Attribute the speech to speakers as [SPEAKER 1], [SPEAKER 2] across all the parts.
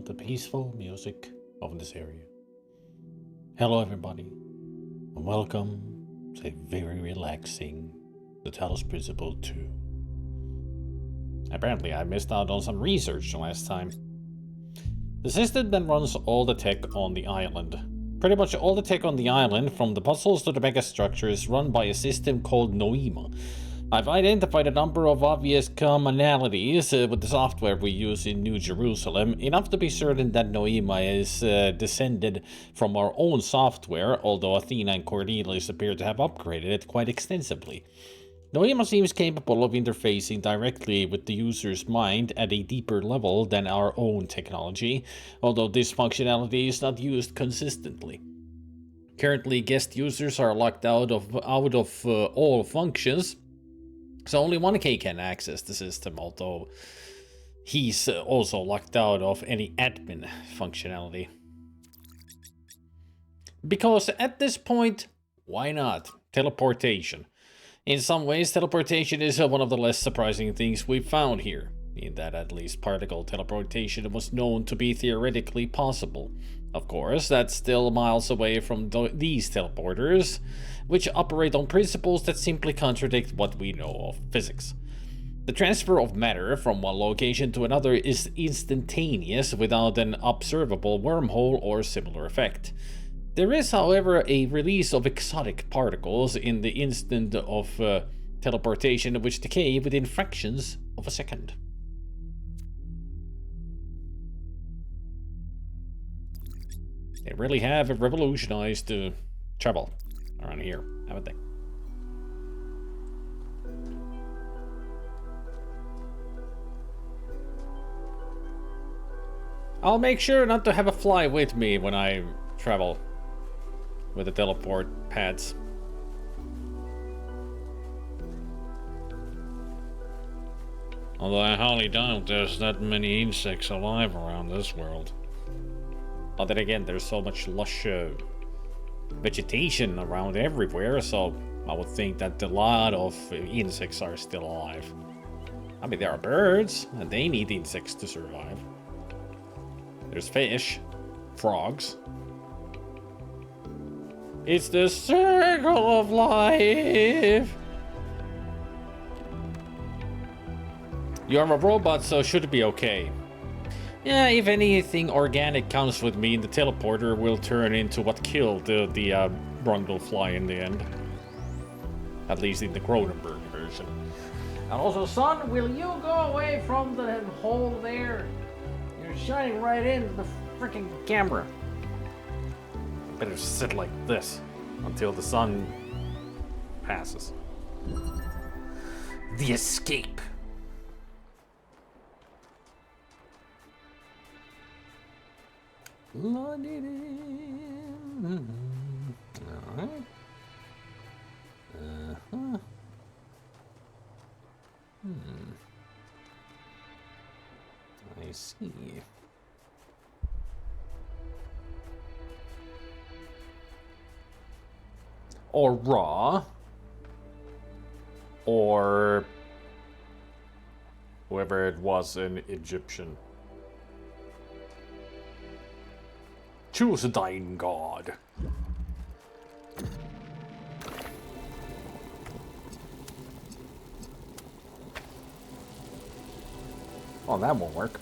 [SPEAKER 1] the peaceful music of this area. Hello everybody, and welcome to a very relaxing the Talos Principle II. Apparently I missed out on some research last time. The system that runs all the tech on the island. Pretty much all the tech on the island, from the puzzles to the megastructure, is run by a system called Noema. I've identified a number of obvious commonalities with the software we use in New Jerusalem, enough to be certain that Noema is descended from our own software, although Athena and Cornelius appear to have upgraded it quite extensively. Noema seems capable of interfacing directly with the user's mind at a deeper level than our own technology, although this functionality is not used consistently. Currently, guest users are locked out of all functions, so only 1K can access the system, although he's also locked out of any admin functionality. Because at this point, why not? Teleportation. In some ways, teleportation is one of the less surprising things we've found here, in that at least particle teleportation was known to be theoretically possible. Of course, that's still miles away from these teleporters, which operate on principles that simply contradict what we know of physics. The transfer of matter from one location to another is instantaneous without an observable wormhole or similar effect. There is, however, a release of exotic particles in the instant of teleportation which decay within fractions of a second. They really have revolutionized travel around here, haven't they? I'll make sure not to have a fly with me when I travel with the teleport pads. Although I highly doubt there's that many insects alive around this world. But then again, there's so much lush vegetation around everywhere, so I would think that a lot of insects are still alive. I mean, there are birds, and they need insects to survive. There's fish, frogs. It's the circle of life! You're a robot, so should be okay. Yeah, if anything organic comes with me, the teleporter will turn into what killed the Brundlefly in the end. At least in the Cronenberg version. And also, son, will you go away from the hole there? You're shining right into the freaking camera. Better sit like this until the sun passes. The escape. Alright. I see. Or Ra, or whoever it was, an Egyptian. Choose thine god. Oh, that won't work.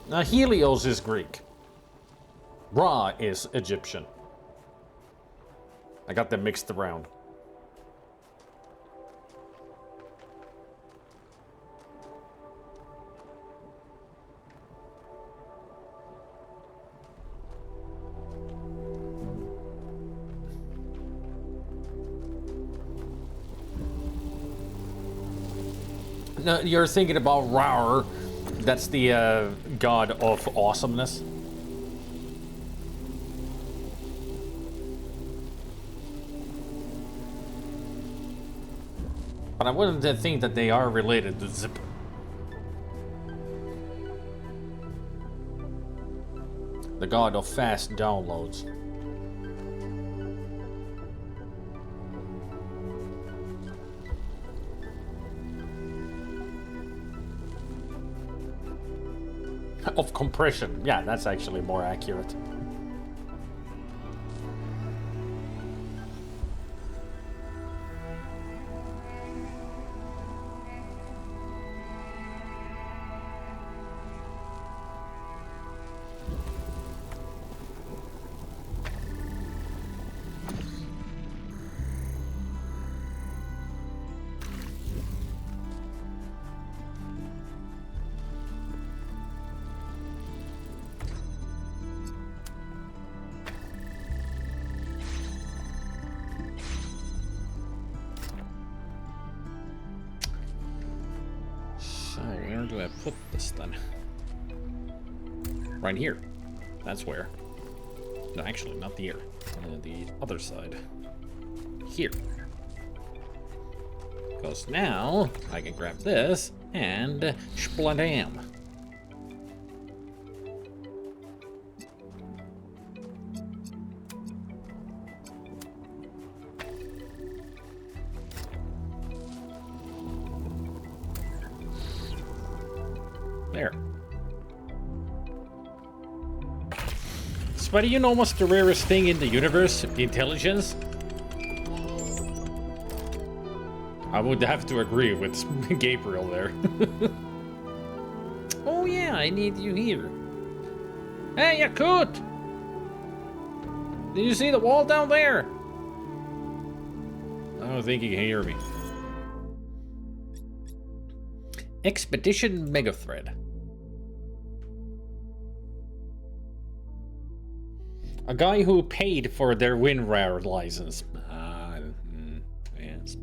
[SPEAKER 1] Now, Helios is Greek. Ra is Egyptian. I got them mixed around. No, you're thinking about Ra. That's the god of awesomeness. But I wouldn't think that they are related to Zip. The god of fast downloads. Of compression. Yeah, that's actually more accurate. Where do I put this then? Right here. That's where. No, actually, not here. The other side. Here. Because now I can grab this and spladam. There. But do you know what's the rarest thing in the universe? Intelligence? I would have to agree with Gabriel there. Oh yeah, I need you here. Hey, Yakut! Did you see the wall down there? I don't think he can hear me. Expedition Megathread. A guy who paid for their WinRAR license. Yes.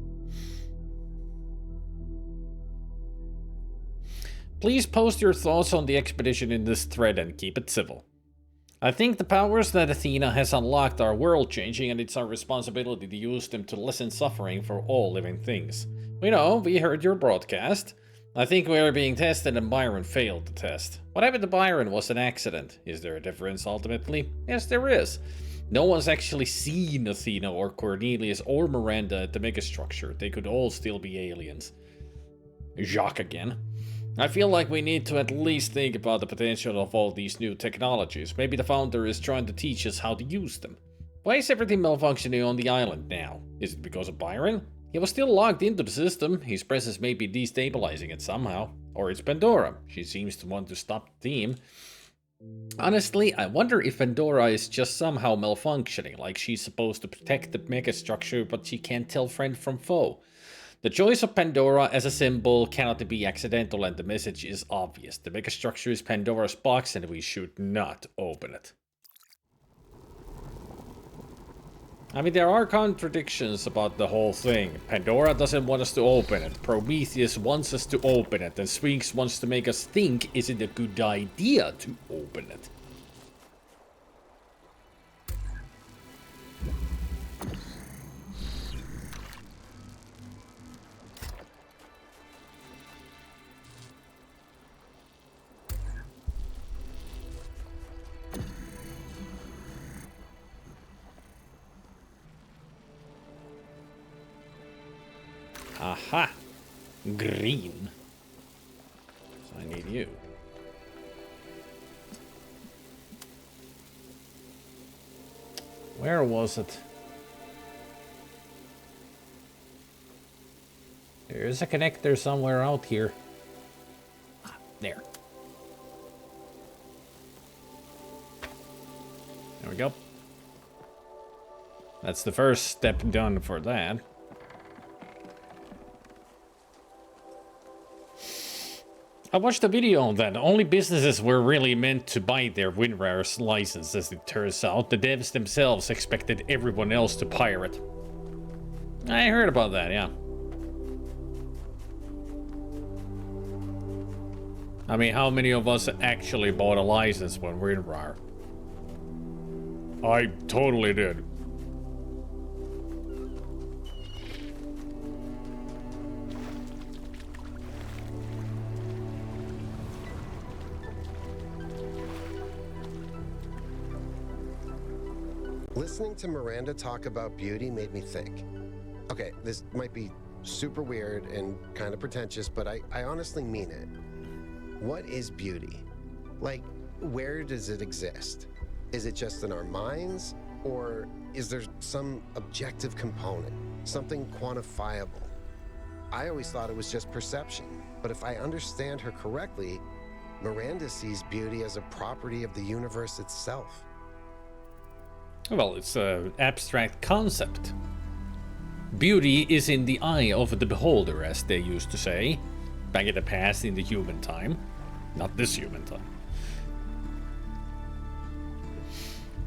[SPEAKER 1] Please post your thoughts on the expedition in this thread and keep it civil. I think the powers that Athena has unlocked are world-changing, and it's our responsibility to use them to lessen suffering for all living things. We know, we heard your broadcast. I think we are being tested and Byron failed the test. What happened to Byron was an accident. Is there a difference ultimately? Yes, there is. No one's actually seen Athena or Cornelius or Miranda at the megastructure. They could all still be aliens. Jacques again. I feel like we need to at least think about the potential of all these new technologies. Maybe the founder is trying to teach us how to use them. Why is everything malfunctioning on the island now? Is it because of Byron? He was still logged into the system. His presence may be destabilizing it somehow. Or it's Pandora. She seems to want to stop the team. Honestly, I wonder if Pandora is just somehow malfunctioning, like she's supposed to protect the megastructure, but she can't tell friend from foe. The choice of Pandora as a symbol cannot be accidental, and the message is obvious. The megastructure is Pandora's box, and we should not open it. I mean, there are contradictions about the whole thing. Pandora doesn't want us to open it. Prometheus wants us to open it. And Sphinx wants to make us think, is it a good idea to open it? Aha! Green. So I need you. Where was it? There's a connector somewhere out here. Ah, there. There we go. That's the first step done for that. I watched a video on that. Only businesses were really meant to buy their WinRAR's license, as it turns out. The devs themselves expected everyone else to pirate. I heard about that, yeah. I mean, how many of us actually bought a license when WinRAR? I totally did.
[SPEAKER 2] Listening to Miranda talk about beauty made me think. Okay, this might be super weird and kind of pretentious, but I honestly mean it. What is beauty? Like, where does it exist? Is it just in our minds? Or is there some objective component, something quantifiable? I always thought it was just perception, but if I understand her correctly, Miranda sees beauty as a property of the universe itself.
[SPEAKER 1] Well, it's an abstract concept. Beauty is in the eye of the beholder, as they used to say, back in the past in the human time. Not this human time.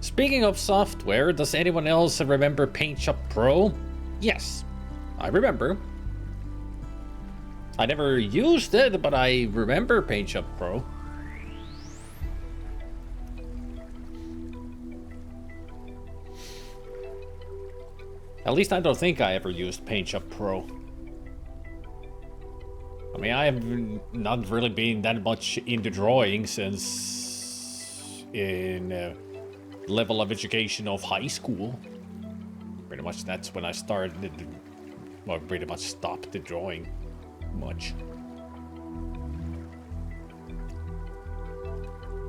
[SPEAKER 1] Speaking of software, does anyone else remember PaintShop Pro? Yes, I remember. I never used it, but I remember PaintShop Pro. At least I don't think I ever used PaintShop Pro. I mean, I have not really been that much into drawing since in level of education of high school. Pretty much that's when I started, well, pretty much stopped the drawing much.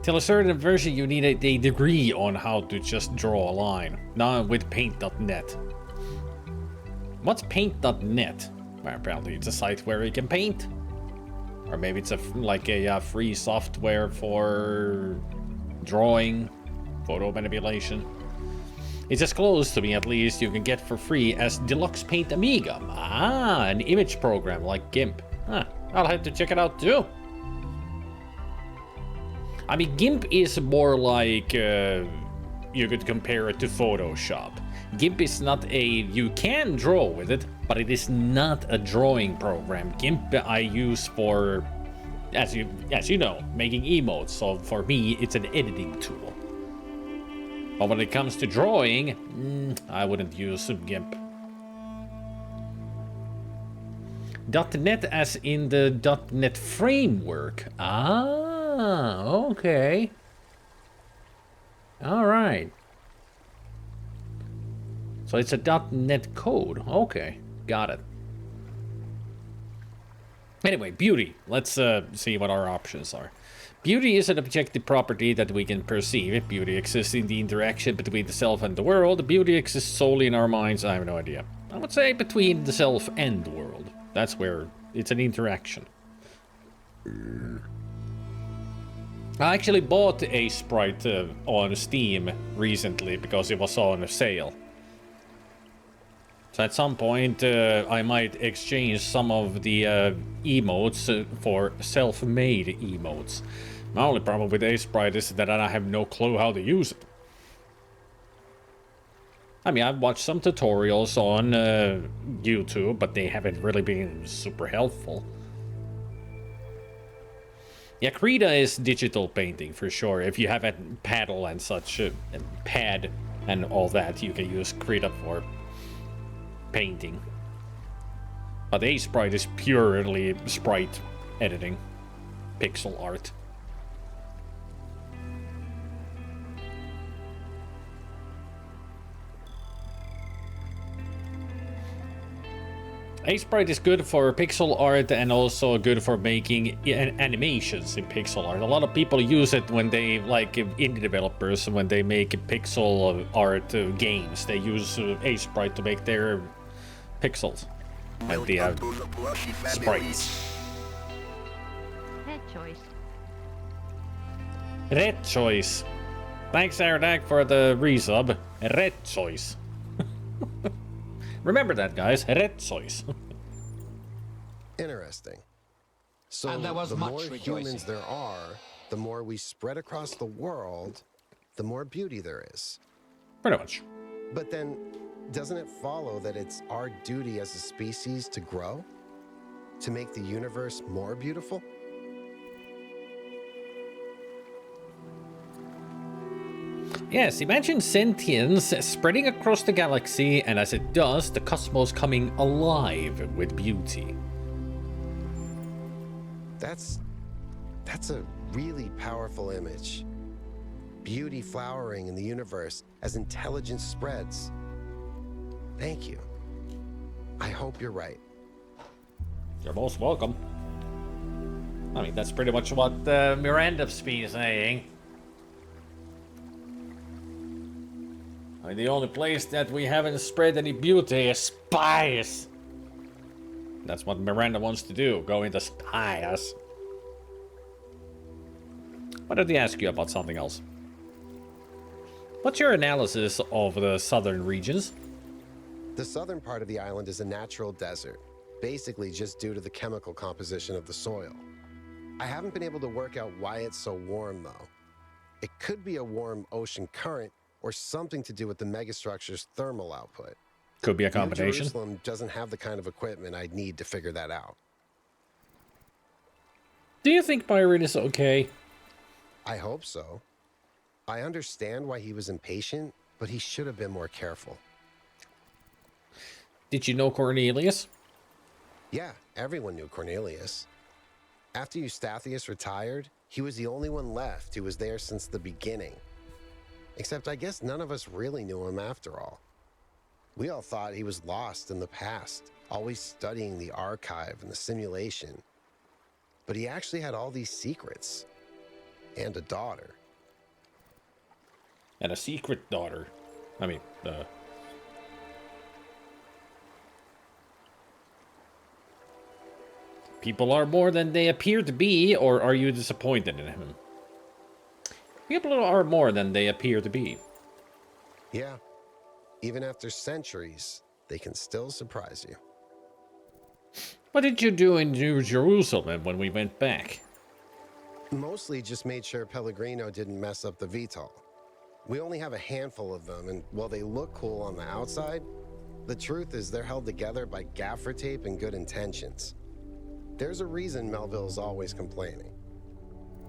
[SPEAKER 1] Till a certain version you need a degree on how to just draw a line. Not with paint.net. What's paint.net? Well, apparently it's a site where you can paint. Or maybe it's like a free software for drawing, photo manipulation. It's as close to me, at least, you can get for free as Deluxe Paint Amiga. Ah, an image program like GIMP. Huh, I'll have to check it out too. I mean, GIMP is more like, you could compare it to Photoshop. GIMP is not you can draw with it, but it is not a drawing program. GIMP I use for, as you know, making emotes. So for me, it's an editing tool. But when it comes to drawing, I wouldn't use GIMP. .NET as in the .NET framework. Ah, okay. All right. So it's a .NET code. Okay, got it. Anyway, beauty. Let's see what our options are. Beauty is an objective property that we can perceive. Beauty exists in the interaction between the self and the world. Beauty exists solely in our minds. I have no idea. I would say between the self and the world. That's where it's an interaction. I actually bought a sprite on Steam recently because it was on a sale. So at some point I might exchange some of the emotes for self-made emotes. My only problem with A-Sprite is that I have no clue how to use it. I mean, I've watched some tutorials on YouTube, but they haven't really been super helpful. Yeah, Krita is digital painting for sure. If you have a paddle and such, and pad and all that, you can use Krita for painting. But A-Sprite is purely sprite editing, pixel art. A-Sprite is good for pixel art and also good for making animations in pixel art. A lot of people use it when they, like indie developers, when they make pixel art games. They use A-Sprite to make their pixels and the sprites.
[SPEAKER 3] Red choice.
[SPEAKER 1] Red choice. Thanks, Aradak, for the resub. Red choice. Remember that, guys. Red choice.
[SPEAKER 2] Interesting. So
[SPEAKER 4] And there was
[SPEAKER 2] the
[SPEAKER 4] much
[SPEAKER 2] more
[SPEAKER 4] rejoicing.
[SPEAKER 2] humans there are, the more we spread across the world, the more beauty there is.
[SPEAKER 1] Pretty much.
[SPEAKER 2] But then, doesn't it follow that it's our duty as a species to grow? To make the universe more beautiful?
[SPEAKER 1] Yes, imagine sentience spreading across the galaxy, and as it does, the cosmos coming alive with beauty.
[SPEAKER 2] That's a really powerful image. Beauty flowering in the universe as intelligence spreads. Thank you. I hope you're right.
[SPEAKER 1] You're most welcome. I mean, that's pretty much what Miranda's been saying. I mean, the only place that we haven't spread any beauty is spies. That's what Miranda wants to do, go into spies. Why don't they ask you about something else? What's your analysis of the southern regions?
[SPEAKER 2] The southern part of the island is a natural desert, basically just due to the chemical composition of the soil. I haven't been able to work out why it's so warm, though. It could be a warm ocean current or something to do with the megastructure's thermal output.
[SPEAKER 1] Could be a
[SPEAKER 2] New
[SPEAKER 1] combination.
[SPEAKER 2] Jerusalem doesn't have the kind of equipment I'd need to figure that out.
[SPEAKER 1] Do you think Byron is okay?
[SPEAKER 2] I hope so. I understand why he was impatient, but he should have been more careful.
[SPEAKER 1] Did you know Cornelius?
[SPEAKER 2] Yeah, everyone knew Cornelius. After Eustathius retired, he was the only one left who was there since the beginning. Except I guess none of us really knew him after all. We all thought he was lost in the past, always studying the archive and the simulation. But he actually had all these secrets. And a daughter.
[SPEAKER 1] And a secret daughter. I mean, people are more than they appear to be, or are you disappointed in him? People are more than they appear to be.
[SPEAKER 2] Yeah. Even after centuries, they can still surprise you.
[SPEAKER 1] What did you do in New Jerusalem when we went back?
[SPEAKER 2] Mostly just made sure Pellegrino didn't mess up the VTOL. We only have a handful of them, and while they look cool on the outside, the truth is they're held together by gaffer tape and good intentions. There's a reason Melville's always complaining.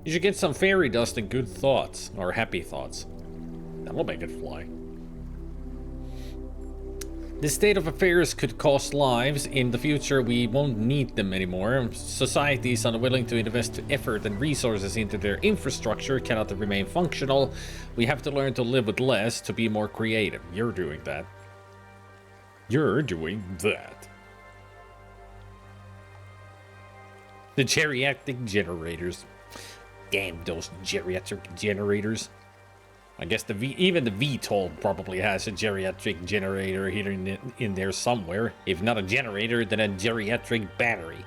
[SPEAKER 1] You should get some fairy dust and good thoughts, or happy thoughts. That'll make it fly. This state of affairs could cost lives. In the future, we won't need them anymore. Societies unwilling to invest effort and resources into their infrastructure cannot remain functional. We have to learn to live with less to be more creative. You're doing that. You're doing that. The geriatric generators. Damn those geriatric generators. I guess even the VTOL probably has a geriatric generator here in there somewhere. If not a generator, then a geriatric battery.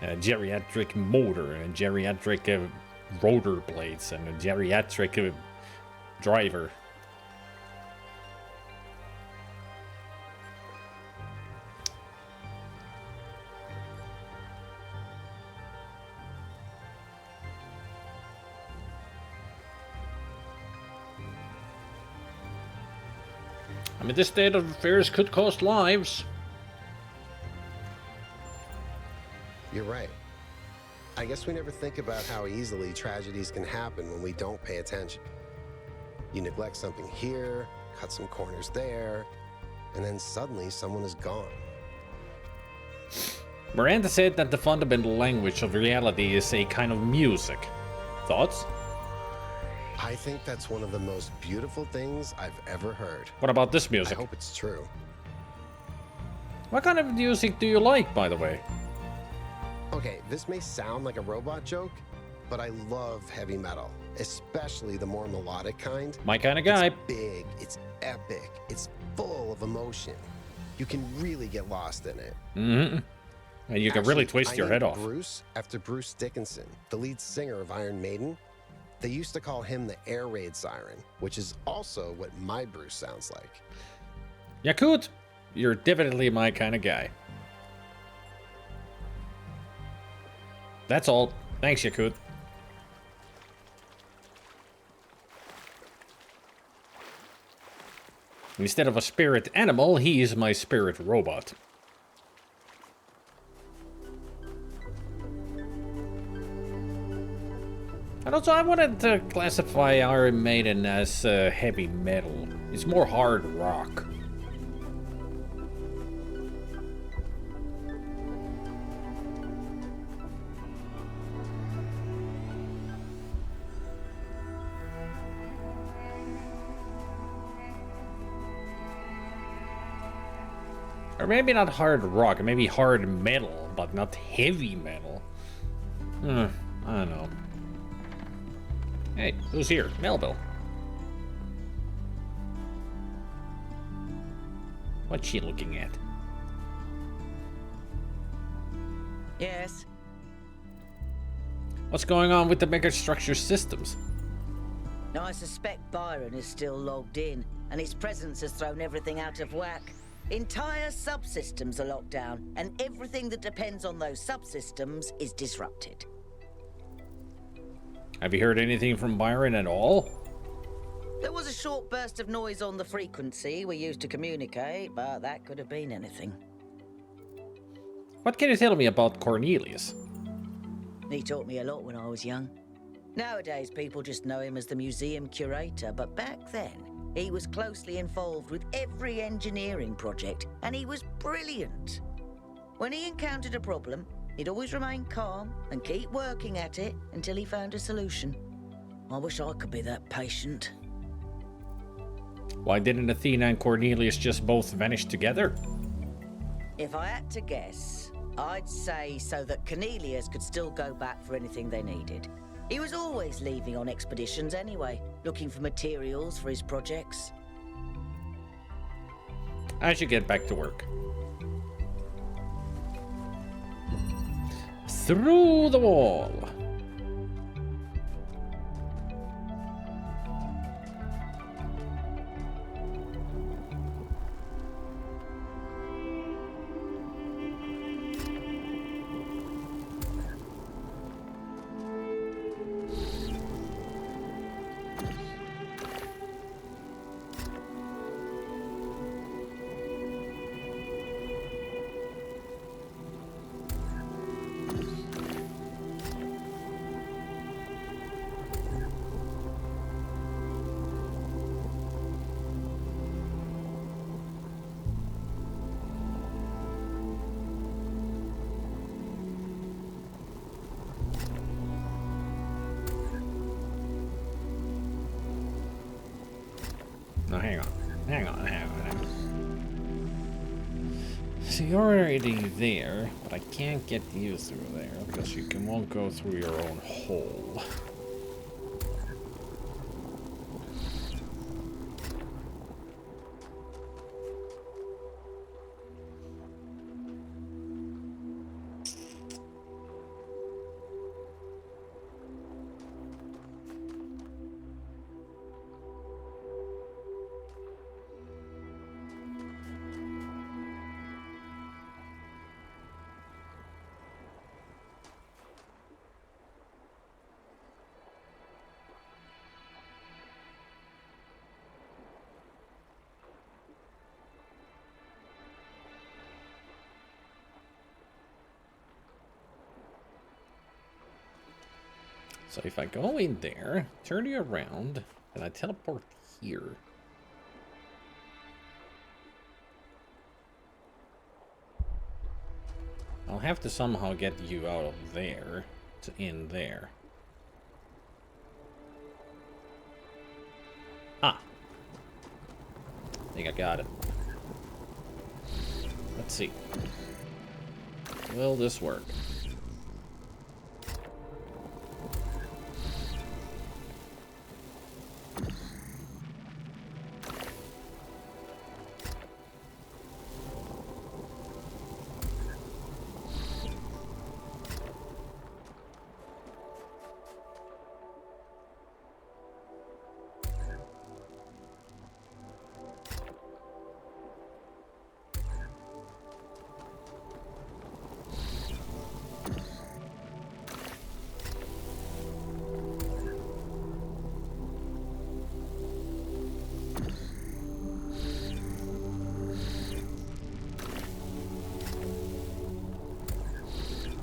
[SPEAKER 1] A geriatric motor, and a geriatric rotor blades, and a geriatric driver. I mean, this state of affairs could cost lives.
[SPEAKER 2] You're right. I guess we never think about how easily tragedies can happen when we don't pay attention. You neglect something here, cut some corners there, and then suddenly someone is gone.
[SPEAKER 1] Miranda said that the fundamental language of reality is a kind of music. Thoughts?
[SPEAKER 2] I think that's one of the most beautiful things I've ever heard.
[SPEAKER 1] What about this music?
[SPEAKER 2] I hope it's true.
[SPEAKER 1] What kind of music do you like, by the way?
[SPEAKER 2] Okay, this may sound like a robot joke, but I love heavy metal, especially the more melodic kind.
[SPEAKER 1] My kind of guy.
[SPEAKER 2] It's big, it's epic, it's full of emotion. You can really get lost in it.
[SPEAKER 1] Mm-hmm. And you can really twist your head off.
[SPEAKER 2] Bruce, after Bruce Dickinson, the lead singer of Iron Maiden. They used to call him the air raid siren, which is also what my Bruce sounds like.
[SPEAKER 1] Yakut, you're definitely my kind of guy. That's all. Thanks, Yakut. Instead of a spirit animal, he is my spirit robot. And also, I wanted to classify Iron Maiden as heavy metal. It's more hard rock. Or maybe not hard rock, maybe hard metal, but not heavy metal. I don't know. Hey, who's here? Melville. What's she looking at?
[SPEAKER 4] Yes.
[SPEAKER 1] What's going on with the megastructure systems?
[SPEAKER 4] Now, I suspect Byron is still logged in, and his presence has thrown everything out of whack. Entire subsystems are locked down, and everything that depends on those subsystems is disrupted.
[SPEAKER 1] Have you heard anything from Byron at all?
[SPEAKER 4] There was a short burst of noise on the frequency we used to communicate, but that could have been anything.
[SPEAKER 1] What can you tell me about Cornelius?
[SPEAKER 4] He taught me a lot when I was young. Nowadays, people just know him as the museum curator, but back then, he was closely involved with every engineering project, and he was brilliant. When he encountered a problem, he'd always remain calm and keep working at it until he found a solution. I wish I could be that patient.
[SPEAKER 1] Why didn't Athena and Cornelius just both vanish together?
[SPEAKER 4] If I had to guess, I'd say so that Cornelius could still go back for anything they needed. He was always leaving on expeditions anyway, looking for materials for his projects.
[SPEAKER 1] I should get back to work. Through the wall. No, hang on. So you're already there, but I can't get you through there because you won't go through your own hole. So if I go in there, turn you around, and I teleport here. I'll have to somehow get you out of there to in there. Ah. I think I got it. Let's see. Will this work?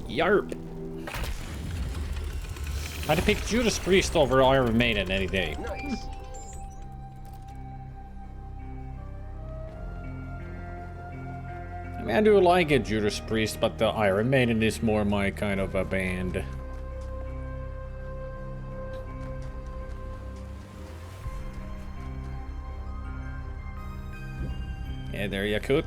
[SPEAKER 1] Yarp! I'd pick Judas Priest over Iron Maiden any day.
[SPEAKER 2] Nice.
[SPEAKER 1] I mean, I do like it, Judas Priest, but the Iron Maiden is more my kind of a band. Yeah, there you could.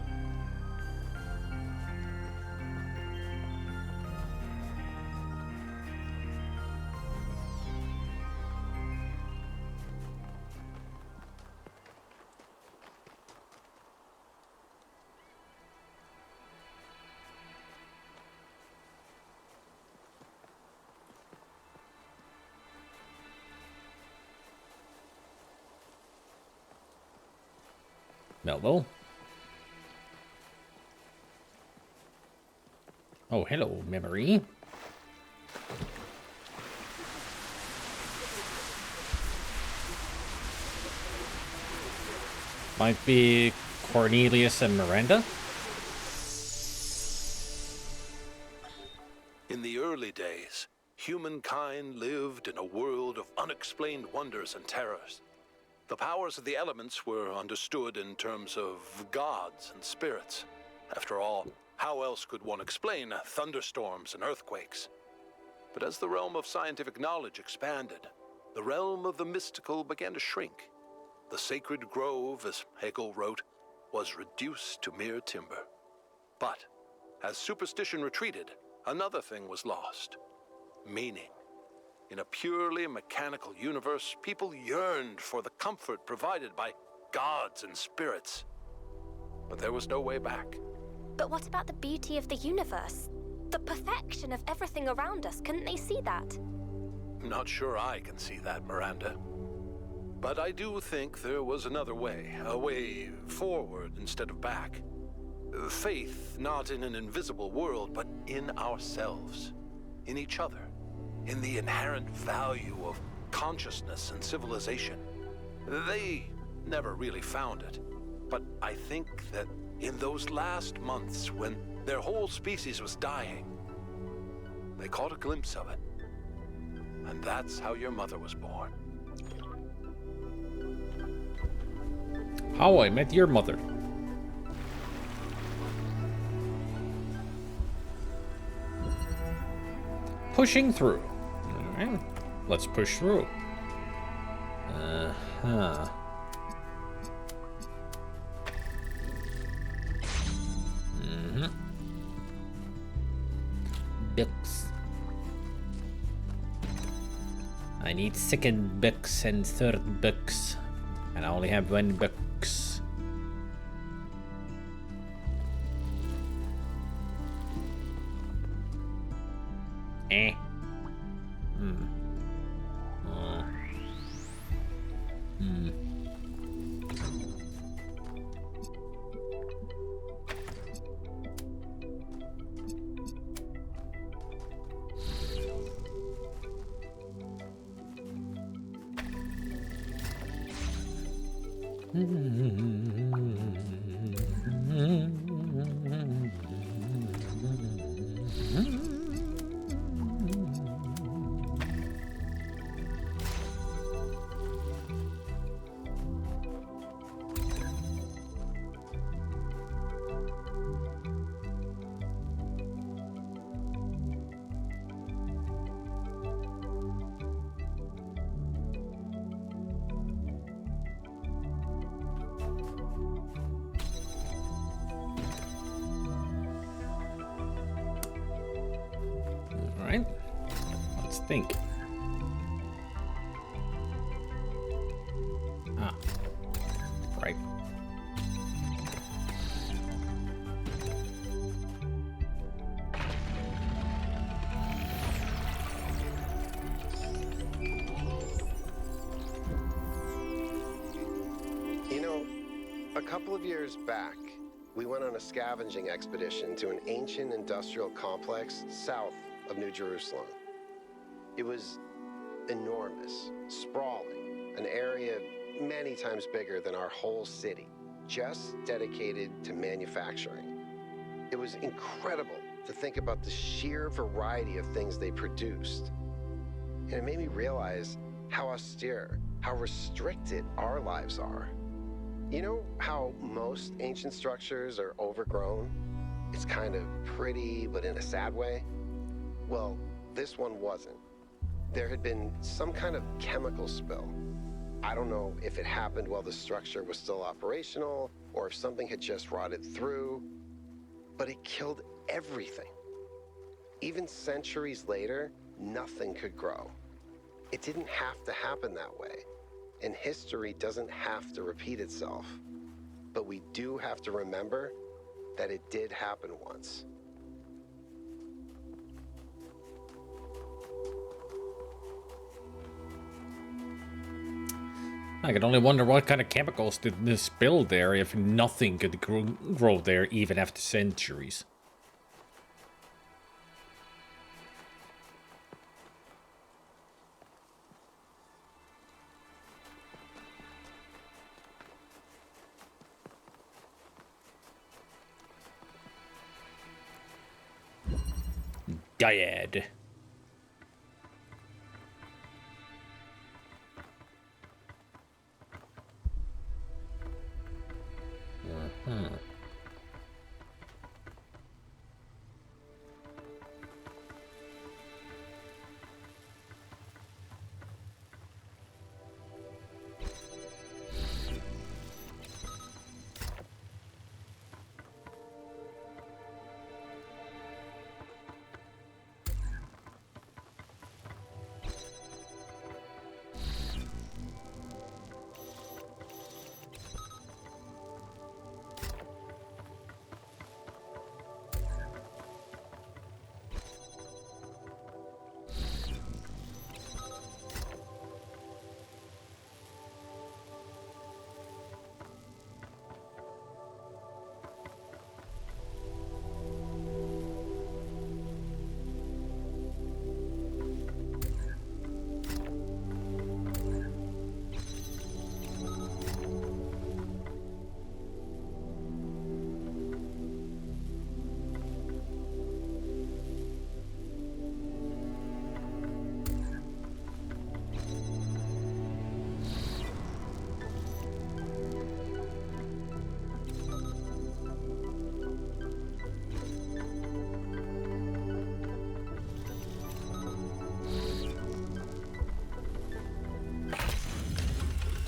[SPEAKER 1] Melville. Oh, hello, memory. Might be Cornelius and Miranda?
[SPEAKER 5] In the early days, humankind lived in a world of unexplained wonders and terrors. The powers of the elements were understood in terms of gods and spirits. After all, how else could one explain thunderstorms and earthquakes? But as the realm of scientific knowledge expanded, the realm of the mystical began to shrink. The sacred grove, as Hegel wrote, was reduced to mere timber. But as superstition retreated, another thing was lost: meaning. In a purely mechanical universe, people yearned for the comfort provided by gods and spirits. But there was no way back.
[SPEAKER 6] But what about the beauty of the universe? The perfection of everything around us, couldn't they see that?
[SPEAKER 5] Not sure I can see that, Miranda. But I do think there was another way, a way forward instead of back. Faith not in an invisible world, but in ourselves, in each other, in the inherent value of consciousness and civilization. They never really found it, but I think that in those last months when their whole species was dying, they caught a glimpse of it. And that's how your mother was born.
[SPEAKER 1] How I Met Your Mother. Pushing through. Alright, let's push through. Uh-huh. Books. I need second books and third books. And I only have one books. Eh. Alright, let's think. Ah, right.
[SPEAKER 2] You know, a couple of years back, we went on a scavenging expedition to an ancient industrial complex south of New Jerusalem. It was enormous, sprawling, an area many times bigger than our whole city, just dedicated to manufacturing. It was incredible to think about the sheer variety of things they produced. And it made me realize how austere, how restricted our lives are. You know how most ancient structures are overgrown? It's kind of pretty, but in a sad way. Well, this one wasn't. There had been some kind of chemical spill. I don't know if it happened while the structure was still operational or if something had just rotted through, but it killed everything. Even centuries later, nothing could grow. It didn't have to happen that way, and history doesn't have to repeat itself. But we do have to remember that it did happen once.
[SPEAKER 1] I can only wonder what kind of chemicals did this spill there if nothing could grow there even after centuries. Dyad.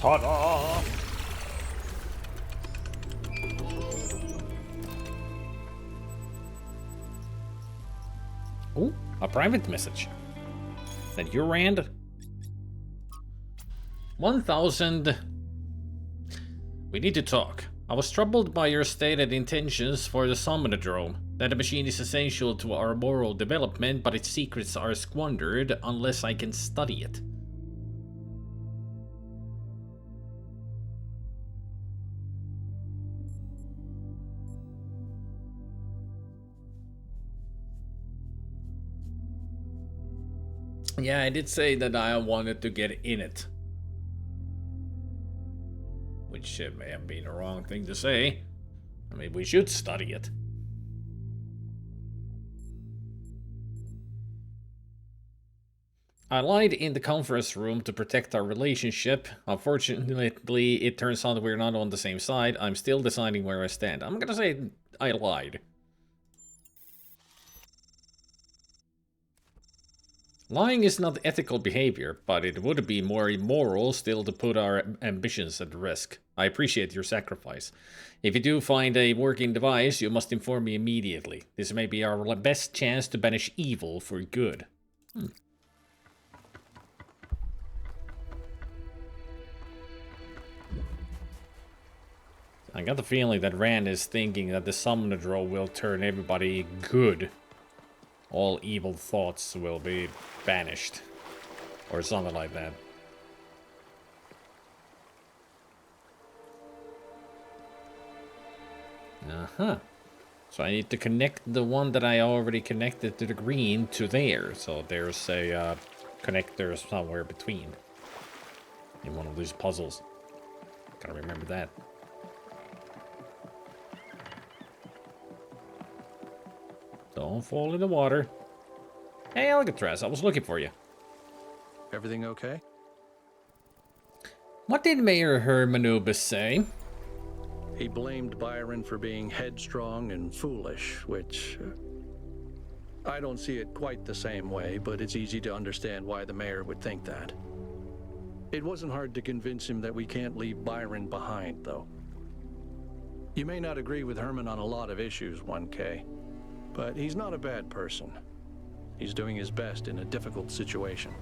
[SPEAKER 1] Ta-da! Oh, a private message. That you, Rand? 1000. We need to talk. I was troubled by your stated intentions for the Summonodrome. That the machine is essential to our moral development, but its secrets are squandered unless I can study it. Yeah, I did say that I wanted to get in it. Which may have been the wrong thing to say. I mean, we should study it. I lied in the conference room to protect our relationship. Unfortunately, it turns out we're not on the same side. I'm still deciding where I stand. I'm gonna say I lied. Lying is not ethical behavior, but it would be more immoral still to put our ambitions at risk. I appreciate your sacrifice. If you do find a working device, you must inform me immediately. This may be our best chance to banish evil for good. I got the feeling that Rand is thinking that the Summonodrome will turn everybody good. All evil thoughts will be banished. Or something like that. Uh-huh. So I need to connect the one that I already connected to the green to there. So there's a connector somewhere between. In one of these puzzles. Gotta remember that. Don't fall in the water. Hey, Alcatraz, I was looking for you.
[SPEAKER 7] Everything okay?
[SPEAKER 1] What did Mayor Hermanubis say?
[SPEAKER 7] He blamed Byron for being headstrong and foolish, which... I don't see it quite the same way, but it's easy to understand why the mayor would think that. It wasn't hard to convince him that we can't leave Byron behind, though. You may not agree with Herman on a lot of issues, 1K. But he's not a bad person. He's doing his best in a difficult situation.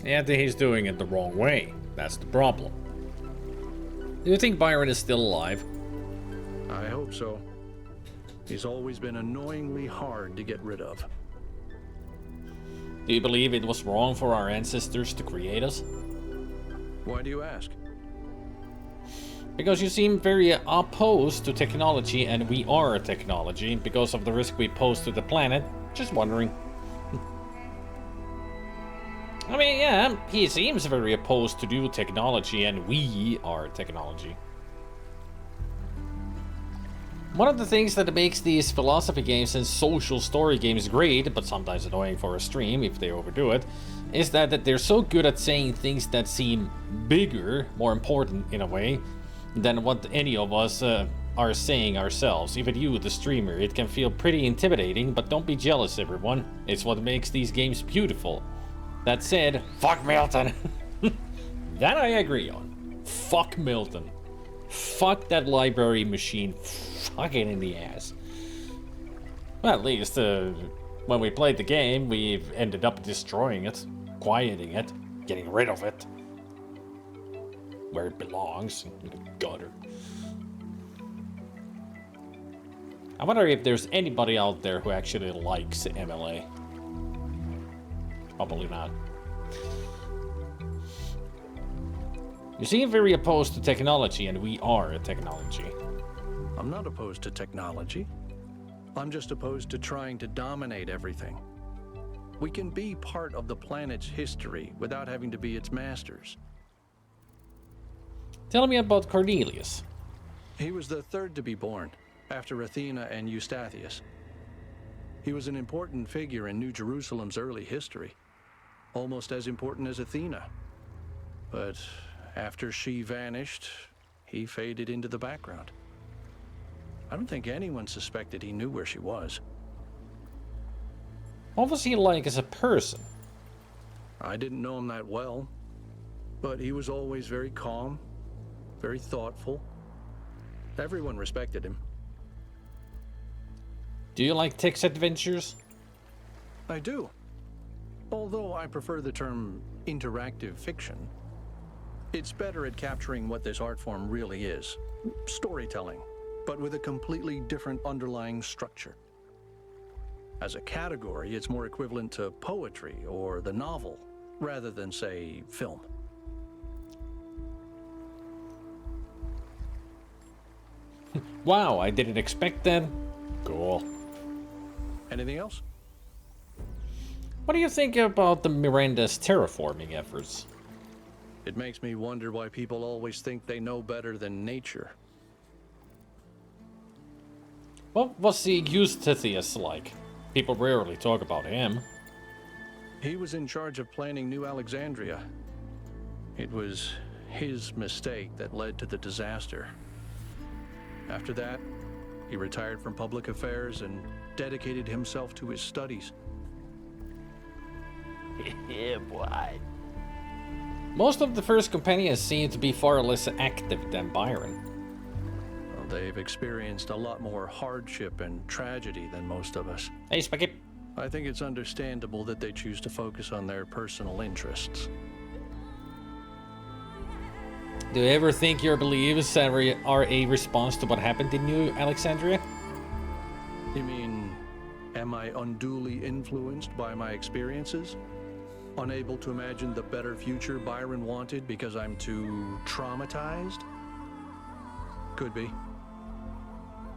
[SPEAKER 1] Yeah, he's doing it the wrong way. That's the problem. Do you think Byron is still alive?
[SPEAKER 7] I hope so. He's always been annoyingly hard to get rid of.
[SPEAKER 1] Do you believe it was wrong for our ancestors to create us?
[SPEAKER 7] Why do you ask?
[SPEAKER 1] Because you seem very opposed to technology, and we are technology, because of the risk we pose to the planet. Just wondering. I mean, yeah, he seems very opposed to new technology, and we are technology. One of the things that makes these philosophy games and social story games great, but sometimes annoying for a stream if they overdo it, is that they're so good at saying things that seem bigger, more important in a way, than what any of us are saying ourselves. Even you, the streamer, it can feel pretty intimidating, but don't be jealous, everyone. It's what makes these games beautiful. That said, fuck Milton. That I agree on. Fuck Milton. Fuck that library machine. Fuck it in the ass. Well, at least when we played the game, we ended up destroying it, quieting it, getting rid of it. Where it belongs, in the gutter. I wonder if there's anybody out there who actually likes MLA. Probably not. You seem very opposed to technology, and we are a technology.
[SPEAKER 7] I'm not opposed to technology. I'm just opposed to trying to dominate everything. We can be part of the planet's history without having to be its masters.
[SPEAKER 1] Tell me about Cornelius.
[SPEAKER 7] He was the third to be born, after Athena and Eustathius. He was an important figure in New Jerusalem's early history, almost as important as Athena. But after she vanished, he faded into the background. I don't think anyone suspected he knew where she was.
[SPEAKER 1] What was he like as a person?
[SPEAKER 7] I didn't know him that well, but he was always very calm, very thoughtful. Everyone respected him.
[SPEAKER 1] Do you like text adventures?
[SPEAKER 7] I do. Although I prefer the term interactive fiction. It's better at capturing what this art form really is. Storytelling, but with a completely different underlying structure. As a category, it's more equivalent to poetry or the novel, rather than, say, film.
[SPEAKER 1] Wow, I didn't expect that. Cool.
[SPEAKER 7] Anything else?
[SPEAKER 1] What do you think about the Miranda's terraforming efforts?
[SPEAKER 7] It makes me wonder why people always think they know better than nature.
[SPEAKER 1] What was the Eustathius like? People rarely talk about him.
[SPEAKER 7] He was in charge of planning New Alexandria. It was his mistake that led to the disaster. After that, he retired from public affairs and dedicated himself to his studies.
[SPEAKER 8] Yeah, boy.
[SPEAKER 1] Most of the first companions seem to be far less active than Byron.
[SPEAKER 7] Well, they've experienced a lot more hardship and tragedy than most of us.
[SPEAKER 1] Hey, Spiky.
[SPEAKER 7] I think it's understandable that they choose to focus on their personal interests.
[SPEAKER 1] Do you ever think your beliefs are a response to what happened in New Alexandria?
[SPEAKER 7] You mean, am I unduly influenced by my experiences? Unable to imagine the better future Byron wanted because I'm too traumatized? Could be.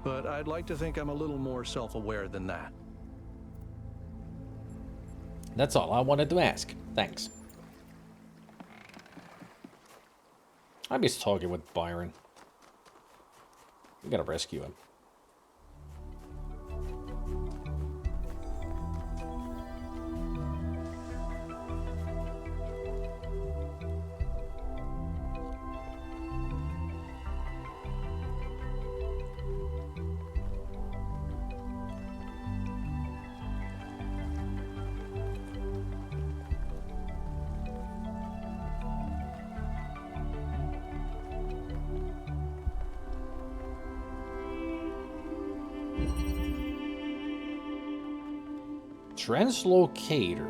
[SPEAKER 7] But I'd like to think I'm a little more self-aware than that.
[SPEAKER 1] That's all I wanted to ask. Thanks. I miss talking with Byron. We gotta rescue him. Translocator.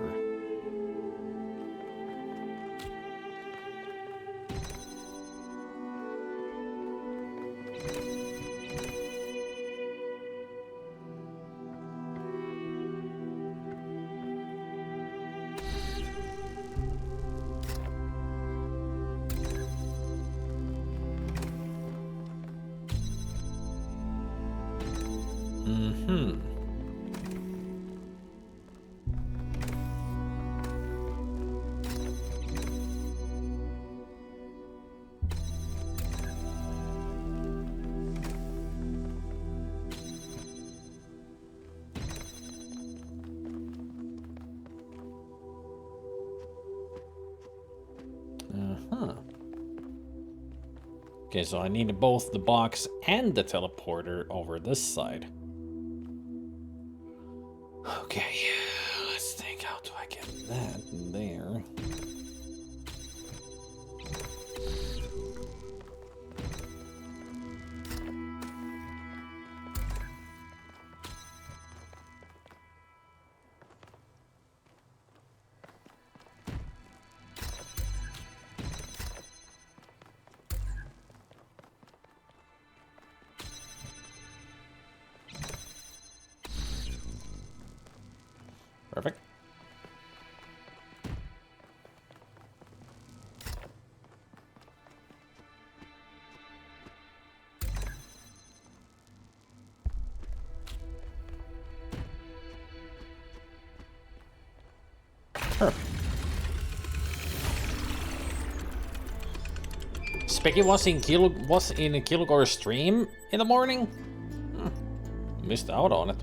[SPEAKER 1] Okay, so I need both the box and the teleporter over this side. Okay, let's think, how do I get that there? Perfect. Perfect. Specky was in Kilgore's stream in the morning? Missed out on it.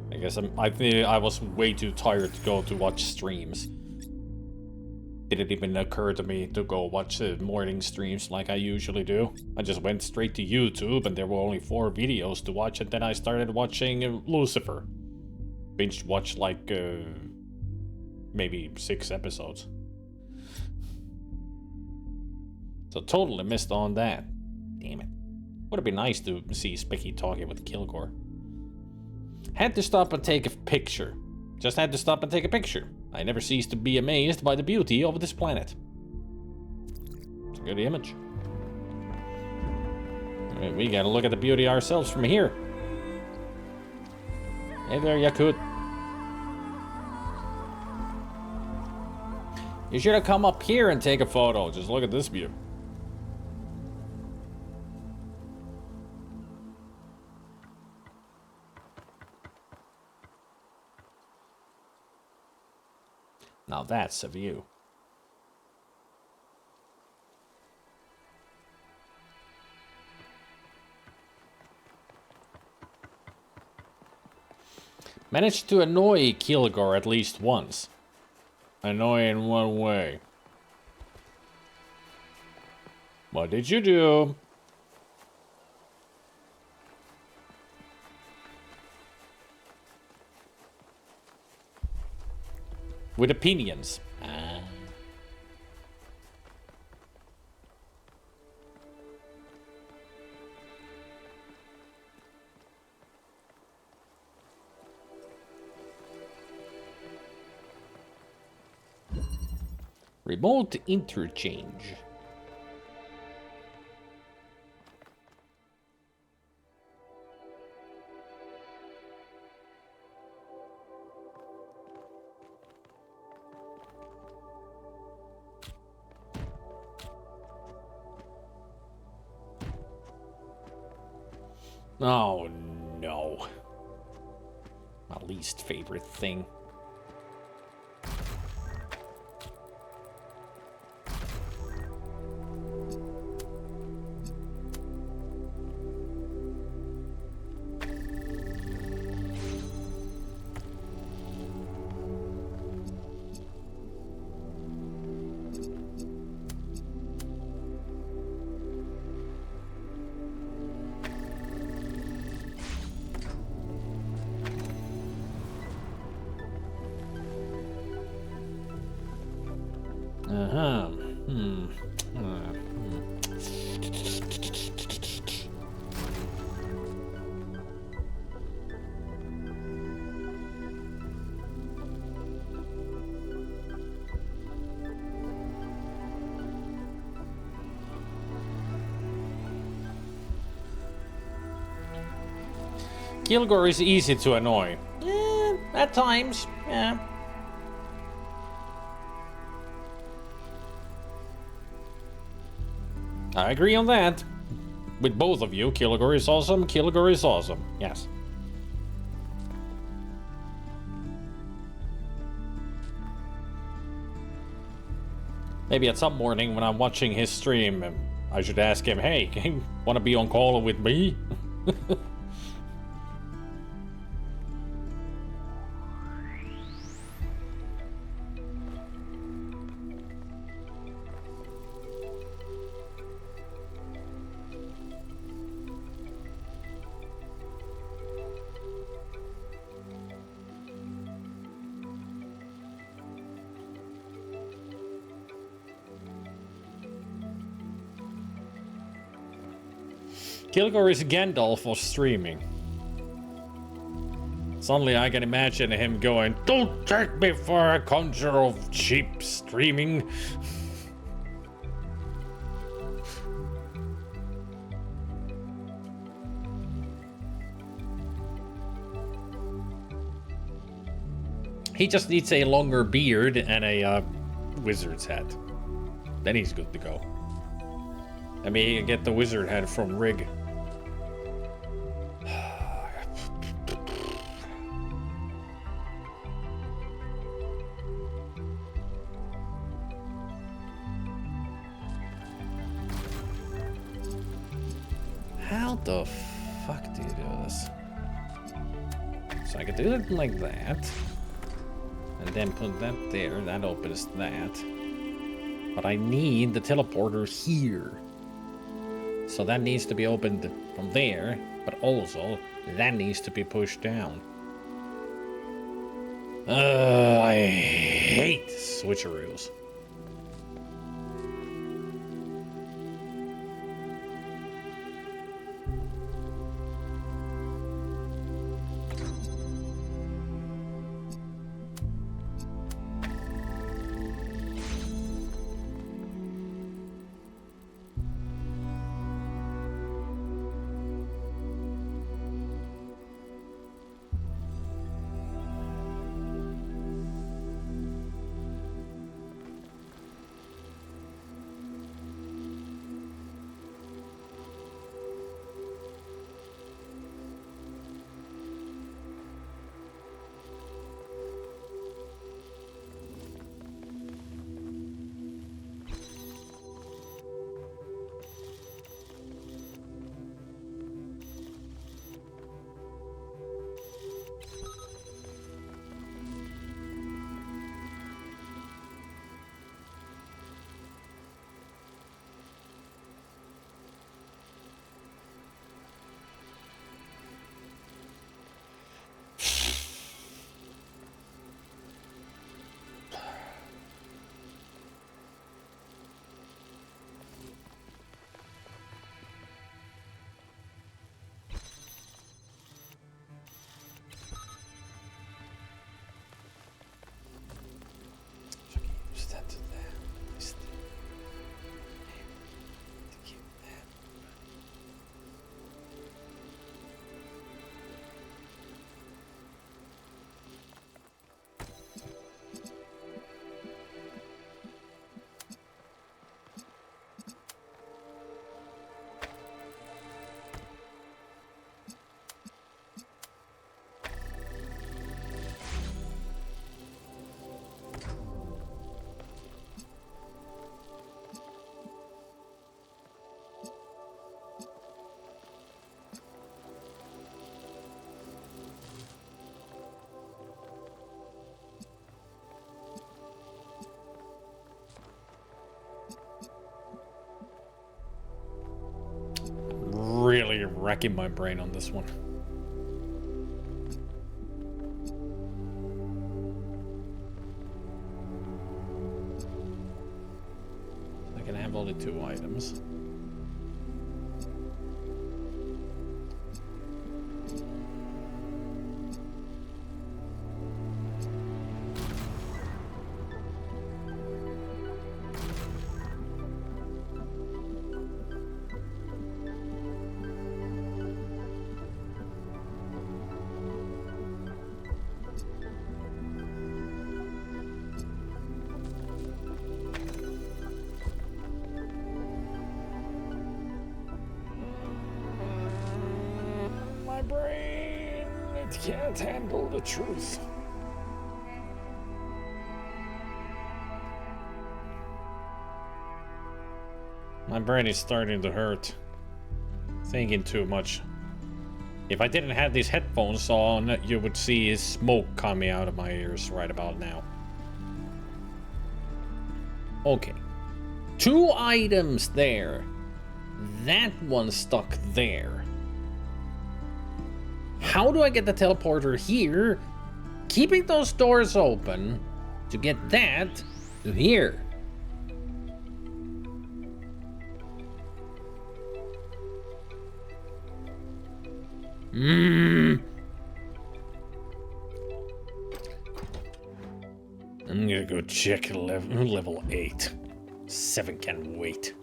[SPEAKER 1] I guess I think I was way too tired to go to watch streams. Didn't even occur to me to go watch morning streams like I usually do. I just went straight to YouTube and there were only 4 videos to watch, and then I started watching Lucifer. Binge watched like maybe 6 episodes. So totally missed on that. Damn it. Would have been nice to see Specky talking with Kilgore. Had to stop and take a picture. Just had to stop and take a picture. I never cease to be amazed by the beauty of this planet. It's a good image. Alright, we gotta look at the beauty ourselves from here. Hey there, Yakut. You should have come up here and take a photo. Just look at this view. Now that's a view. Managed to annoy Kilgore at least once. Annoy in one way. What did you do? With opinions. Remote interchange. Oh no. My least favorite thing. Kilgore is easy to annoy. At times, yeah. I agree on that. With both of you, Kilgore is awesome, Kilgore is awesome. Yes. Maybe at some morning when I'm watching his stream, I should ask him, hey, wanna be on call with me? Kilgore is Gandalf for streaming. Suddenly I can imagine him going, don't take me for a conjurer of cheap streaming. He just needs a longer beard and a wizard's hat. Then he's good to go. I mean, he can get the wizard hat from Rig. How the fuck do you do this? So I could do it like that. And then put that there. That opens that. But I need the teleporter here. So that needs to be opened from there. But also, that needs to be pushed down. I hate switcheroos. Really racking my brain on this one. I can have only 2 items. My brain, it can't handle the truth. My brain is starting to hurt. Thinking too much. If I didn't have these headphones on, you would see smoke coming out of my ears right about now. Okay. 2 items there. That one stuck there. How do I get the teleporter here, keeping those doors open, to get that to here? I'm gonna go check level 8. 7 can wait.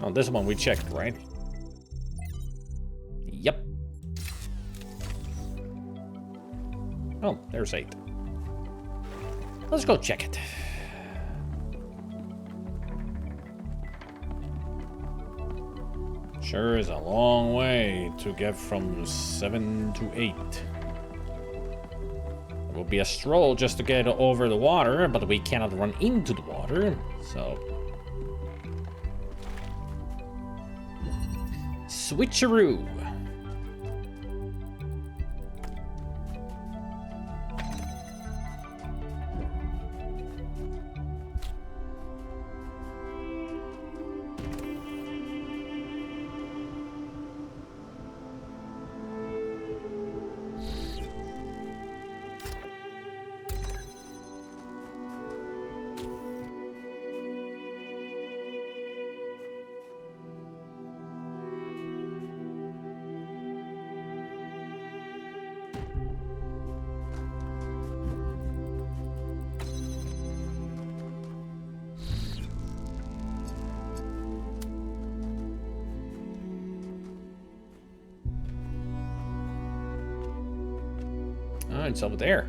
[SPEAKER 1] Oh, this one we checked, right? Yep. Oh, there's 8. Let's go check it. Sure is a long way to get from 7 to 8. It will be a stroll just to get over the water, but we cannot run into the water, so... Switcheroo. Oh, it's over there.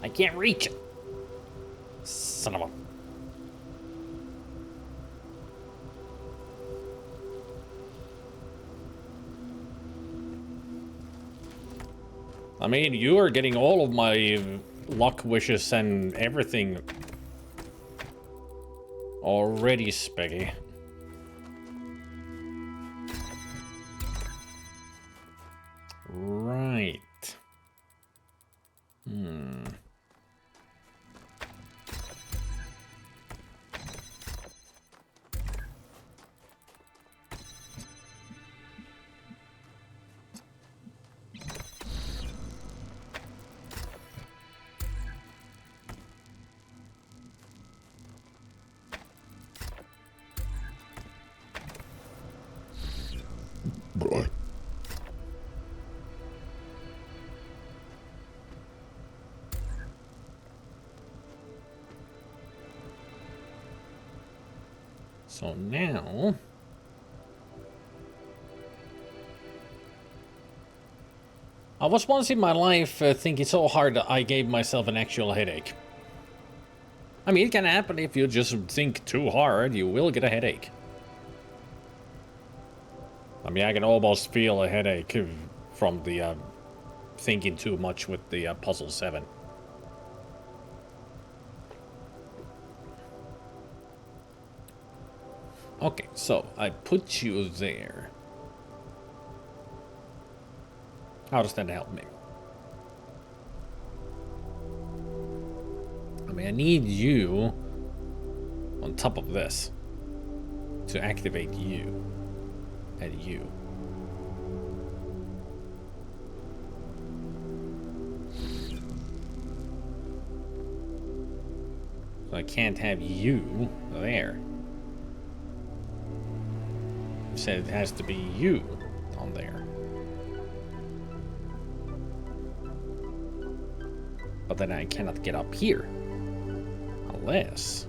[SPEAKER 1] I can't reach it. Son of a... I mean, you are getting all of my luck wishes and everything already, Speggy. Right. So now... I was once in my life thinking so hard that I gave myself an actual headache. I mean, it can happen if you just think too hard, you will get a headache. I mean, I can almost feel a headache from the thinking too much with the puzzle 7. Okay, so I put you there. How does that help me? I mean, I need you on top of this to activate you and you. So I can't have you there. You said it has to be you on there. But then I cannot get up here. Unless...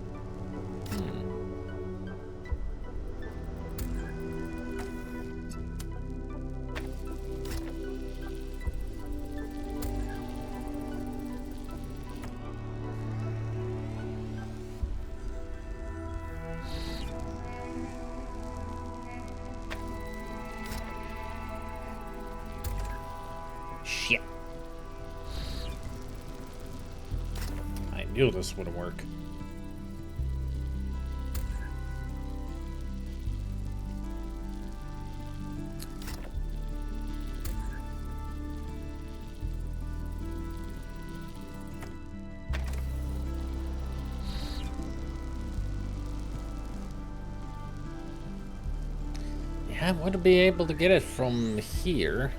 [SPEAKER 1] knew this would work. I want to be able to get it from here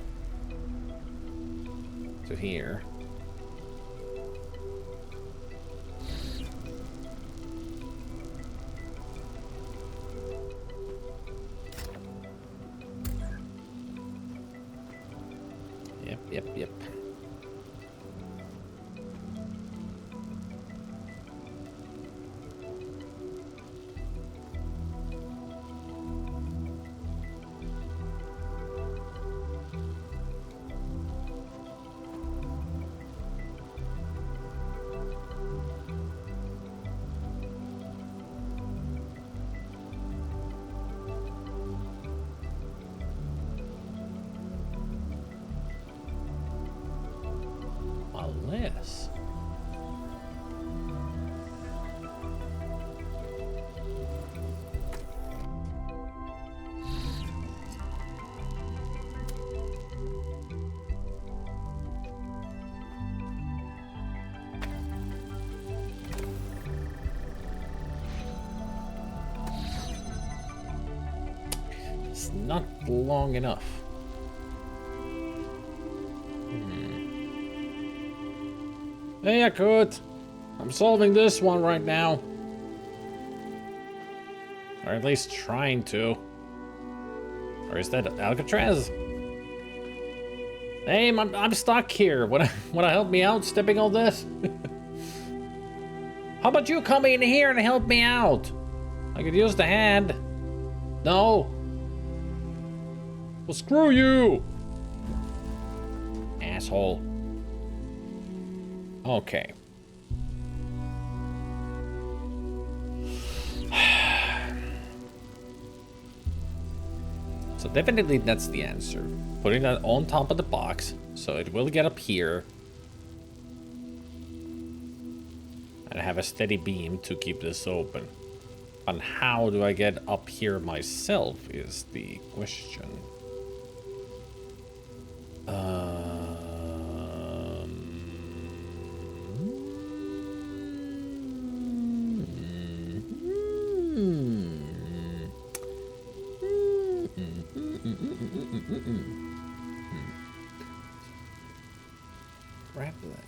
[SPEAKER 1] to here. Yep. Unless... It's not long enough. Hey, I could. I'm solving this one right now. Or at least trying to. Or is that Alcatraz? Hey, I'm stuck here. Wanna help me out stepping on this? How about you come in here and help me out? I could use the hand. No. Well, screw you. Asshole. Okay. So definitely that's the answer. Putting that on top of the box, so it will get up here. And have a steady beam to keep this open. And how do I get up here myself is the question. Grab that.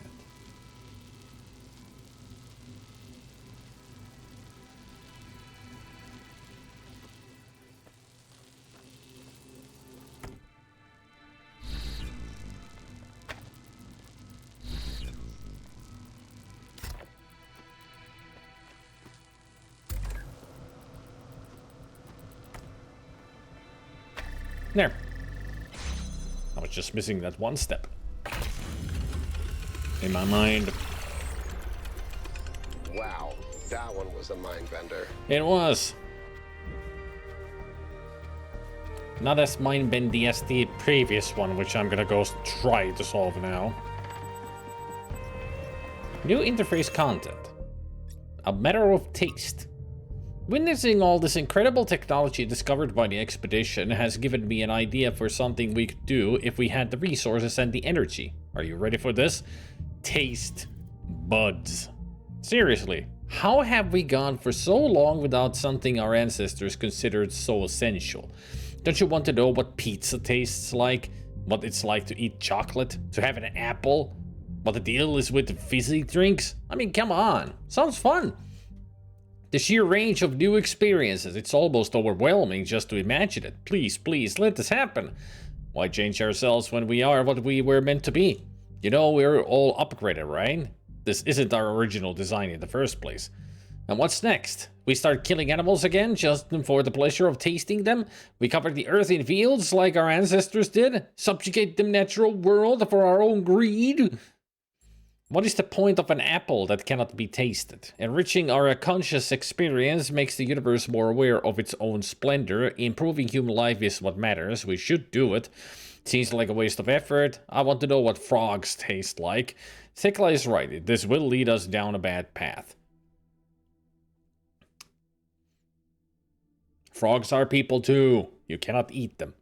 [SPEAKER 1] There. I was just missing that one step. In my mind.
[SPEAKER 2] Wow, that one was a mind bender.
[SPEAKER 1] It was. Not as mind bendy as the previous one, which I'm gonna go try to solve now. New interface content. A matter of taste. Witnessing all this incredible technology discovered by the expedition has given me an idea for something we could do if we had the resources and the energy. Are you ready for this? Taste buds. Seriously, how have we gone for so long without something our ancestors considered so essential? Don't you want to know what pizza tastes like? What it's like to eat chocolate? To have an apple? What the deal is with the fizzy drinks? I mean, come on. Sounds fun. The sheer range of new experiences, it's almost overwhelming just to imagine it. Please, please, let this happen. Why change ourselves when we are what we were meant to be? You know, we're all upgraded, right? This isn't our original design in the first place. And what's next? We start killing animals again just for the pleasure of tasting them? We cover the earth in fields like our ancestors did? Subjugate the natural world for our own greed? What is the point of an apple that cannot be tasted? Enriching our conscious experience makes the universe more aware of its own splendor. Improving human life is what matters. We should do it. Seems like a waste of effort. I want to know what frogs taste like. Thekla is right. This will lead us down a bad path. Frogs are people too. You cannot eat them.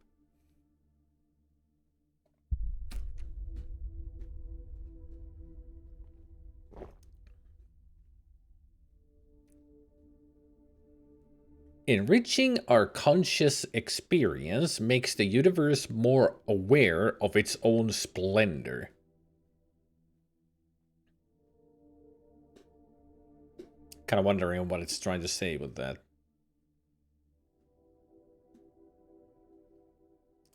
[SPEAKER 1] Enriching our conscious experience makes the universe more aware of its own splendor. Kind of wondering what it's trying to say with that.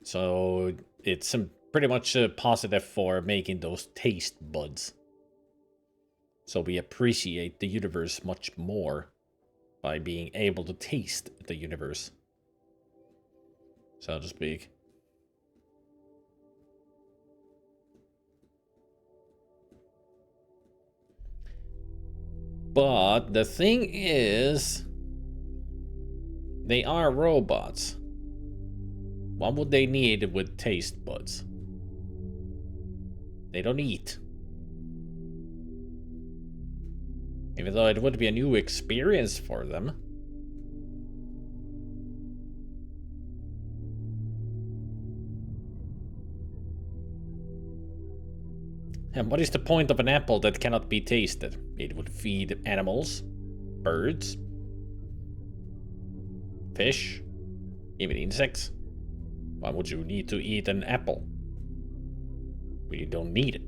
[SPEAKER 1] So it's pretty much a positive for making those taste buds. So we appreciate the universe much more by being able to taste the universe, so to speak. But the thing is, they are robots. What would they need with taste buds? They don't eat. Even though it would be a new experience for them. And what is the point of an apple that cannot be tasted? It would feed animals, birds, fish, even insects. Why would you need to eat an apple? We don't need it.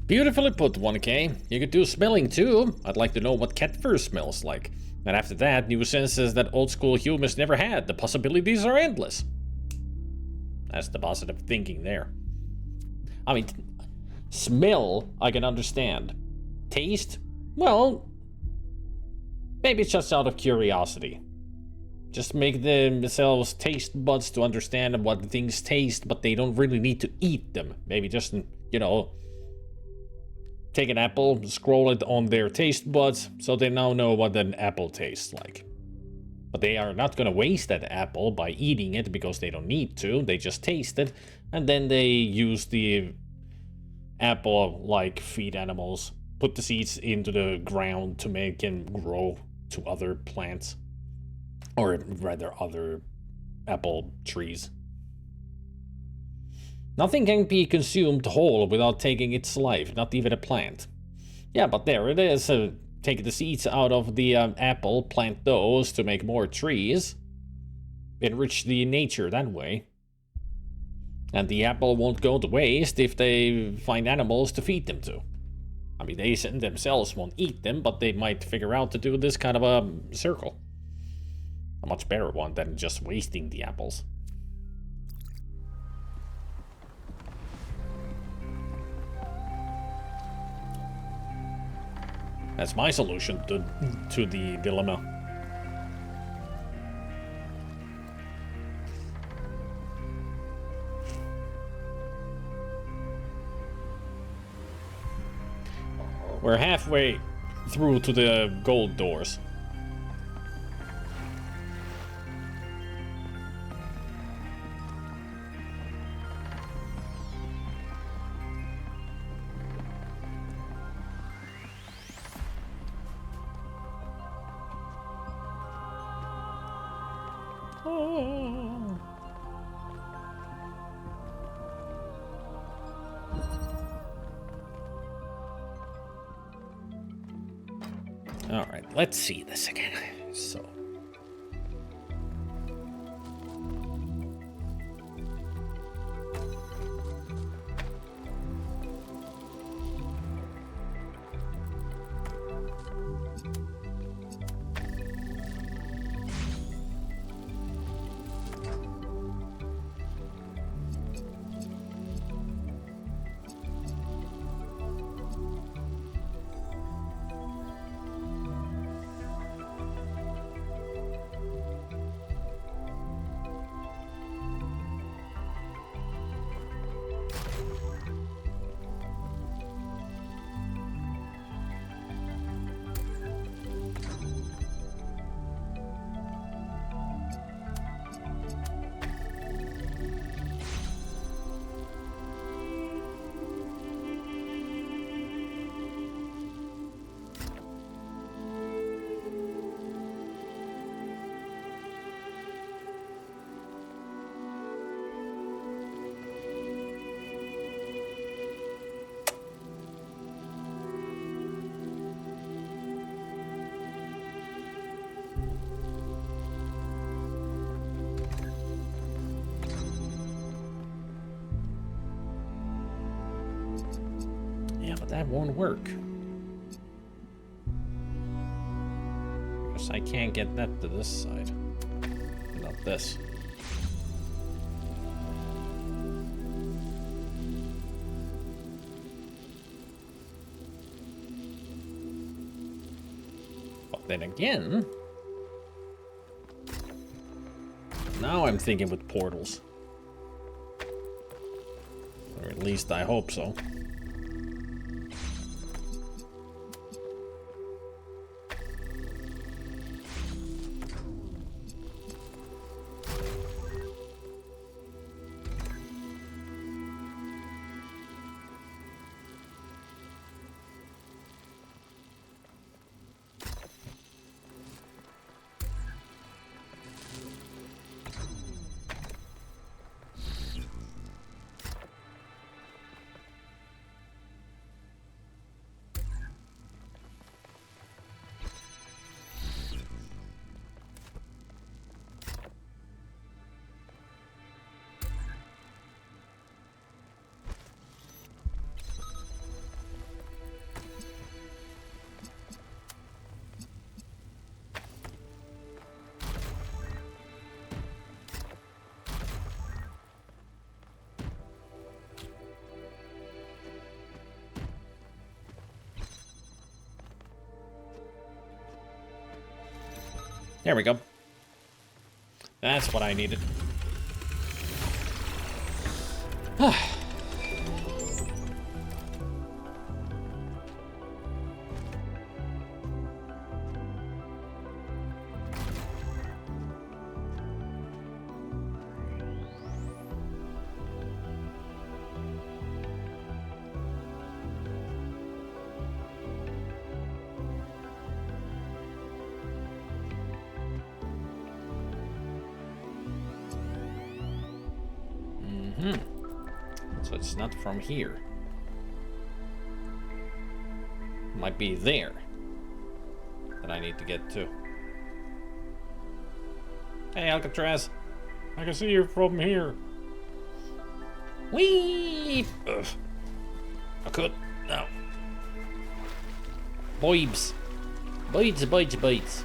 [SPEAKER 1] Beautifully put, 1K. You could do smelling too. I'd like to know what cat fur smells like. And after that, new senses that old school humans never had. The possibilities are endless. That's the positive thinking there. I mean, smell, I can understand. Taste? Well, maybe it's just out of curiosity. Just make themselves taste buds to understand what things taste, but they don't really need to eat them. Maybe just, you know, take an apple, scroll it on their taste buds, so they now know what an apple tastes like. But they are not gonna waste that apple by eating it because they don't need to. They just taste it, and then they use the apple like feed animals, put the seeds into the ground to make them grow to other plants. Or rather, other apple trees. Nothing can be consumed whole without taking its life, not even a plant. Yeah, but there it is. Take the seeds out of the apple, plant those to make more trees. Enrich the nature that way. And the apple won't go to waste if they find animals to feed them to. I mean, they themselves won't eat them, but they might figure out to do this kind of a circle. A much better one than just wasting the apples. That's my solution to the dilemma. We're halfway through to the gold doors. Alright, let's see this again. So. Yeah, but that won't work. Because I can't get that to this side. Not this. But then again... Now I'm thinking with portals. Or at least I hope so. There we go. That's what I needed. So it's not from here. Might be there that I need to get to. Hey, Alcatraz. I can see you from here. Whee! Ugh. I could. No. Boibs. Bites, bites, bites.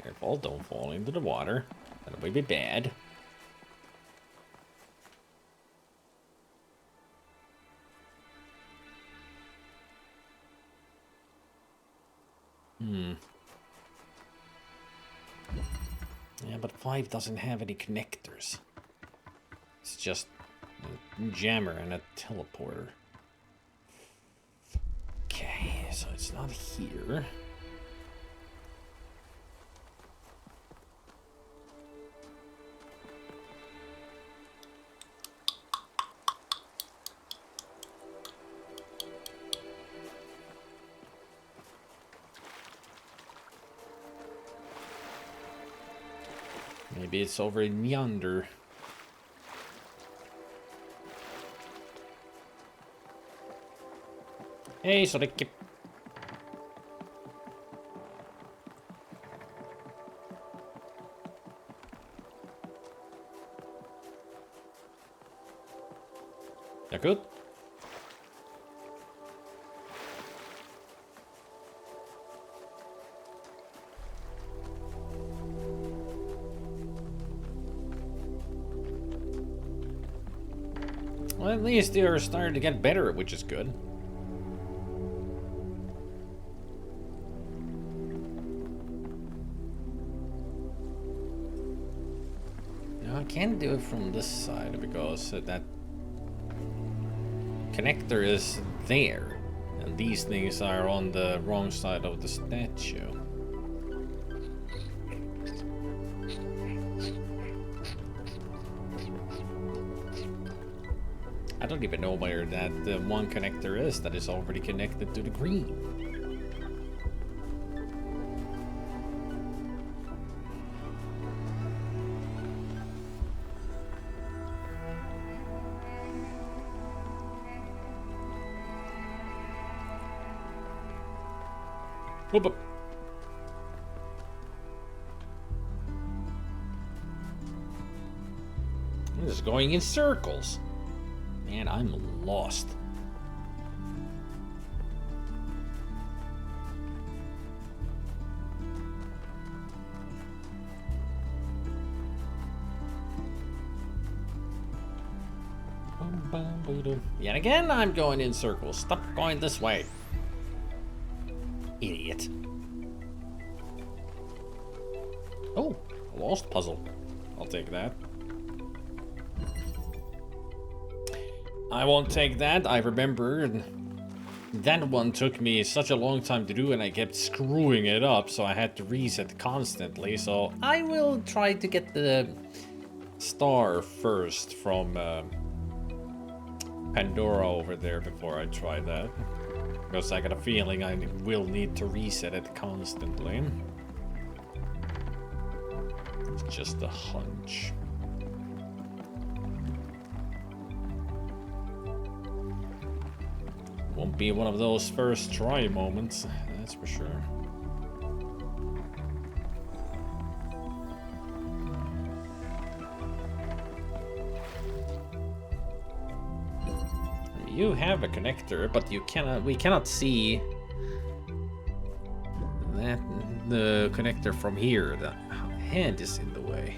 [SPEAKER 1] Careful, don't fall into the water. That would be bad. Yeah, but 5 doesn't have any connectors. It's just a jammer and a teleporter. Okay, so it's not here. Maybe it's over in yonder. Hey, så det... Ja, good. Well, at least they're starting to get better, which is good. Now I can't do it from this side because that connector is there, and these things are on the wrong side of the statue. I don't even know where that one connector is that is already connected to the green. Whoop up. This is going in circles. Man, I'm lost. Yet again, I'm going in circles. Stop going this way. Idiot. Oh, a lost puzzle. I'll take that. I won't take that. I remember that one took me such a long time to do and I kept screwing it up, so I had to reset constantly. So I will try to get the star first from Pandora over there before I try that. Because I got a feeling I will need to reset it constantly. It's just a hunch. Won't be one of those first try moments, that's for sure. You have a connector, but we cannot see that the connector from here. The hand is in the way.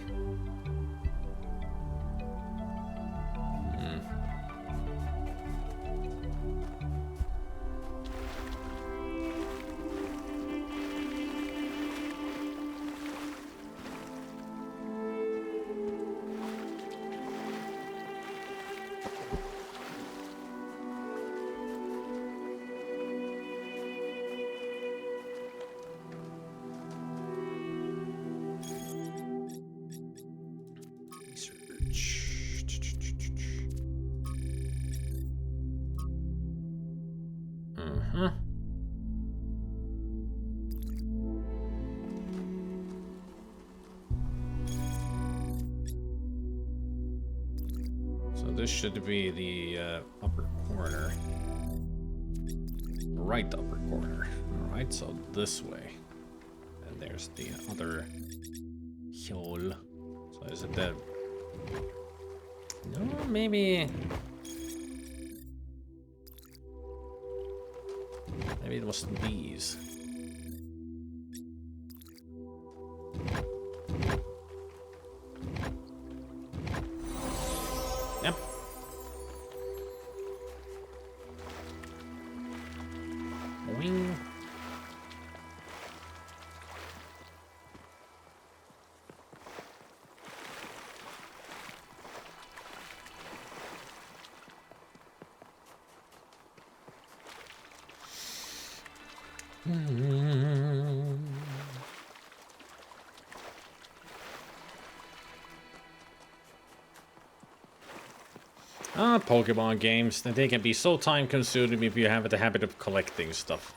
[SPEAKER 1] So this should be the upper corner. Right upper corner. Alright, so this way. And there's the other hole. So is it the... No, maybe... Maybe it was these. Yep. Wing. Pokemon games, they can be so time-consuming if you have the habit of collecting stuff.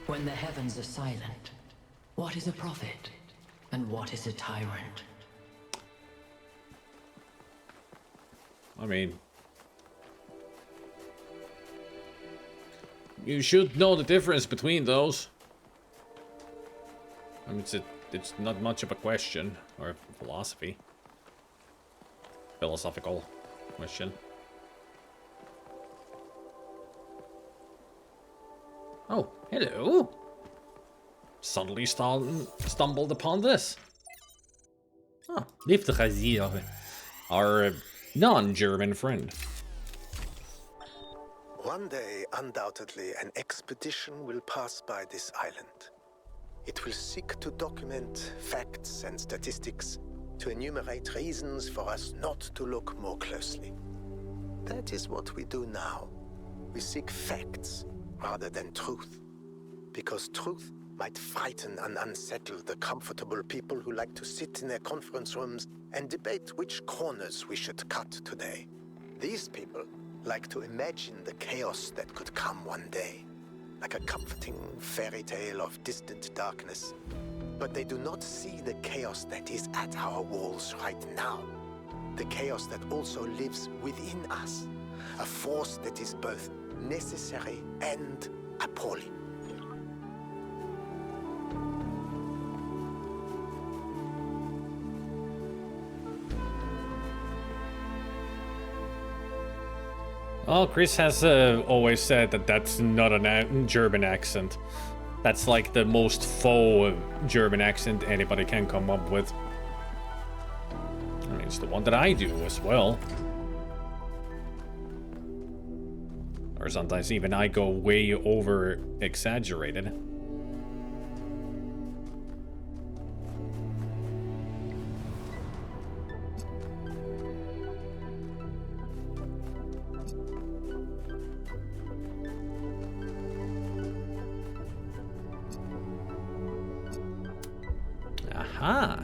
[SPEAKER 9] When the heavens are silent, what is a prophet and what is a tyrant?
[SPEAKER 1] I mean, you should know the difference between those. I mean, it's not much of a question or philosophy. Philosophical question. Oh, hello. Suddenly stumbled upon this. Ah, Liefde our non-German friend.
[SPEAKER 10] One day, undoubtedly, an expedition will pass by this island. It will seek to document facts and statistics, to enumerate reasons for us not to look more closely. That is what we do now. We seek facts rather than truth. Because truth might frighten and unsettle the comfortable people who like to sit in their conference rooms and debate which corners we should cut today. These people like to imagine the chaos that could come one day, like a comforting fairy tale of distant darkness. But they do not see the chaos that is at our walls right now. The chaos that also lives within us. a force that is both necessary and appalling.
[SPEAKER 1] Well, Chris has always said that that's not a German accent. That's like the most faux German accent anybody can come up with. I mean, it's the one that I do as well. Or sometimes even I go way over exaggerated. Aha!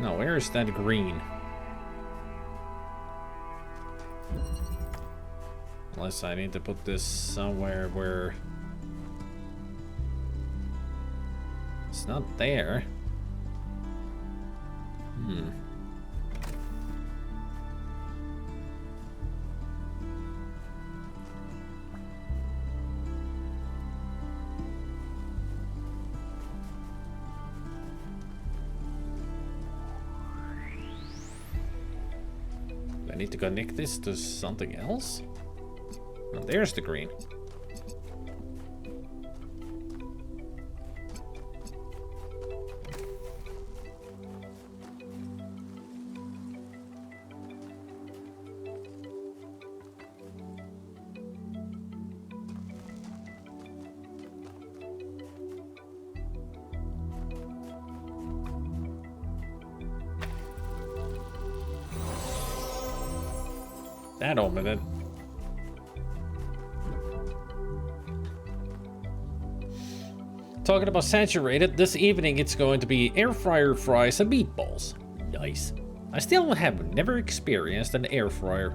[SPEAKER 1] Now, where is that green? Unless I need to put this somewhere where it's not there. I need to connect this to something else? Oh, there's the green. That opened it. Talking about saturated, this evening it's going to be air fryer fries and meatballs. Nice. I still have never experienced an air fryer.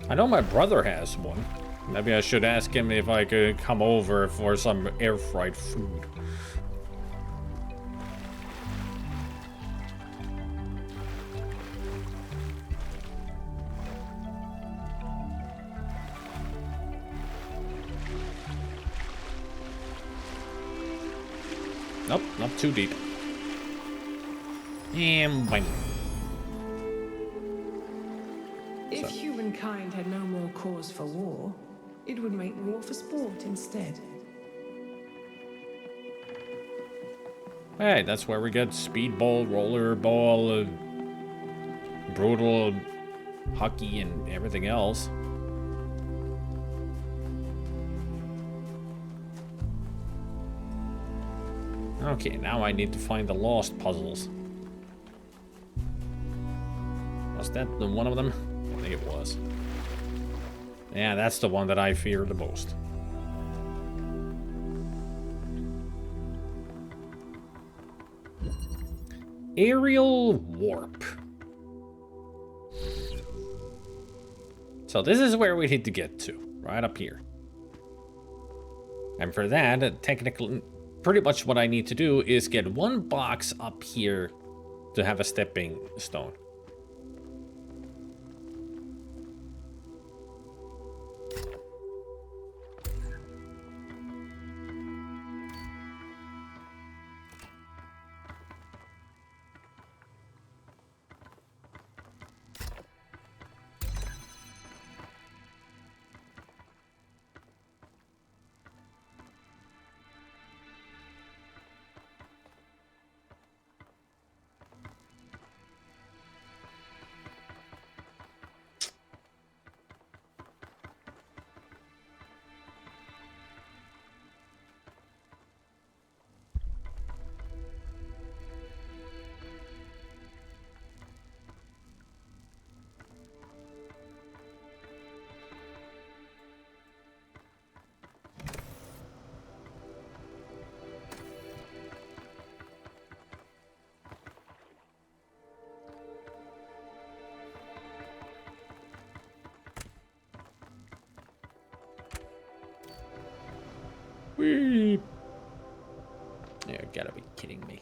[SPEAKER 1] I know my brother has one. Maybe I should ask him if I could come over for some air fried food. Nope, not too deep. And bang.
[SPEAKER 11] If humankind had no more cause for war, it would make war for sport instead.
[SPEAKER 1] Hey, that's where we get speedball, rollerball, brutal hockey, and everything else. Okay, now I need to find the lost puzzles. Was that the one of them? I think it was. Yeah, that's the one that I fear the most. Aerial warp. So this is where we need to get to, right up here. And for that, technically, pretty much what I need to do is get one box up here to have a stepping stone. Whee! You gotta be kidding me.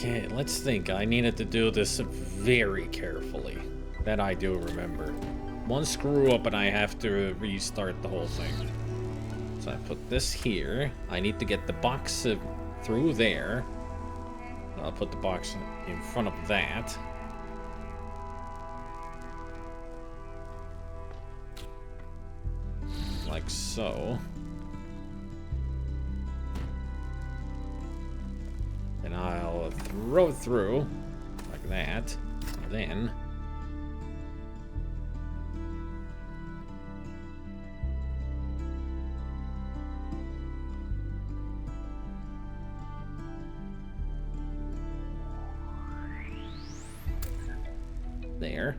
[SPEAKER 1] Okay, let's think. I needed to do this very carefully. That I do remember. One screw up and I have to restart the whole thing. So I put this here. I need to get the box through there. I'll put the box in front of that. Like so. And I'll throw it through like that. Then there.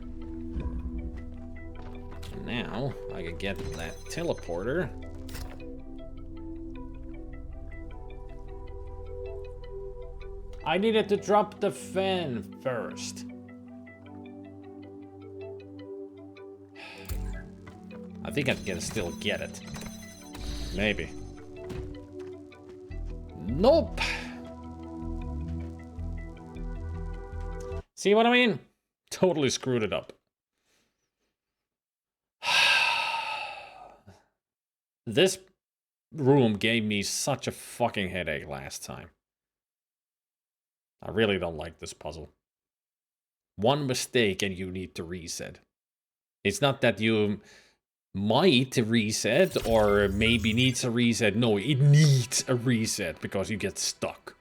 [SPEAKER 1] And now I can get that teleporter. I needed to drop the fan first. I think I can still get it. Maybe. Nope. See what I mean? Totally screwed it up. This room gave me such a fucking headache last time. I really don't like this puzzle. One mistake and you need to reset. It's not that you might reset or maybe needs a reset. No, it needs a reset because you get stuck.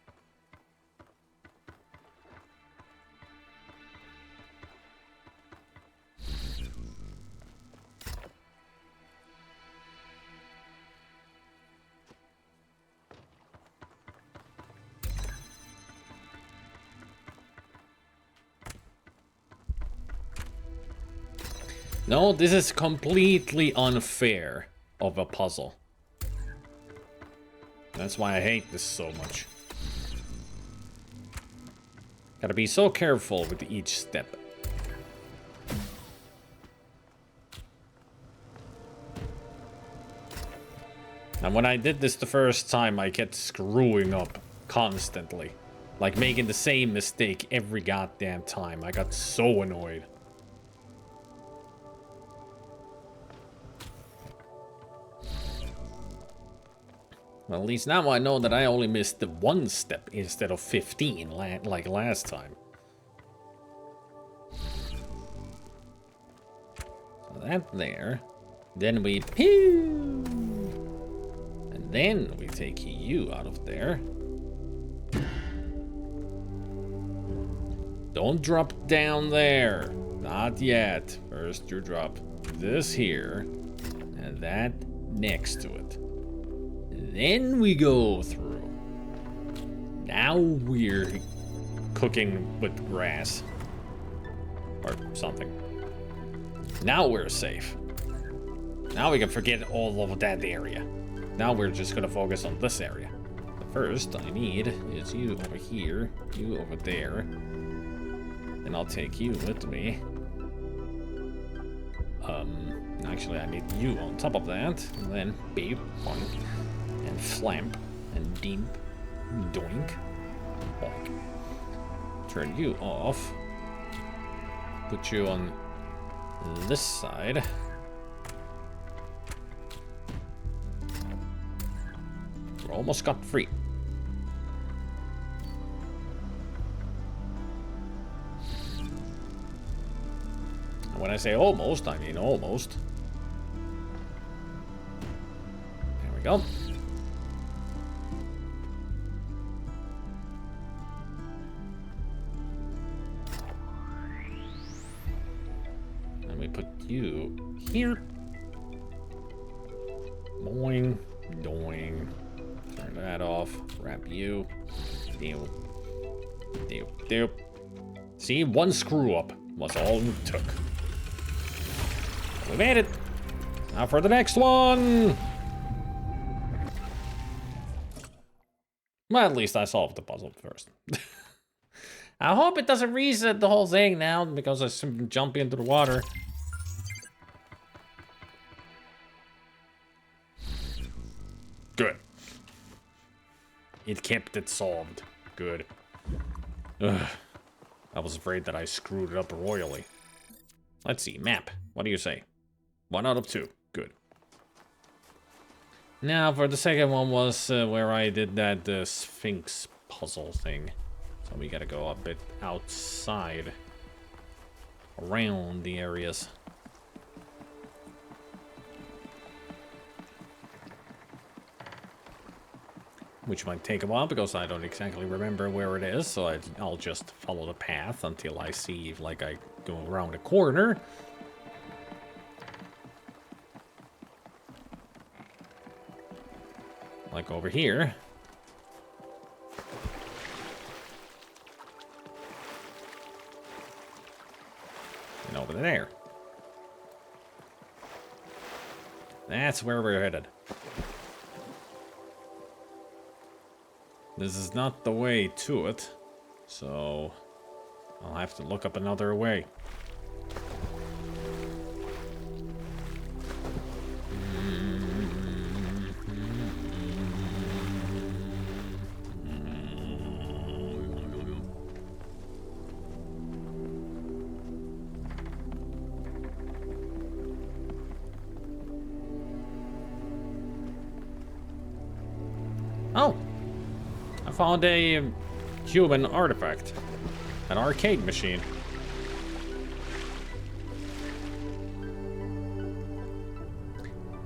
[SPEAKER 1] No, this is completely unfair of a puzzle. That's why I hate this so much. Gotta be so careful with each step. And when I did this the first time, I kept screwing up constantly. Like making the same mistake every goddamn time. I got so annoyed. Well, at least now I know that I only missed the one step instead of 15 like last time. So that there. Then we pew! And then we take you out of there. Don't drop down there. Not yet. First you drop this here. And that next to it. Then we go through. Now we're cooking with grass. Or something. Now we're safe. Now we can forget all of that area. Now we're just gonna focus on this area. The first I need is you over here, you over there. And I'll take you with me. Actually I need you on top of that. And then beep, boink. And flamp, and deep, doink, bonk. Turn you off. Put you on this side. We're almost got free. And when I say almost, I mean almost. There we go. And we put you here. Boing, doing. Turn that off. Wrap you. Deal. Deal. Deal. See, one screw up was all it took. We made it. Now for the next one. Well, at least I solved the puzzle first. I hope it doesn't reset the whole thing now because I jump into the water. Good. It kept it solved. Good. Ugh. I was afraid that I screwed it up royally. Let's see. Map. What do you say? 1 out of 2. Good. Now, for the second one was where I did that Sphinx puzzle thing. So we gotta go a bit outside. Around the areas. Which might take a while because I don't exactly remember where it is, so I'll just follow the path until I see if, like, I go around a corner. Like over here. And over there. That's where we're headed. This is not the way to it, so I'll have to look up another way. Oh! I found a human artifact. An arcade machine.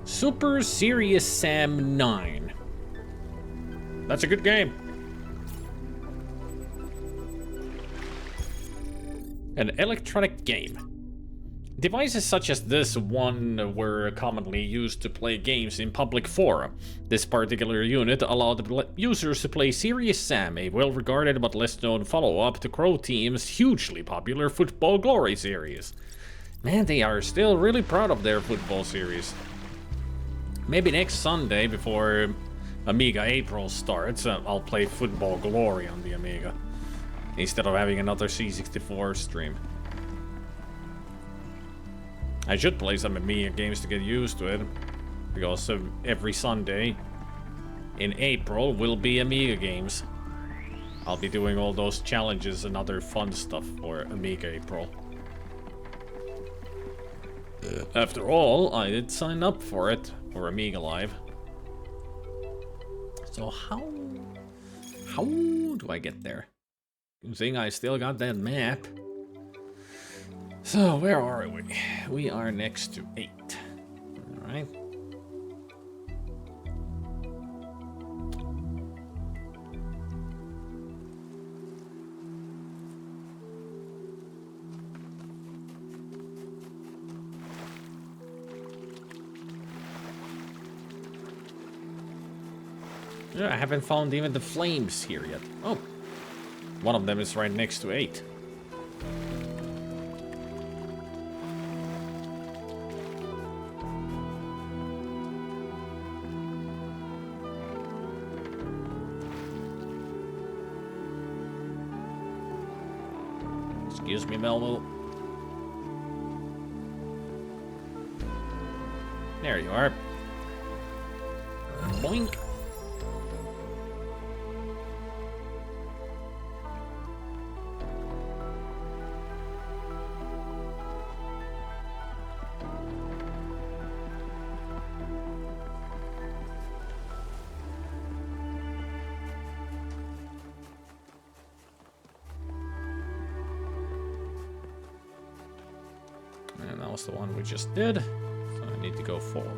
[SPEAKER 1] Super Serious Sam 9. That's a good game. An electronic game. Devices such as this one were commonly used to play games in public fora. This particular unit allowed users to play Serious Sam, a well-regarded but less-known follow-up to Crow Team's hugely popular Football Glory series. Man, they are still really proud of their football series. Maybe next Sunday, before Amiga April starts, I'll play Football Glory on the Amiga, instead of having another C64 stream. I should play some Amiga games to get used to it, because every Sunday in April will be Amiga games. I'll be doing all those challenges and other fun stuff for Amiga April. After all, I did sign up for it, for Amiga Live. So how do I get there? Good thing I still got that map. So, where are we? We are next to 8. Alright. Yeah, I haven't found even the flames here yet. Oh. One of them is right next to 8. Excuse me, Melville. There you are. Boink. was the one we just did. So I need to go forward.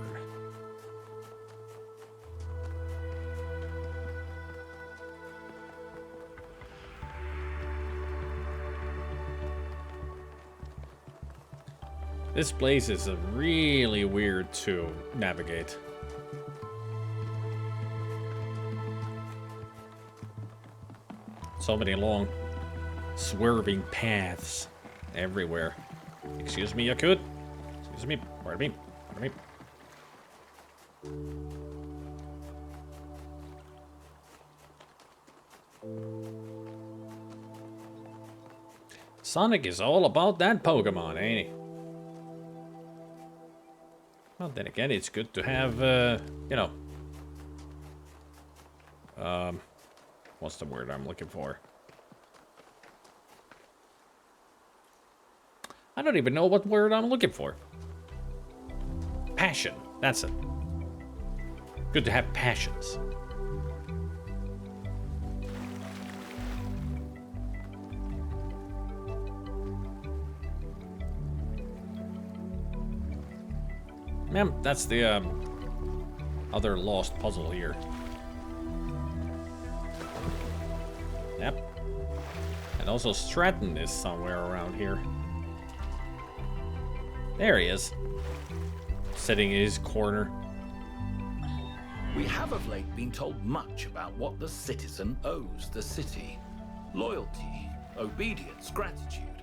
[SPEAKER 1] This place is really weird to navigate. So many long, swerving paths everywhere. Excuse me, Yakut. Excuse me. Pardon me. Pardon me. Sonic is all about that Pokemon, ain't he? Well, then again, it's good to have, you know... what's the word I'm looking for? I don't even know what word I'm looking for. Passion. That's it. Good to have passions. Man, that's the other lost puzzle here. Yep. And also Stratton is somewhere around here. There he is. Sitting in his corner.
[SPEAKER 12] We have of late been told much about what the citizen owes the city. Loyalty, obedience, gratitude.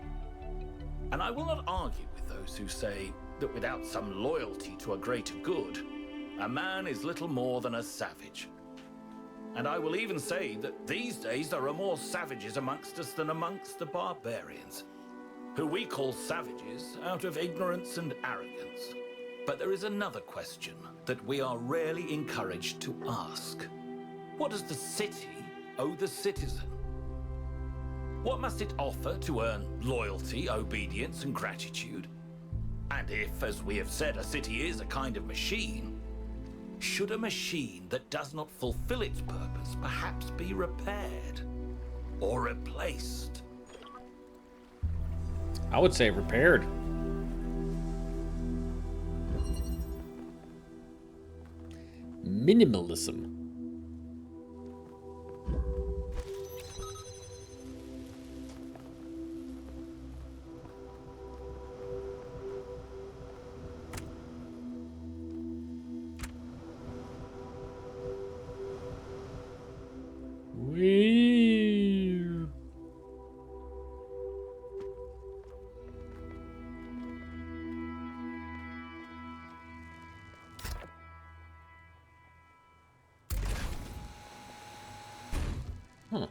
[SPEAKER 12] And I will not argue with those who say that without some loyalty to a greater good, a man is little more than a savage. And I will even say that these days there are more savages amongst us than amongst the barbarians, who we call savages out of ignorance and arrogance. But there is another question that we are rarely encouraged to ask. What does the city owe the citizen? What must it offer to earn loyalty, obedience, and gratitude? And if, as we have said, a city is a kind of machine, should a machine that does not fulfill its purpose perhaps be repaired or replaced?
[SPEAKER 1] I would say repaired. Minimalism. Weird. Huh.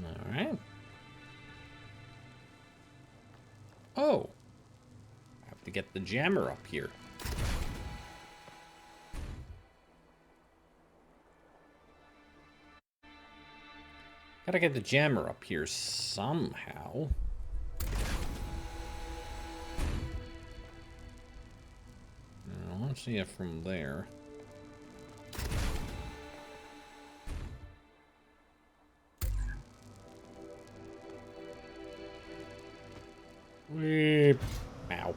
[SPEAKER 1] All right. Oh. I have to get the jammer up here. Gotta get the jammer up here somehow. I don't see it from there. Weep. Ow.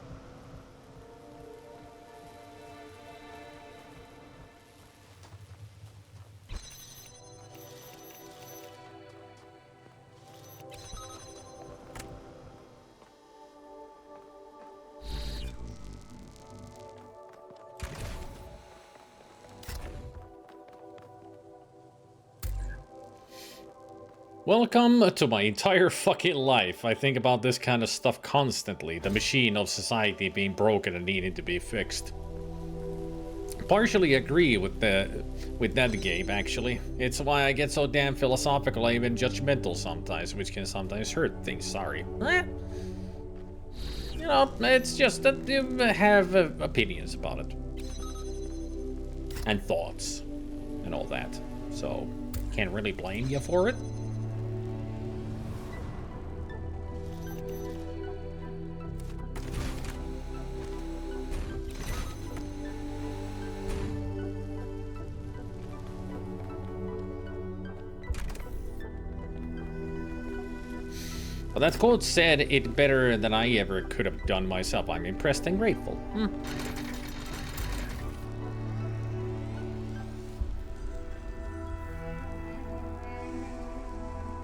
[SPEAKER 1] Welcome to my entire fucking life. I think about this kind of stuff constantly. The machine of society being broken and needing to be fixed. Partially agree with that, Gabe, actually. It's why I get so damn philosophical and even judgmental sometimes, which can sometimes hurt things, sorry. You know, it's just that you have opinions about it. And thoughts. And all that. So, can't really blame you for it. But that quote said it better than I ever could have done myself. I'm impressed and grateful.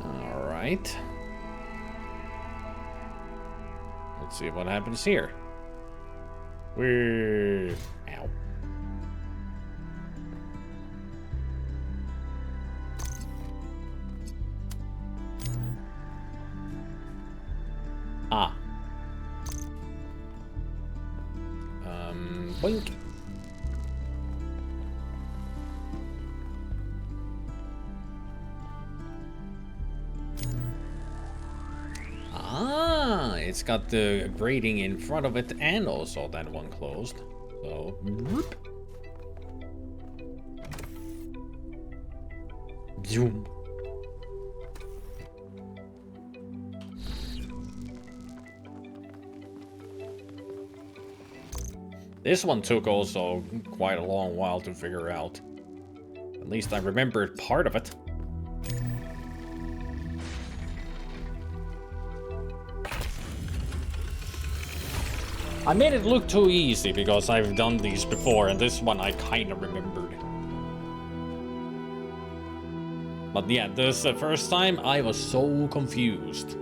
[SPEAKER 1] Alright. Let's see what happens here. Ow. Ah. Boink. Ah, it's got the grating in front of it and also that one closed. So, whoop. Zoom. This one took also quite a long while to figure out. At least I remembered part of it. I made it look too easy because I've done these before, and this one I kind of remembered. But yeah, this first time I was so confused.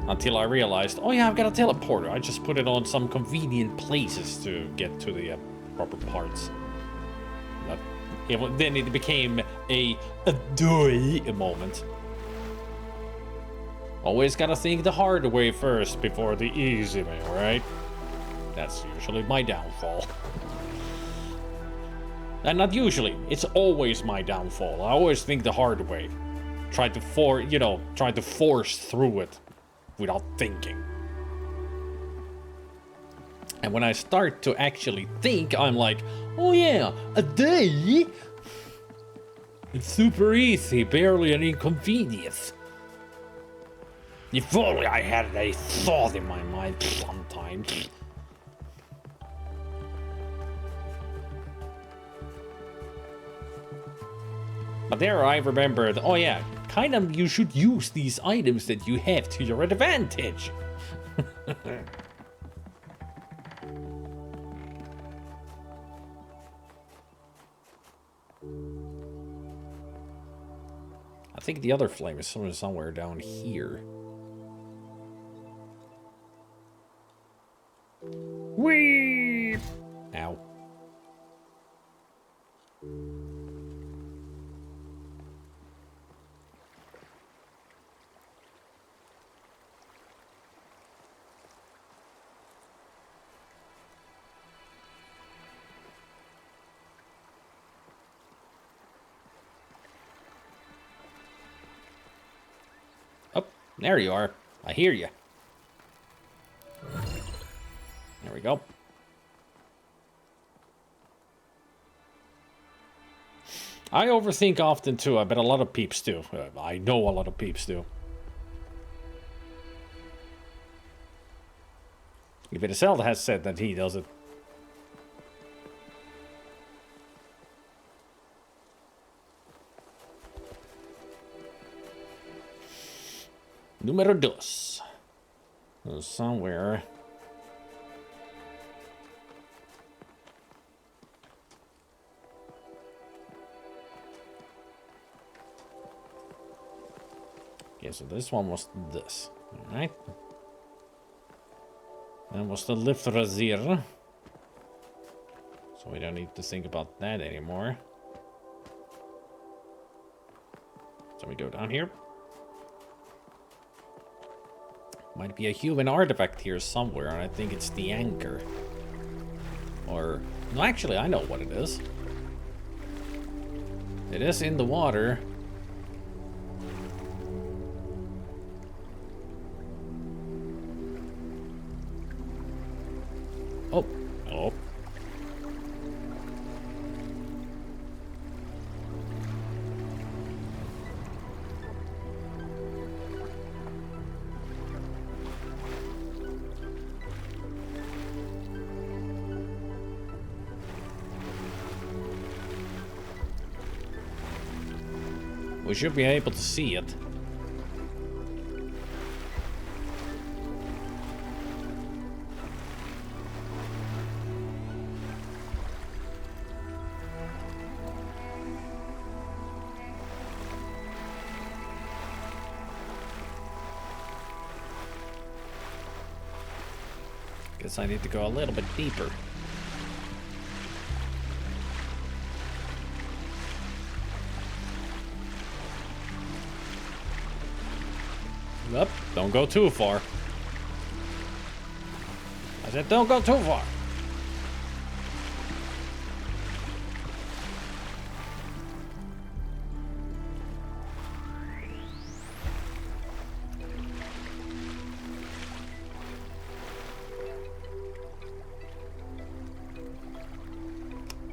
[SPEAKER 1] Until I realized, oh yeah, I've got a teleporter. I just put it on some convenient places to get to the proper parts. But then it became a duh moment. Always gotta think the hard way first before the easy way, right? That's usually my downfall. And not usually, it's always my downfall. I always think the hard way. Try to force through it without thinking. And when I start to actually think, I'm like, oh yeah, a day? It's super easy, barely an inconvenience. If only I had a thought in my mind sometimes. But there I remembered, oh yeah, kind of you should use these items that you have to your advantage. I think the other flame is somewhere down here. Whee! Ow. Oh, there you are. I hear you. There we go. I overthink often too. I bet a lot of peeps do. I know a lot of peeps do. Even Zelda has said that he does it. Número 2. Somewhere. Okay, so this one was this. Alright. That was the lift razir. So we don't need to think about that anymore. So we go down here. Might be a human artifact here somewhere, and I think it's the anchor. Or, no, actually, I know what it is. It is in the water. Oh, hello. We should be able to see it. Guess I need to go a little bit deeper. Up, don't go too far. I said don't go too far.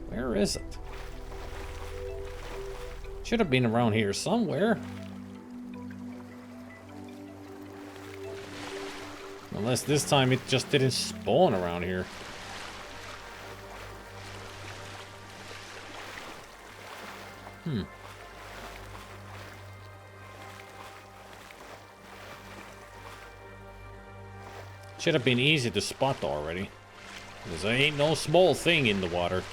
[SPEAKER 1] Where is it? Should have been around here somewhere. Unless this time it just didn't spawn around here. Should have been easy to spot already. Because there ain't no small thing in the water.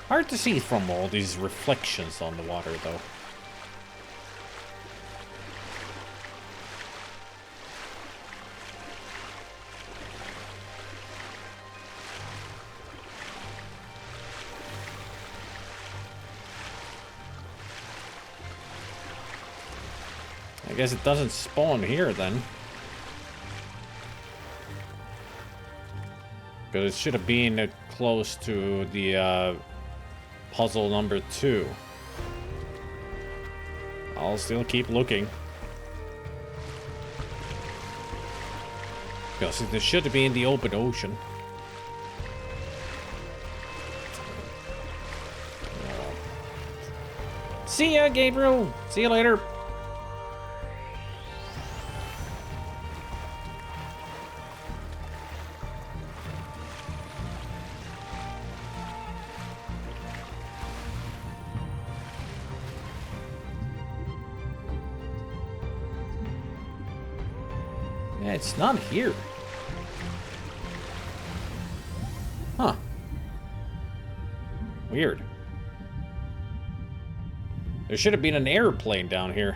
[SPEAKER 1] Hard to see from all these reflections on the water, though. I guess it doesn't spawn here, then. Because it should have been close to the puzzle number 2. I'll still keep looking. Because it should be in the open ocean. See ya, Gabriel! See you later! It's not here. Huh. Weird. There should have been an airplane down here.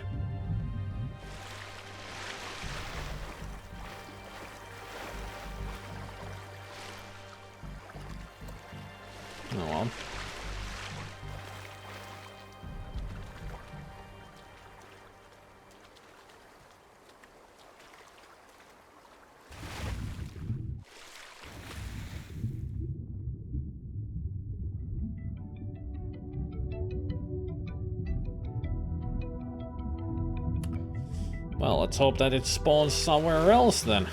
[SPEAKER 1] Oh well. Well, let's hope that it spawns somewhere else then.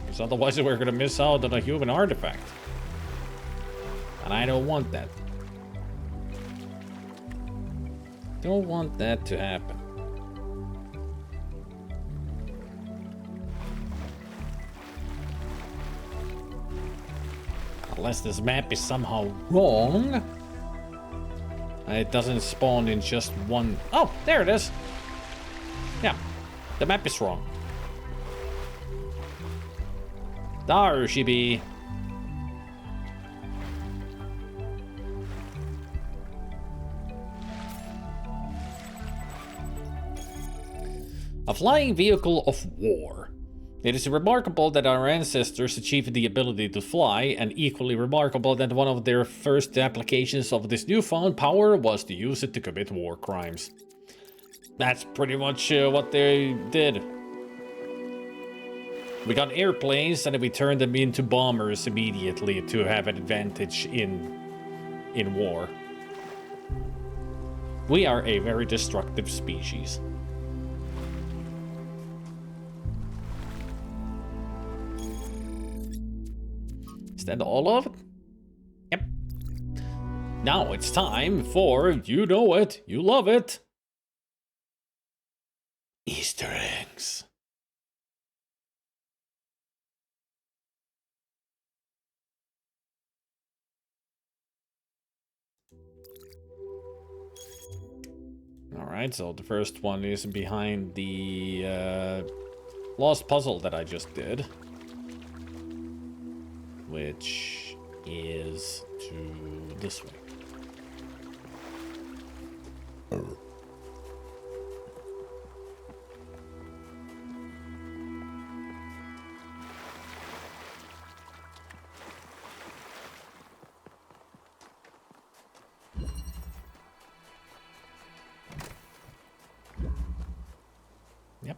[SPEAKER 1] Because otherwise we're gonna miss out on a human artifact. And I don't want that. Don't want that to happen. Unless this map is somehow wrong. And it doesn't spawn in just one... Oh, there it is. Yeah, the map is wrong. There she be. A flying vehicle of war. It is remarkable that our ancestors achieved the ability to fly, and equally remarkable that one of their first applications of this newfound power was to use it to commit war crimes. That's pretty much what they did. We got airplanes and we turned them into bombers immediately to have an advantage in war. We are a very destructive species. Is that all of it? Yep. Now it's time for You Know It, You Love It. Easter eggs. Alright, so the first one is behind the lost puzzle that I just did. Which is to this way. Yep.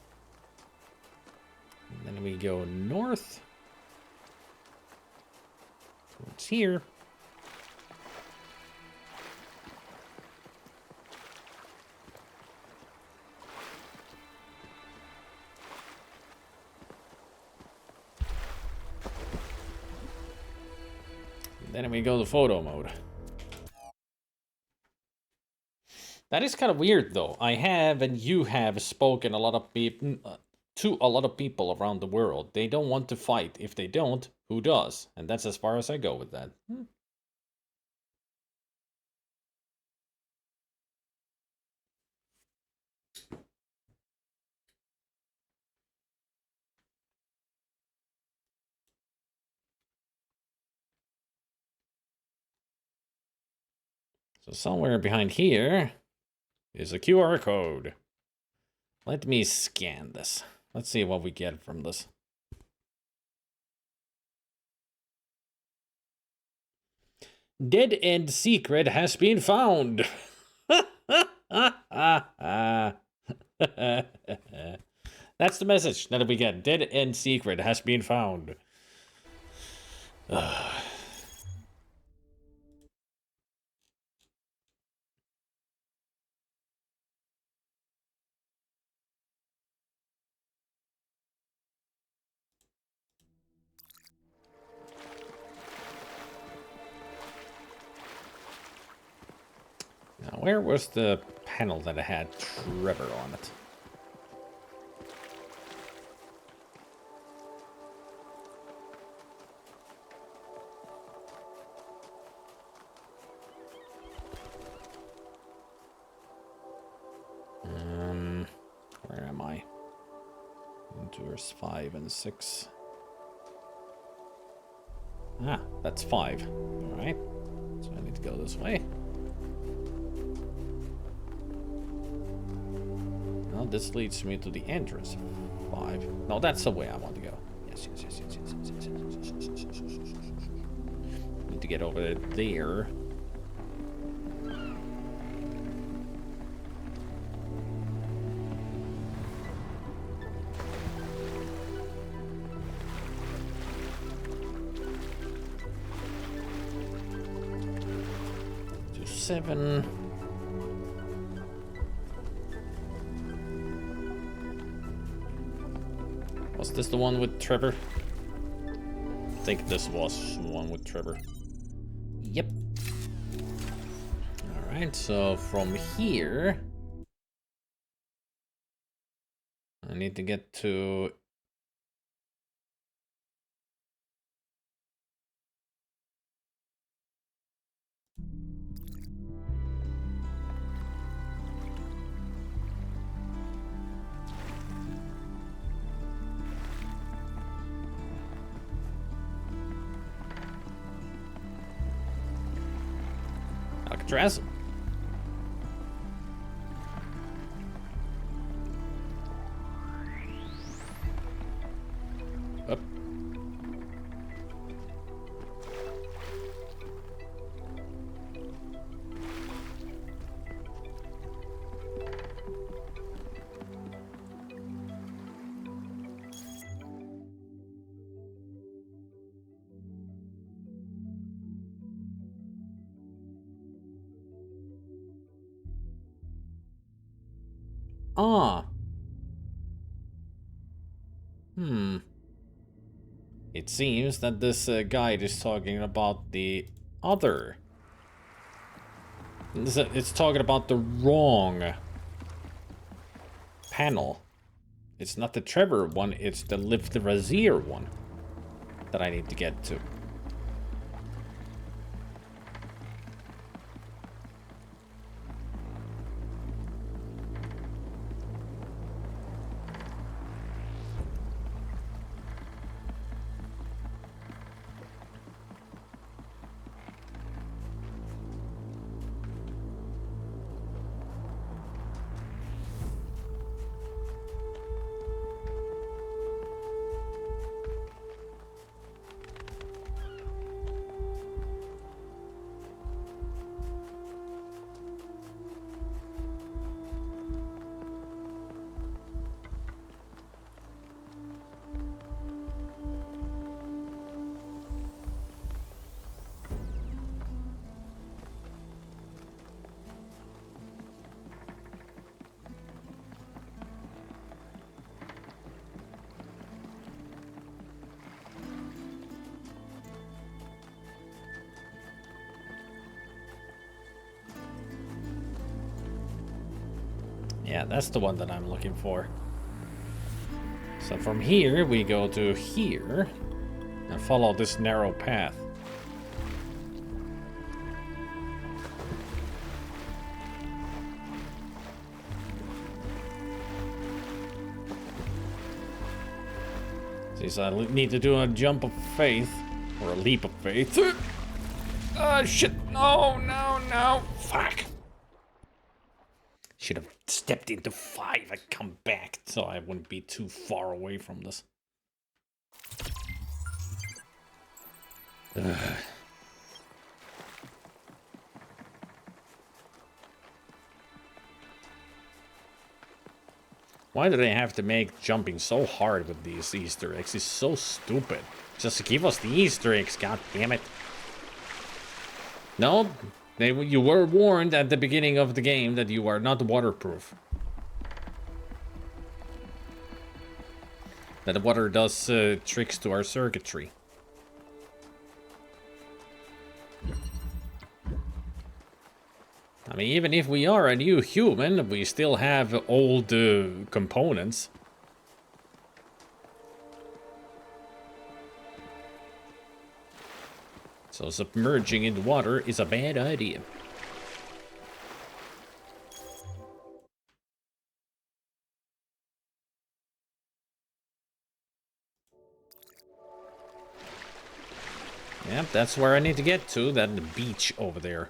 [SPEAKER 1] And then we go north. It's here. Then we go to photo mode. That is kind of weird, though. I have and you have spoken a lot of people to a lot of people around the world. They don't want to fight. If they don't, who does? And that's as far as I go with that. So somewhere behind here is a QR code. Let me scan this. Let's see what we get from this. Dead End secret has been found. That's the message that we get. Dead End secret has been found. Now, where was the panel that had Trevor on it? Where am I? Tours 5 and 6. Ah, that's 5. Alright. So I need to go this way. Well, this leads me to the entrance. 5. No, that's the way I want to go. Yes. Need to get over there. To 7. Was this the one with Trevor? I think this was the one with Trevor. Yep. Alright, so from here... I need to get to... Alcatraz. Up. Ah. It seems that this guide is talking about the other. It's talking about the wrong panel. It's not the Trevor one, it's the Live the Razir one that I need to get to. Yeah, that's the one that I'm looking for. So from here, we go to here and follow this narrow path. So I need to do a jump of faith, or a leap of faith. Oh shit, no, fuck. Should have stepped into 5 and come back so I wouldn't be too far away from this. Ugh. Why do they have to make jumping so hard with these Easter eggs? It's so stupid. Just give us the Easter eggs, god damn it. No, you were warned at the beginning of the game that you are not waterproof. That the water does tricks to our circuitry. I mean, even if we are a new human, we still have old components. So submerging in water is a bad idea. Yep, that's where I need to get to, that beach over there.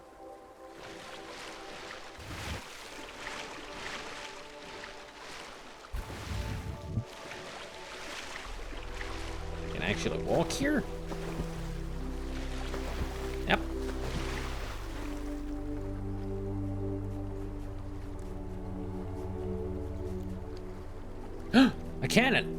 [SPEAKER 1] Can I actually walk here? Yep. A cannon!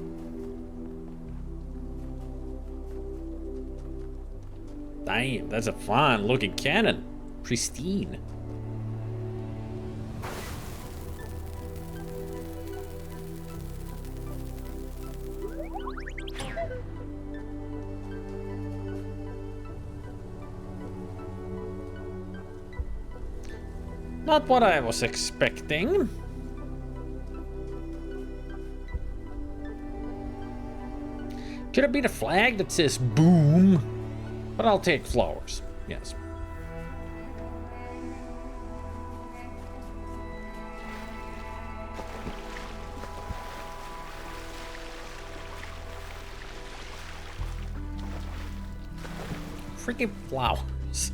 [SPEAKER 1] Damn, that's a fine looking cannon. Pristine. Not what I was expecting. Could it be the flag that says boom? But I'll take flowers, yes. Freaking flowers.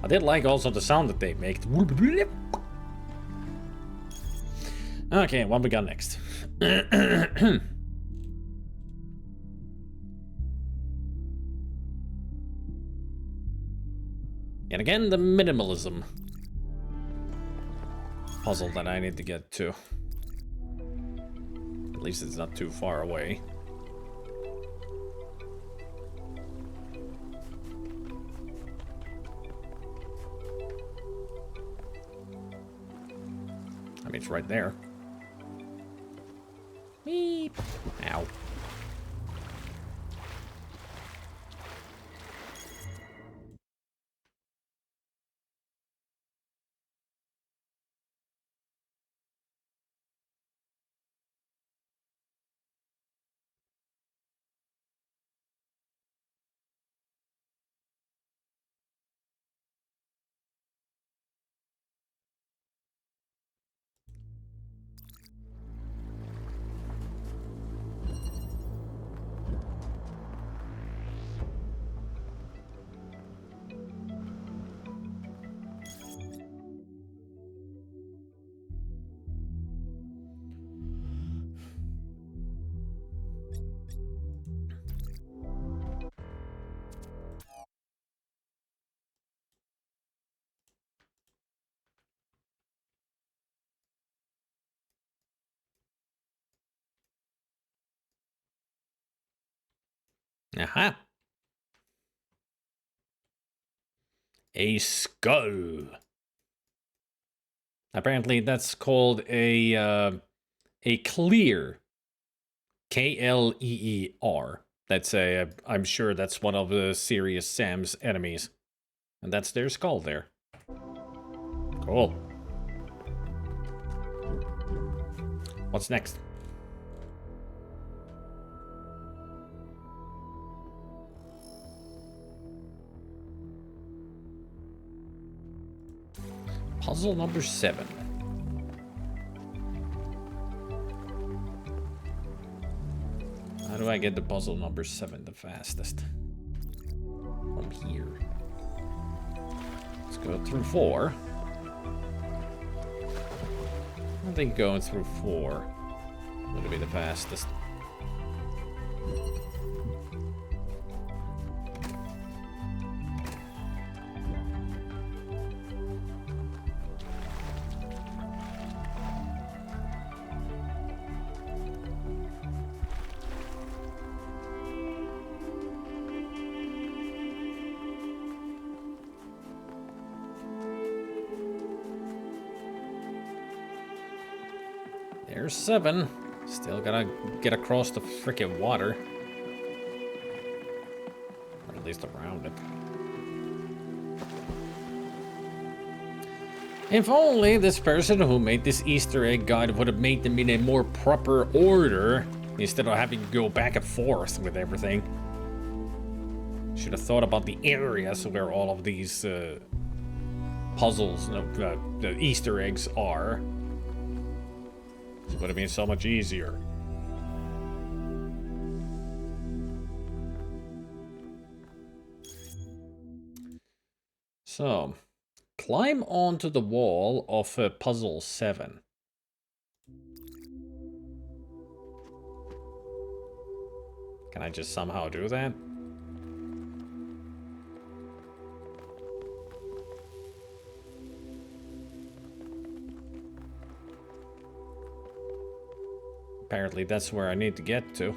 [SPEAKER 1] I did like also the sound that they make. Okay, what we got next? And again, the minimalism puzzle that I need to get to. At least it's not too far away. I mean, it's right there. Meep. Ow. Aha. A skull. Apparently that's called a clear. K-L-E-E-R. That's I'm sure that's one of the Serious Sam's enemies. And that's their skull there. Cool. What's next? Puzzle number 7. How do I get the puzzle number 7 the fastest? From here. Let's go through 4. I think going through 4 would be the fastest. There's 7. Still gotta get across the frickin' water. Or at least around it. If only this person who made this Easter egg guide would have made them in a more proper order, instead of having to go back and forth with everything. Should have thought about the areas where all of these puzzles, the Easter eggs are. It would have been so much easier. So, climb onto the wall of puzzle 7. Can I just somehow do that? Apparently that's where I need to get to.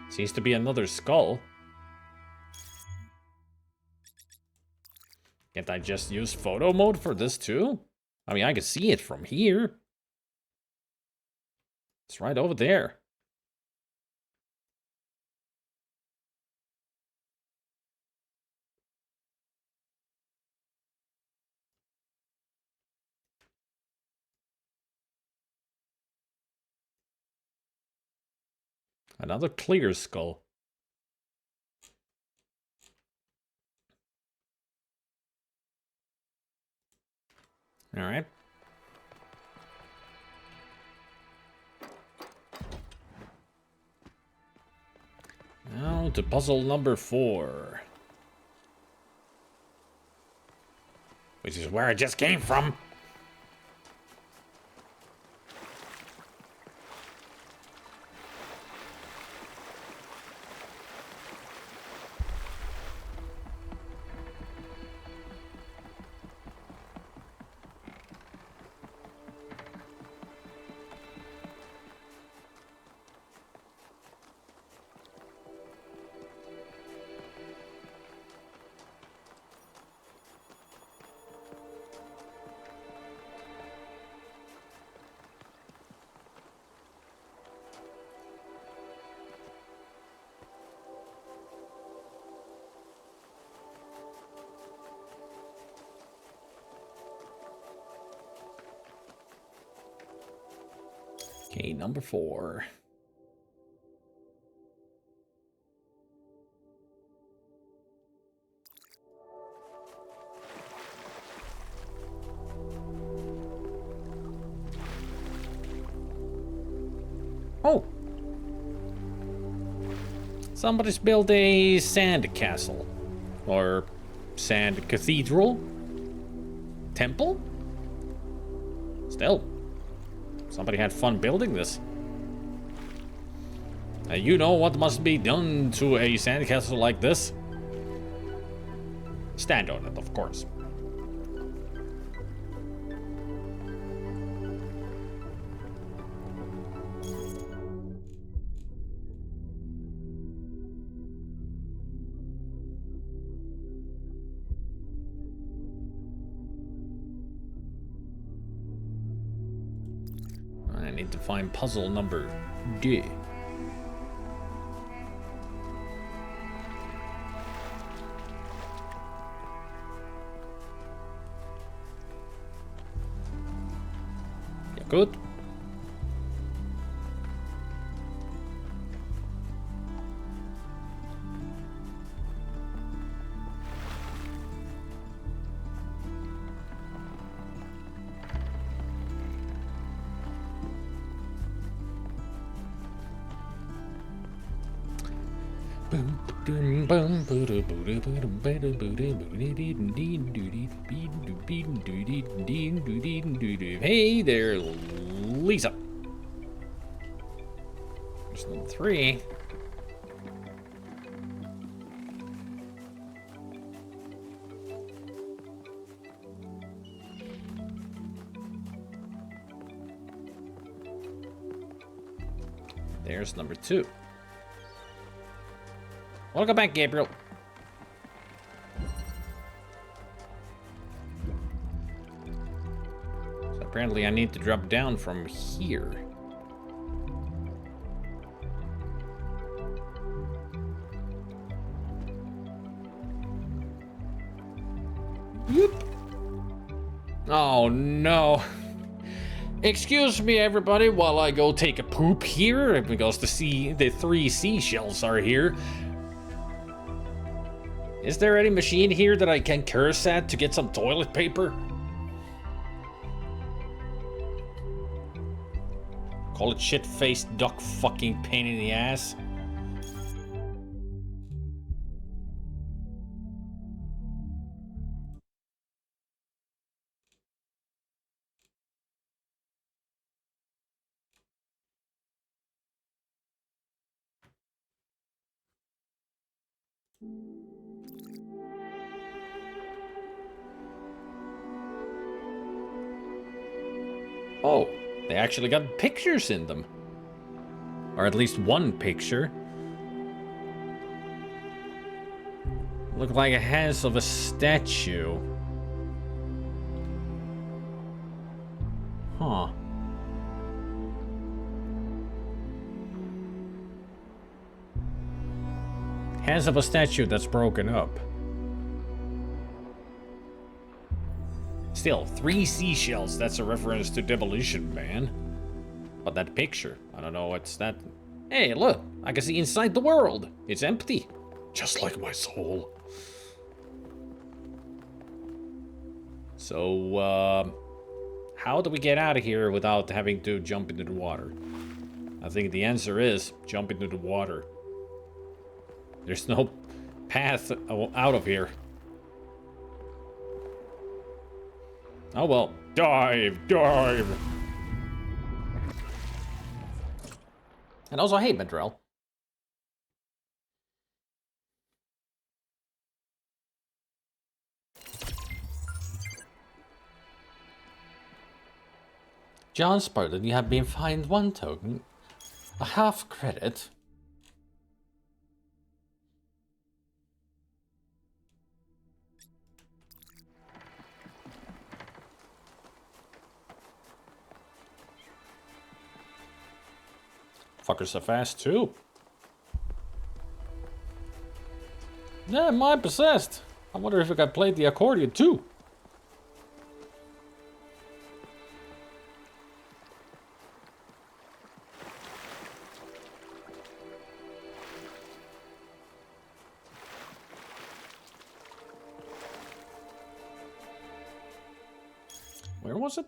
[SPEAKER 1] Seems to be another skull. Can't I just use photo mode for this too? I mean, I can see it from here. It's right over there. Another clear skull. All right. Now to puzzle number 4. Which is where I just came from. Okay, number 4. Oh! Somebody's built a sand castle. Or sand cathedral? Temple? Still. Somebody had fun building this. You know what must be done to a sandcastle like this? Stand on it, of course. I need to find puzzle number D. Yeah, good. Hey there, Lisa. There's number 3. There's number 2. Welcome back, Gabriel. So apparently I need to drop down from here. Whoop. Oh no. Excuse me, everybody, while I go take a poop here, because the 3 seashells are here. Is there any machine here that I can curse at to get some toilet paper? Call it shit-faced duck fucking pain in the ass. Oh, they actually got pictures in them. Or at least one picture. Look like a hands of a statue. Huh. Hands of a statue that's broken up. Still, 3 seashells, that's a reference to Demolition Man. But that picture, I don't know what's that. Hey, look, I can see inside the world. It's empty. Just like my soul. So, how do we get out of here without having to jump into the water? I think the answer is jump into the water. There's no path out of here. Oh well. Dive! Dive! And also, hey, Medrell. John Spartan, you have been fined 1 token. A half credit. Fuckers are fast too. Yeah, mine possessed. I wonder if I could play the accordion too. Where was it?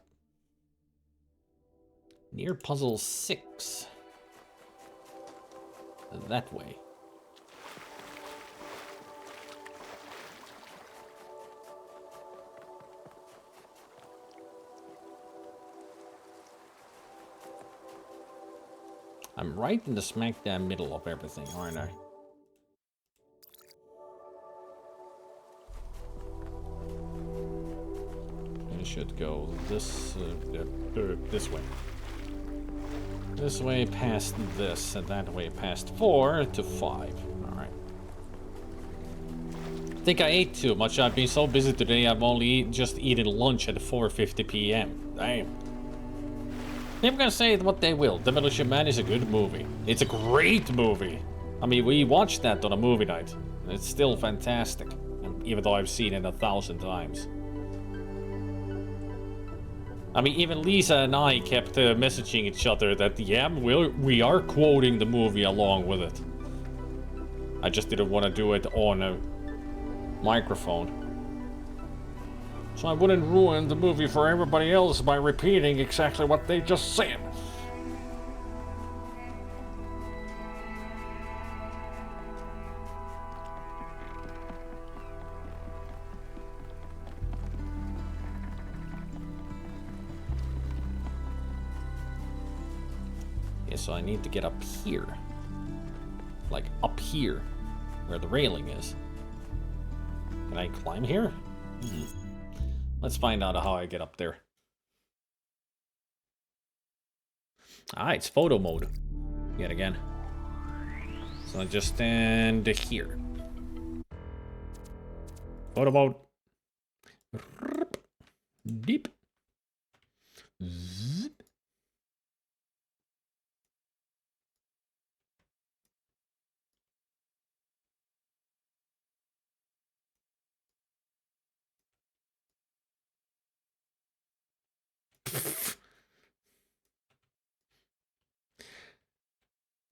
[SPEAKER 1] Near puzzle 6. That way. I'm right in the smack dab middle of everything, aren't I? I should go this way. This way past this, and that way past 4 to 5. Alright. I think I ate too much. I've been so busy today, I've only just eaten lunch at 4:50 p.m. Damn. People can say what they will. Demolition Man is a good movie. It's a great movie. I mean, we watched that on a movie night. And it's still fantastic. Even though I've seen it 1,000 times. I mean, even Lisa and I kept messaging each other that, yeah, we are quoting the movie along with it. I just didn't want to do it on a microphone. So I wouldn't ruin the movie for everybody else by repeating exactly what they just said. Okay, so I need to get up here. Like, up here. Where the railing is. Can I climb here? Let's find out how I get up there. Ah, it's photo mode. Yet again. So I just stand here. Photo mode. Deep. Zip.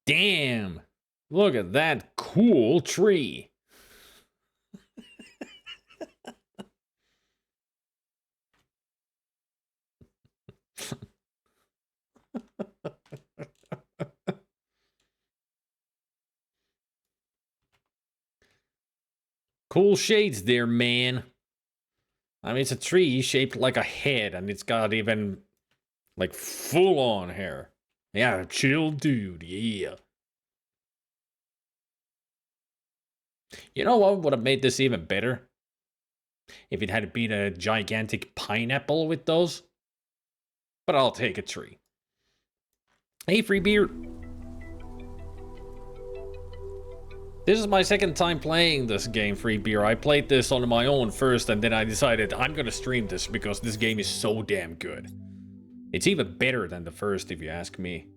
[SPEAKER 1] Damn! Look at that cool tree. Cool shades there, man. I mean, it's a tree shaped like a head, and it's got even, like, full-on hair. Yeah, chill dude, yeah. You know what would have made this even better? If it had been a gigantic pineapple with those. But I'll take a tree. Hey, free beer. This is my second time playing this game, Free Beer. I played this on my own first, and then I decided I'm gonna stream this because this game is so damn good. It's even better than the first, if you ask me.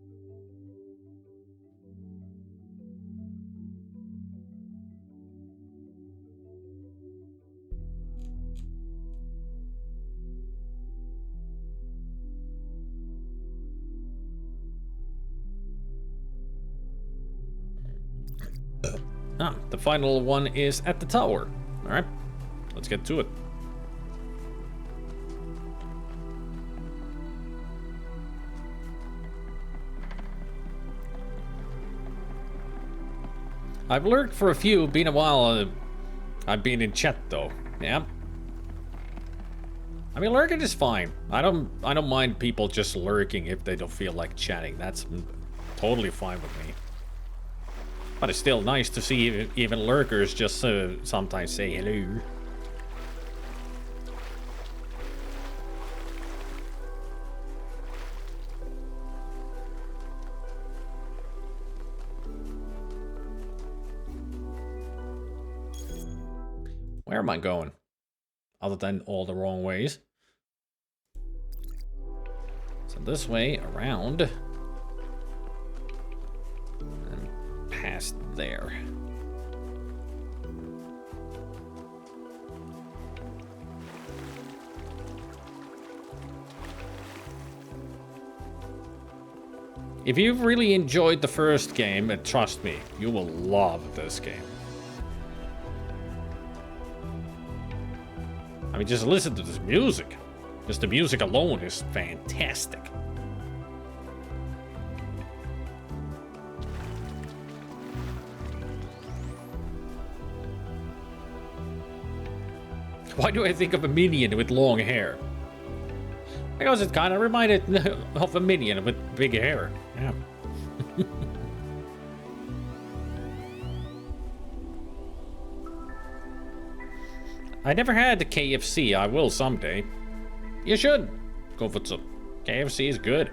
[SPEAKER 1] The final one is at the tower. Alright, let's get to it. I've lurked for a few, been a while. I've been in chat though. Yeah. I mean, lurking is fine. I don't mind people just lurking if they don't feel like chatting. That's totally fine with me. But it's still nice to see even lurkers just sometimes say hello. Where am I going? Other than all the wrong ways. So this way, around. Past there. If you've really enjoyed the first game, trust me, you will love this game. I mean, just listen to this music. Just the music alone is fantastic. Why do I think of a minion with long hair? Because it kind of reminded of a minion with big hair. Yeah. I never had the KFC. I will someday. You should go for some. KFC is good.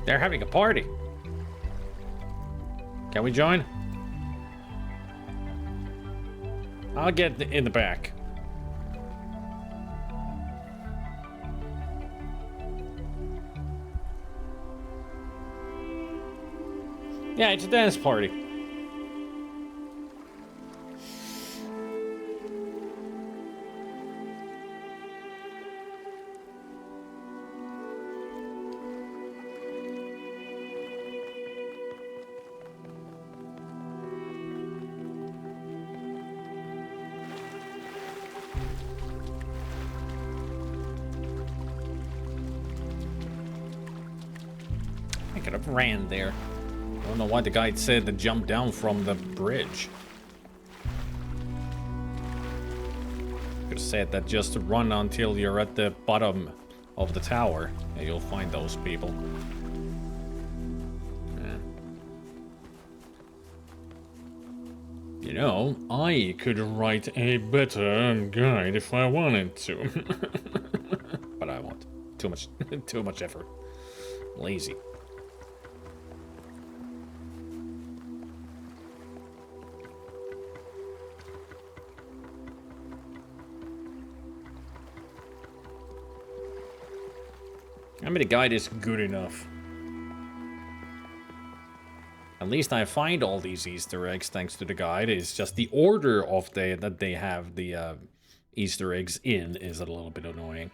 [SPEAKER 1] They're having a party. Can we join? I'll get in the back. Yeah, it's a dance party. I could have ran there. I don't know why the guy said to jump down from the bridge. Could have said that just to run until you're at the bottom of the tower and you'll find those people. Yeah. You know, I could write a better guide if I wanted to. But I won't. Too much effort. Lazy. I mean, the guide is good enough. At least I find all these Easter eggs thanks to the guide. It's just the order of that they have the Easter eggs in is a little bit annoying.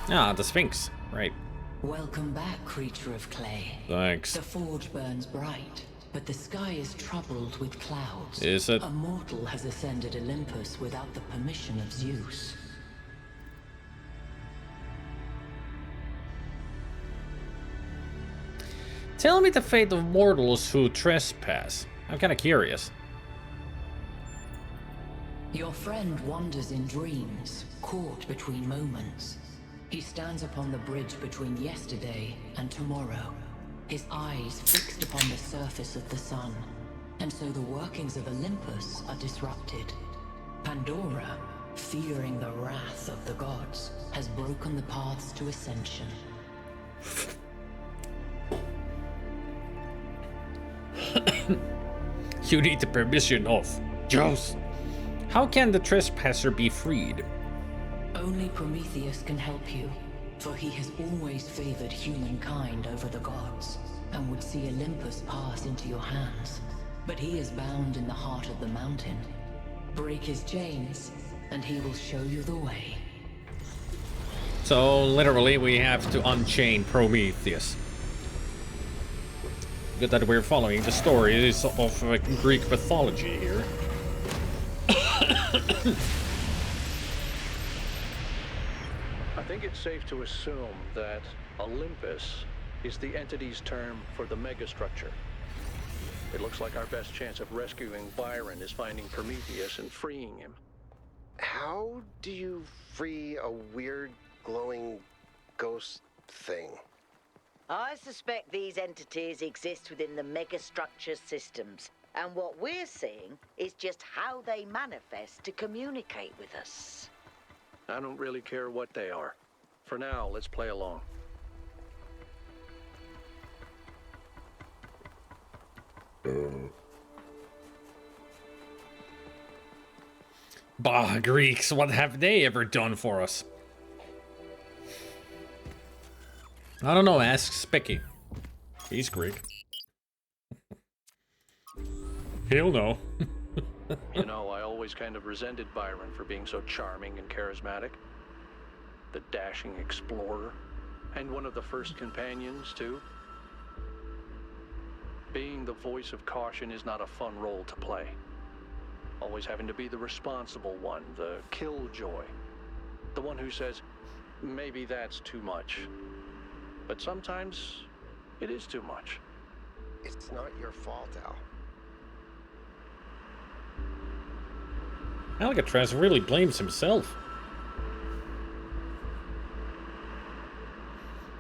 [SPEAKER 1] Ah, the Sphinx. Right.
[SPEAKER 9] Welcome back, creature of clay.
[SPEAKER 1] Thanks.
[SPEAKER 9] The forge burns bright, but the sky is troubled with clouds.
[SPEAKER 1] Is it?
[SPEAKER 9] A mortal has ascended Olympus without the permission of Zeus.
[SPEAKER 1] Tell me the fate of mortals who trespass. I'm kind of curious.
[SPEAKER 9] Your friend wanders in dreams, caught between moments. He stands upon the bridge between yesterday and tomorrow, his eyes fixed upon the surface of the sun, and so the workings of Olympus are disrupted. Pandora, fearing the wrath of the gods, has broken the paths to ascension.
[SPEAKER 1] You need the permission of Zeus. How can the trespasser be freed?
[SPEAKER 9] Only Prometheus can help you, for he has always favored humankind over the gods, and would see Olympus pass into your hands. But he is bound in the heart of the mountain. Break his chains, and he will show you the way.
[SPEAKER 1] So, literally, we have to unchain Prometheus. Good that we're following the stories of Greek mythology here.
[SPEAKER 7] I think it's safe to assume that Olympus is the entity's term for the megastructure. It looks like our best chance of rescuing Byron is finding Prometheus and freeing him.
[SPEAKER 2] How do you free a weird, glowing ghost thing?
[SPEAKER 4] I suspect these entities exist within the megastructure systems, and what we're seeing is just how they manifest to communicate with us.
[SPEAKER 7] I don't really care what they are. For now, let's play along.
[SPEAKER 1] Bah, Greeks, what have they ever done for us? I don't know, ask Specky. He's Greek. He'll know.
[SPEAKER 7] You know, I always kind of resented Byron for being so charming and charismatic. The dashing explorer. And one of the first companions, too. Being the voice of caution is not a fun role to play. Always having to be the responsible one, the killjoy. The one who says, maybe that's too much. But sometimes, it is too much.
[SPEAKER 2] It's not your fault, Al.
[SPEAKER 1] Alcatraz really blames himself.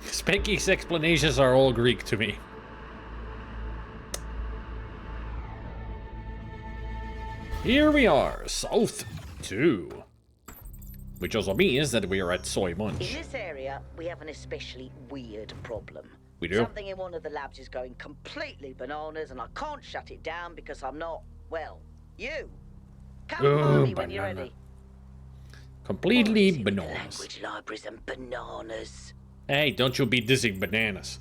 [SPEAKER 1] Specky's explanations are all Greek to me. Here we are, South 2. Which also means that we are at Soy Munch.
[SPEAKER 4] In this area, we have an especially weird problem.
[SPEAKER 1] We do?
[SPEAKER 4] Something in one of the labs is going completely bananas, and I can't shut it down because I'm not, well, you. Come find me when you're ready.
[SPEAKER 1] Completely
[SPEAKER 4] The
[SPEAKER 1] bananas.
[SPEAKER 4] language libraries and bananas.
[SPEAKER 1] Hey, don't you be dissing bananas.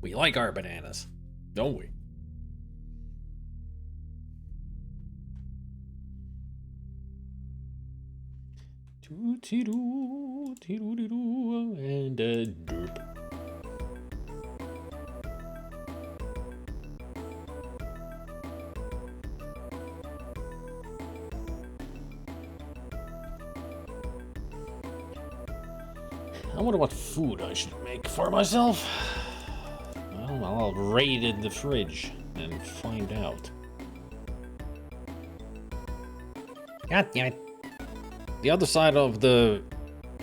[SPEAKER 1] We like our bananas, don't we? And doop. I wonder what food I should make for myself. Well, I'll raid in the fridge and find out. God damn it. The other side of the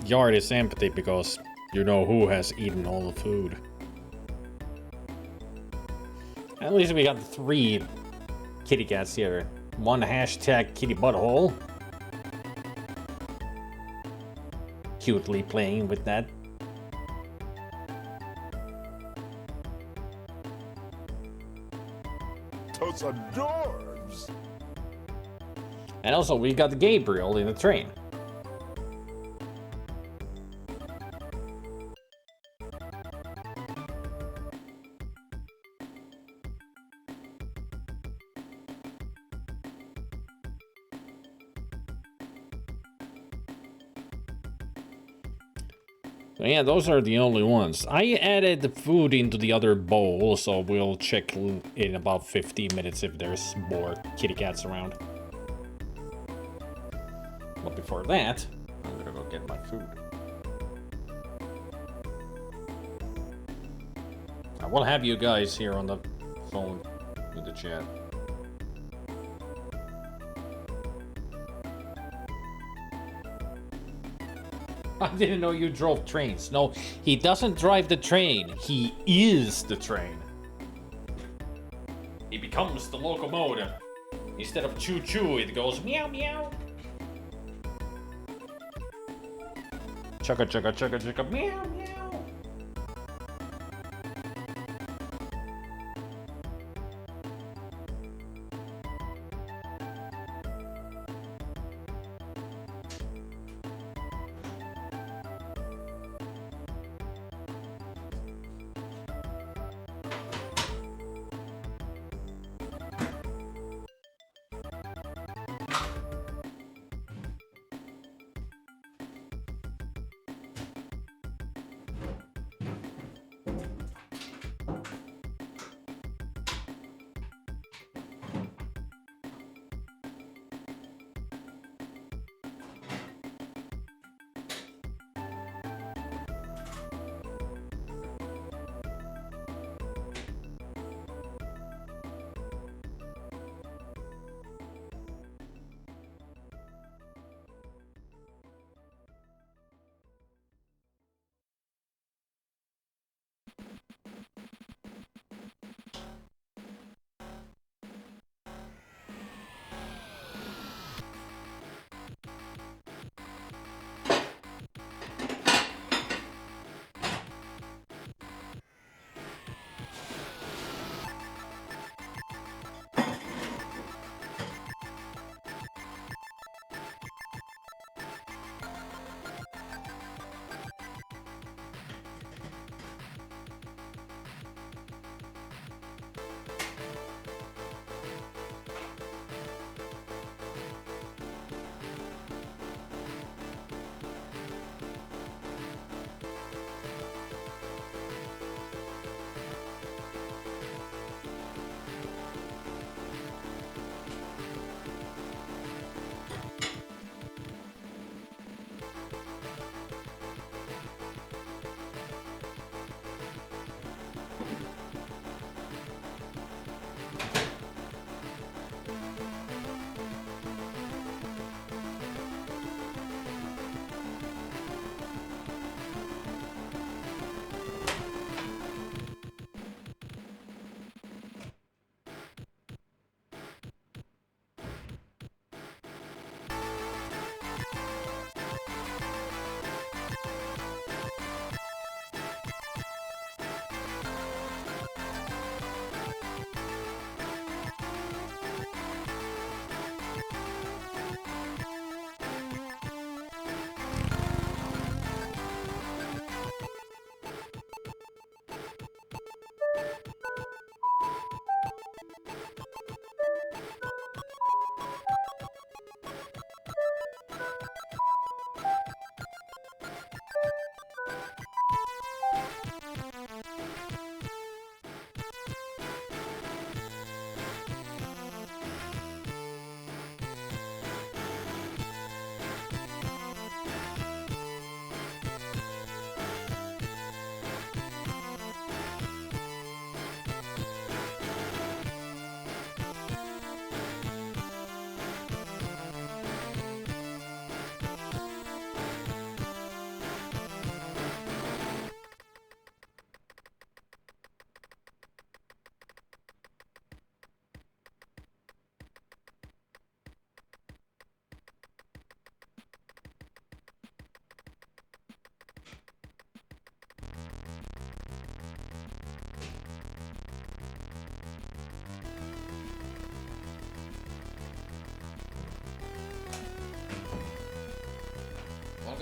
[SPEAKER 1] yard is empty because you know who has eaten all the food. At least we got 3 kitty cats here. 1 hashtag kitty butthole. Cutely playing with that.
[SPEAKER 13] Those adorbs.
[SPEAKER 1] And also we got Gabriel in the train. So yeah, those are the only ones. I added the food into the other bowl, so we'll check in about 15 minutes if there's more kitty cats around. But before that, I'm gonna go get my food. I will have you guys here on the phone in the chat. I didn't know you drove trains. No, he doesn't drive the train. He is the train. He becomes the locomotive. Instead of choo-choo, it goes meow meow. Chugga chugga chugga chugga meow meow.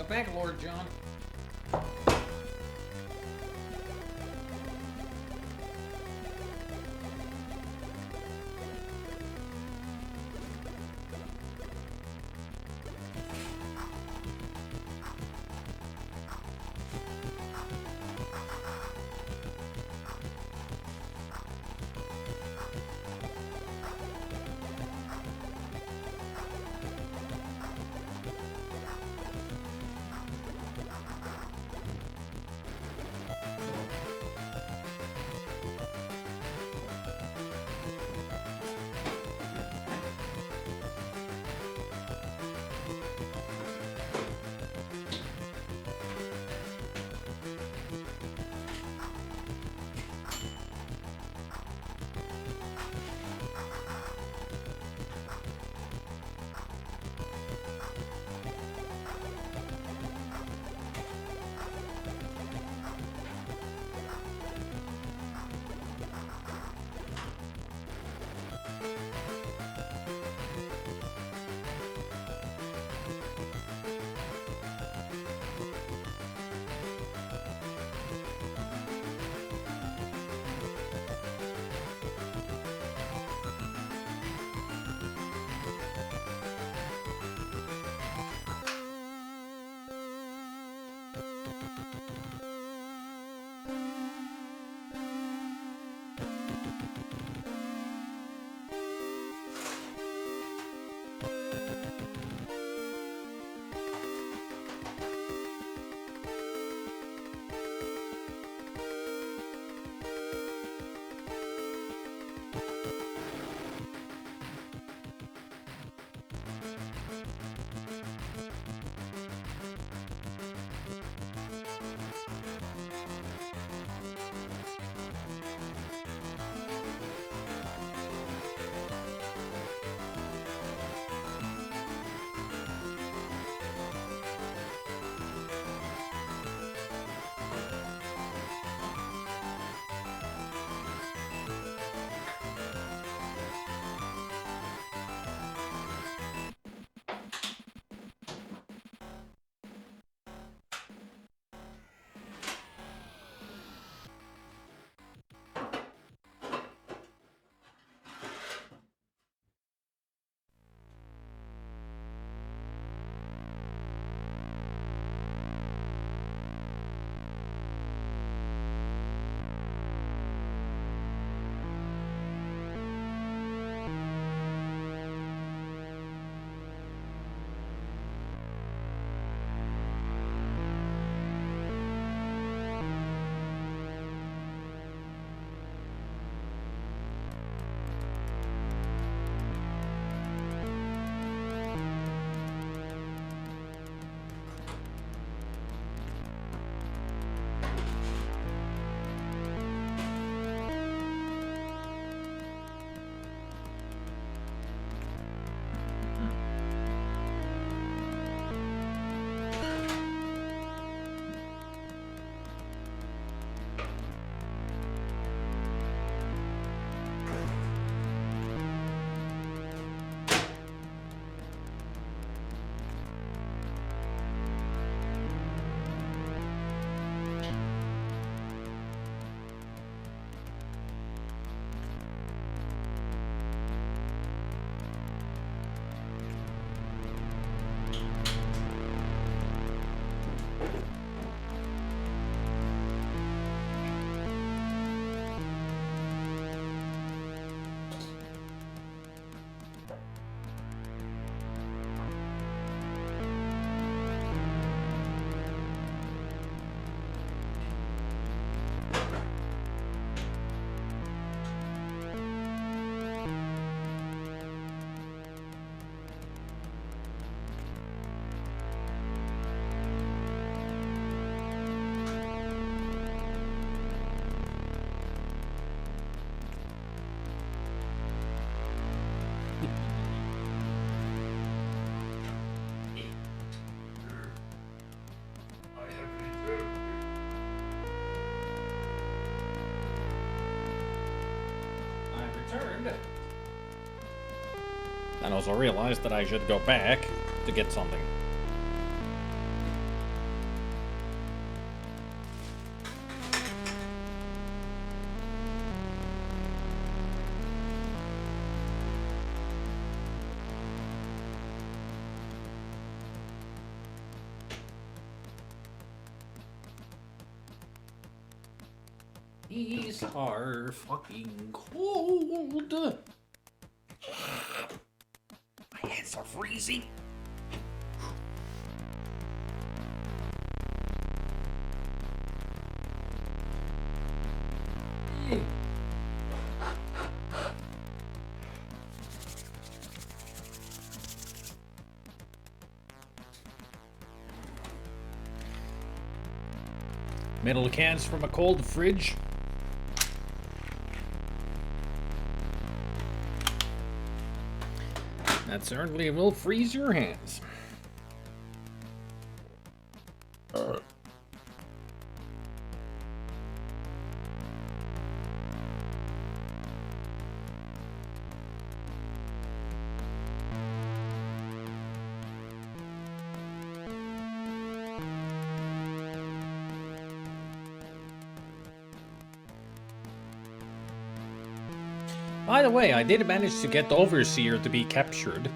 [SPEAKER 1] back, Lord John. And also realized that I should go back to get something. These are fucking cold. My hands are freezing. Metal cans from a cold fridge. That certainly will freeze your hands. By the way, I did manage to get the Overseer to be captured.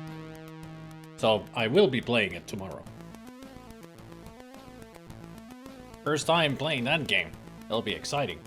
[SPEAKER 1] So I will be playing it tomorrow. First time playing that game. It'll be exciting.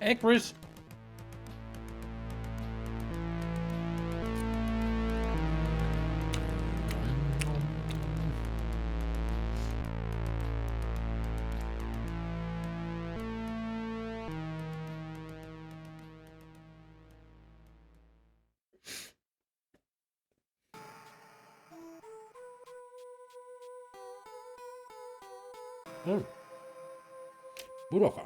[SPEAKER 1] Hey, Chris. Budoka.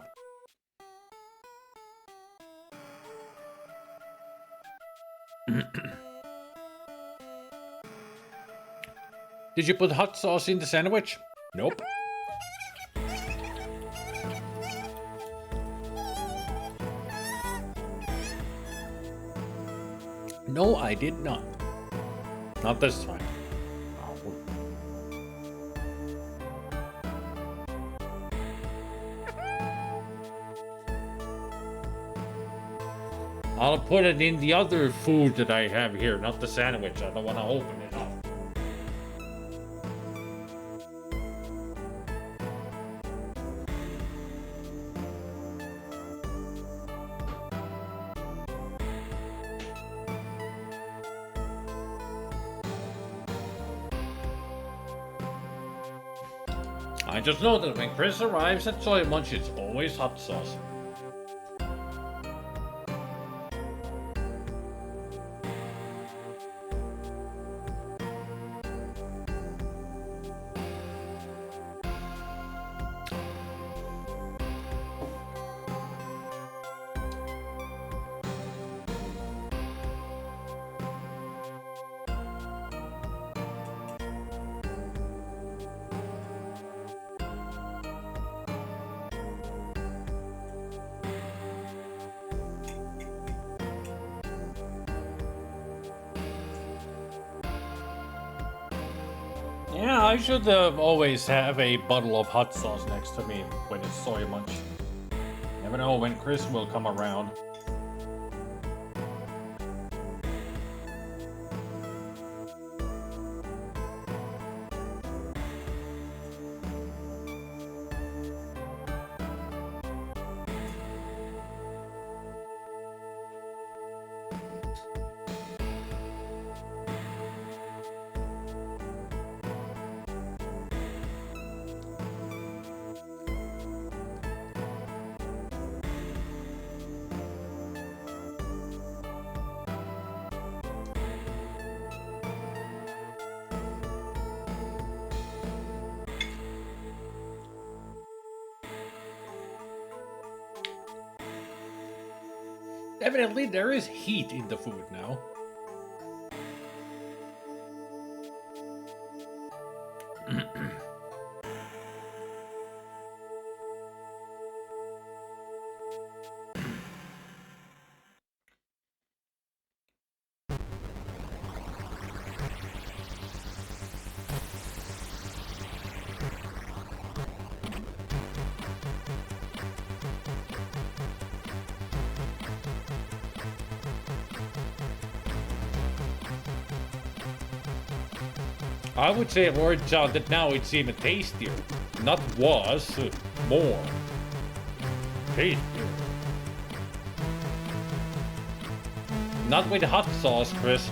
[SPEAKER 1] Did you put hot sauce in the sandwich? Nope. No, I did not. Not this time. I'll put it in the other food that I have here, not the sandwich. I don't want to open it up. I just know that when Chris arrives at Soy Munch, it's always hot sauce. Yeah, I should always have a bottle of hot sauce next to me when it's soy lunch. Never know when Chris will come around. Evidently, there is heat in the food now. I would say, Lord John, that now it's even tastier. Not was, more. Tastier. Not with hot sauce, Chris.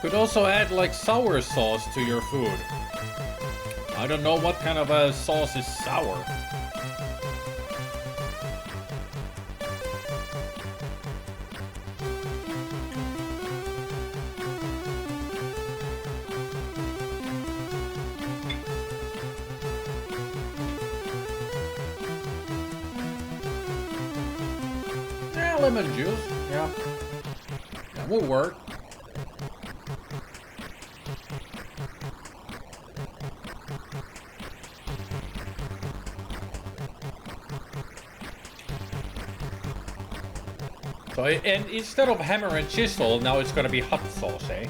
[SPEAKER 1] Could also add like sour sauce to your food. I don't know what kind of a sauce is sour. Yeah, lemon juice. Yeah. That will work. So, and instead of hammer and chisel, now it's gonna be hot sauce, eh?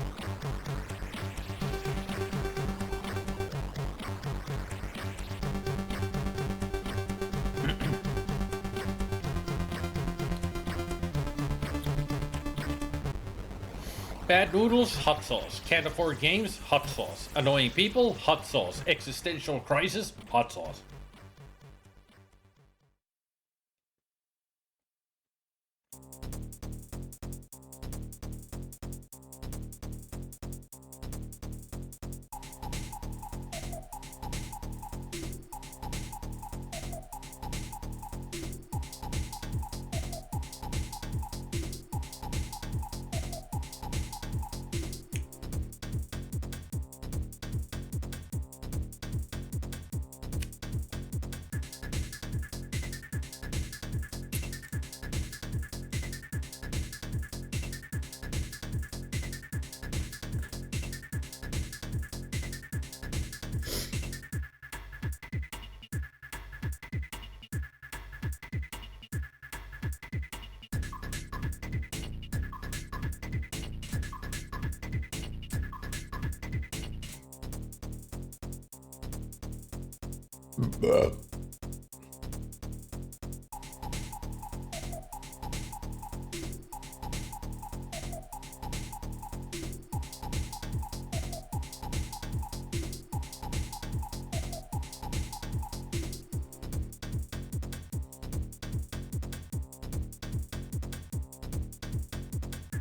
[SPEAKER 1] Bad noodles, hot sauce. Can't afford games, hot sauce. Annoying people, hot sauce. Existential crisis, hot sauce.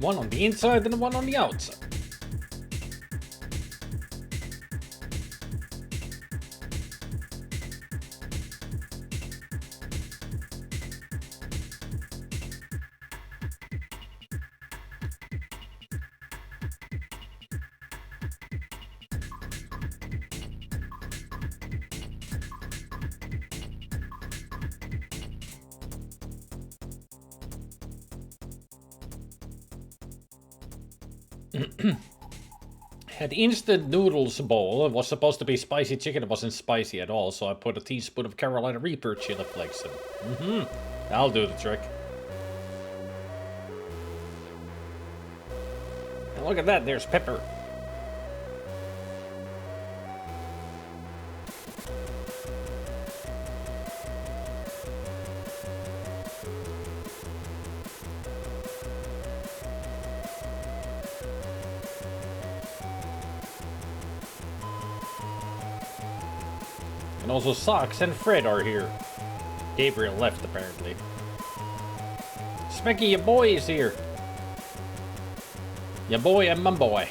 [SPEAKER 1] One on the inside and one on the outside. Had instant noodles bowl. It was supposed to be spicy chicken. It wasn't spicy at all, so I put a teaspoon of Carolina Reaper chili flakes in. That'll do the trick. And look at that, there's pepper. And also Socks and Fred are here. Gabriel left, apparently. Specky, your boy is here. Your boy and my boy.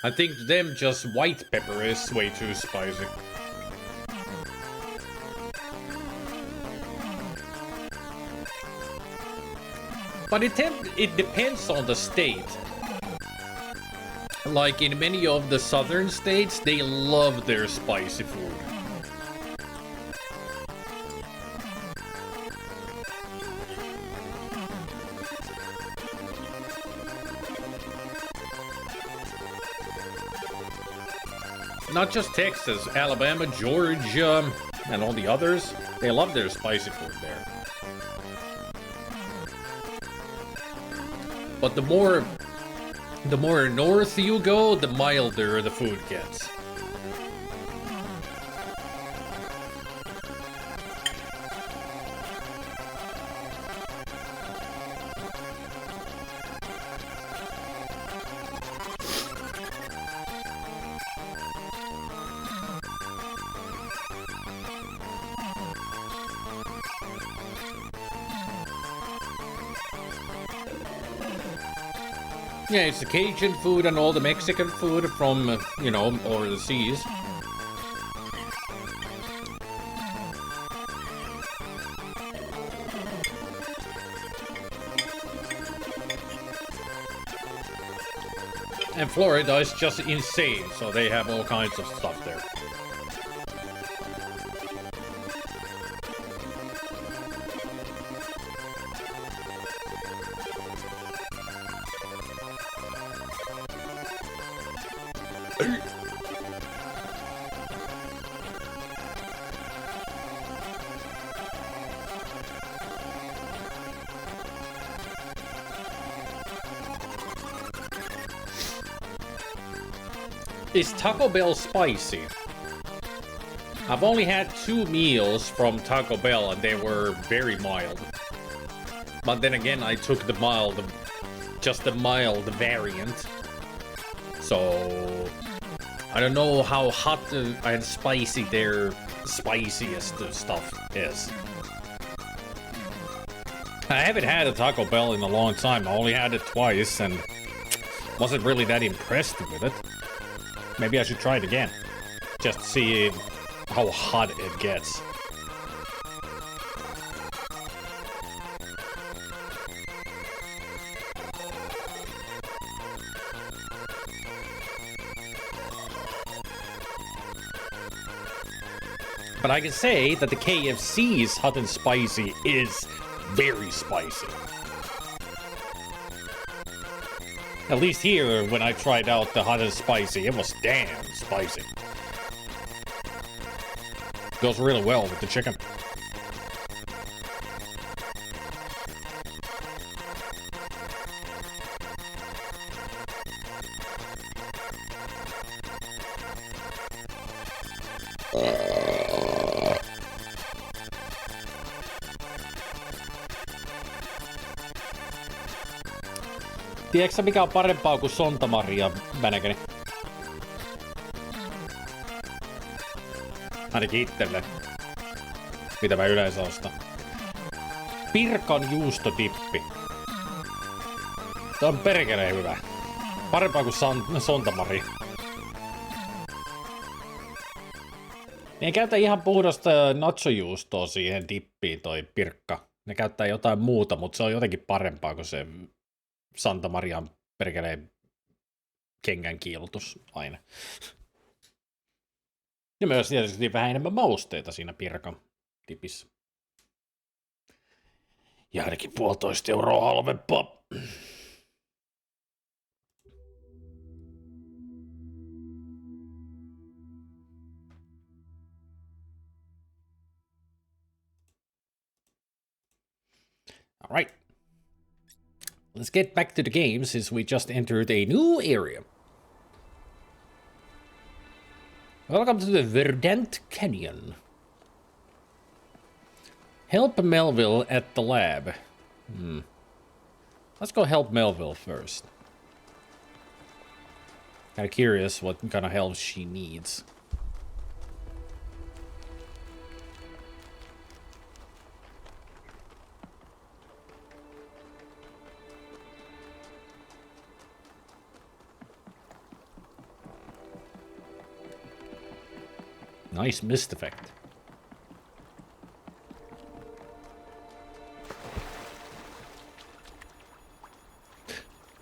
[SPEAKER 1] I think to them just white pepper is way too spicy. But it depends on the state. Like in many of the southern states, they love their spicy food. Not just Texas, Alabama, Georgia, and all the others. They love their spicy food there. But the more north you go, the milder the food gets. Yeah, it's the Cajun food and all the Mexican food from, you know, over the seas. And Florida is just insane, so they have all kinds of stuff there. Is Taco Bell spicy? I've only had 2 meals from Taco Bell and they were very mild. But then again, I took the mild, just the mild variant. So I don't know how hot and spicy their spiciest stuff is. I haven't had a Taco Bell in a long time. I only had it twice and wasn't really that impressed with it. Maybe I should try it again. Just to see how hot it gets. But I can say that the KFC's hot and spicy is very spicy. At least here, when I tried out the hot and spicy, it was damn spicy. Goes really well with the chicken. Tiedätkö mikä on parempaa kuin Sontamaria, Vänäkäni? Ainakin itselle. Mitä mä yleensä ostan. Pirkan juustodippi. Tää on perkeleen hyvä. Parempaa kuin Sontamari. Ne käytä ihan puhdasta nachojuustoa siihen dippiin toi Pirkka. Ne käyttää jotain muuta, mutta se on jotenkin parempaa kuin se Santa Marian perkeleen kengän kiillotus aina. Ja myös tietysti vähän enemmän mausteita siinä Pirkan dipissä. Ja ainakin 1,5 euroa halvempaa. All right. Let's get back to the game since we just entered a new area. Welcome to the Verdant Canyon. Help Melville at the lab. Let's go help Melville first. Kind of curious what kind of help she needs. Nice mist effect.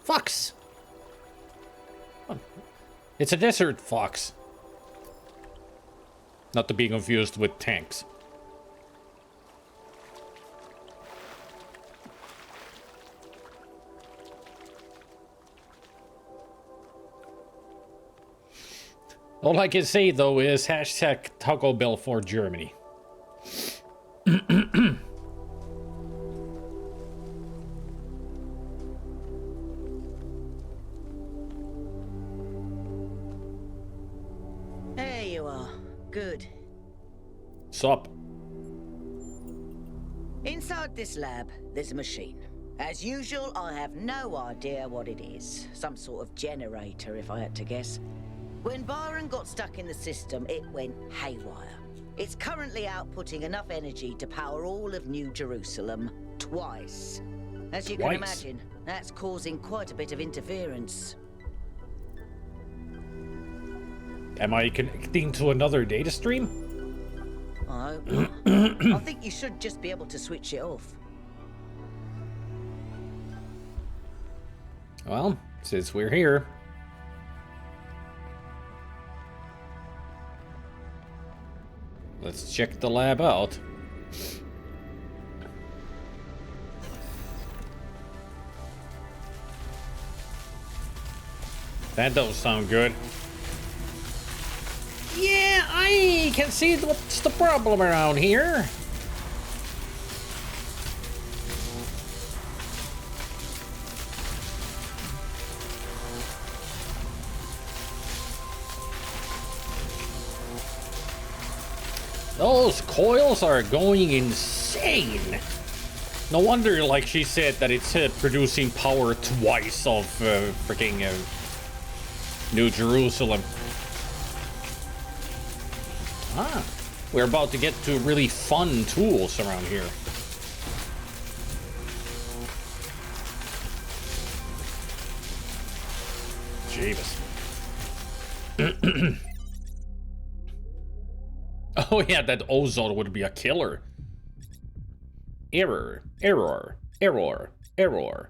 [SPEAKER 1] Fox! It's a desert fox. Not to be confused with tanks. All I can say, though, is hashtag Taco Bell for Germany.
[SPEAKER 4] There you are. Good.
[SPEAKER 1] Sup?
[SPEAKER 4] Inside this lab, there's a machine. As usual, I have no idea what it is. Some sort of generator, if I had to guess. When Byron got stuck in the system, it went haywire. It's currently outputting enough energy to power all of New Jerusalem twice. As you can imagine, that's causing quite a bit of interference.
[SPEAKER 1] Am I connecting to another data stream?
[SPEAKER 4] I hope not. I think you should just be able to switch it off.
[SPEAKER 1] Well, since we're here. Let's check the lab out. That don't sound good. Yeah, I can see what's the problem around here. Those coils are going insane. No wonder, like she said, that it's producing power twice of freaking New Jerusalem. Ah, we're about to get to really fun tools around here. Jeebus. Oh yeah, that ozone would be a killer. Error, error, error, error.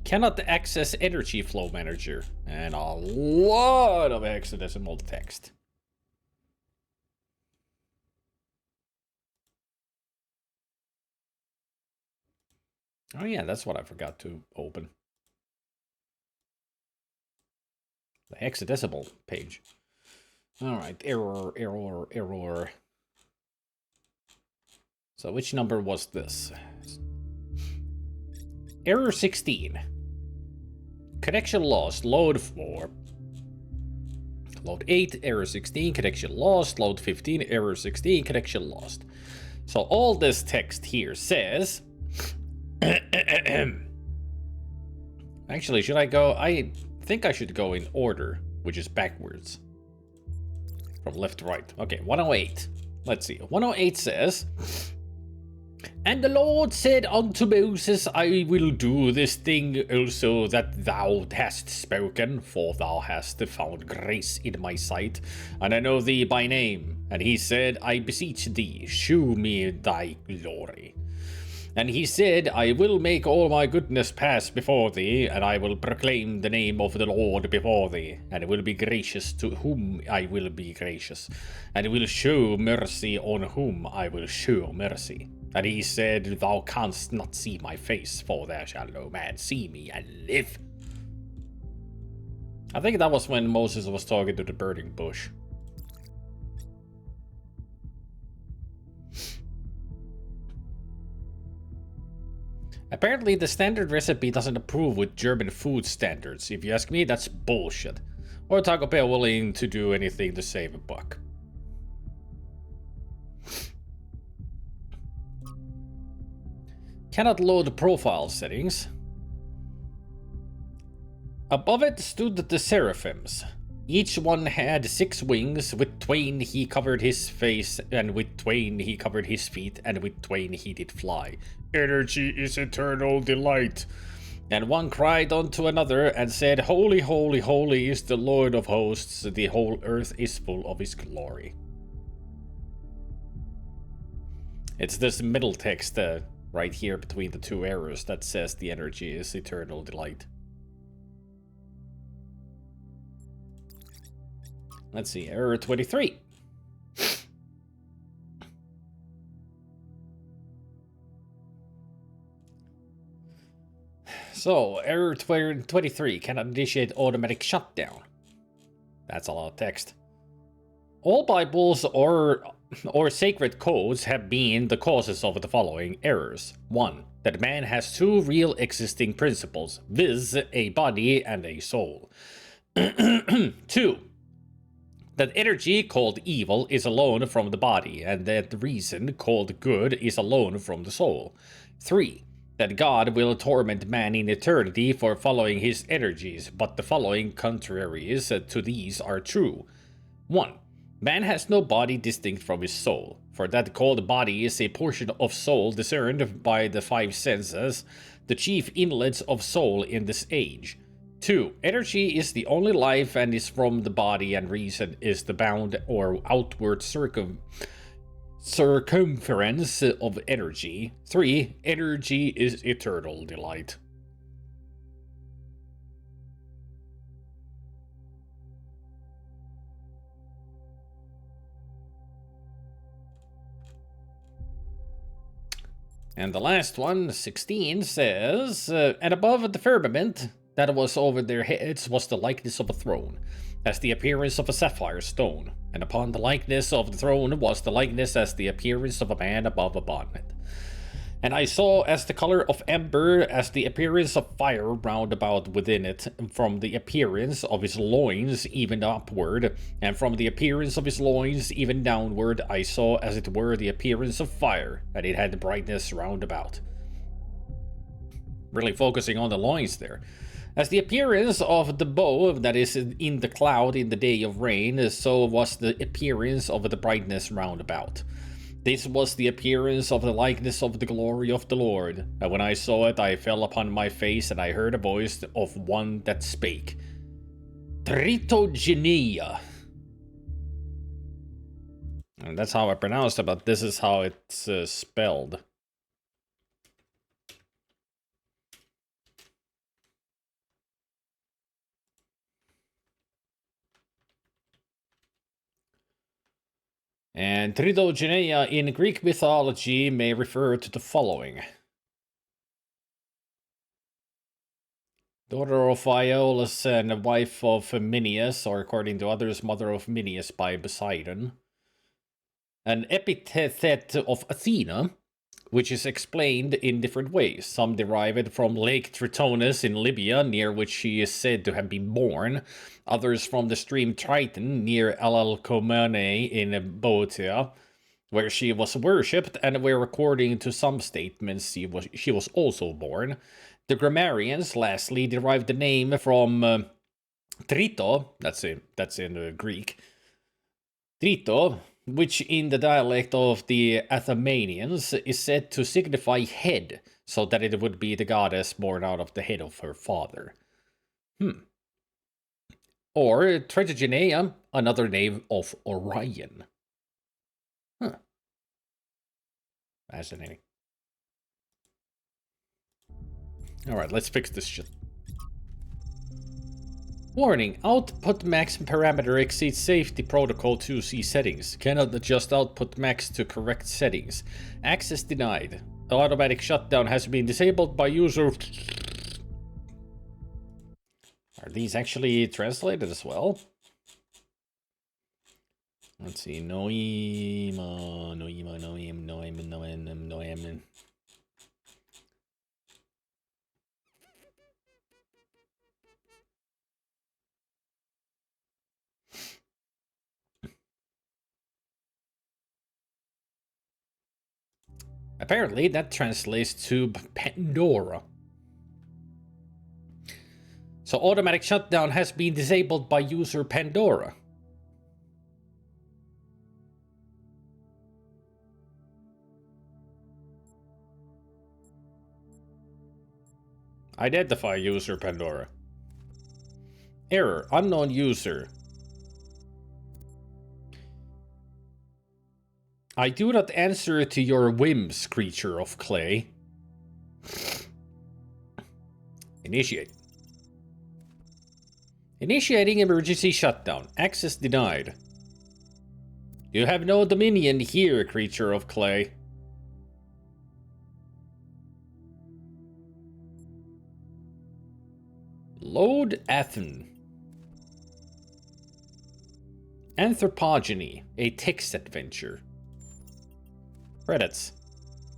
[SPEAKER 1] Cannot access energy flow manager. And a lot of hexadecimal text. Oh yeah, that's what I forgot to open. The hexadecimal page. Alright, error, error, error. So which number was this? Error 16. Connection lost, load 4. Load 8, error 16, connection lost. Load 15, error 16, connection lost. So all this text here says... Actually, should I go... I think I should go in order, which is backwards. From left to right. Okay, 108. Let's see. 108 says... And the Lord said unto Moses, I will do this thing also that thou hast spoken, for thou hast found grace in my sight, and I know thee by name. And he said, I beseech thee, shew me thy glory. And he said, I will make all my goodness pass before thee, and I will proclaim the name of the Lord before thee, and will be gracious to whom I will be gracious, and will show mercy on whom I will show mercy. And he said, Thou canst not see my face, for there shall no man see me and live. I think that was when Moses was talking to the burning bush. Apparently the standard recipe doesn't approve with German food standards. If you ask me, that's bullshit. Or Taco Bell willing to do anything to save a buck. Cannot load profile settings. Above it stood the seraphims. Each one had 6 wings, with twain he covered his face, and with twain he covered his feet, and with twain he did fly. Energy is eternal delight. And one cried unto another, and said, Holy, holy, holy is the Lord of hosts, the whole earth is full of his glory. It's this middle text right here between the 2 errors that says the energy is eternal delight. Let's see, error 23. So, error 23 cannot initiate automatic shutdown. That's a lot of text. All Bibles or sacred codes have been the causes of the following errors. 1. That man has 2 real existing principles, viz. A body and a soul. 2. That energy called evil is alone from the body, and that reason called good is alone from the soul. 3. That God will torment man in eternity for following his energies, but the following contraries to these are true. 1. Man has no body distinct from his soul, for that called body is a portion of soul discerned by the 5 senses, the chief inlets of soul in this age. 2. Energy is the only life and is from the body, and reason is the bound or outward circumference of energy. 3. Energy is eternal delight. And the last one, 16, says, and above the firmament that was over their heads was the likeness of a throne, as the appearance of a sapphire stone. And upon the likeness of the throne was the likeness as the appearance of a man above upon it. And I saw as the color of ember, as the appearance of fire round about within it, from the appearance of his loins even upward, and from the appearance of his loins even downward, I saw as it were the appearance of fire, and it had the brightness round about. Really focusing on the loins there. As the appearance of the bow that is in the cloud in the day of rain, so was the appearance of the brightness round about. This was the appearance of the likeness of the glory of the Lord. And when I saw it, I fell upon my face, and I heard a voice of one that spake. Tritogenia. And that's how I pronounced it, but this is how it's spelled. And Tritogenia in Greek mythology may refer to the following. Daughter of Iolaus and wife of Mineus, or according to others, mother of Mineus by Poseidon. An epithet of Athena, which is explained in different ways. Some derive it from Lake Tritonus in Libya, near which she is said to have been born. Others from the stream Triton, near Alalcomene in Boeotia, where she was worshipped, and where, according to some statements, she was also born. The grammarians, lastly, derived the name from Trito, that's in Greek, Trito, which in the dialect of the Athenians is said to signify head, so that it would be the goddess born out of the head of her father. Or Tritogenia, another name of Orion. Fascinating. Alright, let's fix this shit. Warning, output max parameter exceeds safety protocol 2C settings. Cannot adjust output max to correct settings. Access denied. The automatic shutdown has been disabled by user... Are these actually translated as well? Let's see, Noim. Apparently, that translates to Pandora. So automatic shutdown has been disabled by user Pandora. Identify user Pandora. Error, unknown user. I do not answer to your whims, creature of clay. Initiate. Initiating emergency shutdown. Access denied. You have no dominion here, creature of clay. Load Athen. Anthropogeny, a text adventure. Credits.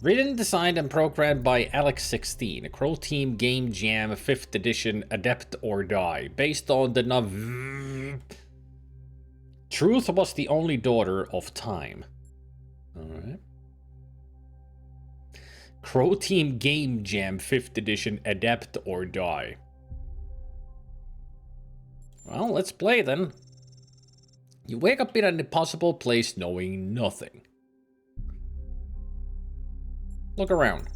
[SPEAKER 1] Written, designed, and programmed by Alex16, Crow Team Game Jam 5th Edition Adept or Die, based on the Truth was the only daughter of time. Alright. Crow Team Game Jam 5th Edition Adept or Die. Well, let's play then. You wake up in an impossible place knowing nothing. Look around.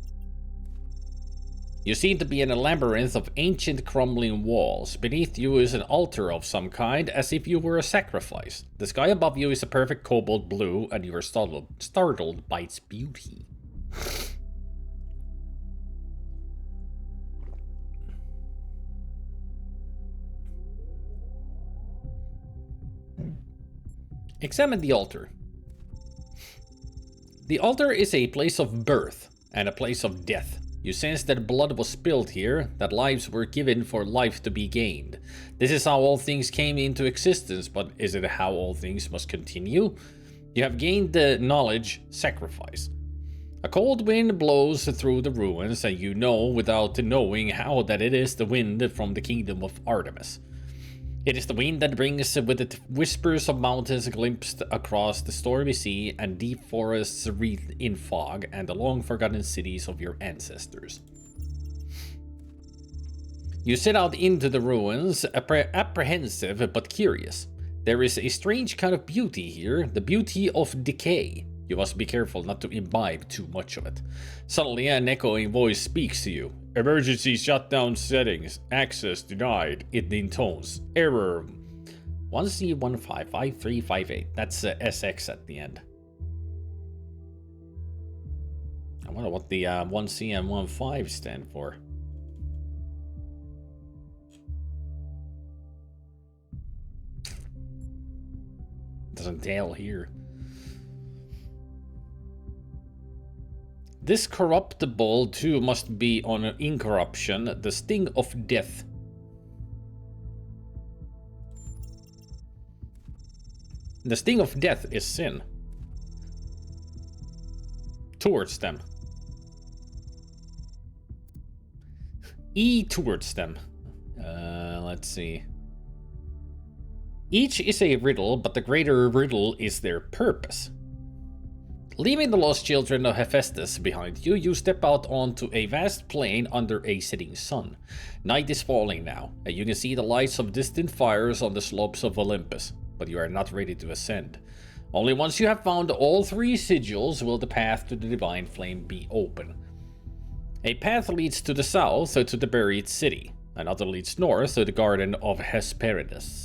[SPEAKER 1] You seem to be in a labyrinth of ancient crumbling walls. Beneath you is an altar of some kind, as if you were a sacrifice. The sky above you is a perfect cobalt blue, and you are startled by its beauty. Examine the altar. The altar is a place of birth and a place of death. You sense that blood was spilled here, that lives were given for life to be gained. This is how all things came into existence, but is it how all things must continue? You have gained the knowledge, sacrifice. A cold wind blows through the ruins, and you know without knowing how that it is the wind from the kingdom of Artemis. It is the wind that brings with it whispers of mountains glimpsed across the stormy sea and deep forests wreathed in fog and the long-forgotten cities of your ancestors. You set out into the ruins, apprehensive but curious. There is a strange kind of beauty here, the beauty of decay. You must be careful not to imbibe too much of it. Suddenly, an echoing voice speaks to you. Emergency shutdown settings. Access denied. It intones. Error 1C155358. That's SX at the end. I wonder what the 1C and 15 stand for. Doesn't tell here. This corruptible too must be on incorruption, the sting of death. The sting of death is sin. Towards them. E towards them. Let's see. Each is a riddle, but the greater riddle is their purpose. Leaving the lost children of Hephaestus behind you, you step out onto a vast plain under a setting sun. Night is falling now, and you can see the lights of distant fires on the slopes of Olympus, but you are not ready to ascend. Only once you have found all 3 sigils will the path to the divine flame be open. A path leads to the south to the buried city. Another leads north to the garden of Hesperides.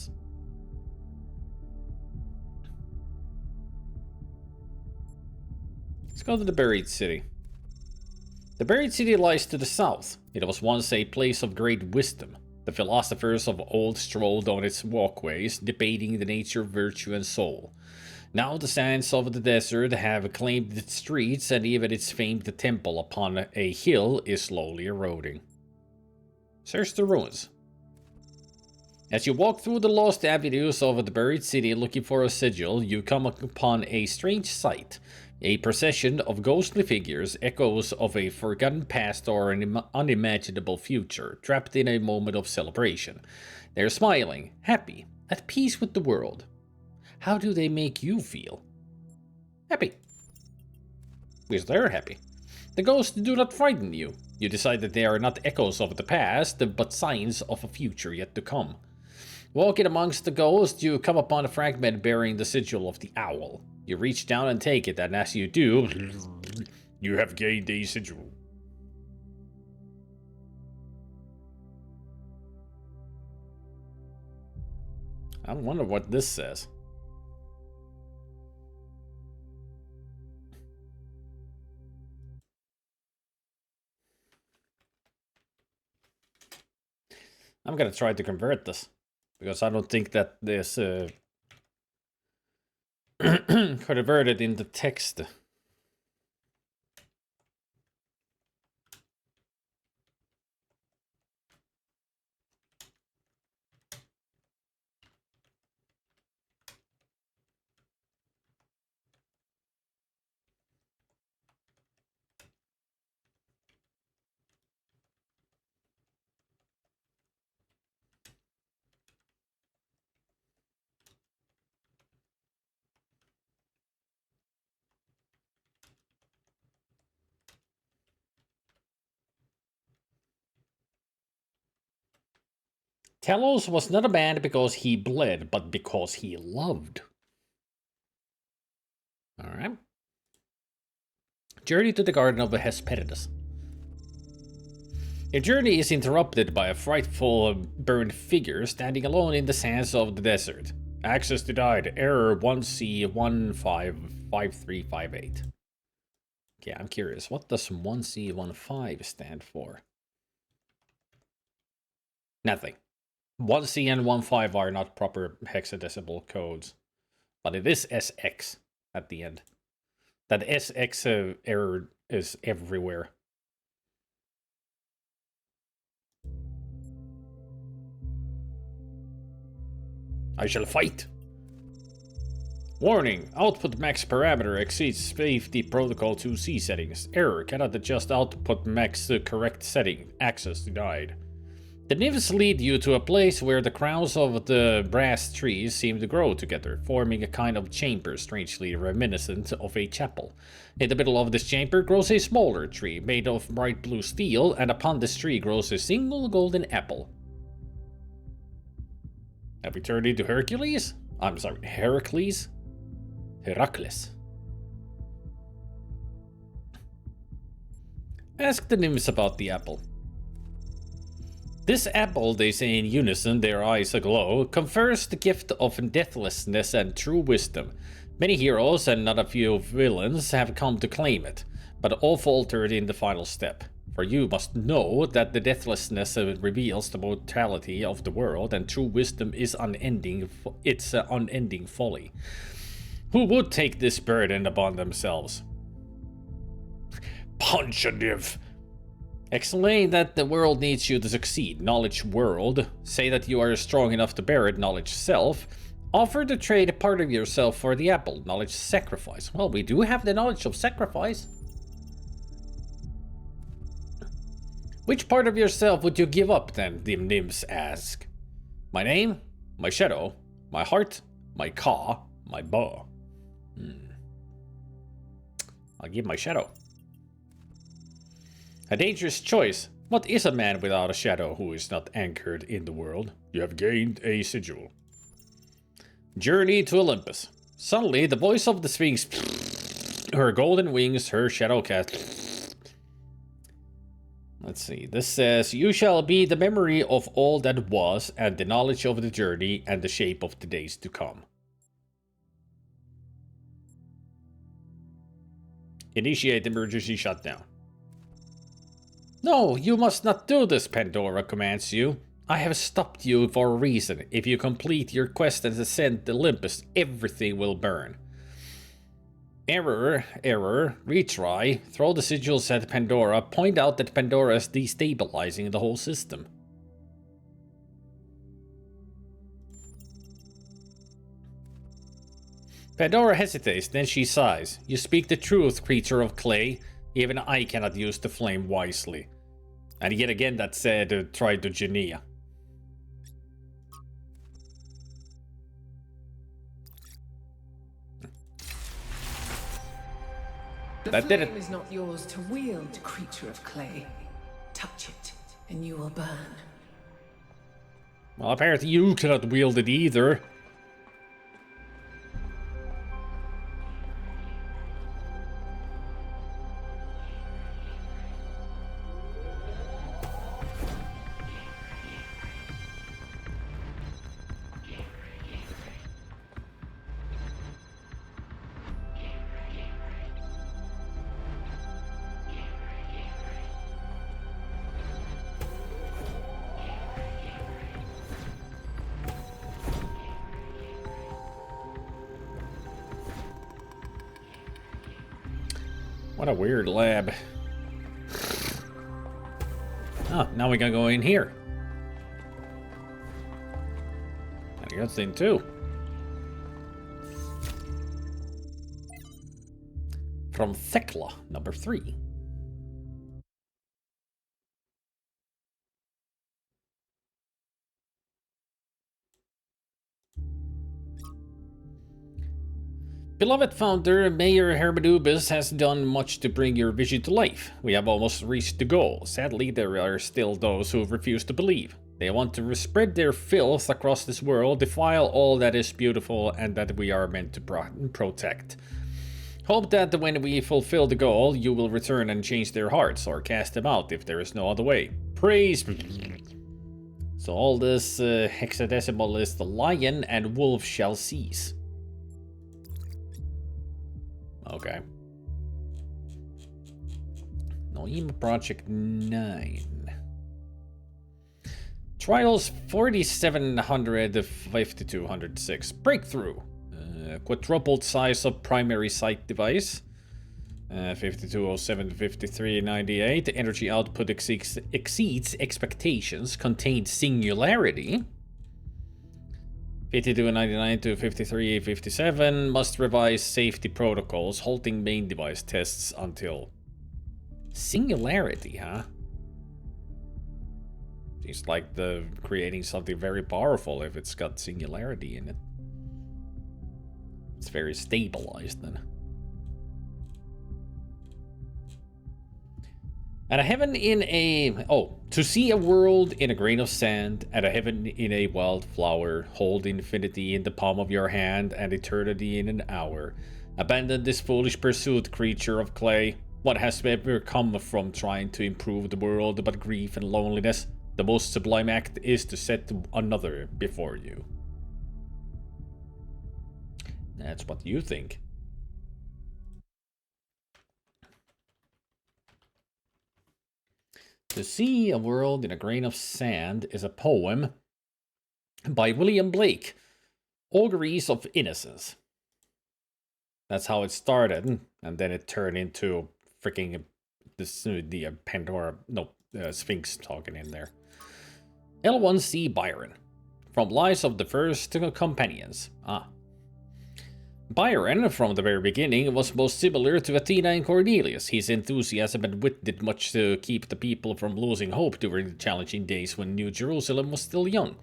[SPEAKER 1] Let's go to the buried city. The buried city lies to the south. It was once a place of great wisdom. The philosophers of old strolled on its walkways, debating the nature of virtue and soul. Now the sands of the desert have claimed its streets, and even its famed temple upon a hill is slowly eroding. Search the ruins. As you walk through the lost avenues of the buried city looking for a sigil, you come upon a strange sight. A procession of ghostly figures, echoes of a forgotten past or an unimaginable future, trapped in a moment of celebration. They're smiling, happy, at peace with the world. How do they make you feel? Happy. Because they're happy. The ghosts do not frighten you. You decide that they are not echoes of the past, but signs of a future yet to come. Walking amongst the ghosts, you come upon a fragment bearing the sigil of the owl. You reach down and take it, and as you do, you have gained a sigil. I wonder what this says. I'm gonna try to convert this, because I don't think that this converted into text. Talos was not a man because he bled, but because he loved. Alright. Journey to the Garden of the Hesperides. Your journey is interrupted by a frightful burned figure standing alone in the sands of the desert. Access denied. Error 1C155358. Okay, I'm curious. What does 1C15 stand for? Nothing. 1C and 15 are not proper hexadecimal codes, but it is SX at the end. That SX error is everywhere. I shall fight. Warning, output max parameter exceeds safety protocol 2C settings. Error, cannot adjust output max to correct setting. Access denied. The nymphs lead you to a place where the crowns of the brass trees seem to grow together, forming a kind of chamber strangely reminiscent of a chapel. In the middle of this chamber grows a smaller tree made of bright blue steel, and upon this tree grows a single golden apple. Have we turned into Hercules? I'm sorry, Heracles? Heracles. Ask the nymphs about the apple. This apple, they say in unison, their eyes aglow, confers the gift of deathlessness and true wisdom. Many heroes and not a few villains have come to claim it, but all faltered in the final step. For you must know that the deathlessness reveals the mortality of the world, and true wisdom is unending. It's unending folly. Who would take this burden upon themselves? Punch a nymph! Explain that the world needs you to succeed. Knowledge world. Say that you are strong enough to bear it. Knowledge self. Offer to trade a part of yourself for the apple. Knowledge sacrifice. Well, we do have the knowledge of sacrifice. Which part of yourself would you give up then? The nymphs ask. My name? My shadow? My heart? My caw? My bow? I'll give my shadow. A dangerous choice. What is a man without a shadow who is not anchored in the world? You have gained a sigil. Journey to Olympus. Suddenly, the voice of the Sphinx, her golden wings, her shadow cast. Let's see. This says, you shall be the memory of all that was, and the knowledge of the journey, and the shape of the days to come. Initiate emergency shutdown. No, you must not do this, Pandora commands you. I have stopped you for a reason. If you complete your quest and ascend to Olympus, everything will burn. Error, retry, throw the sigils at Pandora, point out that Pandora is destabilizing the whole system. Pandora hesitates, then she sighs. You speak the truth, creature of clay. Even I cannot use the flame wisely. And yet again that said, Tridogenia.
[SPEAKER 11] The flame is not yours to wield, creature of clay. Touch it, and you will burn.
[SPEAKER 1] Well, apparently you cannot wield it either. What a weird lab. Oh, now we gotta go in here. And a good thing too. From Thekla, number 3. Beloved founder, Mayor Hermodubis has done much to bring your vision to life. We have almost reached the goal. Sadly, there are still those who refuse to believe. They want to spread their filth across this world, defile all that is beautiful and that we are meant to protect. Hope that when we fulfill the goal, you will return and change their hearts, or cast them out if there is no other way. Praise. So all this hexadecimal is the lion and wolf shall cease. Okay. Noema Project 9. Trials 4700 to 5206. Breakthrough. Quadrupled size of primary sight device. 5207 to 5398. Energy output exceeds expectations. Contained singularity. 5299 to 5357 must revise safety protocols, halting main device tests until singularity, huh? It's like the creating something very powerful if it's got singularity in it. It's very stabilized then. At a heaven in a... Oh, to see a world in a grain of sand, at a heaven in a wildflower, hold infinity in the palm of your hand and eternity in an hour. Abandon this foolish pursuit, creature of clay. What has ever come from trying to improve the world but grief and loneliness? The most sublime act is to set another before you. That's what you think. To see a world in a grain of sand is a poem by William Blake, Auguries of Innocence. That's how it started, and then it turned into freaking the Pandora, no, Sphinx talking in there. L1 C. Byron, from Lives of the First Companions. Byron, from the very beginning, was most similar to Athena and Cornelius. His enthusiasm and wit did much to keep the people from losing hope during the challenging days when New Jerusalem was still young.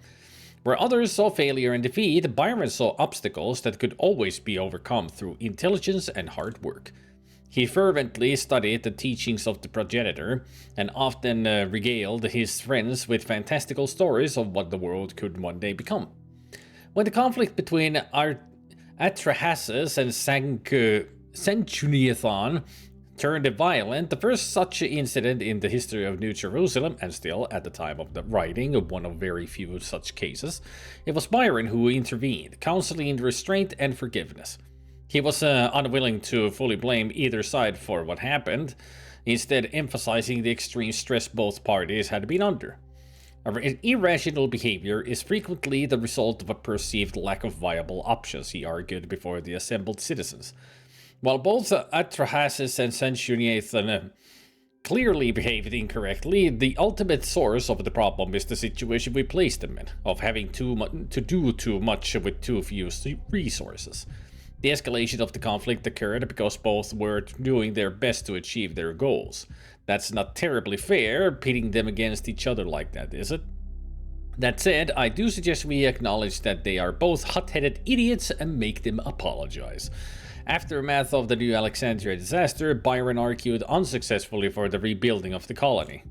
[SPEAKER 1] Where others saw failure and defeat, Byron saw obstacles that could always be overcome through intelligence and hard work. He fervently studied the teachings of the progenitor, and often regaled his friends with fantastical stories of what the world could one day become. When the conflict between Atrahasis and Sanchuniathon turned violent, the first such incident in the history of New Jerusalem, and still, at the time of the writing, one of very few such cases, it was Byron who intervened, counseling restraint and forgiveness. He was unwilling to fully blame either side for what happened, instead emphasizing the extreme stress both parties had been under. Irrational behavior is frequently the result of a perceived lack of viable options, he argued before the assembled citizens. While both Atrahasis and Sanchuniathon clearly behaved incorrectly, the ultimate source of the problem is the situation we placed them in, of having to do too much with too few resources. The escalation of the conflict occurred because both were doing their best to achieve their goals. That's not terribly fair, pitting them against each other like that, is it? That said, I do suggest we acknowledge that they are both hot-headed idiots and make them apologize. Aftermath of the New Alexandria disaster, Byron argued unsuccessfully for the rebuilding of the colony.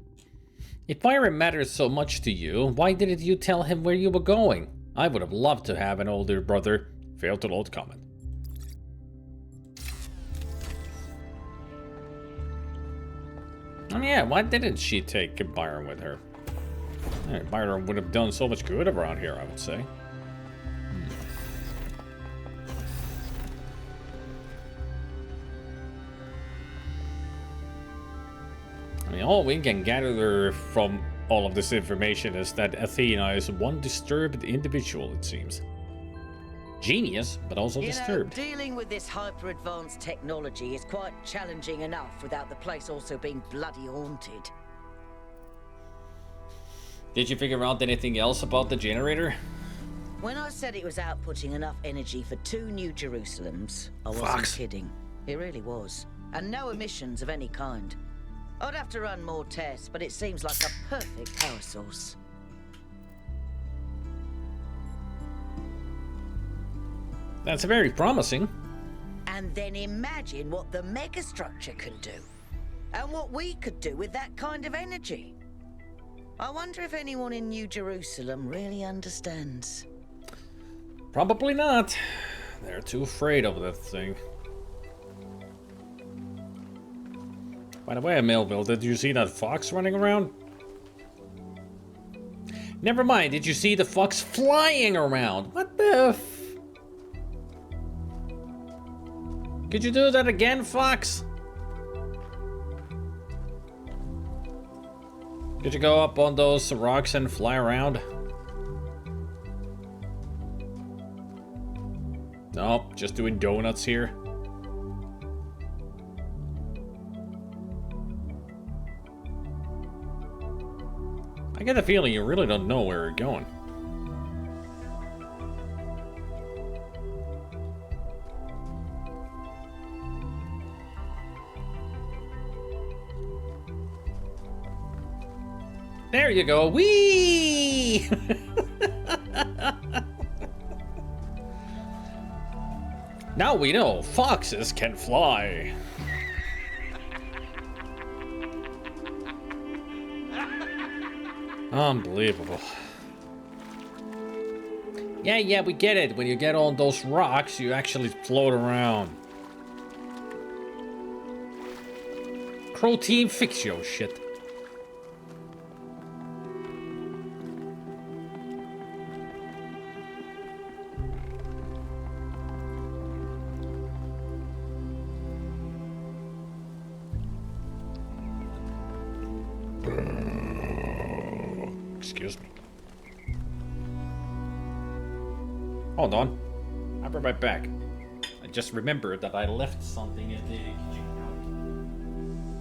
[SPEAKER 1] If Byron matters so much to you, why didn't you tell him where you were going? I would have loved to have an older brother. Failed to load comment. Yeah, why didn't she take Byron with her? Byron would have done so much good around here, I would say. I mean, all we can gather from all of this information is that Athena is one disturbed individual, it seems. Genius, but also disturbed.
[SPEAKER 4] Dealing with this hyper-advanced technology is quite challenging enough without the place also being bloody haunted.
[SPEAKER 1] Did you figure out anything else about the generator?
[SPEAKER 4] When I said it was outputting enough energy for 2 New Jerusalems, I wasn't kidding. It really was. And no emissions of any kind. I'd have to run more tests, but it seems like a perfect power source.
[SPEAKER 1] That's very promising.
[SPEAKER 4] And then imagine what the megastructure can do. And what we could do with that kind of energy. I wonder if anyone in New Jerusalem really understands.
[SPEAKER 1] Probably not. They're too afraid of that thing. By the way, Melville, did you see that fox running around? Never mind, did you see the fox flying around? What the f... Could you do that again, fox? Could you go up on those rocks and fly around? Nope, just doing donuts here. I get the feeling you really don't know where you're going. There you go. Whee! Now we know foxes can fly. Unbelievable. Yeah, we get it. When you get on those rocks, you actually float around. Crow team, fix your shit. Excuse me. Hold on. I'll be right back. I just remembered that I left something in the kitchen counter.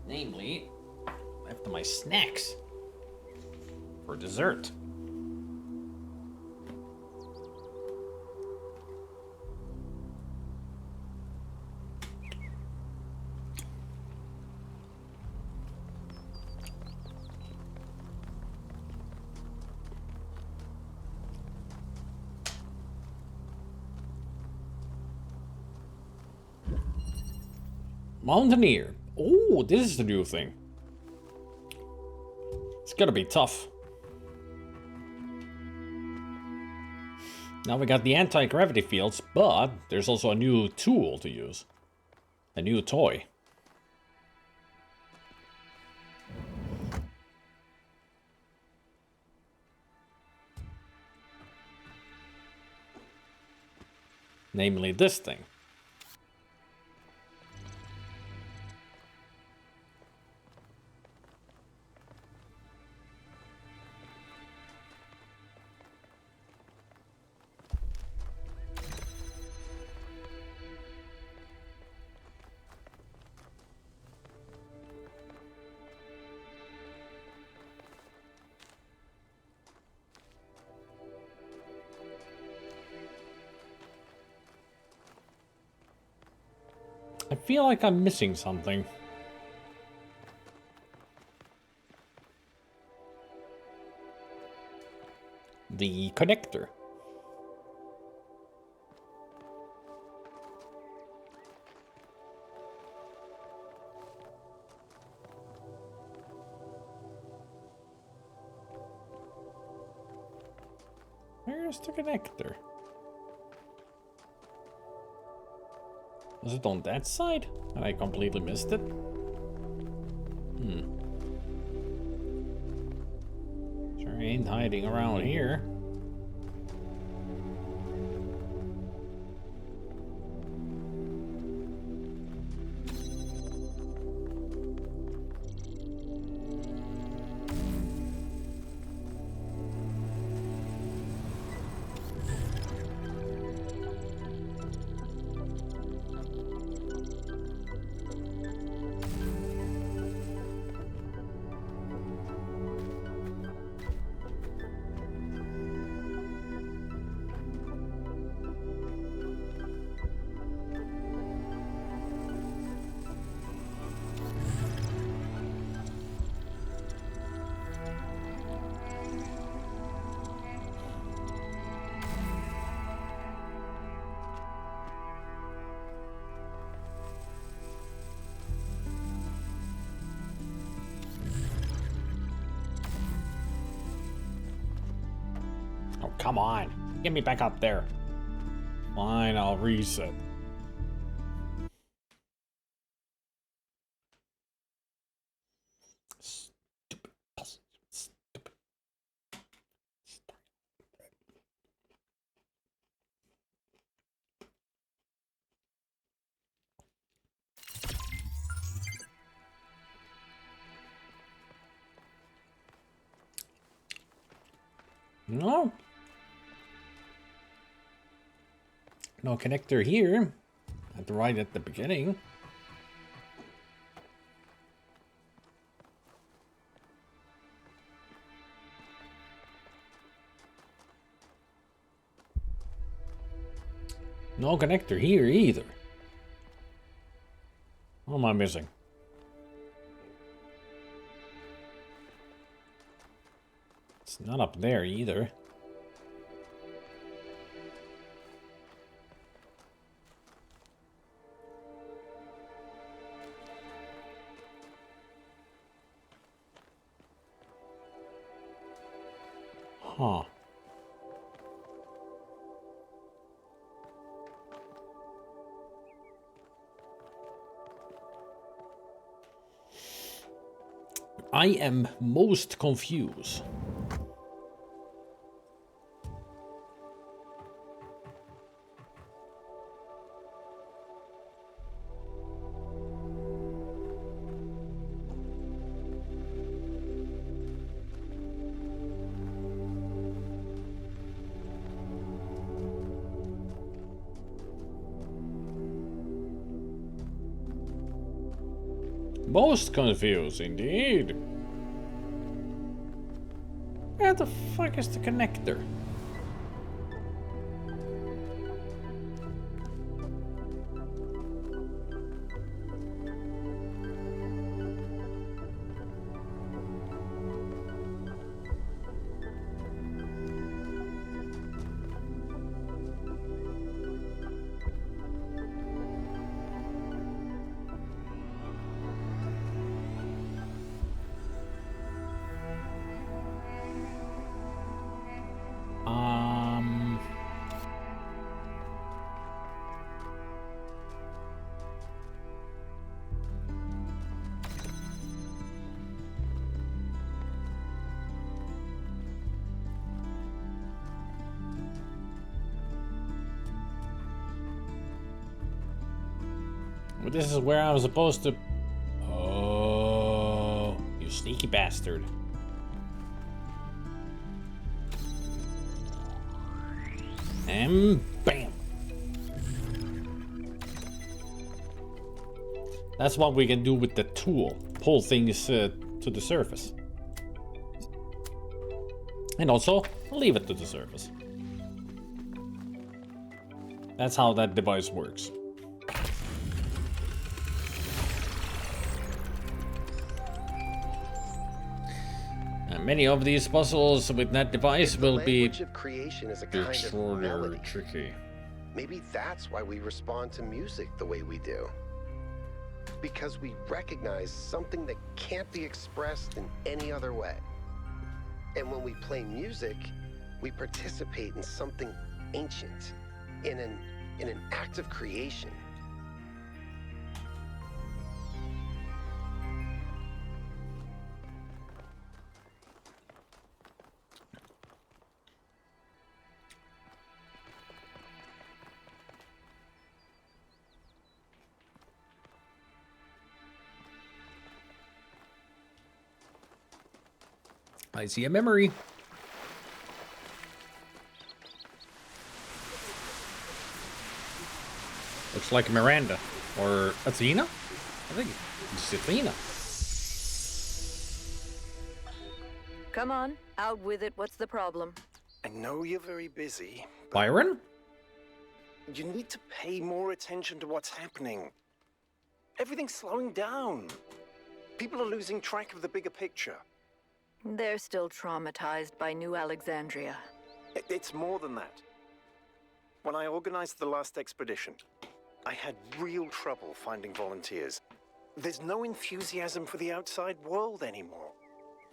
[SPEAKER 1] Namely, left my snacks for dessert. Mountaineer. Oh, this is the new thing. It's gonna be tough. Now we got the anti-gravity fields, but there's also a new tool to use. A new toy. Namely this thing. I feel like I'm missing something. The connector. Where's the connector? Was it on that side? And I completely missed it? Sure ain't hiding around here. Oh, come on. Get me back up there. Fine, I'll reset. Stupid puzzle. Stupid. No. No connector here. Right at the beginning. No connector here either. What am I missing? It's not up there either. Huh. I am most confused. Most confused, indeed. Where the fuck is the connector? But this is where I'm supposed to... Oh, you sneaky bastard. And bam. That's what we can do with the tool. Pull things to the surface. And also, leave it to the surface. That's how that device works. And many of these puzzles with that device will be
[SPEAKER 2] of creation is a kind of
[SPEAKER 1] extraordinarily
[SPEAKER 2] melody.
[SPEAKER 1] tricky.
[SPEAKER 2] Maybe that's why we respond to music the way we do. Because we recognize something that can't be expressed in any other way. And when we play music, we participate in something ancient, in an act of creation.
[SPEAKER 1] I see a memory. Looks like Miranda. Or Athena? I think it's Athena.
[SPEAKER 14] Come on, out with it. What's the problem?
[SPEAKER 10] I know you're very busy.
[SPEAKER 1] Byron?
[SPEAKER 10] You need to pay more attention to what's happening. Everything's slowing down. People are losing track of the bigger picture.
[SPEAKER 14] They're still traumatized by New Alexandria.
[SPEAKER 10] It's more than that. When I organized the last expedition, I had real trouble finding volunteers. There's no enthusiasm for the outside world anymore.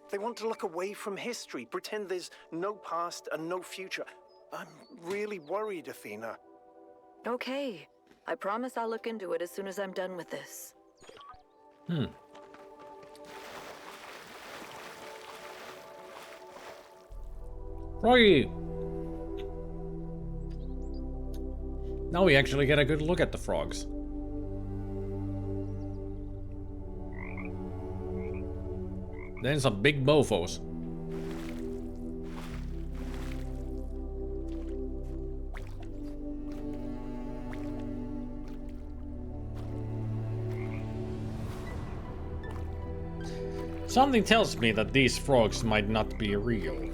[SPEAKER 10] They want to look away from history, pretend there's no past and no future. I'm really worried, Athena.
[SPEAKER 14] Okay. I promise I'll look into it as soon as I'm done with this.
[SPEAKER 1] Froggy! Now we actually get a good look at the frogs. Then some big mofos. Something tells me that these frogs might not be real.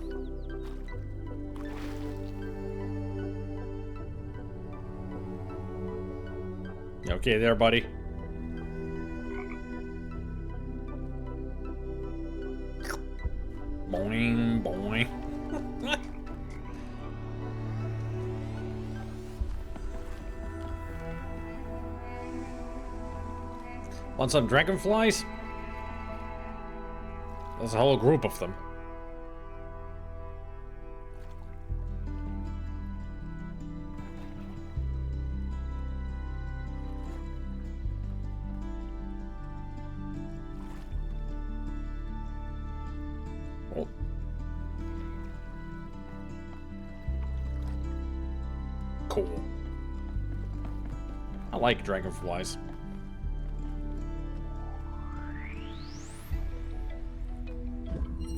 [SPEAKER 1] okay there, buddy? Boing, boing. Want some dragonflies? There's a whole group of them. Oh. Cool. I like dragonflies.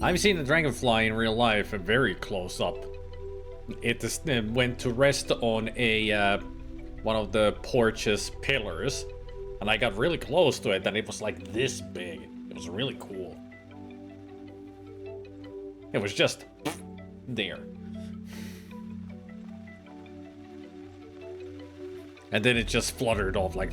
[SPEAKER 1] I've seen a dragonfly in real life, very close up. It went to rest on a one of the porch's pillars, and I got really close to it, and it was like this big. It was really cool. It was just there. And then it just fluttered off like...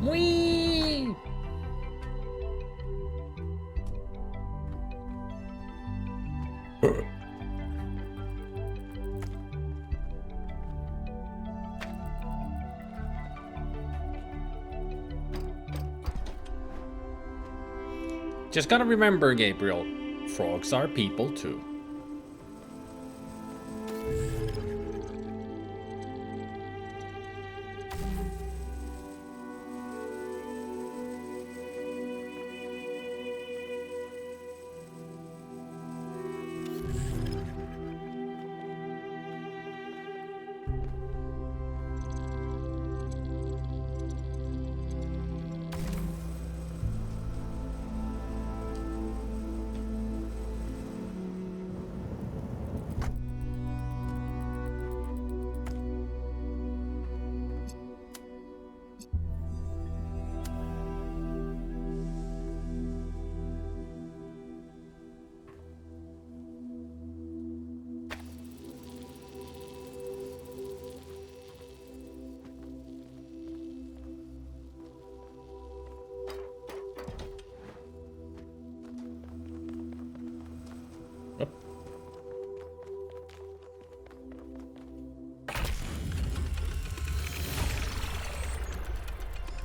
[SPEAKER 1] Whee! Just gotta remember, Gabriel, frogs are people too.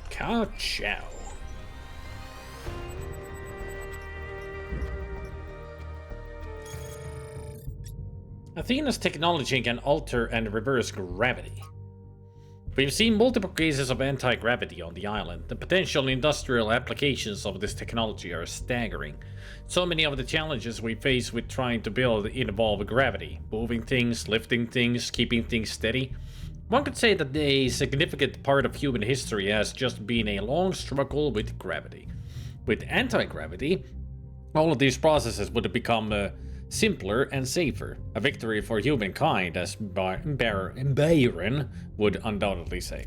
[SPEAKER 1] Ka-chow. Athena's technology can alter and reverse gravity. We've seen multiple cases of anti-gravity on the island. The potential industrial applications of this technology are staggering. So many of the challenges we face with trying to build involve gravity. Moving things, lifting things, keeping things steady. One could say that a significant part of human history has just been a long struggle with gravity. With anti-gravity, all of these processes would become simpler and safer. A victory for humankind, as Byron would undoubtedly say.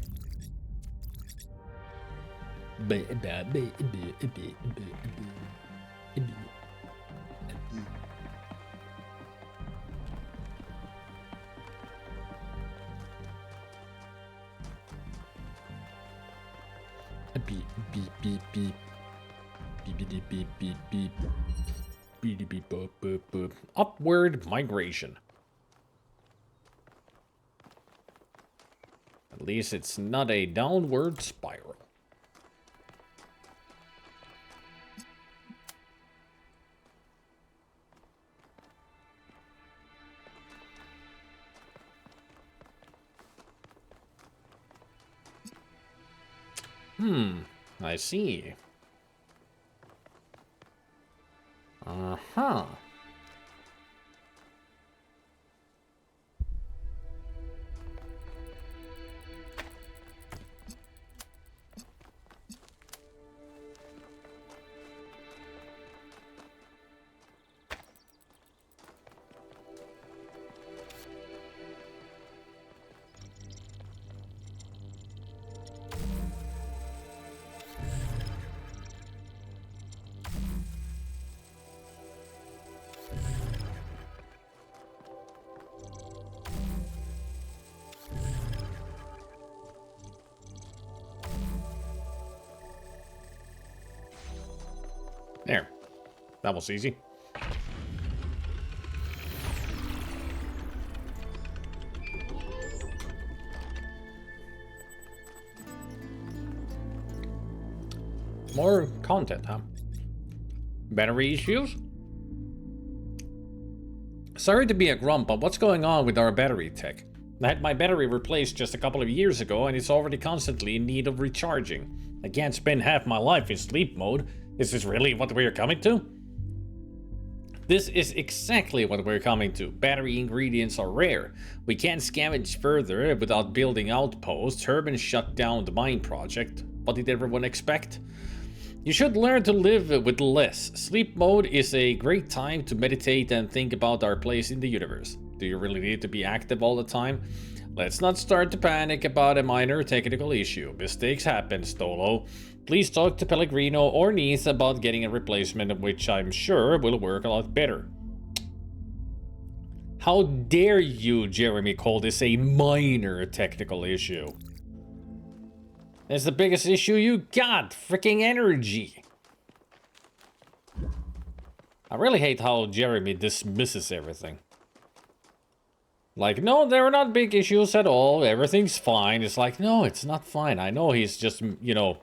[SPEAKER 1] Beep beep beep beep beep beep beep beep beep beep beep boop boop boop. Upward migration. At least it's not a downward spiral. I see. Uh-huh. There. That was easy. More content, huh? Battery issues? Sorry to be a grump, but what's going on with our battery tech? I had my battery replaced just a couple of years ago and it's already constantly in need of recharging. I can't spend half my life in sleep mode. Is this really what we're coming to? This is exactly what we're coming to. Battery ingredients are rare. We can't scavenge further without building outposts. Herman shut down the mine project. What did everyone expect? You should learn to live with less. Sleep mode is a great time to meditate and think about our place in the universe. Do you really need to be active all the time? Let's not start to panic about a minor technical issue. Mistakes happen, Stolo. Please talk to Pellegrino or Neith about getting a replacement, which I'm sure will work a lot better. How dare you, Jeremy, call this a minor technical issue? It's the biggest issue you got, freaking energy. I really hate how Jeremy dismisses everything. Like, no, there are not big issues at all. Everything's fine. It's like, no, it's not fine. I know he's just, you know,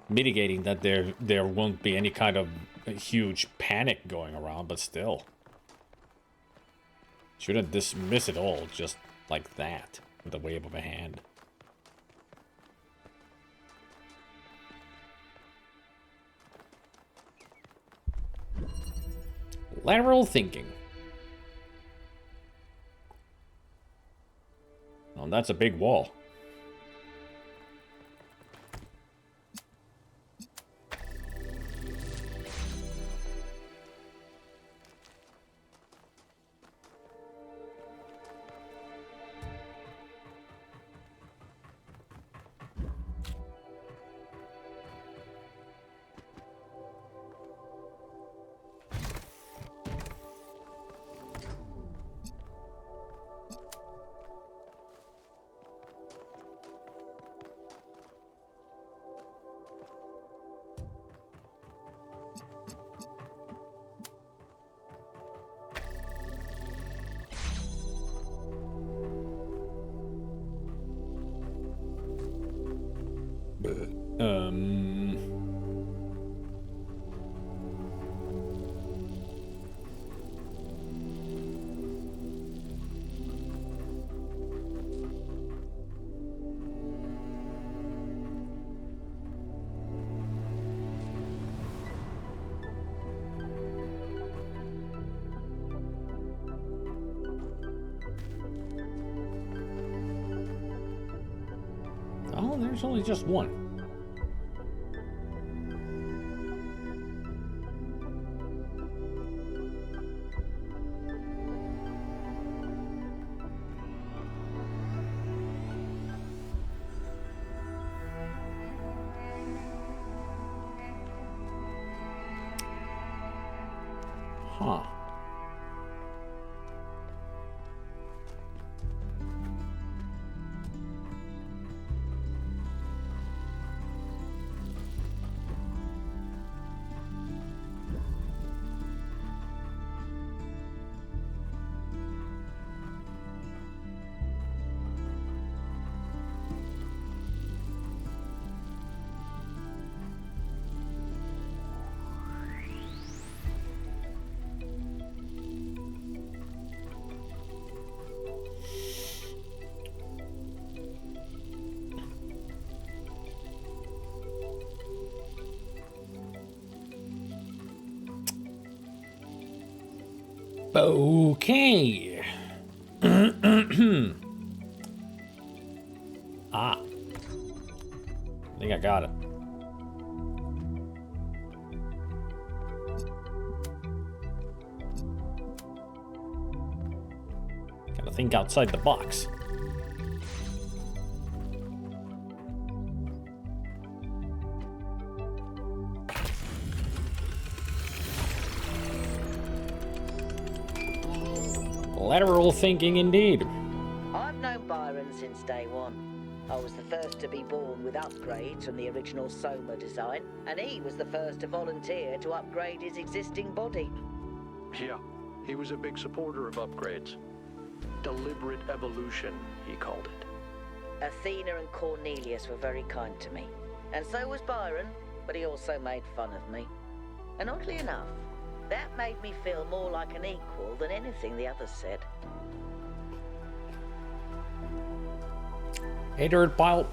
[SPEAKER 1] mitigating that there won't be any kind of huge panic going around, but still. Shouldn't dismiss it all just like that, with a wave of a hand. Lateral thinking. Oh, that's a big wall. Oh, there's only just one. Huh. Okay. Ah. I think I got it. Gotta think outside the box. Lateral thinking indeed.
[SPEAKER 4] I've known Byron since day one. I was the first to be born with upgrades from the original Soma design, and he was the first to volunteer to upgrade his existing body.
[SPEAKER 7] Yeah, he was a big supporter of upgrades. Deliberate evolution, he called it.
[SPEAKER 4] Athena and Cornelius were very kind to me. And so was Byron, but he also made fun of me. And oddly enough, that made me feel more like an equal than anything the others said.
[SPEAKER 1] Hey, dirt pile.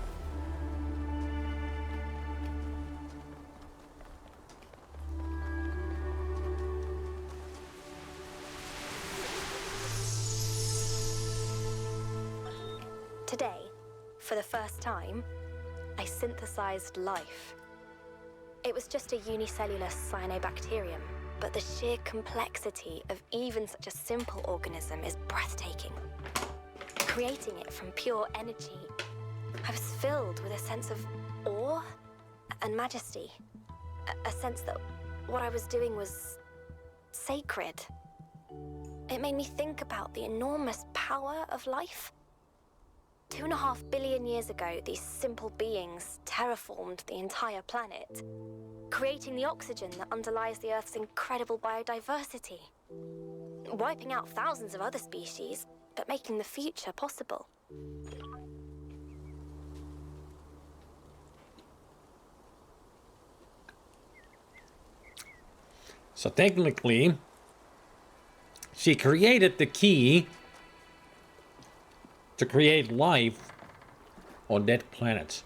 [SPEAKER 6] Today, for the first time, I synthesized life. It was just a unicellular cyanobacterium, but the sheer complexity of even such a simple organism is breathtaking. Creating it from pure energy, I was filled with a sense of awe and majesty. A sense that what I was doing was sacred. It made me think about the enormous power of life. 2.5 billion years ago, these simple beings terraformed the entire planet, creating the oxygen that underlies the Earth's incredible biodiversity, wiping out thousands of other species, but making the future possible.
[SPEAKER 1] So technically, she created the key to create life on dead planets.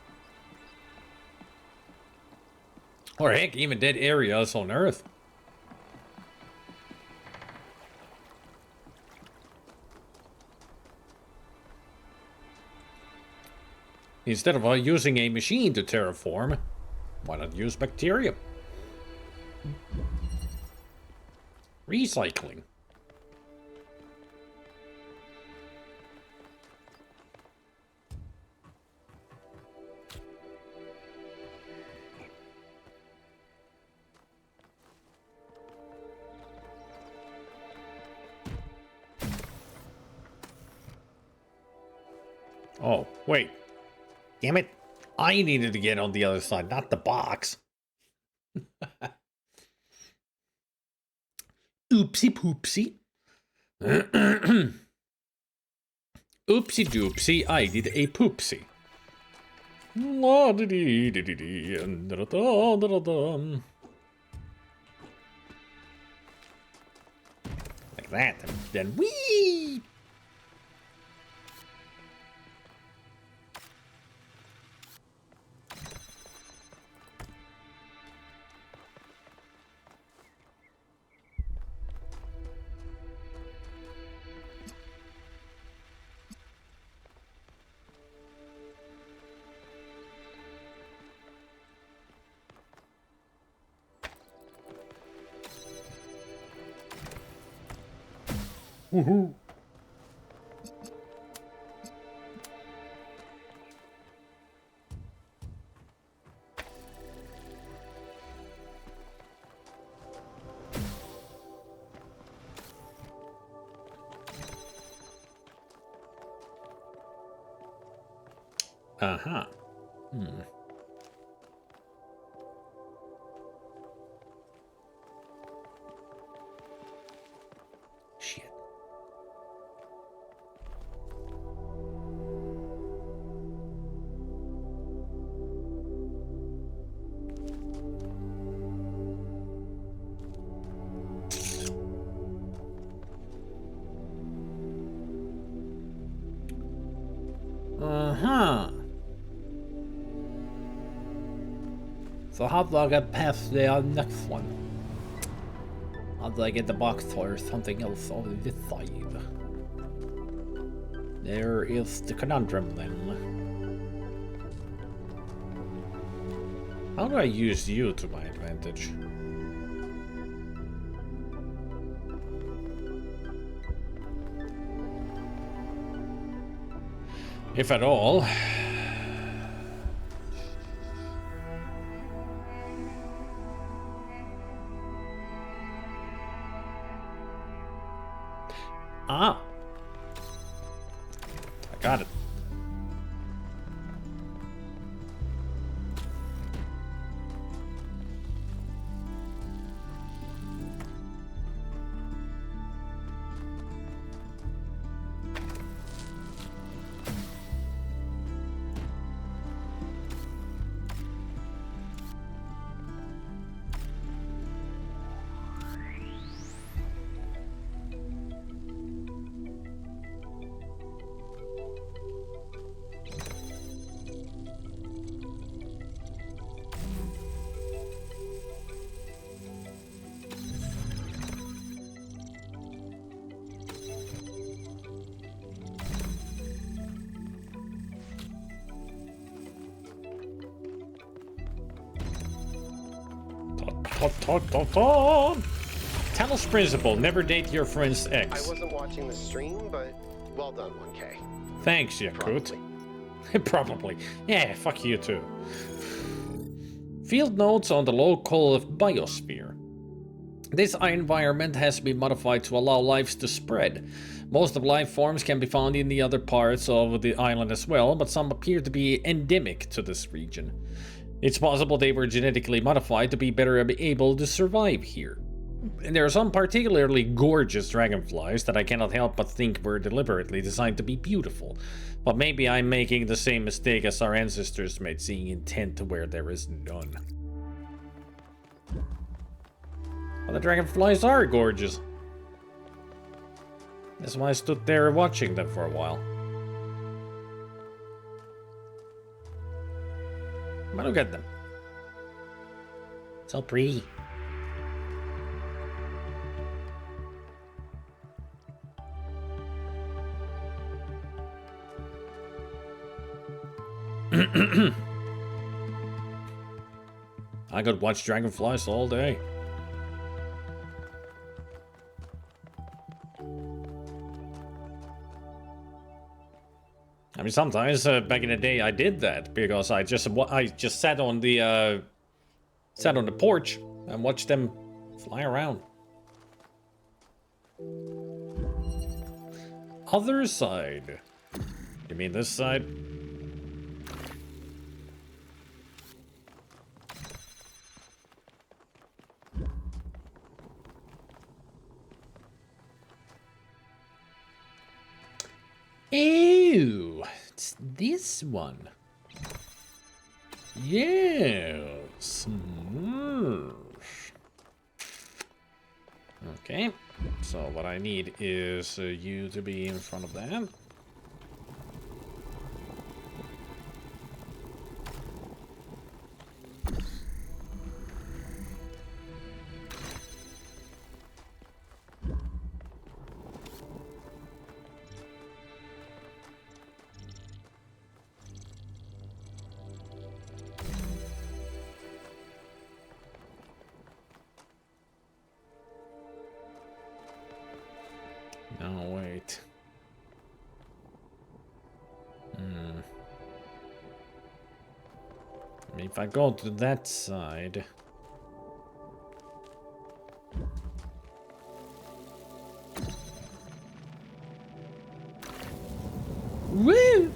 [SPEAKER 1] Or heck, even dead areas on Earth. Instead of using a machine to terraform, why not use bacteria? Recycling. Oh, wait. Damn it. I needed to get on the other side, not the box. Oopsie poopsie. Oopsie doopsie, I did a poopsie. La dee dee dee dee dee and da da da da da. Like that, and then wee. Woohoo! Uh-huh. Shit. Uh-huh. So how do I get past the next one? How do I get the box toy or something else over this side? There is the conundrum then. How do I use you to my advantage? If at all. Ah. I got it. Talos Principle, never date your friend's
[SPEAKER 2] I
[SPEAKER 1] ex.
[SPEAKER 2] wasn't watching the stream, but well done, 1K.
[SPEAKER 1] Thanks, Yakut. Probably. Yeah, fuck you too. Field notes on the local biosphere. This environment has been modified to allow lives to spread. Most of life forms can be found in the other parts of the island as well, but some appear to be endemic to this region. It's possible they were genetically modified to be better able to survive here. And there are some particularly gorgeous dragonflies that I cannot help but think were deliberately designed to be beautiful. But maybe I'm making the same mistake as our ancestors made, seeing intent where there is none. Well, the dragonflies are gorgeous. That's why I stood there watching them for a while. But look at them. So pretty. I could watch dragonflies all day. I mean, sometimes back in the day I did that because I just sat on the porch and watched them fly around. Other side. You mean this side? Ew, it's this one. Yes. Okay, so what I need is you to be in front of that. No, wait. I mean, if I go to that side... Woo!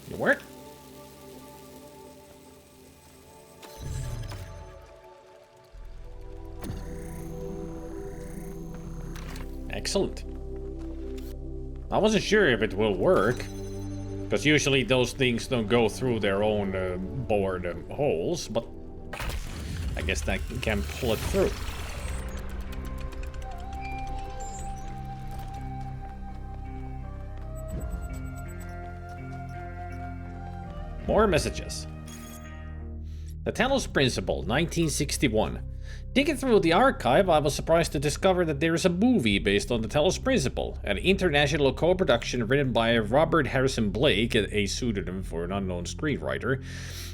[SPEAKER 1] You work? Excellent. I wasn't sure if it will work, because usually those things don't go through their own bored holes, but I guess that can pull it through. More messages. The Talos Principle, 1961. Digging through the archive, I was surprised to discover that there is a movie based on the Talos Principle, an international co-production written by Robert Harrison Blake, a pseudonym for an unknown screenwriter,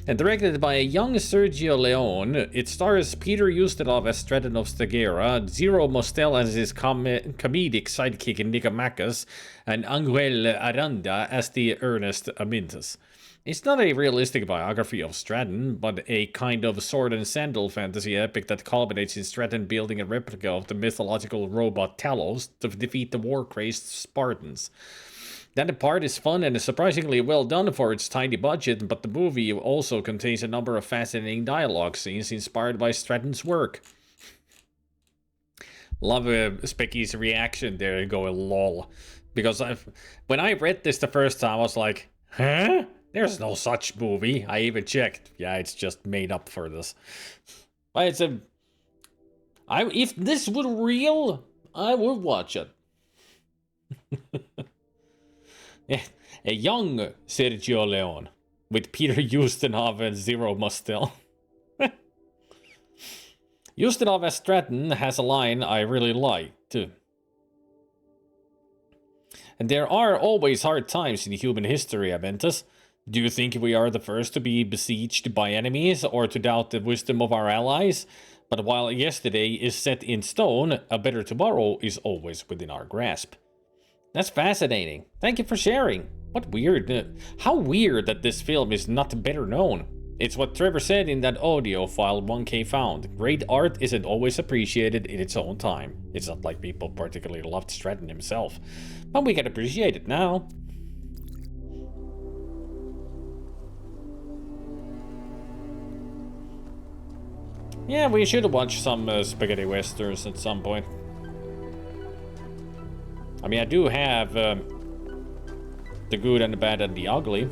[SPEAKER 1] and directed by a young Sergio Leone. It stars Peter Ustinov as Straton Stagera, Zero Mostel as his comedic sidekick Nicomachus, and Angel Aranda as the earnest Amintus. It's not a realistic biography of Straton, but a kind of sword and sandal fantasy epic that culminates in Straton building a replica of the mythological robot Talos to defeat the war-crazed Spartans. That part is fun and is surprisingly well done for its tiny budget, but the movie also contains a number of fascinating dialogue scenes inspired by Straton's work. Love Specky's reaction there going lol. Because when I read this the first time, I was like, huh? There's no such movie. I even checked. Yeah, it's just made up for this. But it's if this were real, I would watch it. A young Sergio Leone with Peter Ustinov and Zero Mostel. Ustinov as Straton has a line I really like too. And there are always hard times in human history, Aventus. Do you think we are the first to be besieged by enemies or to doubt the wisdom of our allies? But while yesterday is set in stone, a better tomorrow is always within our grasp. That's fascinating. Thank you for sharing. How weird that this film is not better known. It's what Trevor said in that audio file 1K found. Great art isn't always appreciated in its own time. It's not like people particularly loved Stratton himself. But we can appreciate it now. Yeah, we should watch some spaghetti westerns at some point. I mean, I do have The Good and the Bad and the Ugly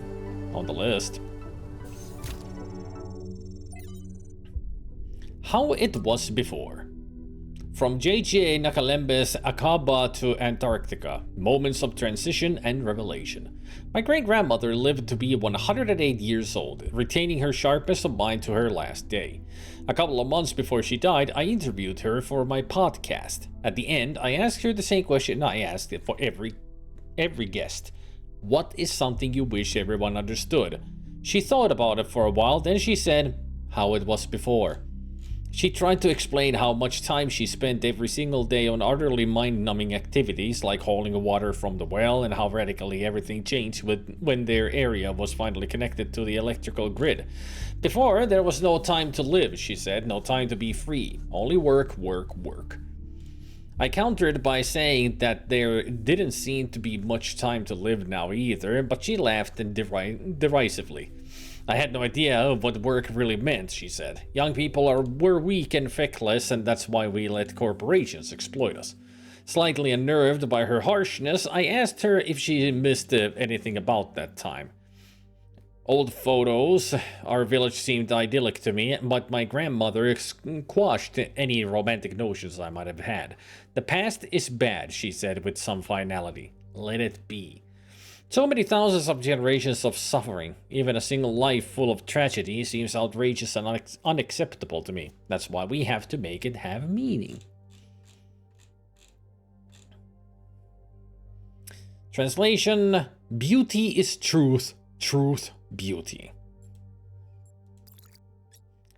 [SPEAKER 1] on the list. How It Was Before. From J.J. Nakalembe's Akaba to Antarctica, Moments of Transition and Revelation. My great-grandmother lived to be 108 years old, retaining her sharpness of mind to her last day. A couple of months before she died, I interviewed her for my podcast. At the end, I asked her the same question I asked for every guest. What is something you wish everyone understood? She thought about it for a while, then she said, how it was before. She tried to explain how much time she spent every single day on utterly mind-numbing activities like hauling water from the well and how radically everything changed when their area was finally connected to the electrical grid. Before, there was no time to live, she said, no time to be free. Only work, work, work. I countered by saying that there didn't seem to be much time to live now either, but she laughed derisively. I had no idea what work really meant, she said. Young people were weak and feckless, and that's why we let corporations exploit us. Slightly unnerved by her harshness, I asked her if she missed anything about that time. Old photos, our village seemed idyllic to me, but my grandmother quashed any romantic notions I might have had. The past is bad, she said with some finality. Let it be. So many thousands of generations of suffering, even a single life full of tragedy seems outrageous and unacceptable to me. That's why we have to make it have meaning. Translation: Beauty is truth, truth, beauty.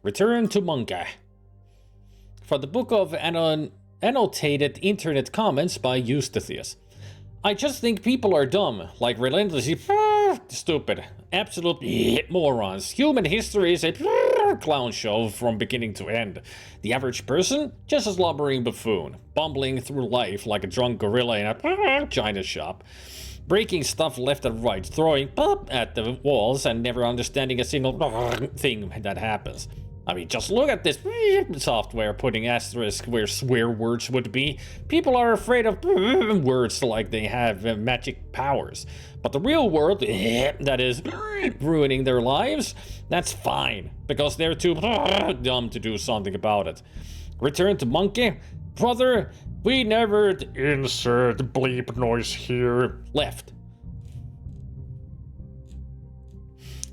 [SPEAKER 1] Return to Monkey. For the book of annotated internet comments by Eustathius. I just think people are dumb, like relentlessly stupid, absolute morons. Human history is a clown show from beginning to end. The average person, just a slobbering buffoon, bumbling through life like a drunk gorilla in a china shop, breaking stuff left and right, throwing pop at the walls and never understanding a single thing that happens. I mean, just look at this software putting asterisk where swear words would be. People are afraid of words like they have magic powers. But the real world, that is, ruining their lives, that's fine, because they're too dumb to do something about it. Return to Monkey? Brother, we never insert bleep noise here. Left.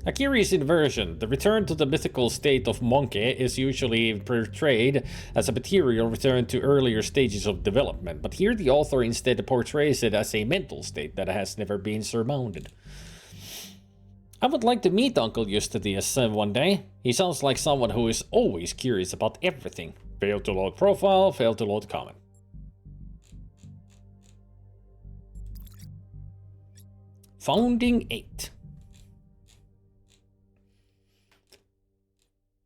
[SPEAKER 1] A curious inversion. The return to the mythical state of Monkey is usually portrayed as a material return to earlier stages of development, but here the author instead portrays it as a mental state that has never been surmounted. I would like to meet Uncle Eustathius one day. He sounds like someone who is always curious about everything. Failed to load profile, failed to load comment. Founding 8.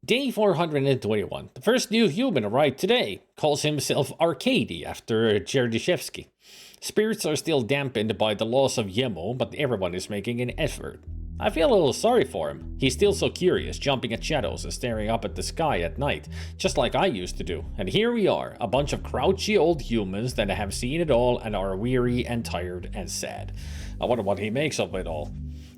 [SPEAKER 1] Day 421. The first new human arrived today. Calls himself Arkady after Cherdyshevsky. Spirits are still dampened by the loss of Yemo, but everyone is making an effort. I feel a little sorry for him. He's still so curious, jumping at shadows and staring up at the sky at night, just like I used to do. And here we are, a bunch of crouchy old humans that have seen it all and are weary and tired and sad. I wonder what he makes of it all.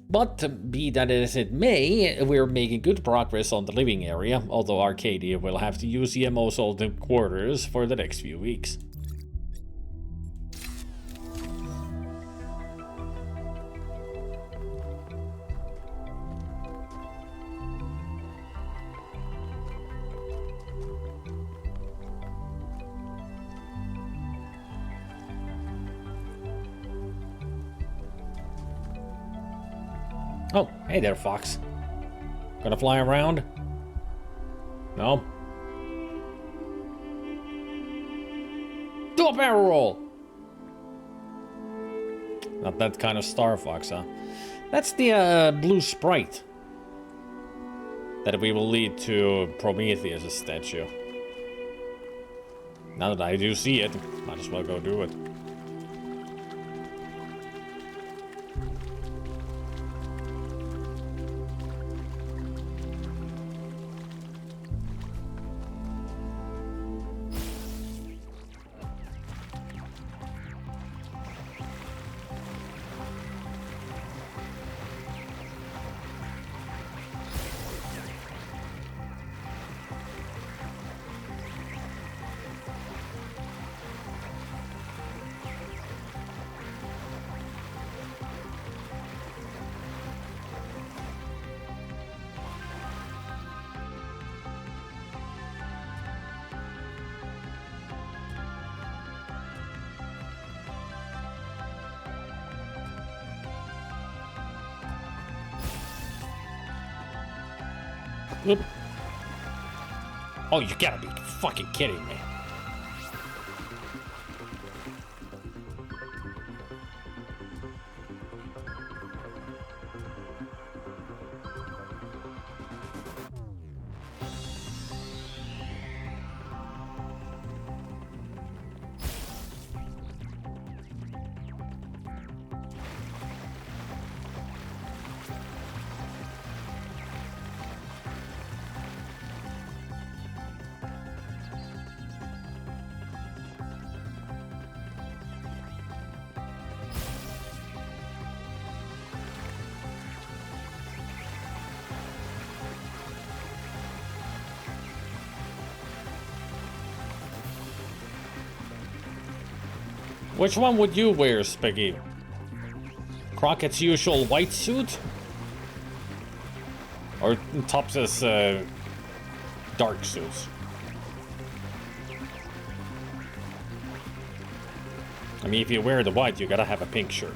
[SPEAKER 1] But be that as it may, we're making good progress on the living area, although Arcadia will have to use Yemo's old quarters for the next few weeks. Oh, hey there, Fox. Gonna fly around? No? Do a barrel roll! Not that kind of Star Fox, huh? That's the blue sprite that we will lead to Prometheus' statue. Now that I do see it, might as well go do it. Oop. Oh, you gotta be fucking kidding me. Which one would you wear, Spiggy? Crockett's usual white suit? Or Tops's dark suits? I mean, if you wear the white, you gotta have a pink shirt.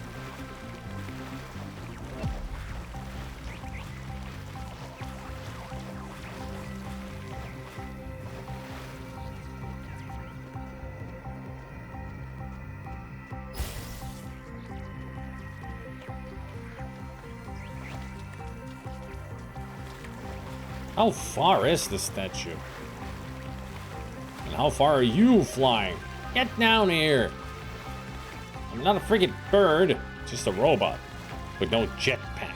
[SPEAKER 1] How far is this statue? And how far are you flying? Get down here! I'm not a friggin' bird, just a robot with no jetpack.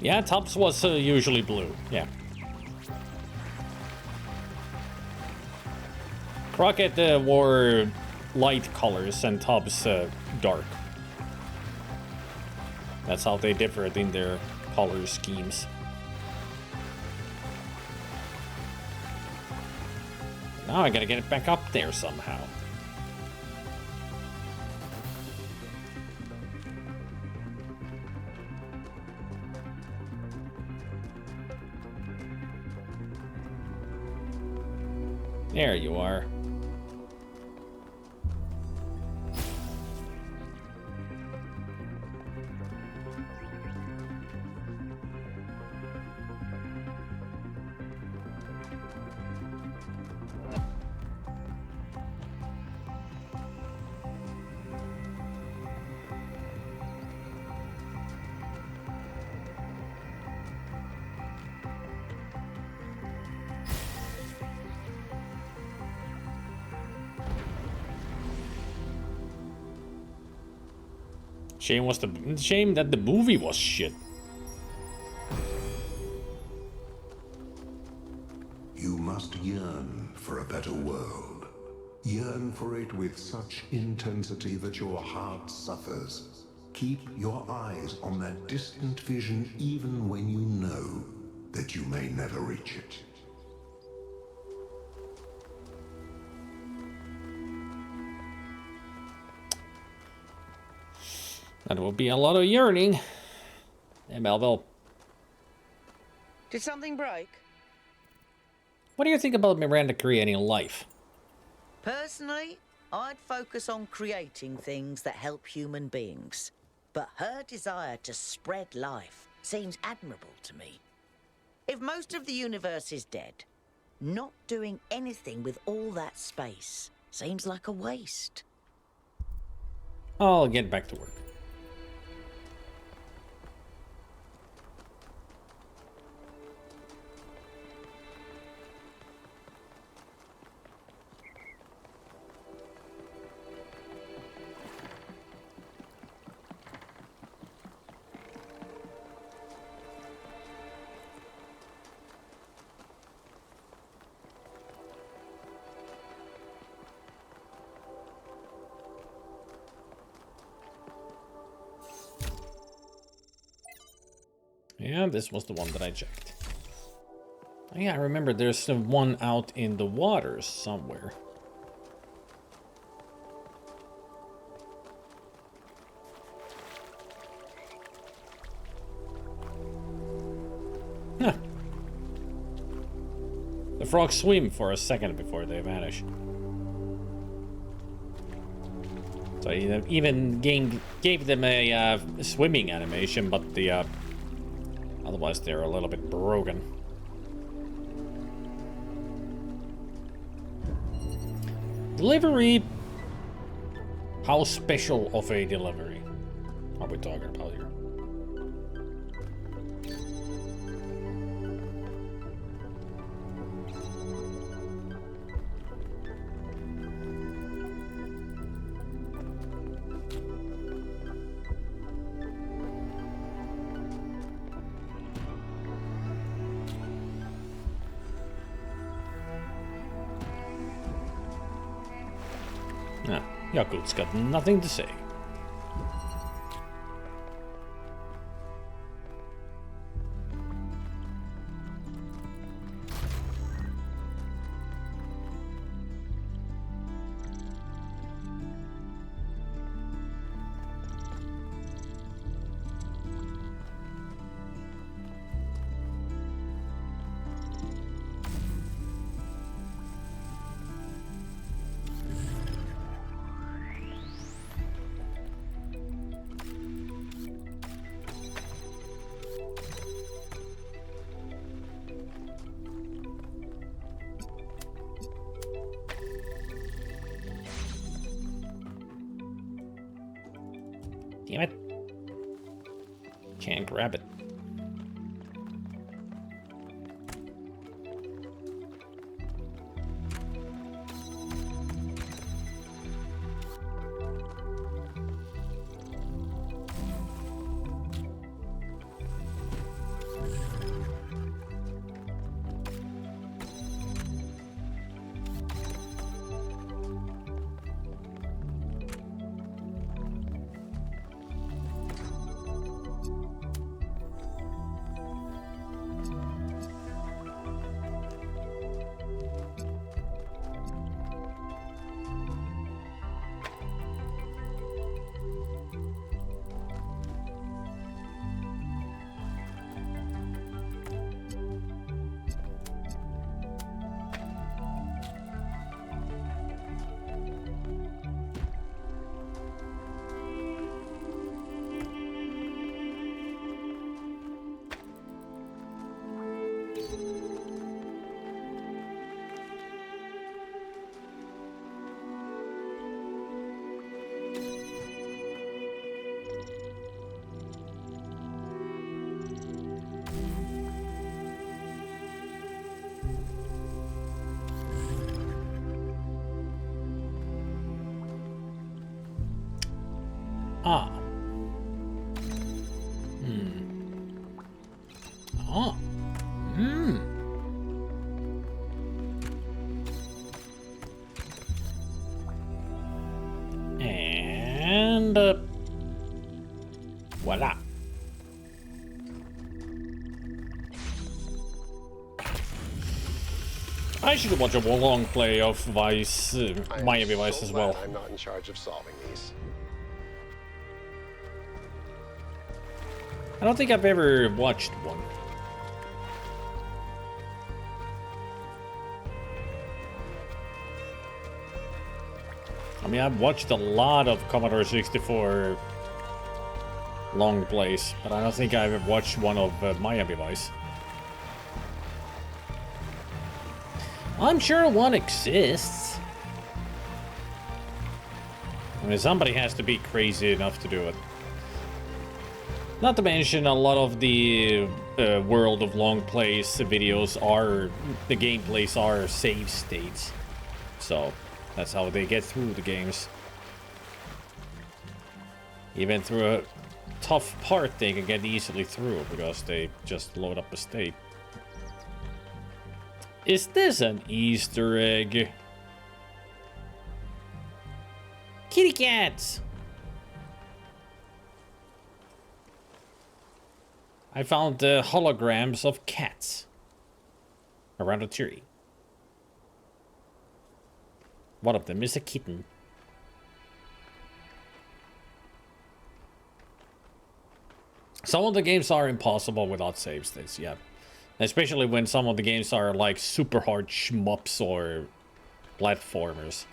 [SPEAKER 1] Yeah, Tops was usually blue, yeah. Crockett wore light colors and Tops dark. That's how they differed in their color schemes. Now I gotta get it back up there somehow. There you are. Shame that the movie was shit.
[SPEAKER 15] You must yearn for a better world. Yearn for it with such intensity that your heart suffers. Keep your eyes on that distant vision even when you know that you may never reach it.
[SPEAKER 1] That will be a lot of yearning. Hey, Melville.
[SPEAKER 4] Did something break?
[SPEAKER 1] What do you think about Miranda creating life?
[SPEAKER 4] Personally, I'd focus on creating things that help human beings. But her desire to spread life seems admirable to me. If most of the universe is dead, not doing anything with all that space seems like a waste.
[SPEAKER 1] I'll get back to work. Yeah, this was the one that I checked. Oh, yeah, I remember there's one out in the waters somewhere. Huh. The frogs swim for a second before they vanish. So I even gave them a swimming animation, but the otherwise they're a little bit broken. Delivery. How special of a delivery are we talking about here? Nah, Yakut's got nothing to say. Damn it. Can't grab it. Ah. Oh. And I should watch a long play of Vice, Miami Vice as well.
[SPEAKER 2] I'm not in charge of solving these.
[SPEAKER 1] I don't think I've ever watched one. I mean, I've watched a lot of Commodore 64 long plays, but I don't think I've ever watched one of Miami Vice. I'm sure one exists. I mean, somebody has to be crazy enough to do it. Not to mention, a lot of the World of Long Plays videos are, the gameplays are save states. So, that's how they get through the games. Even through a tough part, they can get easily through because they just load up a state. Is this an Easter egg? Kitty cats! I found holograms of cats around a tree. One of them is a kitten. Some of the games are impossible without save states, yeah. Especially when some of the games are like super hard shmups or platformers.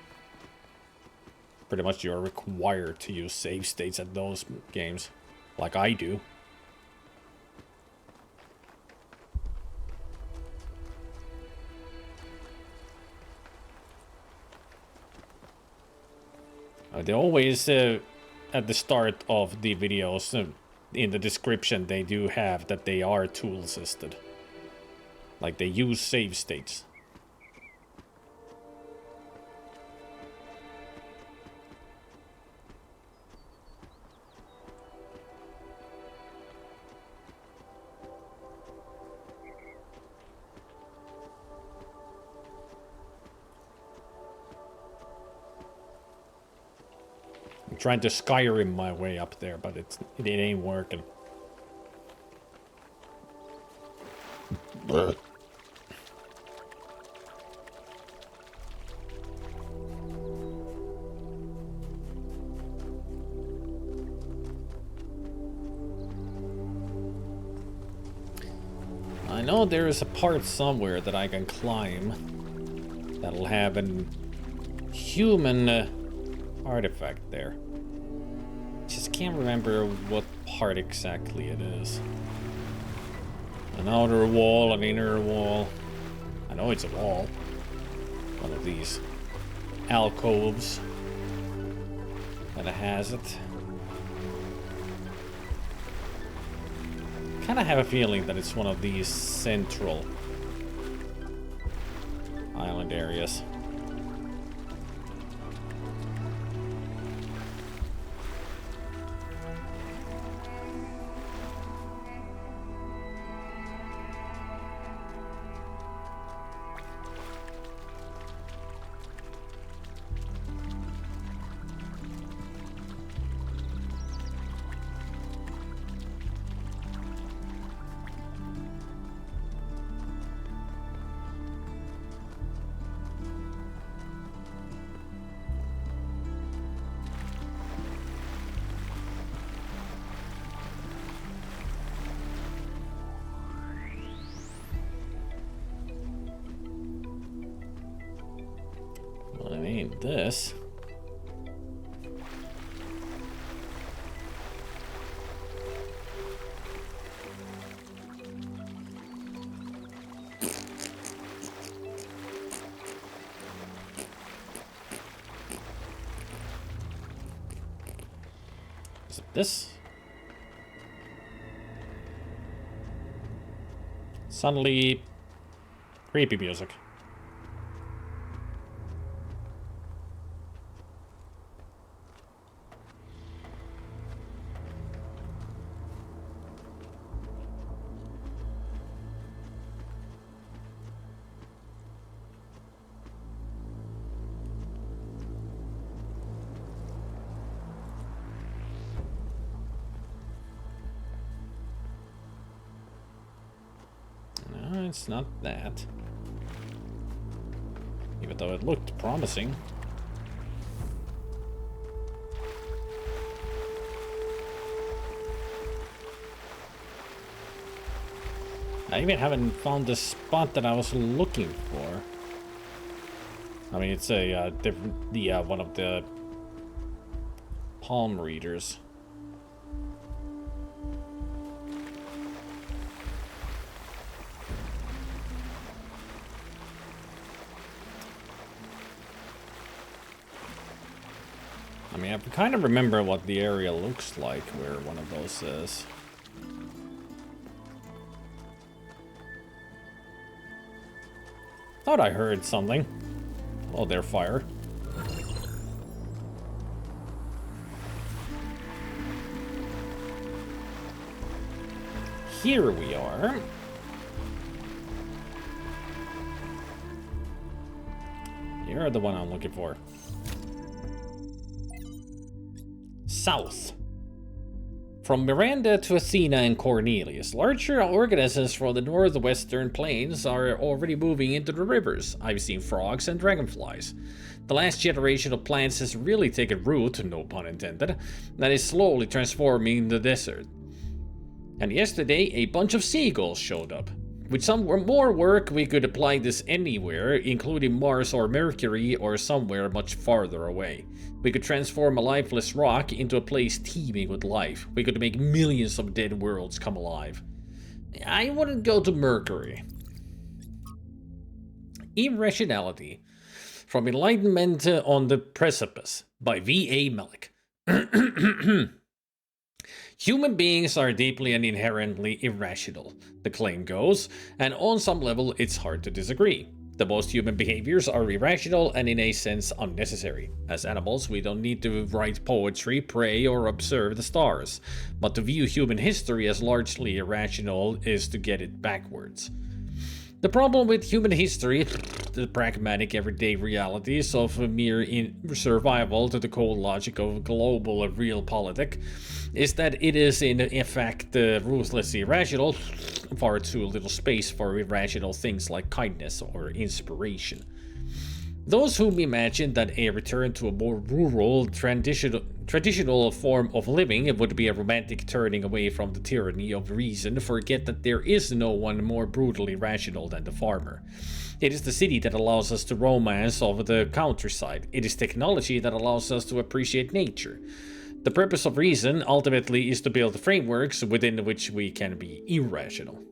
[SPEAKER 1] Pretty much you're required to use save states at those games, like I do. They always, at the start of the videos, in the description, they do have that they are tool assisted. Like they use save states. I'm trying to Skyrim my way up there, but it ain't working. I know there is a part somewhere that I can climb that'll have an human artifact there. Just can't remember what part exactly it is. An outer wall, an inner wall. I know it's a wall. One of these alcoves that has it. Kind of have a feeling that it's one of these central island areas. Well, it ain't this. Is it this? Suddenly creepy music. No, it's not that. Even though it looked promising. I even haven't found the spot that I was looking for. I mean, it's a different, one of the palm readers. I mean, I kind of remember what the area looks like where one of those is. Thought I heard something. Oh, their fire. Here we are. You're the one I'm looking for. South. From Miranda to Athena and Cornelius, larger organisms from the northwestern plains are already moving into the rivers. I've seen frogs and dragonflies. The last generation of plants has really taken root, no pun intended, that is slowly transforming the desert. And yesterday, a bunch of seagulls showed up. With some more work, we could apply this anywhere, including Mars or Mercury or somewhere much farther away. We could transform a lifeless rock into a place teeming with life. We could make millions of dead worlds come alive. I wouldn't go to Mercury. Irrationality. From Enlightenment on the Precipice by V.A. Melick. Human beings are deeply and inherently irrational, the claim goes, and on some level it's hard to disagree. The most human behaviors are irrational and in a sense unnecessary. As animals, we don't need to write poetry, pray, or observe the stars. But to view human history as largely irrational is to get it backwards. The problem with human history, the pragmatic everyday realities of mere survival to the cold logic of global realpolitik, is that it is in fact ruthlessly irrational, far too little space for irrational things like kindness or inspiration. Those whom imagine that a return to a more rural, traditional form of living would be a romantic turning away from the tyranny of reason forget that there is no one more brutally rational than the farmer. It is the city that allows us to romance over the countryside. It is technology that allows us to appreciate nature. The purpose of reason ultimately is to build frameworks within which we can be irrational.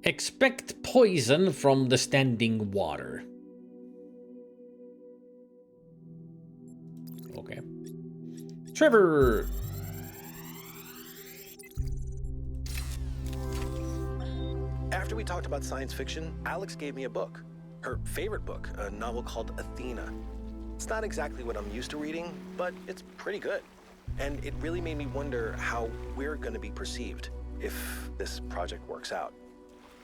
[SPEAKER 1] Expect poison from the standing water. Okay. Trevor!
[SPEAKER 10] After we talked about science fiction, Alex gave me a book. Her favorite book, a novel called Athena. It's not exactly what I'm used to reading, but it's pretty good. And it really made me wonder how we're going to be perceived if this project works out.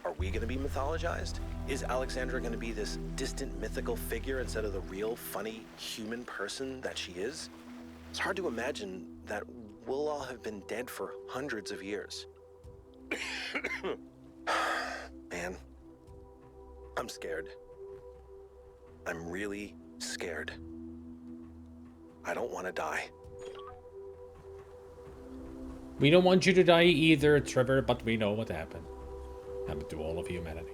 [SPEAKER 10] Are we going to be mythologized? Is Alexandra going to be this distant mythical figure instead of the real, funny, human person that she is? It's hard to imagine that we'll all have been dead for hundreds of years. Man, I'm scared. I'm really scared. I don't want to die.
[SPEAKER 1] We don't want you to die either, Trevor, but we know what happened. Happened to all of humanity.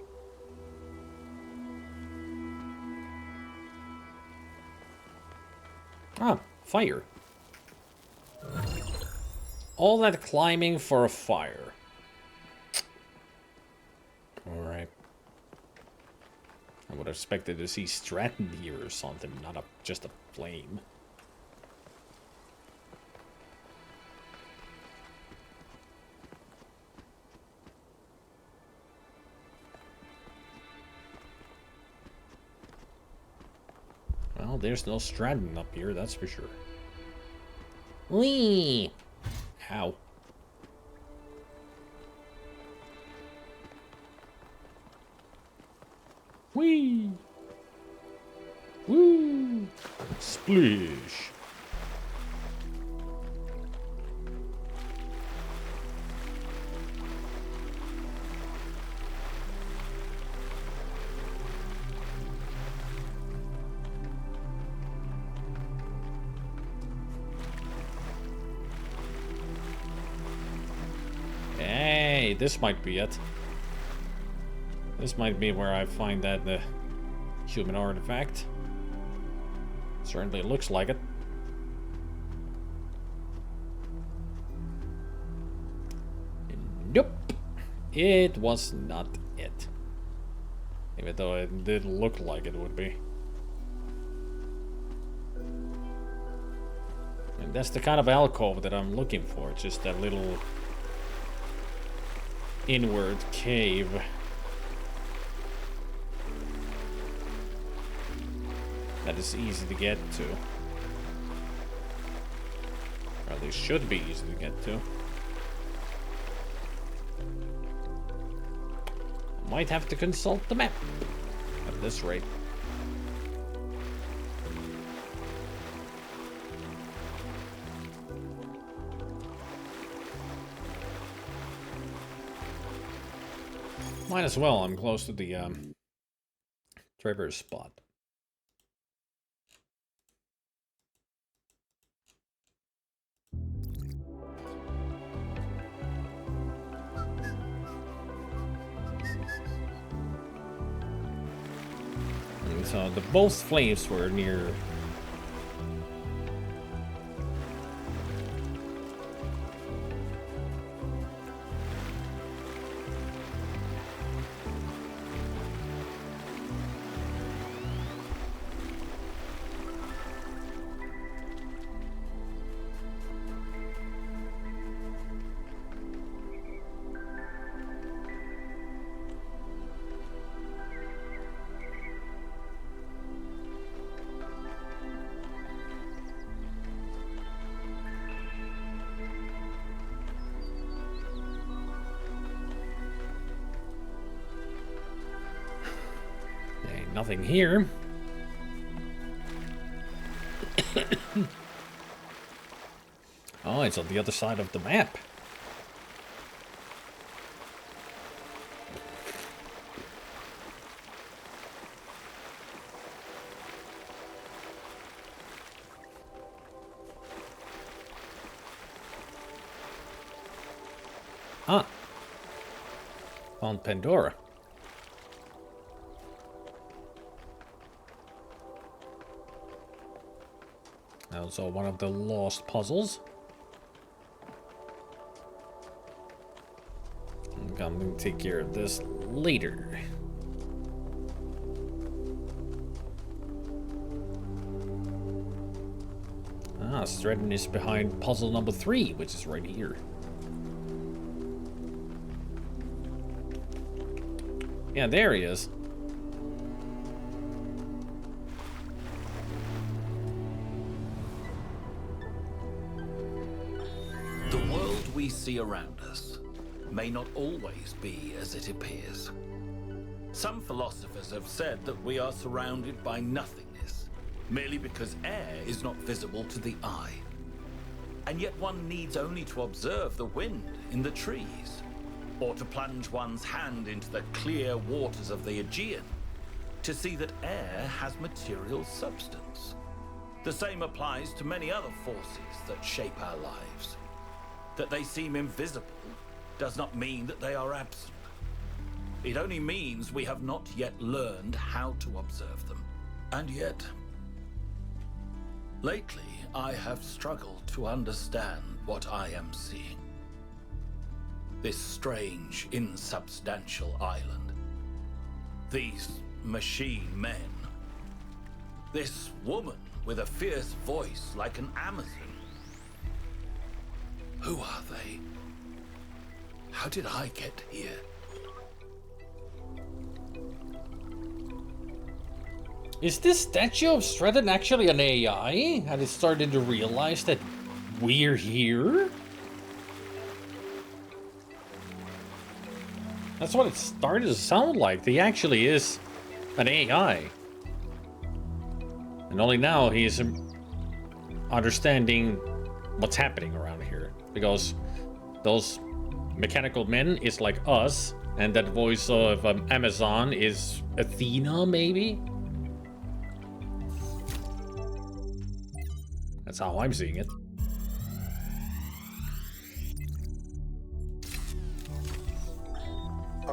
[SPEAKER 1] Ah, fire. All that climbing for a fire. Alright. I would have expected to see Stratton here or something, not just a flame. Well, there's no Stratton up here, that's for sure. Whee! Ow. Whee! Woo! Splish! Okay, this might be it. This might be where I find that the human artifact. Certainly looks like it. Nope. It was not it. Even though it did look like it would be. And that's the kind of alcove that I'm looking for. Just that little inward cave. That is easy to get to. Or at least should be easy to get to. Might have to consult the map at this rate. Might as well. I'm close to the Trevor's spot. And so the both flames were near. Nothing here. Oh, it's on the other side of the map. Ah. Found Pandora. Also one of the lost puzzles. I'm going to take care of this later. Ah, Stratton is behind puzzle number 3, which is right here. Yeah, there he is.
[SPEAKER 12] We see around us may not always be as it appears. Some philosophers have said that we are surrounded by nothingness, merely because air is not visible to the eye. And yet one needs only to observe the wind in the trees, or to plunge one's hand into the clear waters of the Aegean, to see that air has material substance. The same applies to many other forces that shape our lives. That they seem invisible does not mean that they are absent. It only means we have not yet learned how to observe them. And yet, lately I have struggled to understand what I am seeing. This strange, insubstantial island. These machine men. This woman with a fierce voice like an Amazon. Who are they? How did I get here?
[SPEAKER 1] Is this statue of Stratton actually an AI? And it's starting to realize that we're here? That's what it started to sound like. He actually is an AI. And only now he's understanding what's happening around here. Because those mechanical men is like us, and that voice of Amazon is Athena, maybe? That's how I'm seeing it.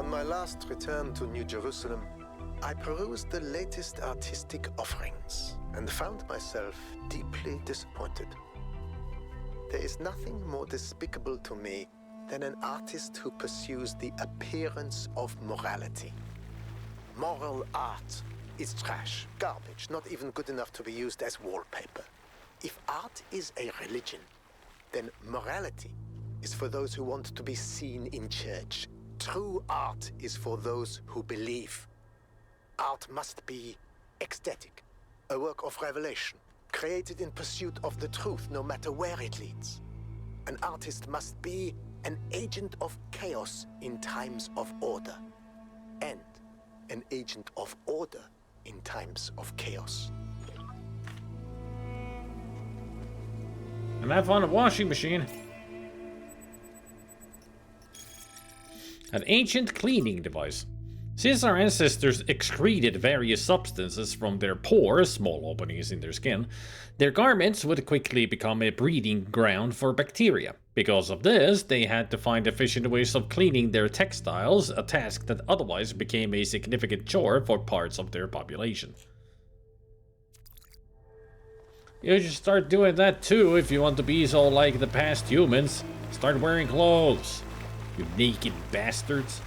[SPEAKER 10] On my last return to New Jerusalem, I perused the latest artistic offerings and found myself deeply disappointed. There is nothing more despicable to me than an artist who pursues the appearance of morality. Moral art is trash, garbage, not even good enough to be used as wallpaper. If art is a religion, then morality is for those who want to be seen in church. True art is for those who believe. Art must be ecstatic, a work of revelation, created in pursuit of the truth, no matter where it leads. An artist must be an agent of chaos in times of order, and an agent of order in times of chaos.
[SPEAKER 1] And I found a washing machine. An ancient cleaning device. Since our ancestors excreted various substances from their pores, small openings in their skin, their garments would quickly become a breeding ground for bacteria. Because of this, they had to find efficient ways of cleaning their textiles, a task that otherwise became a significant chore for parts of their population. You should start doing that too if you want to be so like the past humans. Start wearing clothes, you naked bastards.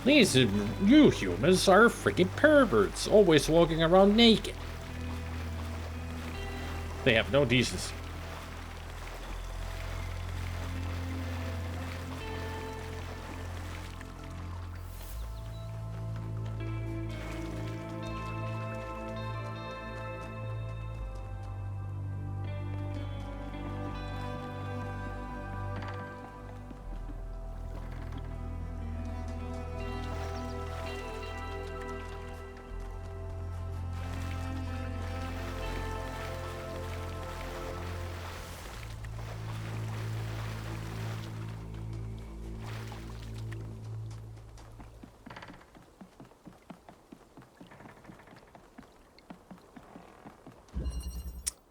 [SPEAKER 1] These you humans are freaking perverts, always walking around naked. They have no decency.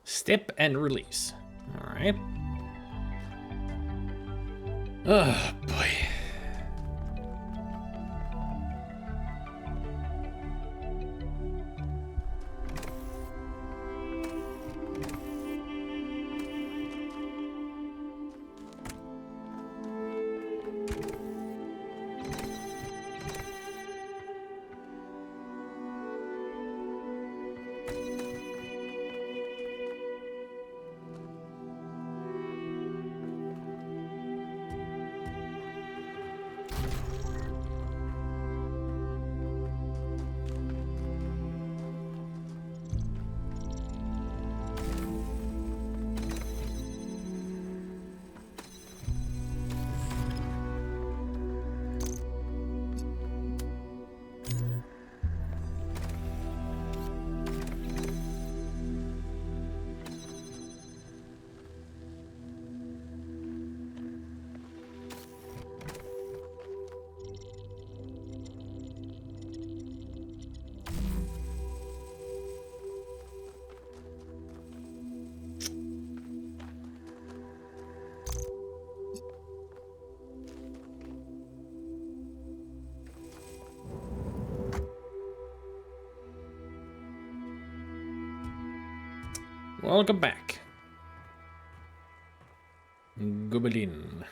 [SPEAKER 1] Step and release. Alright. Oh boy. Welcome back. Goblin.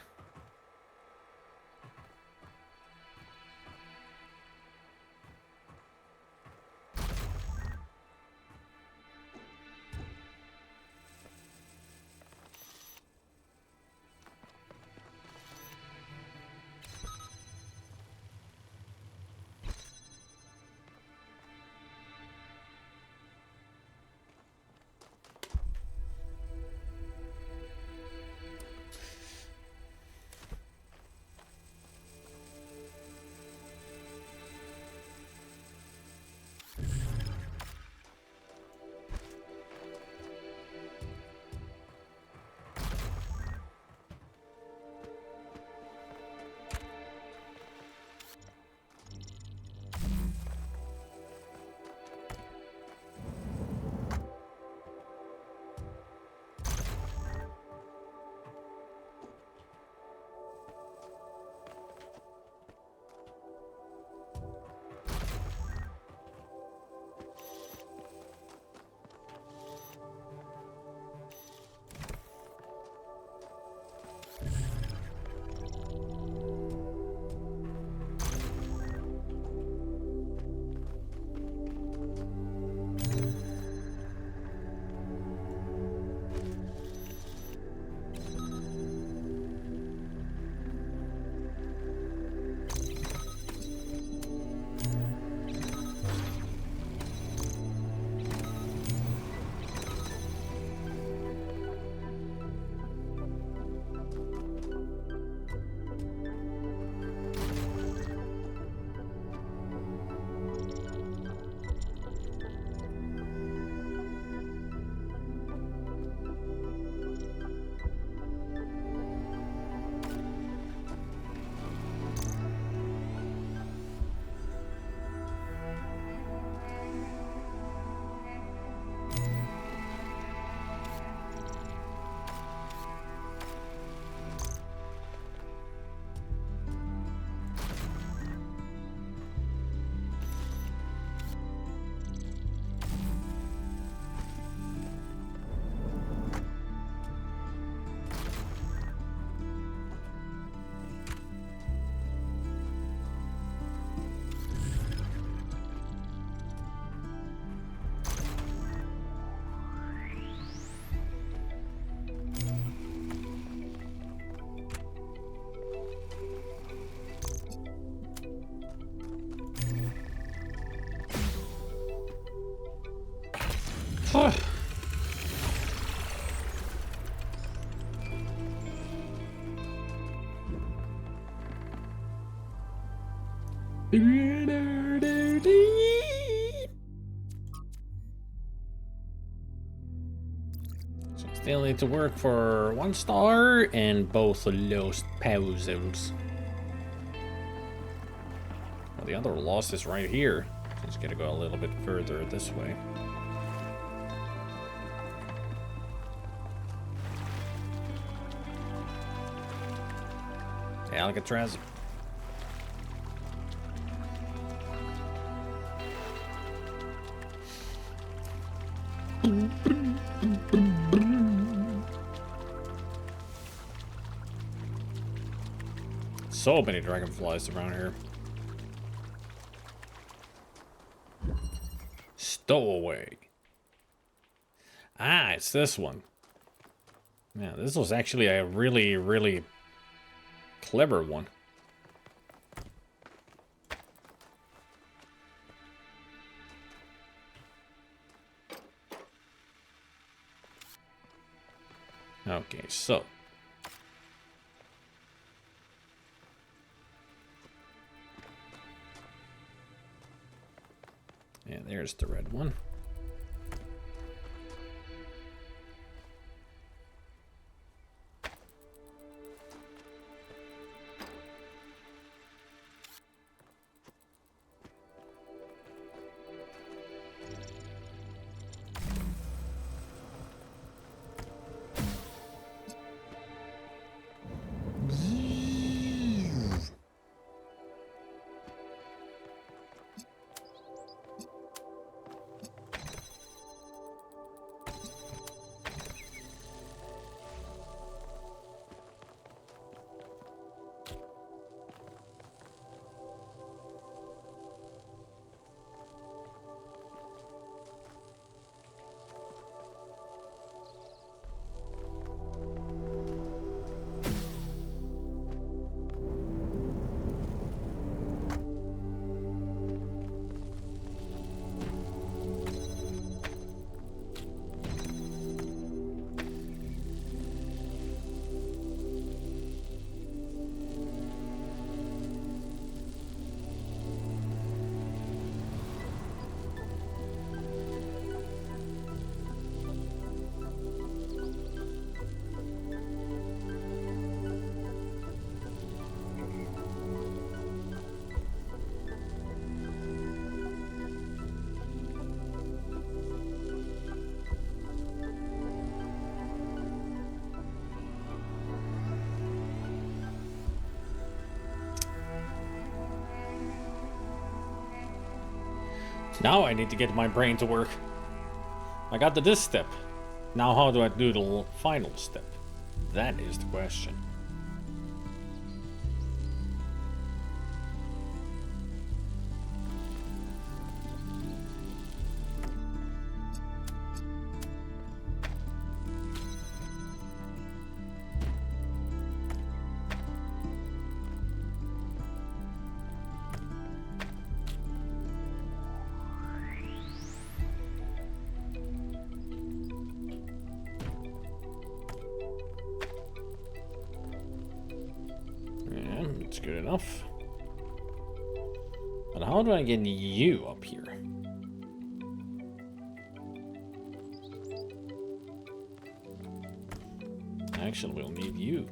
[SPEAKER 1] So still need to work for 1 star and both lost puzzles. Well, the other loss is right here. Just gotta go a little bit further this way. Alcatraz. So many dragonflies around here. Stowaway. Ah, it's this one. Yeah, this was actually a really, really clever one. Okay, so. Yeah, there's the red one. Now I need to get my brain to work. I got to this step. Now how do I do the final step? That is the question. It's good enough. But how do I get you up here? Actually, we'll need you.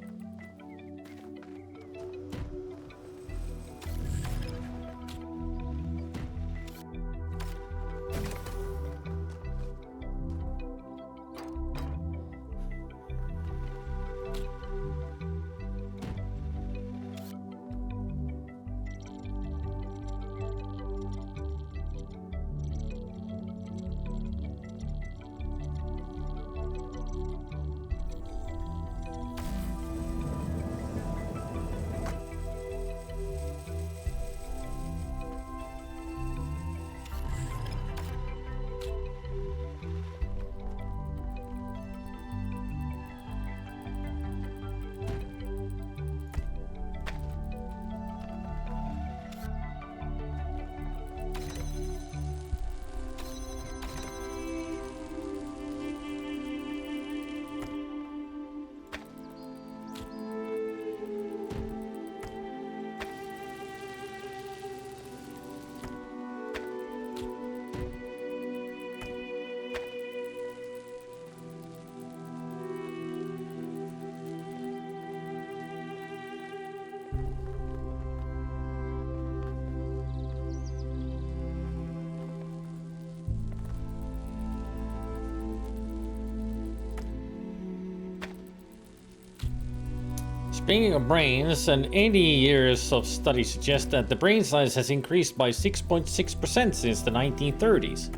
[SPEAKER 1] Speaking of brains, and 80 years of study suggest that the brain size has increased by 6.6% since the 1930s.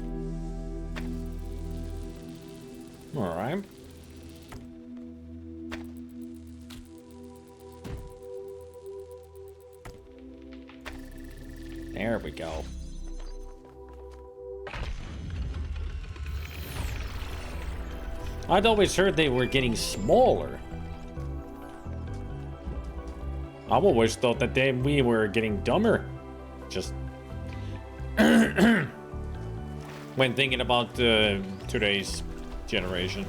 [SPEAKER 1] Alright. There we go. I'd always heard they were getting smaller. I've always thought that we were getting dumber. Just when thinking about today's generation.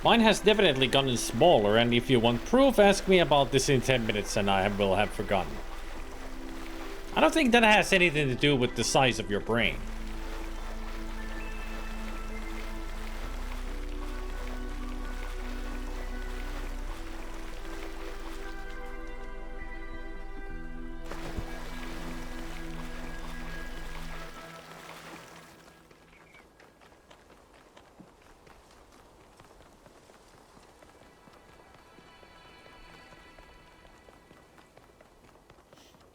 [SPEAKER 1] Mine has definitely gotten smaller, and if you want proof, ask me about this in 10 minutes and I will have forgotten. I don't think that has anything to do with the size of your brain.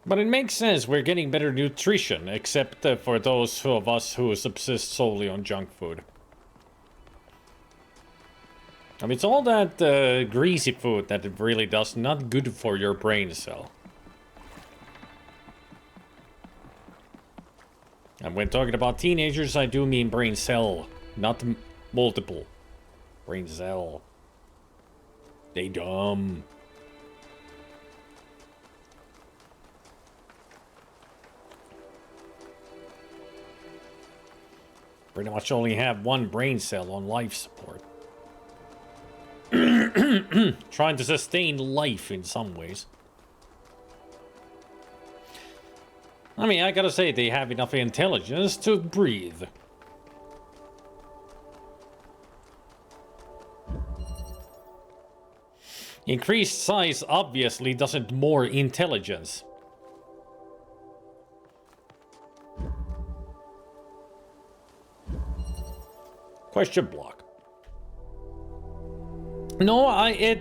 [SPEAKER 1] But it makes sense, we're getting better nutrition, except for those of us who subsist solely on junk food. I mean, it's all that greasy food that it really does not good for your brain cell. And when talking about teenagers, I do mean brain cell, not multiple. Brain cell. They dumb. Pretty much only have one brain cell on life support. Trying to sustain life in some ways. I mean, I gotta say, they have enough intelligence to breathe. Increased size obviously doesn't more intelligence. Question block. No,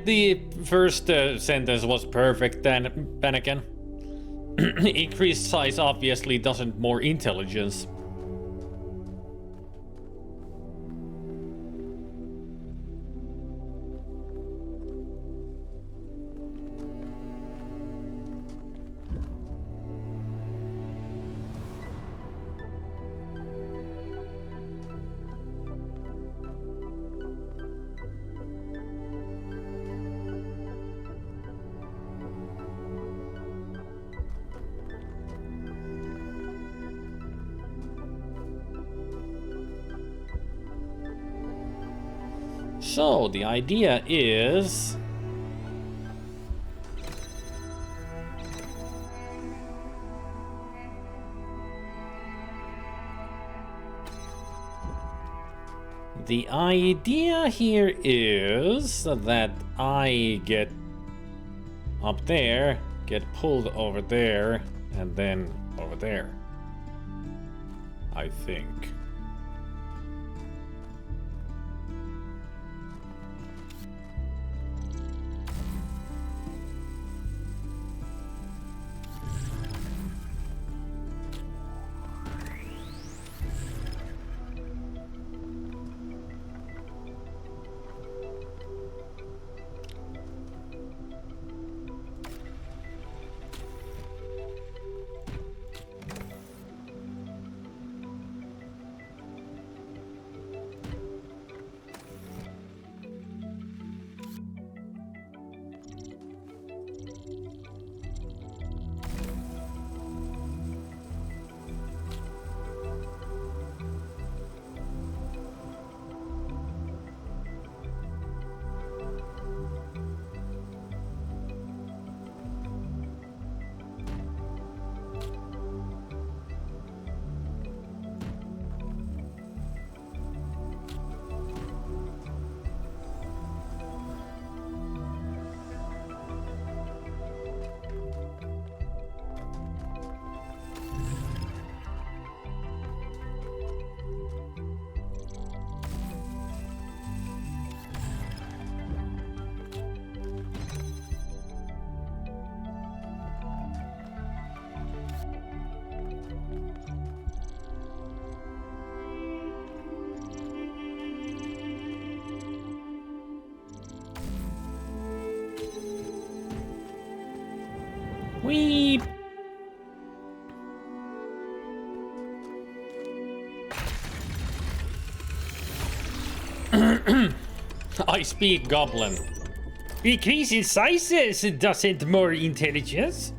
[SPEAKER 1] the first sentence was perfect then, Panican. Increased size obviously doesn't more intelligence. So, the idea is... The idea here is that I get up there, get pulled over there, and then over there. I think. Weep. I speak goblin. Increase in sizes doesn't more intelligence.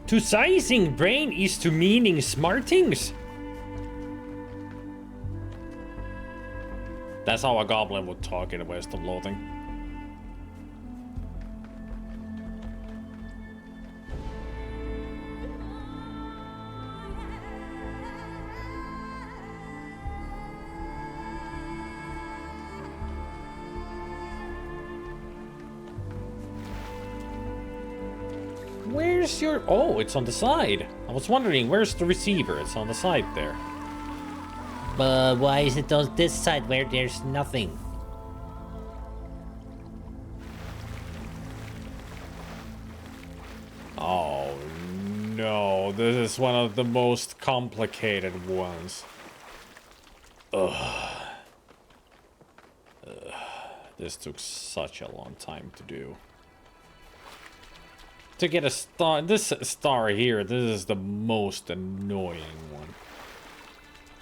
[SPEAKER 1] To sizing brain is to meaning smartings. That's how a goblin would talk in the West of Loathing. Where's your... Oh, it's on the side. I was wondering, where's the receiver? It's on the side there. But why is it on this side where there's nothing? Oh no, this is one of the most complicated ones. Ugh. This took such a long time to do. To get a star, this star here, this is the most annoying one.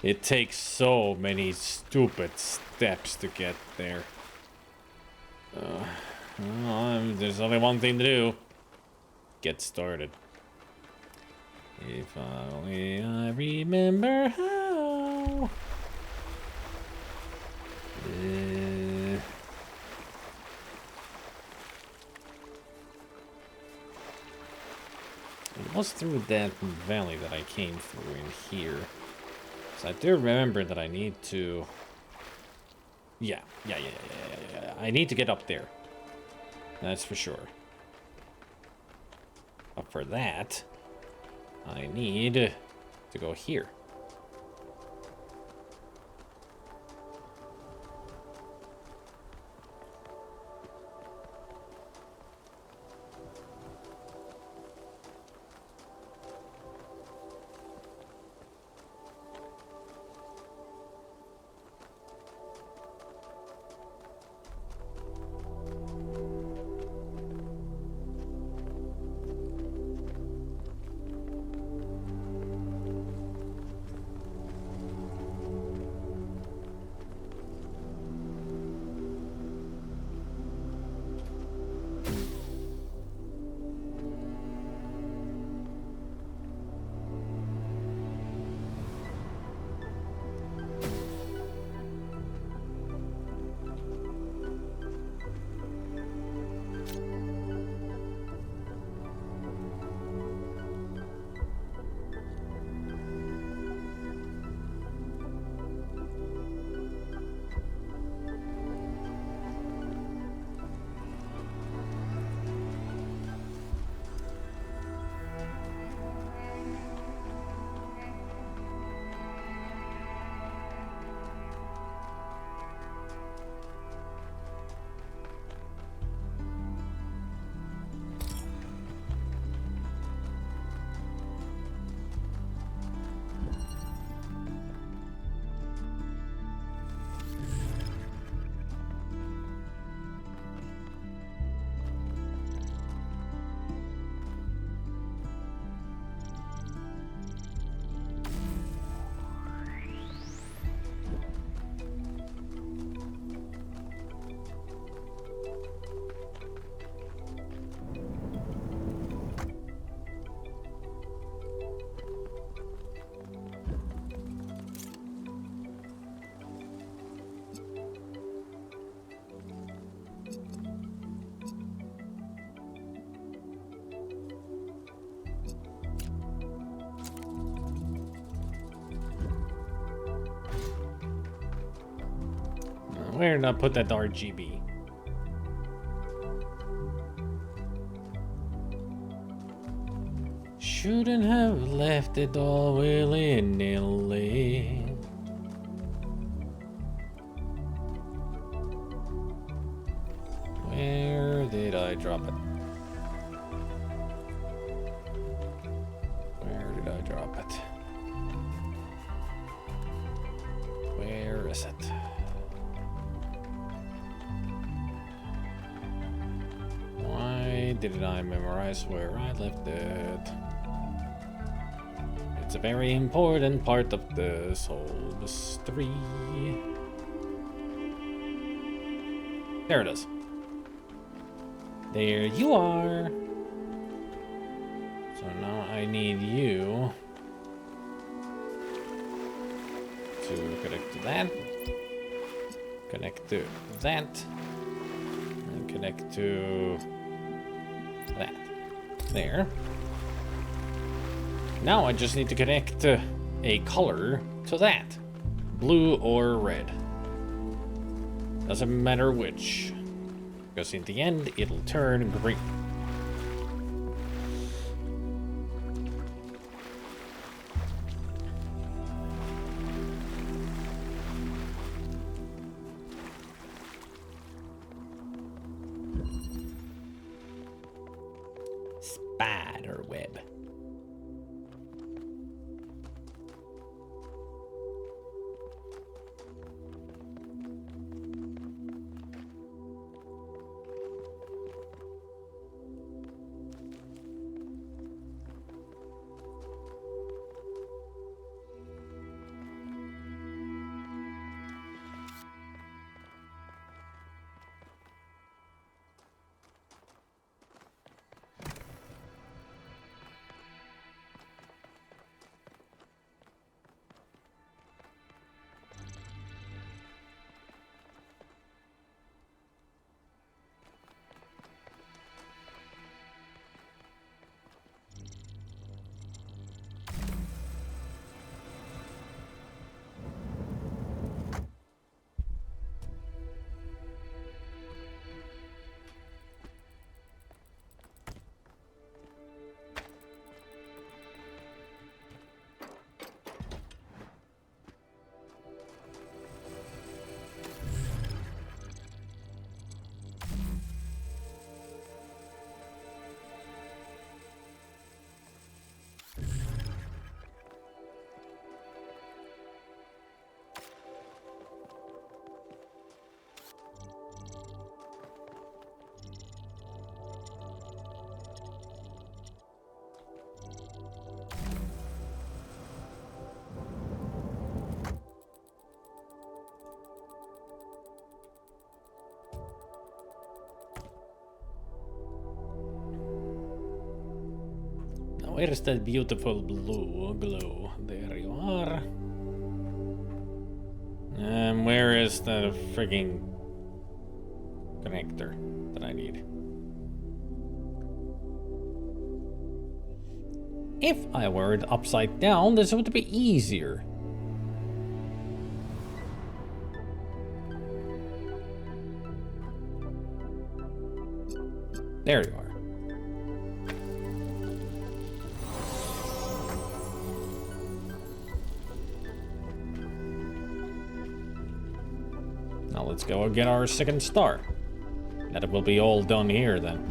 [SPEAKER 1] It takes so many stupid steps to get there. There's only one thing to do. Get started. If only I remember how. It was through that valley that I came through in here. So I do remember that I need to... Yeah. I need to get up there. That's for sure. But for that, I need to go here. Where did I put that RGB? Shouldn't have left it all willy-nilly. Where did I drop it? Where did I memorize where I left it? It's a very important part of this whole mystery. There it is. There you are. So now I need you to connect to that, connect to that, and connect to that. There. Now I just need to connect a color to that. Blue or red. Doesn't matter which. Because in the end, it'll turn green. Spider web. Where's that beautiful blue glow? There you are. Where is the frigging connector that I need? If I were it upside down, this would be easier. There you are. Now let's go and get our second star. That will be all done here then.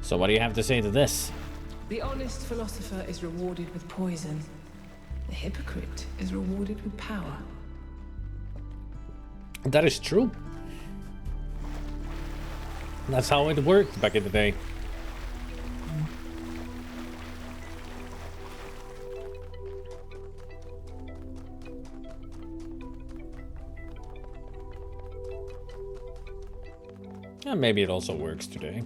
[SPEAKER 1] So what do you have to say to this?
[SPEAKER 11] The honest philosopher is rewarded with poison. The hypocrite is rewarded with power.
[SPEAKER 1] That is true. That's how it worked back in the day. And maybe it also works today.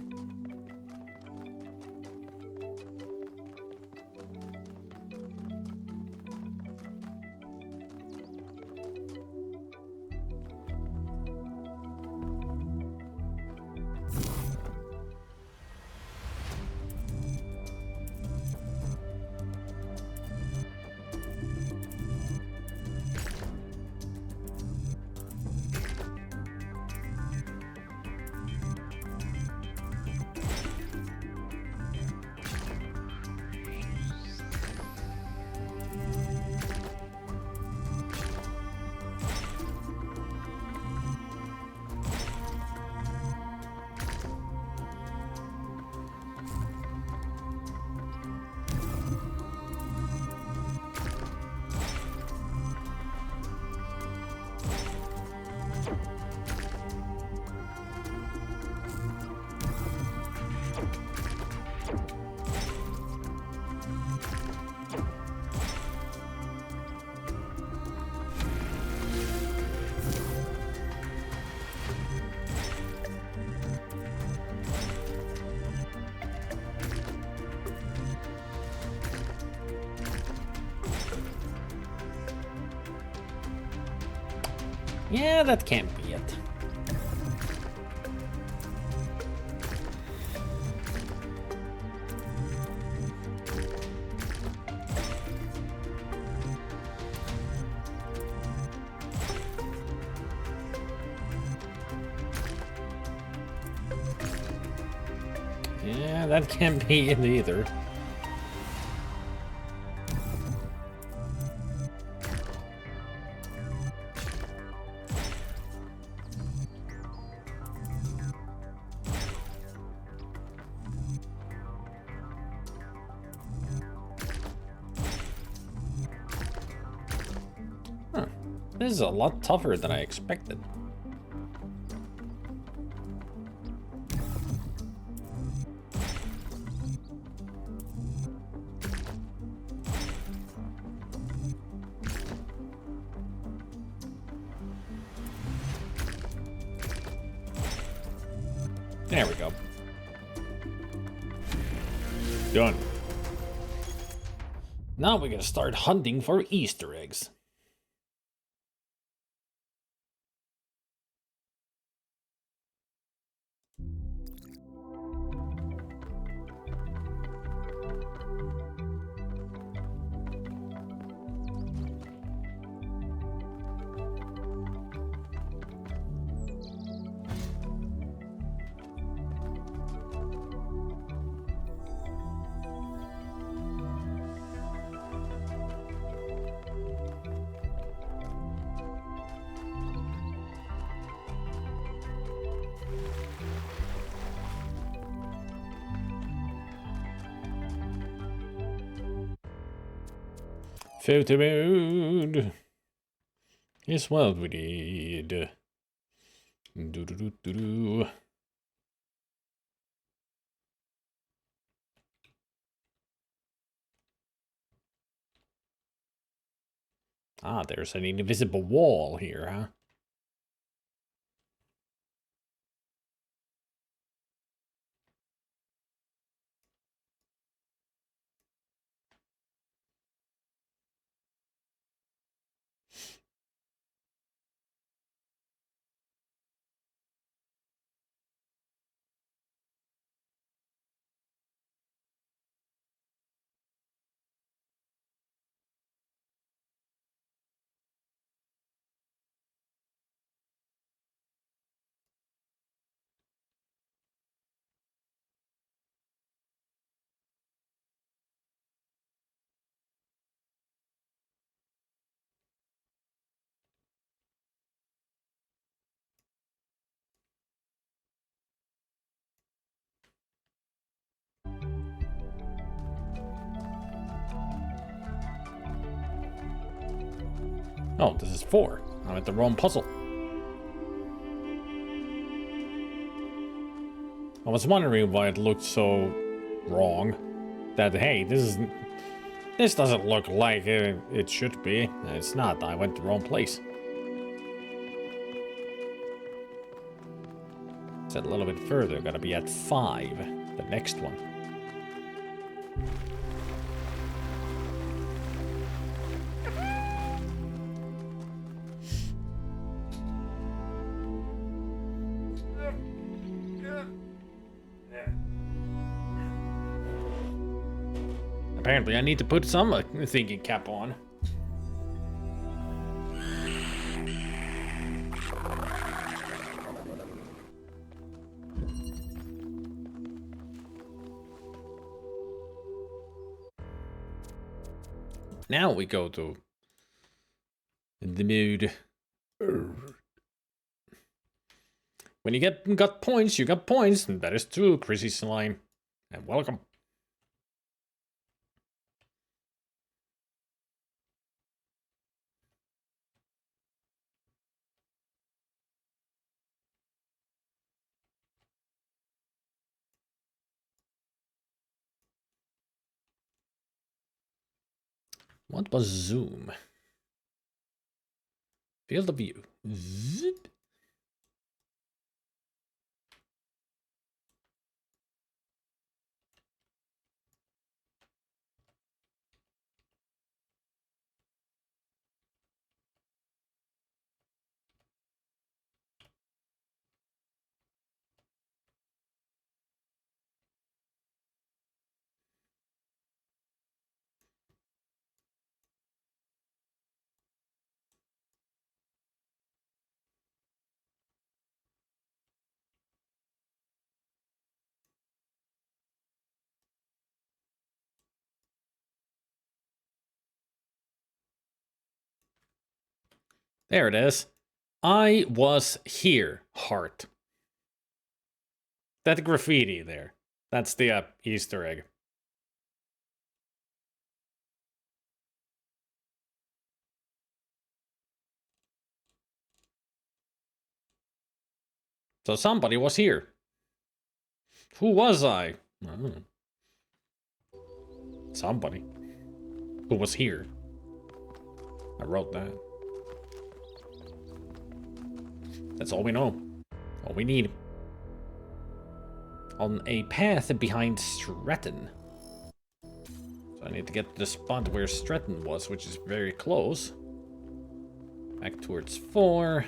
[SPEAKER 1] Yeah, that can't be it. Yeah, that can't be it either. Huh. This is a lot tougher than I expected. There we go. Done. Now we gotta start hunting for Easter eggs. Photo mode is what we need. Do. Ah, there's an invisible wall here, huh? Oh, this is 4. I'm at the wrong puzzle. I was wondering why it looked so wrong. That, hey, this doesn't look like it should be. It's not. I went the wrong place. It's a little bit further. Gotta be at 5. The next one. Apparently, I need to put some thinking cap on. Now we go to the mood. When you got points, you got points, and that is true, Chrissy Slime. And welcome. What was zoom? Field of view. Zip. There it is. I was here, heart. That graffiti there. That's the Easter egg. So somebody was here. Who was I? Somebody. Who was here? I wrote that. That's all we know. All we need. On a path behind Stratton. So I need to get to the spot where Stratton was, which is very close. Back towards 4.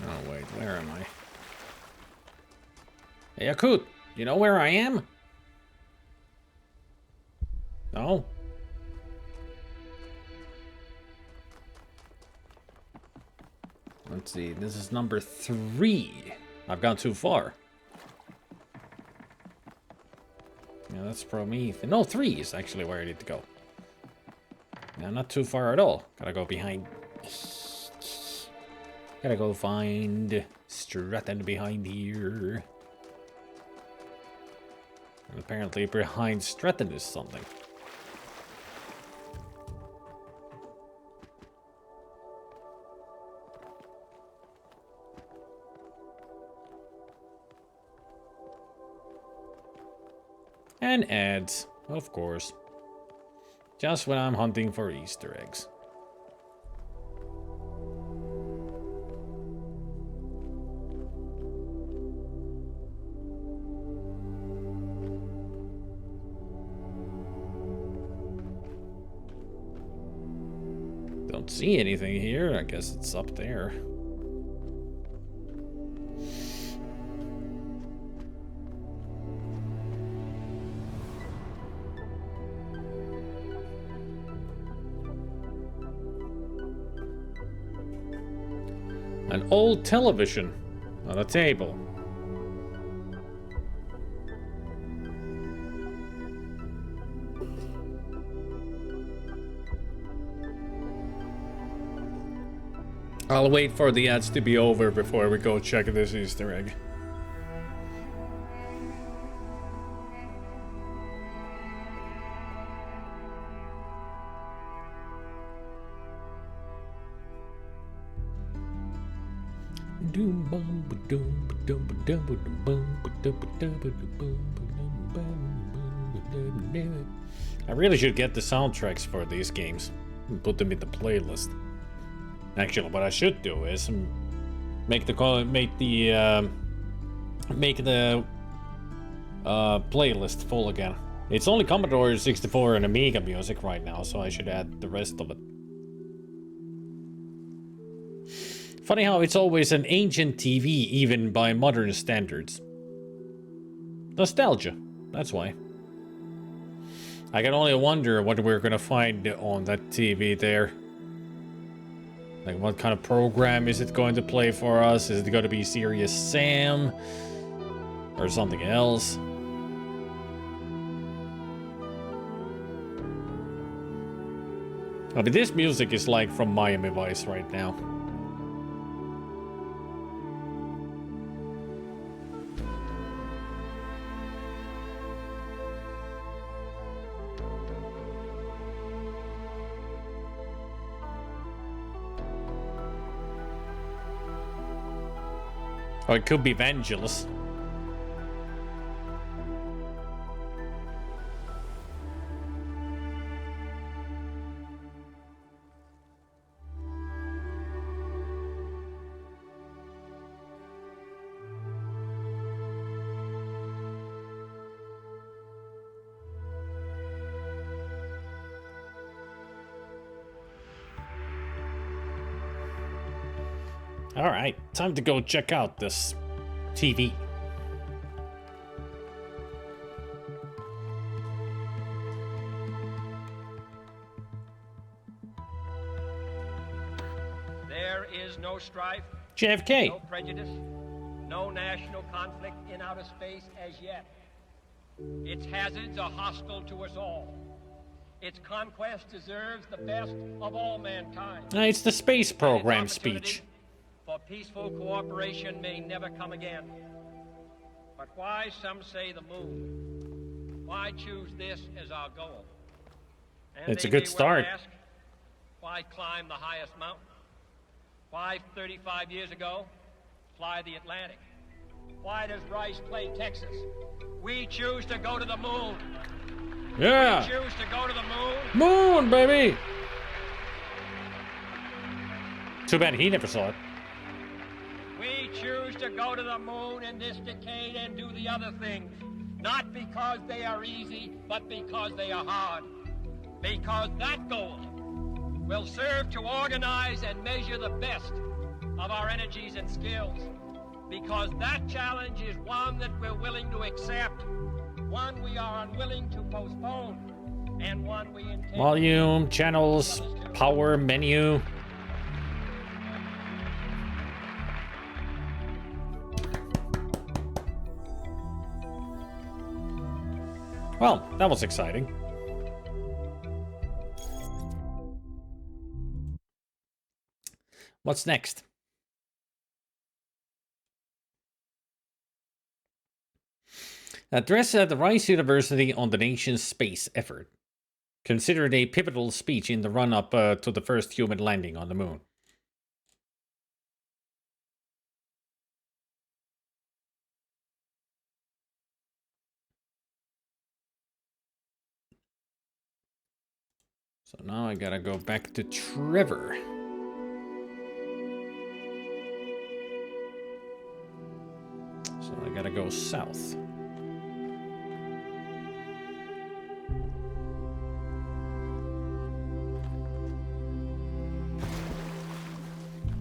[SPEAKER 1] Oh, wait, where am I? Hey, Akut, you know where I am? No? Let's see, this is number 3. I've gone too far. Yeah, that's Prometheus. No, 3 is actually where I need to go. Yeah, not too far at all. Gotta go behind. Gotta go find Stratton behind here. And apparently behind Stratton is something. And ads, of course. Just when I'm hunting for Easter eggs. Don't see anything here. I guess it's up there. An old television on a table. I'll wait for the ads to be over before we go check this Easter egg. I really should get the soundtracks for these games and put them in the playlist. Actually, what I should do is make the playlist full again. It's only Commodore 64 and Amiga music right now, so I should add the rest of it. Funny how it's always an ancient TV, even by modern standards. Nostalgia, that's why. I can only wonder what we're gonna find on that TV there. Like, what kind of program is it going to play for us? Is it going to be Serious Sam? Or something else? I mean, this music is like from Miami Vice right now. Or it could be Vangelis. Alright, time to go check out this TV.
[SPEAKER 16] There is no strife,
[SPEAKER 1] JFK.
[SPEAKER 16] no prejudice, no national conflict in outer space as yet. Its hazards are hostile to us all. Its conquest deserves the best of all mankind.
[SPEAKER 1] It's the space program speech.
[SPEAKER 16] For peaceful cooperation may never come again. But why, some say, the moon? Why choose this as our goal? And
[SPEAKER 1] It's a
[SPEAKER 16] they
[SPEAKER 1] good
[SPEAKER 16] may well
[SPEAKER 1] start.
[SPEAKER 16] ask, why climb the highest mountain? Why, 35 years ago, fly the Atlantic? Why does Rice play Texas? We choose to go to the moon.
[SPEAKER 1] Yeah.
[SPEAKER 16] We choose to go to the moon.
[SPEAKER 1] Moon, baby. Too bad he never saw it.
[SPEAKER 16] We choose to go to the moon in this decade and do the other things. Not because they are easy, but because they are hard. Because that goal will serve to organize and measure the best of our energies and skills. Because that challenge is one that we're willing to accept, one we are unwilling to postpone, and one we intend.
[SPEAKER 1] Volume, channels, power, menu. Well, that was exciting. What's next? Address at the Rice University on the nation's space effort. Considered a pivotal speech in the run-up to the first human landing on the moon. So now I gotta go back to Trevor. So I gotta go south.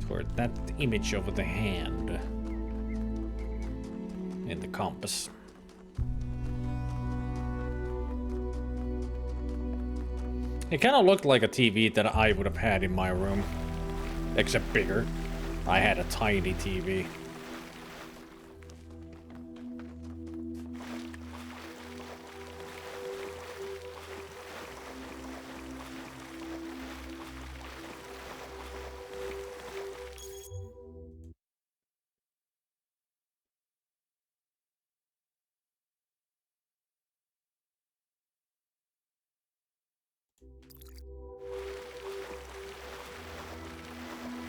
[SPEAKER 1] Toward that image of the hand in the compass. It kind of looked like a TV that I would have had in my room, except bigger. I had a tiny TV.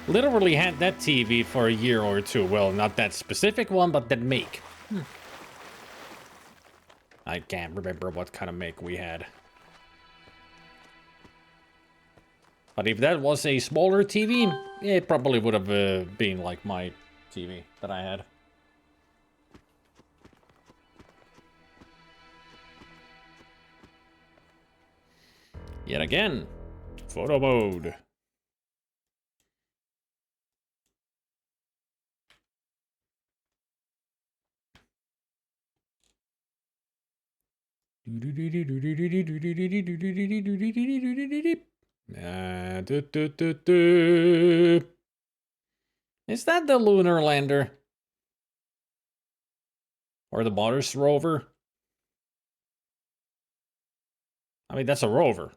[SPEAKER 1] Literally had that TV for a year or two. Well, not that specific one, but that make. I can't remember what kind of make we had. But if that was a smaller TV, it probably would have been like my TV that I had. Yet again, photo mode. Is that the lunar lander? Or the Mars rover? I mean, that's a rover.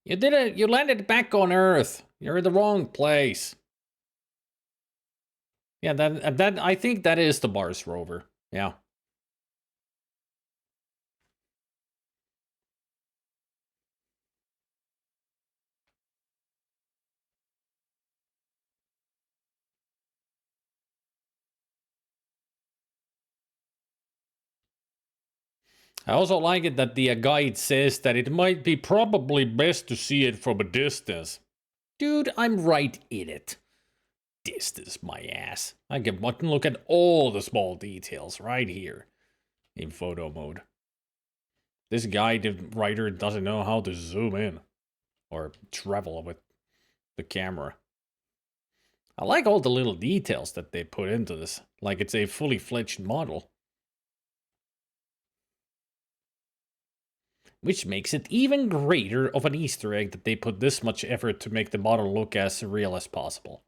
[SPEAKER 1] You did it. You landed back on Earth. You're in the wrong place. Yeah, that I think that is the Mars rover. Yeah. I also like it that the guide says that it might be probably best to see it from a distance. Dude, I'm right in it. Distance my ass. I can look at all the small details right here in photo mode. This guide writer doesn't know how to zoom in or travel with the camera. I like all the little details that they put into this, like it's a fully fledged model. Which makes it even greater of an Easter egg that they put this much effort to make the model look as real as possible.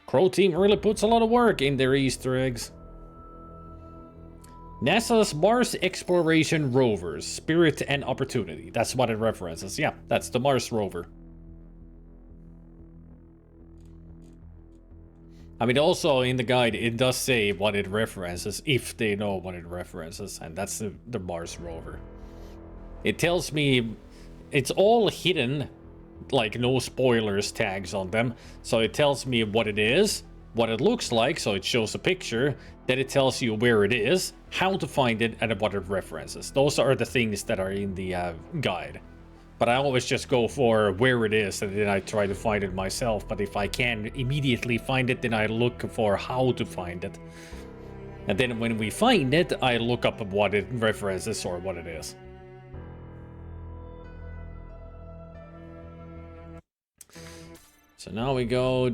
[SPEAKER 1] Crow team really puts a lot of work in their Easter eggs. NASA's Mars Exploration Rovers, Spirit and Opportunity. That's what it references. Yeah, that's the Mars rover. I mean, also in the guide, it does say what it references, if they know what it references, and that's the Mars rover. It tells me it's all hidden, like no spoilers tags on them, so it tells me what it is, what it looks like, so it shows a picture, then it tells you where it is, how to find it, and what it references. Those are the things that are in the guide. But I always just go for where it is, and then I try to find it myself. But if I can immediately find it, then I look for how to find it. And then when we find it, I look up what it references or what it is. So now we go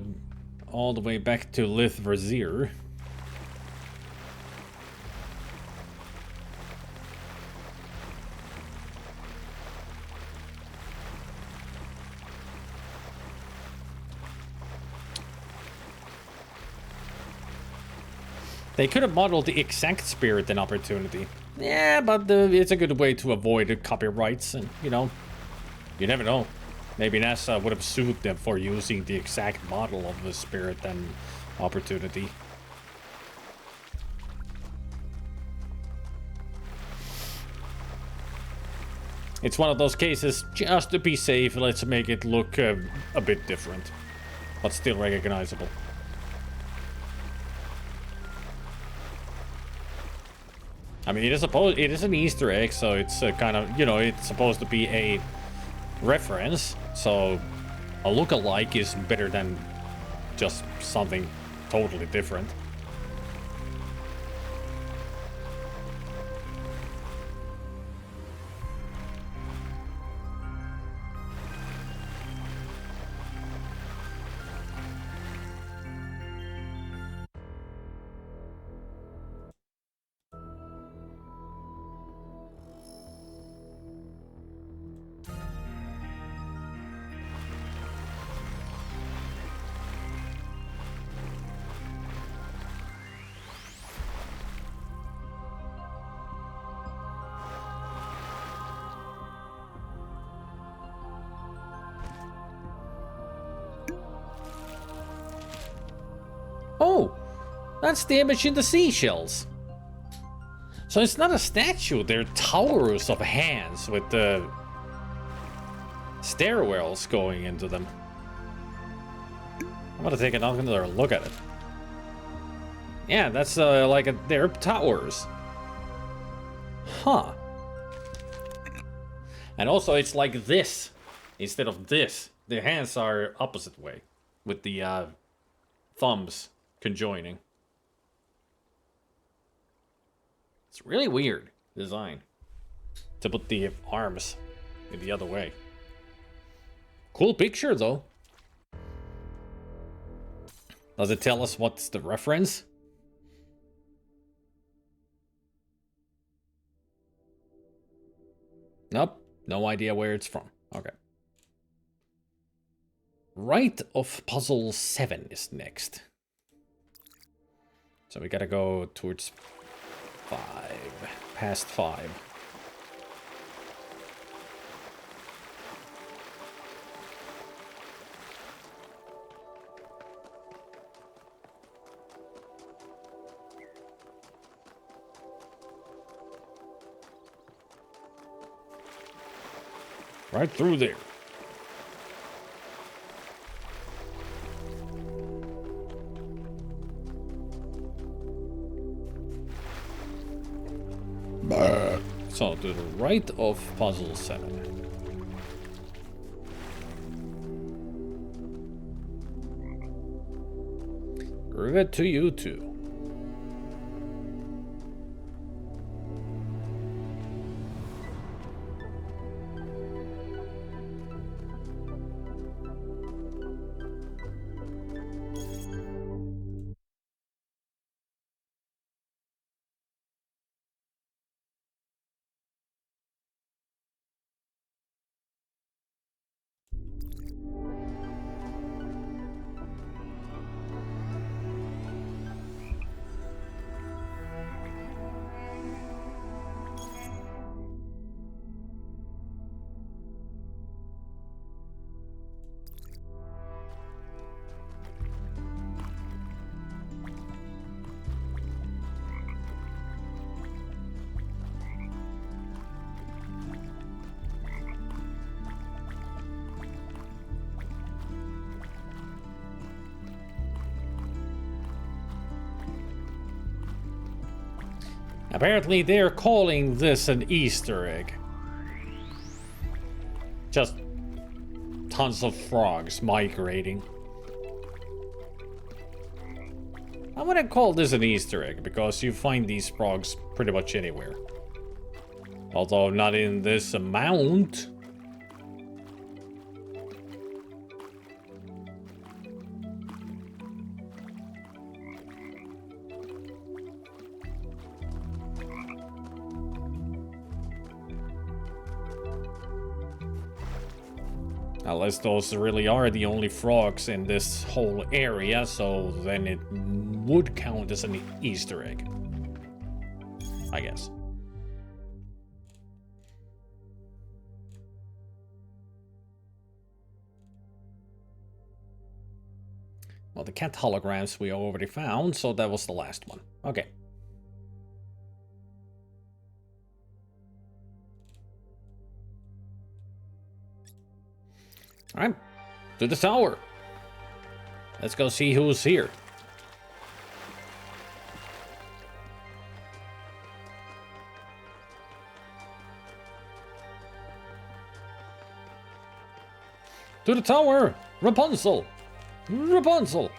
[SPEAKER 1] all the way back to Lith Vizier. They could have modeled the exact Spirit and Opportunity. Yeah, but it's a good way to avoid copyrights, and, you know, you never know. Maybe NASA would have sued them for using the exact model of the Spirit and Opportunity. It's one of those cases, just to be safe, let's make it look a bit different, but still recognizable. I mean, it is an Easter egg, so it's kind of, you know, it's supposed to be a reference, so a look-alike is better than just something totally different. Oh, that's the image in the seashells. So it's not a statue, they're towers of hands with the stairwells going into them. I'm gonna take another look at it. Yeah, that's they're towers. Huh. And also it's like this instead of this. The hands are opposite way with the thumbs conjoining. It's really weird design to put the arms in the other way. Cool picture though. Does it tell us what's the reference? Nope, no idea where it's from. Okay. Right of puzzle 7 is next. So we gotta go towards 5, past 5. Right through there. So, to the right of puzzle 7. Rivet to you two. Apparently they're calling this an Easter egg. Just tons of frogs migrating. I wouldn't call this an Easter egg because you find these frogs pretty much anywhere. Although not in this amount. Unless those really are the only frogs in this whole area, so then it would count as an Easter egg. I guess. Well, the cat holograms we already found, so that was the last one. Okay. Alright, to the tower. Let's go see who's here. To the tower! Rapunzel! Rapunzel!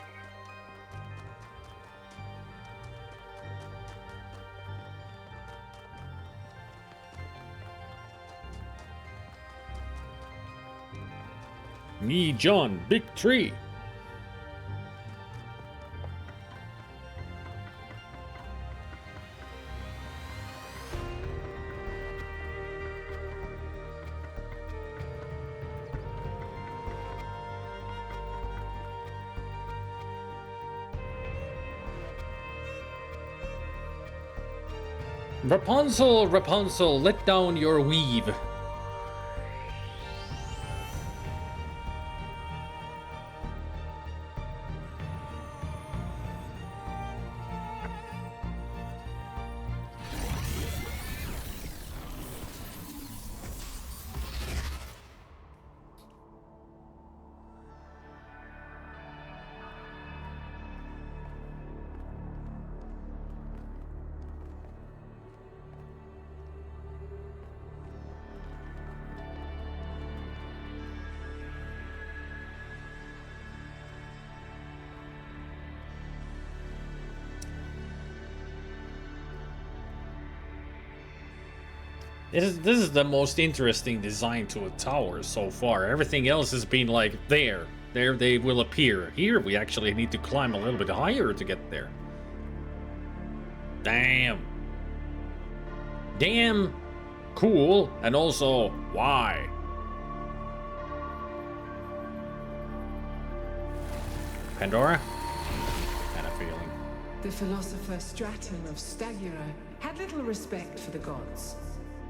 [SPEAKER 1] Me, John, big tree. Rapunzel, Rapunzel, let down your weave. This is the most interesting design to a tower so far. Everything else has been like, there they will appear. Here we actually need to climb a little bit higher to get there. Damn. Damn cool, and also, why? Pandora? Kind of feeling.
[SPEAKER 11] The philosopher Straton of Stagira had little respect for the gods,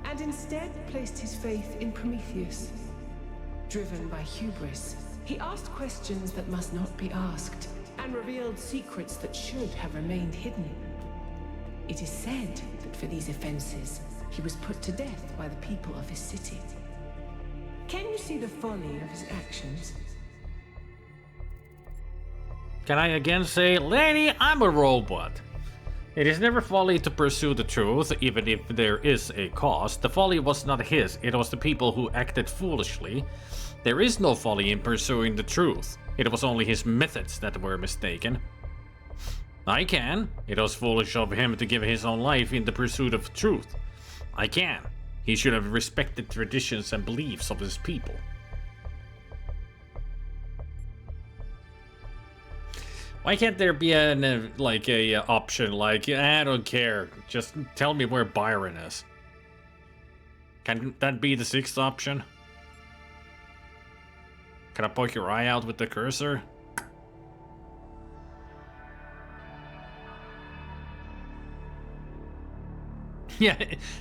[SPEAKER 11] and instead placed his faith in Prometheus. Driven by hubris, he asked questions that must not be asked, and revealed secrets that should have remained hidden. It is said that for these offenses, he was put to death by the people of his city. Can you see the folly of his actions?
[SPEAKER 1] Can I again say, lady, I'm a robot. It is never folly to pursue the truth, even if there is a cost. The folly was not his, it was the people who acted foolishly. There is no folly in pursuing the truth. It was only his methods that were mistaken. I can. It was foolish of him to give his own life in the pursuit of truth. I can. He should have respected traditions and beliefs of his people. Why can't there be an option like, I don't care, just tell me where Byron is? Can that be the sixth option? Can I poke your eye out with the cursor? Yeah,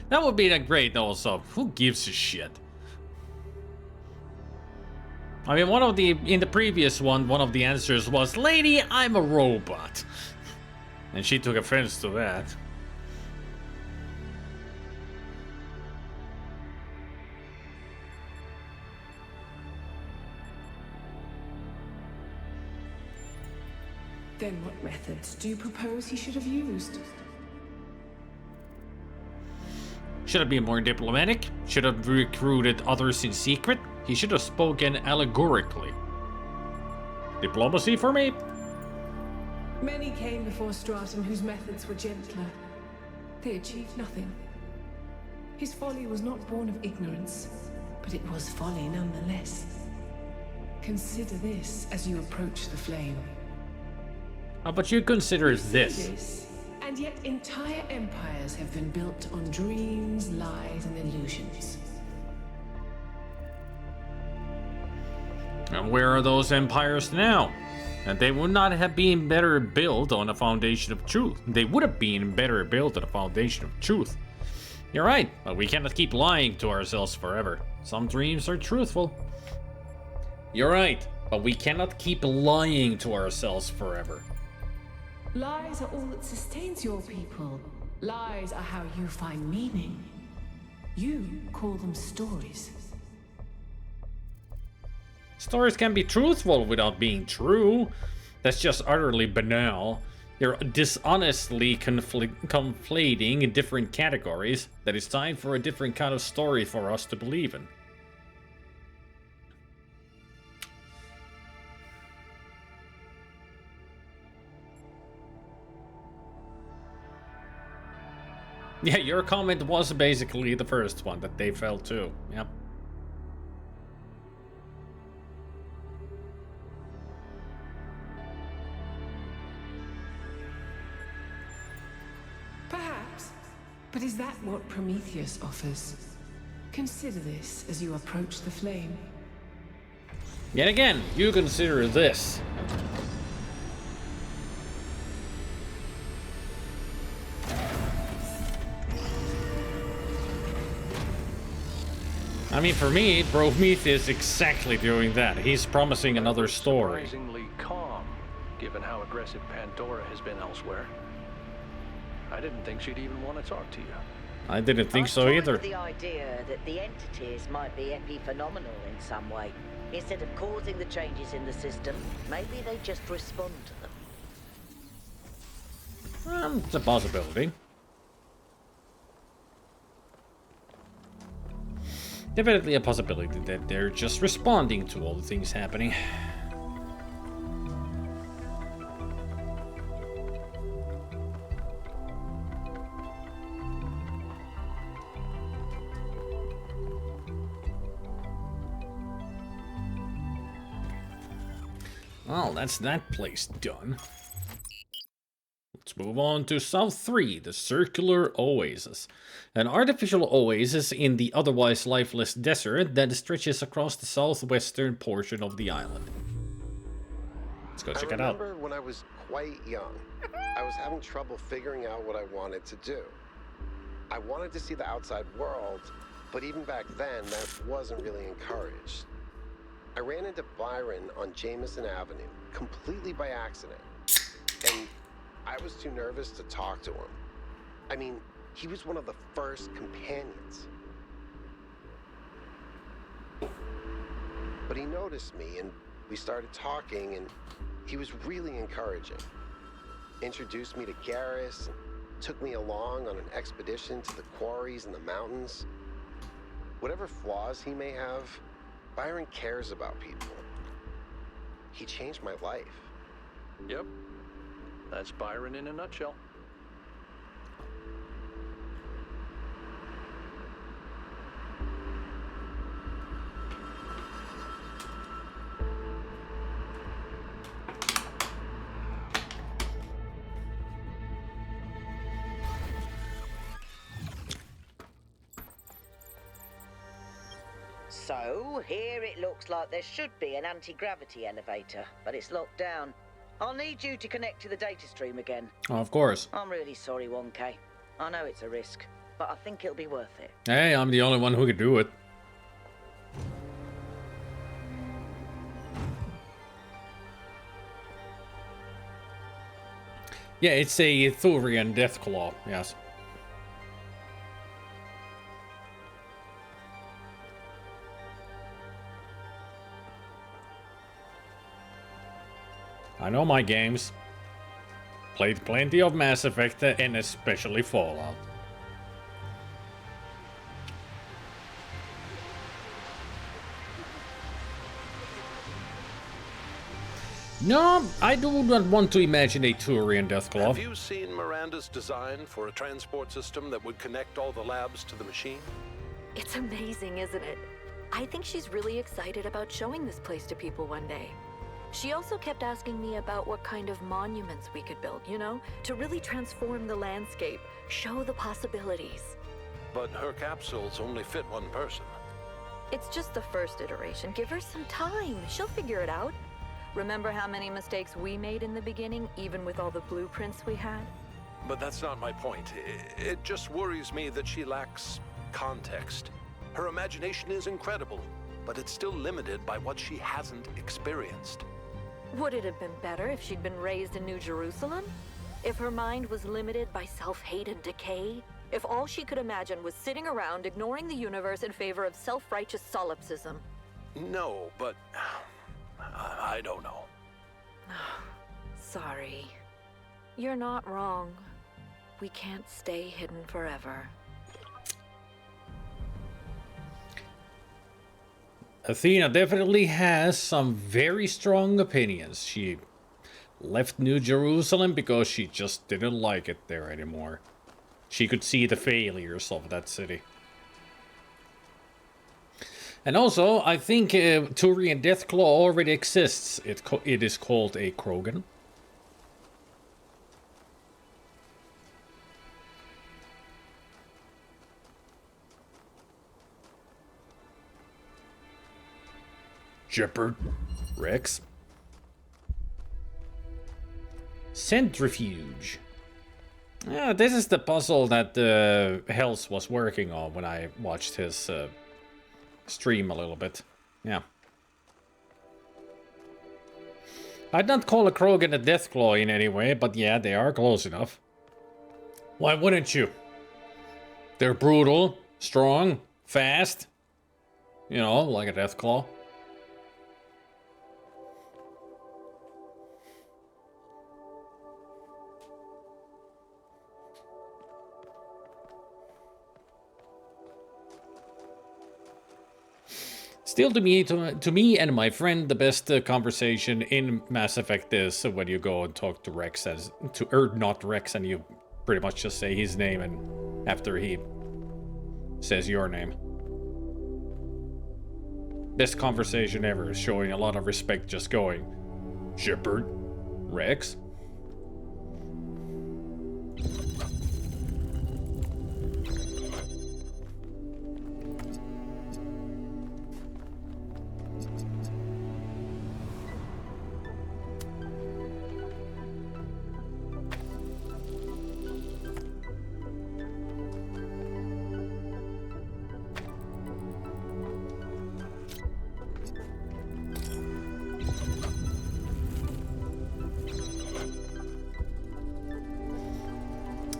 [SPEAKER 1] that would be great also. Who gives a shit? I mean, in the previous one of the answers was, lady, I'm a robot. And she took offense to that.
[SPEAKER 11] Then what methods do you propose he should have used?
[SPEAKER 1] Should have been more diplomatic. Should have recruited others in secret. He should have spoken allegorically. Diplomacy for me?
[SPEAKER 11] Many came before Stratum whose methods were gentler. They achieved nothing. His folly was not born of ignorance, but it was folly nonetheless. Consider this as you approach the flame.
[SPEAKER 1] How about you consider this?
[SPEAKER 11] And yet entire empires have been built on dreams, lies, and illusions.
[SPEAKER 1] And where are those empires now? And they would not have been better built on a foundation of truth. They would have been better built on a foundation of truth. You're right, but we cannot keep lying to ourselves forever. Some dreams are truthful. You're right, but we cannot keep lying to ourselves forever.
[SPEAKER 11] Lies are all that sustains your people. Lies are how you find meaning. You call them stories.
[SPEAKER 1] Stories can be truthful without being true. That's just utterly banal. You're dishonestly conflating different categories that it's time for a different kind of story for us to believe in. Yeah, your comment was basically the first one, that they fell too. Yep.
[SPEAKER 11] Perhaps. But is that what Prometheus offers? Consider this as you approach the flame.
[SPEAKER 1] Yet again, you consider this. I mean, for me, Prometheus is exactly doing that. He's promising another story.
[SPEAKER 7] Surprisingly calm, given how aggressive Pandora has been elsewhere. I didn't think she'd even want to talk to you.
[SPEAKER 1] I didn't think so either.
[SPEAKER 4] With the idea that the entities might be epiphenomenal in some way. Instead of causing the changes in the system, maybe they just respond to them.
[SPEAKER 1] It's a possibility. Definitely a possibility that they're just responding to all the things happening. Well, that's that place done. Let's move on to South 3, the Circular Oasis. An artificial oasis in the otherwise lifeless desert that stretches across the southwestern portion of the island. Let's go check it out.
[SPEAKER 2] I remember when I was quite young, I was having trouble figuring out what I wanted to do. I wanted to see the outside world, but even back then, that wasn't really encouraged. I ran into Byron on Jameson Avenue, completely by accident, and I was too nervous to talk to him. I mean, he was one of the first companions. But he noticed me, and we started talking, and he was really encouraging. Introduced me to Garrus, and took me along on an expedition to the quarries in the mountains. Whatever flaws he may have, Byron cares about people. He changed my life.
[SPEAKER 7] Yep. That's Byron in a nutshell.
[SPEAKER 4] So, here it looks like there should be an anti-gravity elevator, but it's locked down. I'll need you to connect to the data stream again.
[SPEAKER 1] Oh, of course.
[SPEAKER 4] I'm really sorry, 1K. I know it's a risk, but I think it'll be worth it.
[SPEAKER 1] Hey, I'm the only one who could do it. Yeah, it's a Thurian Deathclaw, yes. I know my games. Played plenty of Mass Effect and especially Fallout. No, I do not want to imagine a Turian Deathclaw.
[SPEAKER 5] Have you seen Miranda's design for a transport system that would connect all the labs to the machine?
[SPEAKER 14] It's amazing, isn't it? I think she's really excited about showing this place to people one day. She also kept asking me about what kind of monuments we could build, you know, to really transform the landscape, show the possibilities.
[SPEAKER 5] But her capsules only fit one person.
[SPEAKER 14] It's just the first iteration. Give her some time. She'll figure it out. Remember how many mistakes we made in the beginning, even with all the blueprints we had?
[SPEAKER 5] But that's not my point. It just worries me that she lacks context. Her imagination is incredible, but it's still limited by what she hasn't experienced.
[SPEAKER 14] Would it have been better if she'd been raised in New Jerusalem? If her mind was limited by self-hate and decay? If all she could imagine was sitting around ignoring the universe in favor of self-righteous solipsism?
[SPEAKER 5] No, but I don't know.
[SPEAKER 14] Sorry. You're not wrong. We can't stay hidden forever.
[SPEAKER 1] Athena definitely has some very strong opinions. She left New Jerusalem because she just didn't like it there anymore. She could see the failures of that city. And also, I think Turian Deathclaw already exists. It is called a Krogan. Jeopard. Rex. Centrifuge. Yeah, this is the puzzle that Hells was working on when I watched his stream a little bit. Yeah. I'd not call a Krogan a Deathclaw in any way, but yeah, they are close enough. Why wouldn't you? They're brutal, strong, fast. You know, like a Deathclaw. Still, to me and my friend, the best conversation in Mass Effect is when you go and talk to Rex not Rex, and you pretty much just say his name, and after he says your name. Best conversation ever, showing a lot of respect, just going, Shepard, Rex.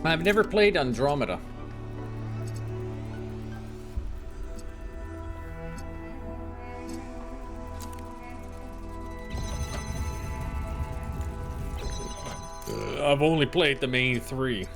[SPEAKER 1] I've never played Andromeda. I've only played the main three.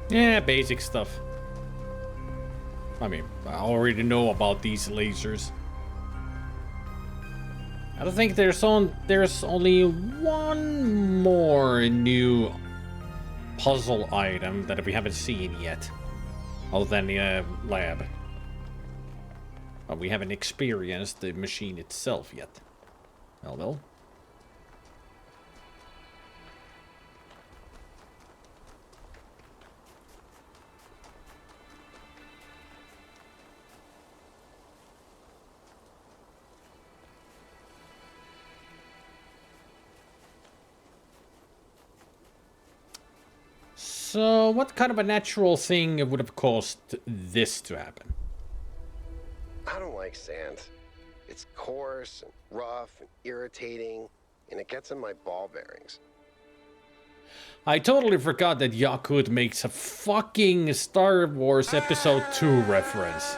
[SPEAKER 1] Yeah, basic stuff. I mean, I already know about these lasers. I don't think there's only one more new puzzle item that we haven't seen yet, other than the lab. But we haven't experienced the machine itself yet. Well. So, what kind of a natural thing would have caused this to happen?
[SPEAKER 2] I don't like sand. It's coarse and rough and irritating, and it gets in my ball bearings.
[SPEAKER 1] I totally forgot that Yakut makes a fucking Star Wars Episode 2 reference.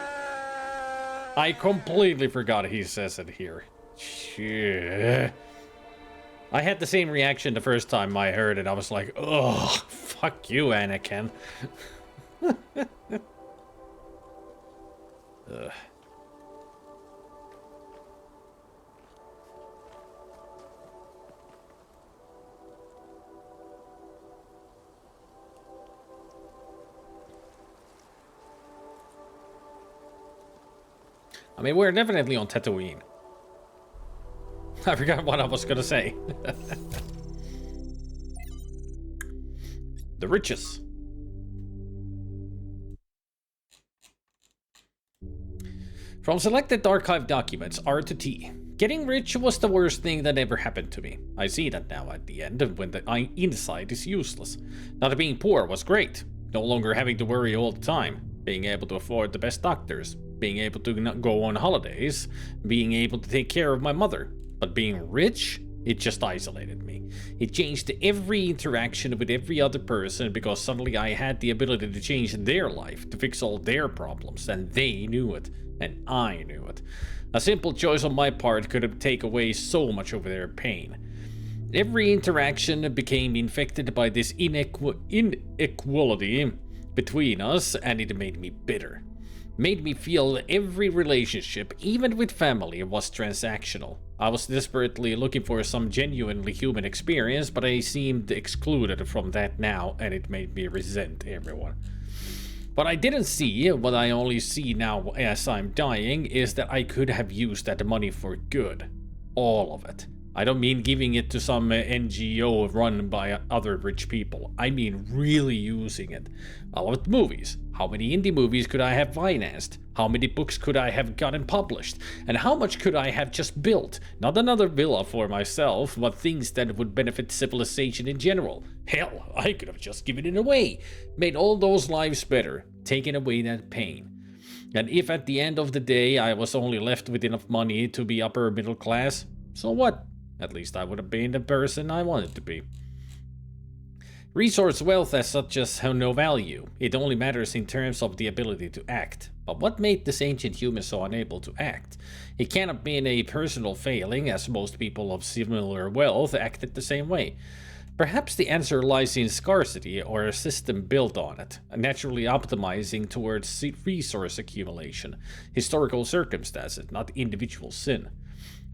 [SPEAKER 1] I completely forgot he says it here. Shit. I had the same reaction the first time I heard it. I was like, ugh, fuck you, Anakin. Ugh. I mean, we're definitely on Tatooine. I forgot what I was gonna say. The riches. From selected archive documents, R to T. Getting rich was the worst thing that ever happened to me. I see that now at the end, when the inside is useless. Not being poor was great. No longer having to worry all the time. Being able to afford the best doctors. Being able to not go on holidays. Being able to take care of my mother. But being rich, it just isolated me. It changed every interaction with every other person because suddenly I had the ability to change their life, to fix all their problems, and they knew it, and I knew it. A simple choice on my part could have taken away so much of their pain. Every interaction became infected by this inequality between us, and it made me bitter. Made me feel every relationship, even with family, was transactional. I was desperately looking for some genuinely human experience, but I seemed excluded from that now, and it made me resent everyone. What I didn't see, what I only see now as I'm dying, is that I could have used that money for good. All of it. I don't mean giving it to some NGO run by other rich people. I mean really using it. I loved movies. How many indie movies could I have financed? How many books could I have gotten published? And how much could I have just built? Not another villa for myself, but things that would benefit civilization in general. Hell, I could have just given it away. Made all those lives better. Taken away that pain. And if at the end of the day I was only left with enough money to be upper middle class, so what? At least I would have been the person I wanted to be. Resource wealth as such has no value. It only matters in terms of the ability to act. But what made this ancient human so unable to act? It can't have been a personal failing, as most people of similar wealth acted the same way. Perhaps the answer lies in scarcity or a system built on it, naturally optimizing towards resource accumulation, historical circumstances, not individual sin.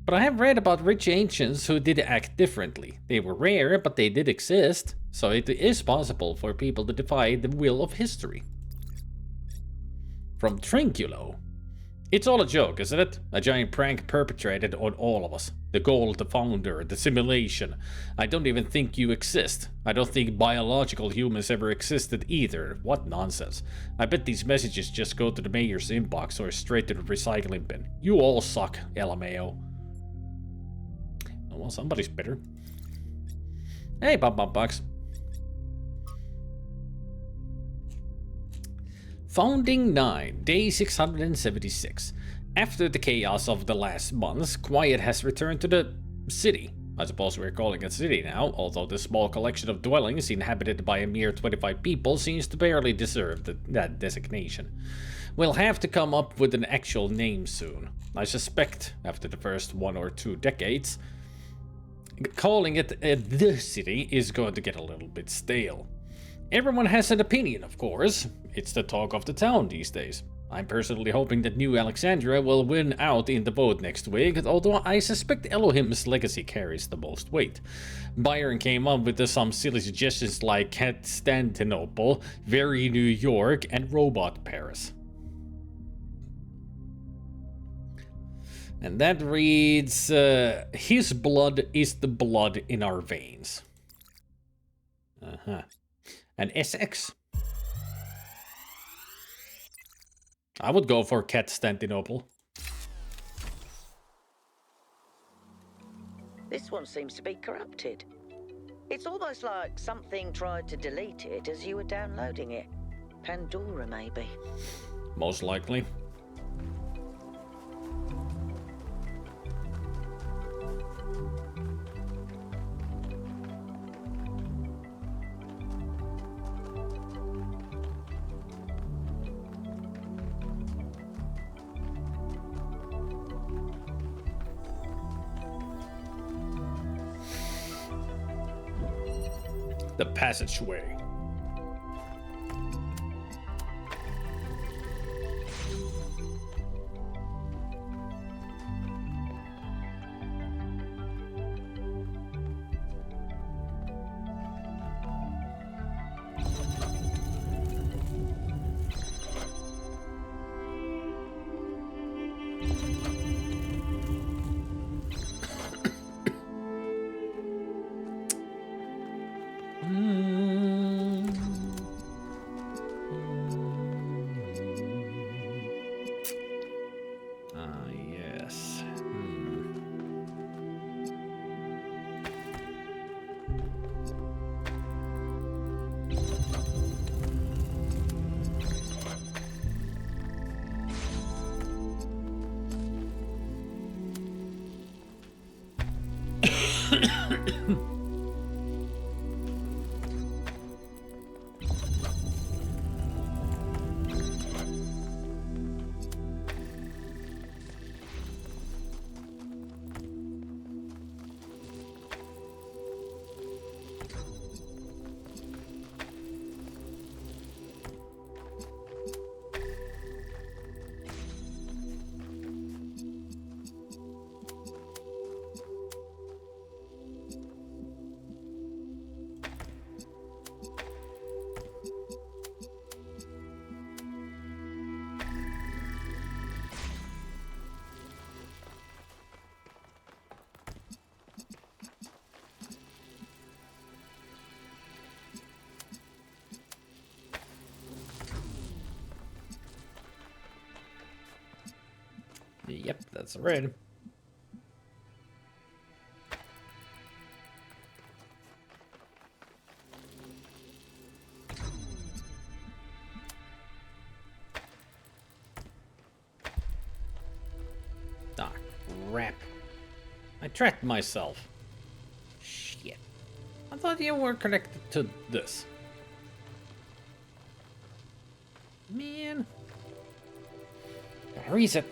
[SPEAKER 1] But I have read about rich ancients who did act differently. They were rare, but they did exist, so it is possible for people to defy the will of history. From Trinculo. It's all a joke, isn't it? A giant prank perpetrated on all of us. The goal, the founder, the simulation. I don't even think you exist. I don't think biological humans ever existed either. What nonsense. I bet these messages just go to the mayor's inbox or straight to the recycling bin. You all suck, LMAO. Well, somebody's bitter. Hey, Box. Founding 9, day 676. After the chaos of the last months, quiet has returned to the city. I suppose we're calling it city now, although the small collection of dwellings inhabited by a mere 25 people seems to barely deserve that designation. We'll have to come up with an actual name soon. I suspect, after the first 1 or 2 decades, calling it the city is going to get a little bit stale. Everyone has an opinion, of course. It's the talk of the town these days. I'm personally hoping that New Alexandria will win out in the vote next week, although I suspect Elohim's legacy carries the most weight. Byron came up with some silly suggestions like Constantinople, Very New York, and Robot Paris. And that reads, his blood is the blood in our veins. And SX. I would go for Constantinople.
[SPEAKER 4] This one seems to be corrupted. It's almost like something tried to delete it as you were downloading it. Pandora, maybe.
[SPEAKER 1] Most likely. The passageway. Yes. Yep, that's red. Ah, crap. I tracked myself. Shit. I thought you were connected to this. Man. Gotta reset.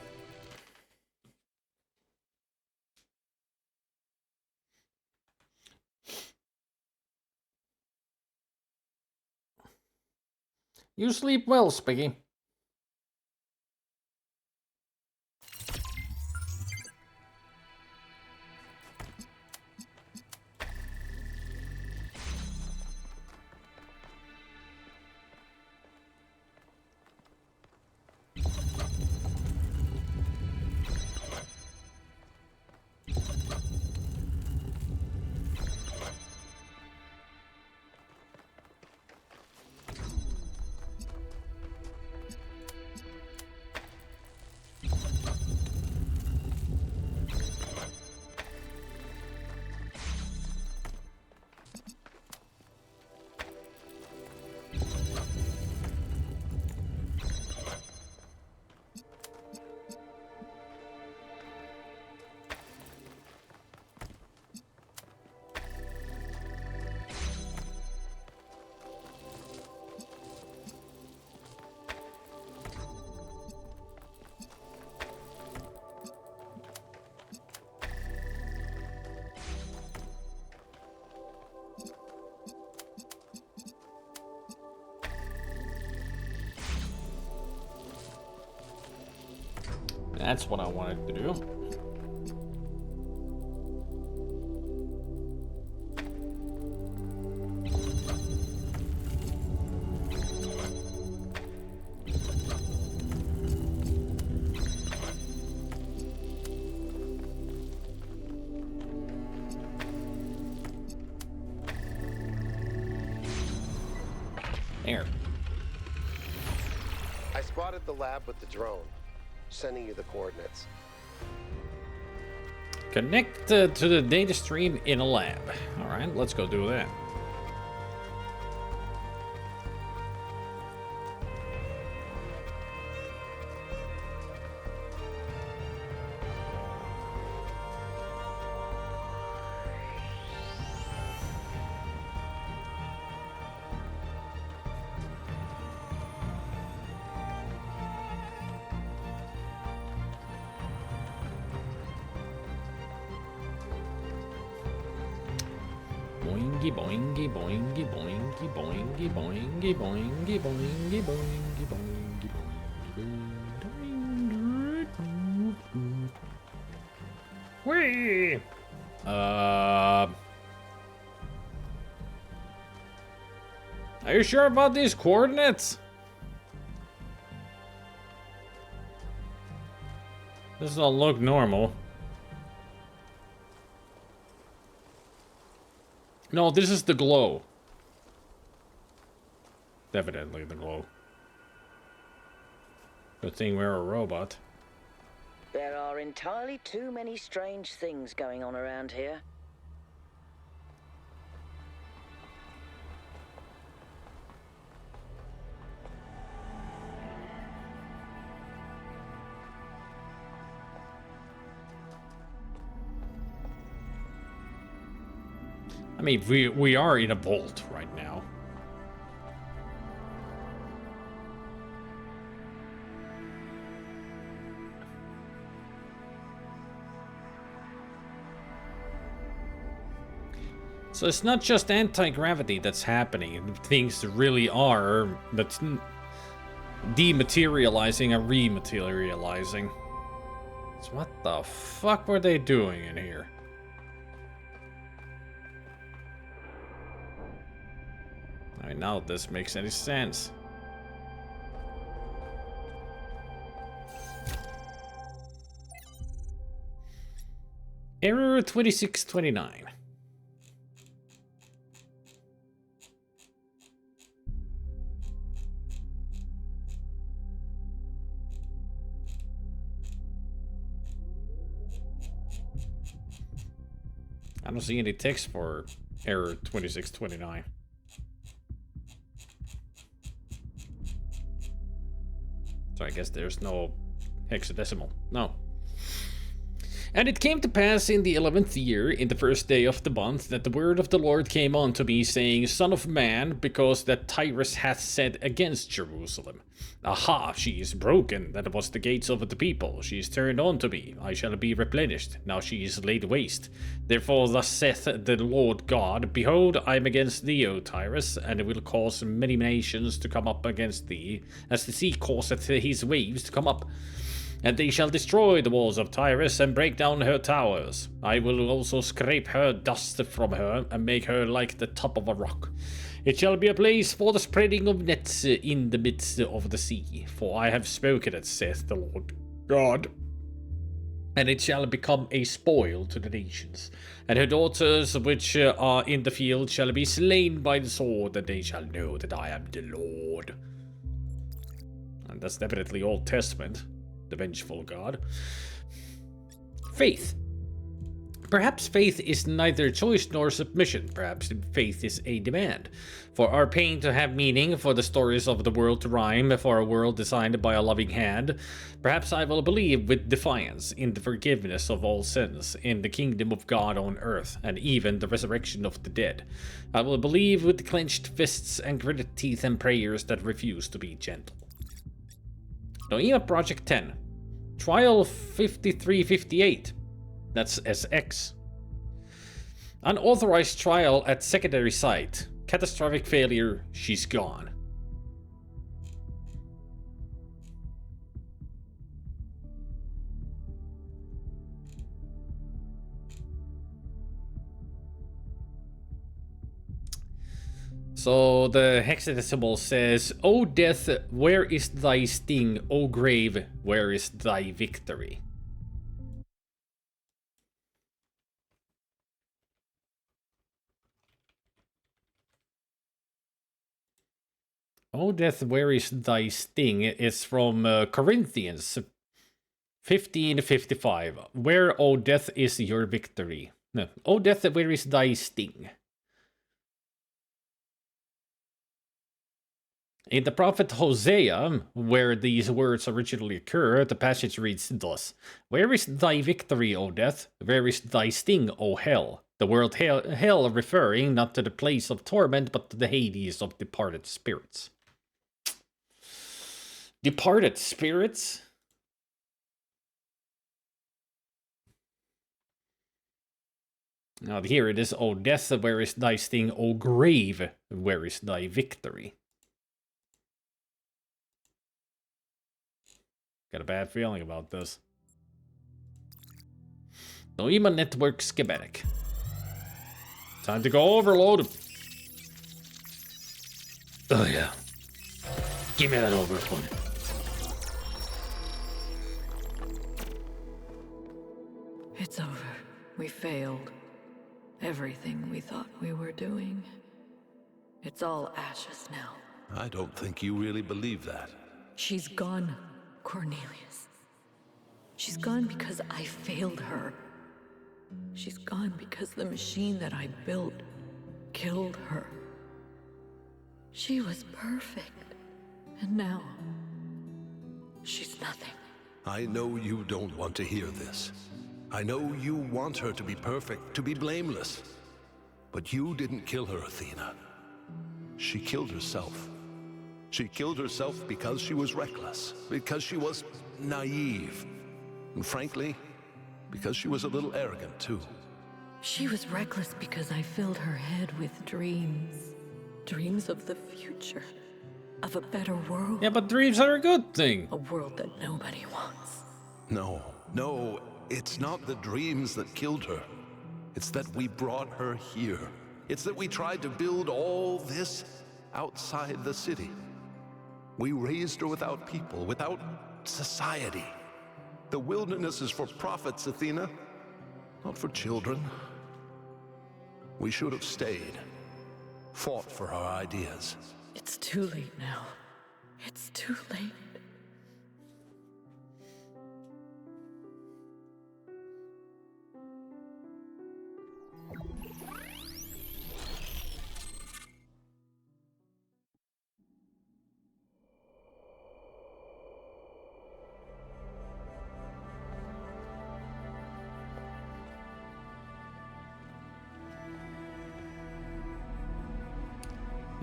[SPEAKER 1] You sleep well, Spiggy. That's what I wanted to do. There.
[SPEAKER 2] I spotted the lab with the drone, sending you the coordinates.
[SPEAKER 1] Connect to the data stream in a lab. Alright, let's go do that. Boingy boingy boingy boingy boingy boingy boingy boingy boingy boingy boingy. Whee! Are you sure about these coordinates? This don't look normal. No, this is the glow. Definitely the glow. Good thing we're a robot.
[SPEAKER 4] There are entirely too many strange things going on around here.
[SPEAKER 1] I mean, we are in a vault right now. So it's not just anti-gravity that's happening. Things really are that's dematerializing and rematerializing. So what the fuck were they doing in here? Alright, now this makes any sense. Error 2629. I don't see any text for error 2629. So I guess there's no hexadecimal. No. And it came to pass in the 11th year, in the first day of the month, that the word of the Lord came unto me, saying, Son of man, because that Tyrus hath said against Jerusalem, Aha, she is broken, that was the gates of the people. She is turned unto me, I shall be replenished. Now she is laid waste. Therefore thus saith the Lord God, Behold, I am against thee, O Tyrus, and will cause many nations to come up against thee, as the sea causeth his waves to come up. And they shall destroy the walls of Tyrus, and break down her towers. I will also scrape her dust from her, and make her like the top of a rock. It shall be a place for the spreading of nets in the midst of the sea. For I have spoken it, saith the Lord God. And it shall become a spoil to the nations. And her daughters which are in the field shall be slain by the sword, and they shall know that I am the Lord. And that's definitely Old Testament. The vengeful God. Faith. Perhaps faith is neither choice nor submission. Perhaps faith is a demand. For our pain to have meaning, for the stories of the world to rhyme, for a world designed by a loving hand. Perhaps I will believe with defiance in the forgiveness of all sins, in the kingdom of God on earth, and even the resurrection of the dead. I will believe with clenched fists and gritted teeth and prayers that refuse to be gentle. Noema Project 10. Trial 5358. That's SX. Unauthorized trial at secondary site. Catastrophic failure. She's gone. So the hexadecimal says, O death, where is thy sting? O grave, where is thy victory? O death, where is thy sting? It's from Corinthians 1555. Where, O death, is your victory? No. O death, where is thy sting? In the prophet Hosea, where these words originally occur, the passage reads thus: Where is thy victory, O death? Where is thy sting, O hell? The word hell referring not to the place of torment, but to the Hades of departed spirits. Departed spirits? Now here it is, O death, where is thy sting? O grave, where is thy victory? Got a bad feeling about this. Noema Network schematic. Time to go overload. Oh yeah. Give me that overload.
[SPEAKER 14] It's over. We failed. Everything we thought we were doing. It's all ashes now.
[SPEAKER 5] I don't think you really believe that.
[SPEAKER 14] She's gone, Cornelius. She's gone because I failed her. She's gone because the machine that I built killed her. She was perfect. And now, she's nothing.
[SPEAKER 5] I know you don't want to hear this. I know you want her to be perfect, to be blameless. But you didn't kill her, Athena. She killed herself. She killed herself because she was reckless, because she was naive, and frankly, because she was a little arrogant too.
[SPEAKER 14] She was reckless because I filled her head with dreams. Dreams of the future. Of a better world.
[SPEAKER 1] Yeah, but dreams are a good thing.
[SPEAKER 14] A world that nobody wants.
[SPEAKER 5] No, it's not the dreams that killed her. It's that we brought her here. It's that we tried to build all this outside the city. We raised her without people, without society. The wilderness is for prophets, Athena, not for children. We should have stayed, fought for our ideas.
[SPEAKER 14] It's too late now. It's too late.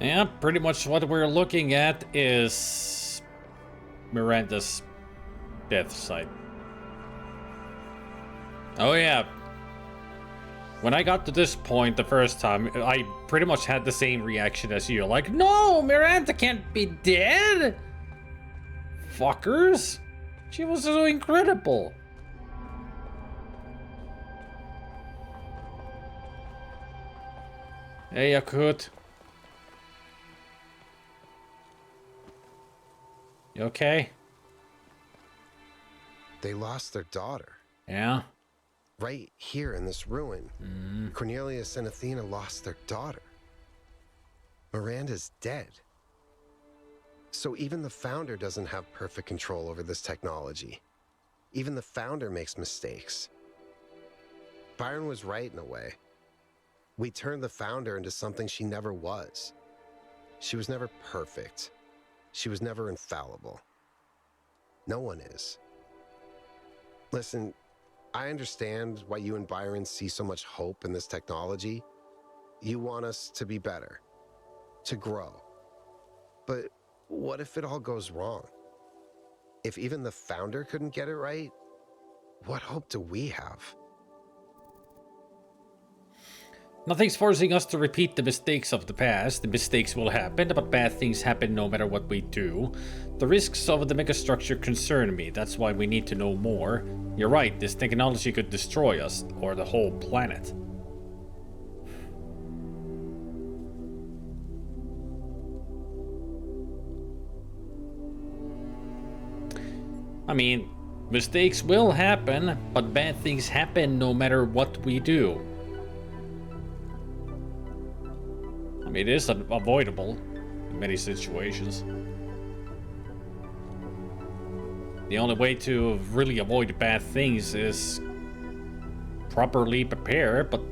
[SPEAKER 1] Yeah, pretty much what we're looking at is Miranda's death site. Oh yeah. When I got to this point the first time, I pretty much had the same reaction as you. Like, no, Miranda can't be dead! Fuckers! She was so incredible! Hey, Yakut. You okay?
[SPEAKER 2] They lost their daughter.
[SPEAKER 1] Yeah?
[SPEAKER 2] Right here in this ruin. Cornelius and Athena lost their daughter. Miranda's dead. So even the founder doesn't have perfect control over this technology. Even the founder makes mistakes. Byron was right in a way. We turned the founder into something she never was. She was never perfect. She was never infallible. No one is. Listen, I understand why you and Byron see so much hope in this technology. You want us to be better, to grow. But what if it all goes wrong? If even the founder couldn't get it right, what hope do we have?
[SPEAKER 1] Nothing's forcing us to repeat the mistakes of the past. The mistakes will happen, but bad things happen no matter what we do. The risks of the megastructure concern me. That's why we need to know more. You're right, this technology could destroy us, or the whole planet. I mean, mistakes will happen, but bad things happen no matter what we do. I mean, it is unavoidable in many situations. The only way to really avoid bad things is properly prepare, but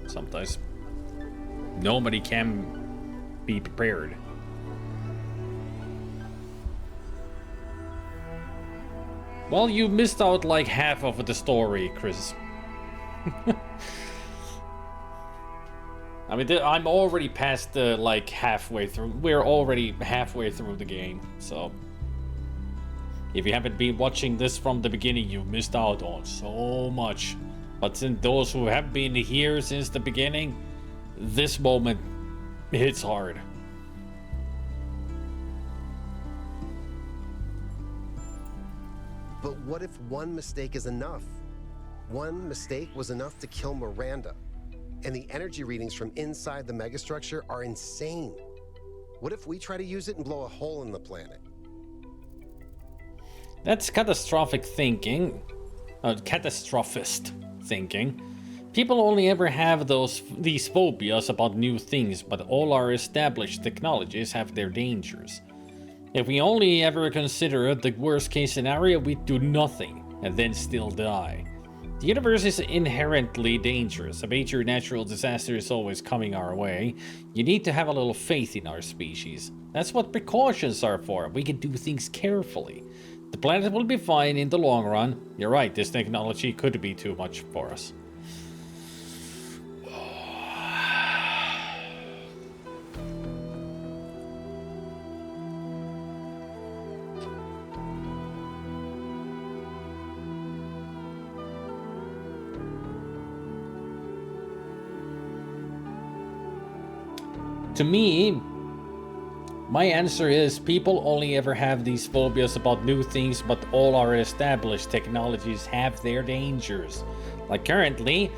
[SPEAKER 1] sometimes nobody can be prepared. Well, you missed out like half of the story, Chris. I mean, I'm already past the like halfway through. We're already halfway through the game, so if you haven't been watching this from the beginning, you missed out on so much. But since those who have been here since the beginning, this moment hits hard.
[SPEAKER 2] But what if one mistake is enough? One mistake was enough to kill Miranda. And the energy readings from inside the megastructure are insane. What if we try to use it and blow a hole in the planet?
[SPEAKER 1] That's catastrophic thinking. Catastrophist thinking. People only ever have these phobias about new things, but all our established technologies have their dangers. If we only ever consider the worst case scenario, we do nothing and then still die. The universe is inherently dangerous. A major natural disaster is always coming our way. You need to have a little faith in our species. That's what precautions are for. We can do things carefully. The planet will be fine in the long run. You're right, this technology could be too much for us. To me, my answer is people only ever have these phobias about new things, but all our established technologies have their dangers. Like currently,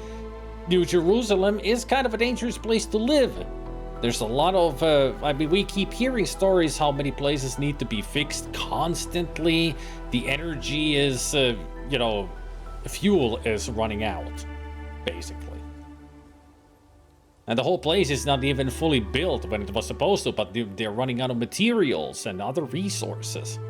[SPEAKER 1] New Jerusalem is kind of a dangerous place to live. There's a lot of, I mean, we keep hearing stories how many places need to be fixed constantly. The energy is, you know, fuel is running out, basically. And the whole place is not even fully built when it was supposed to, but they're running out of materials and other resources.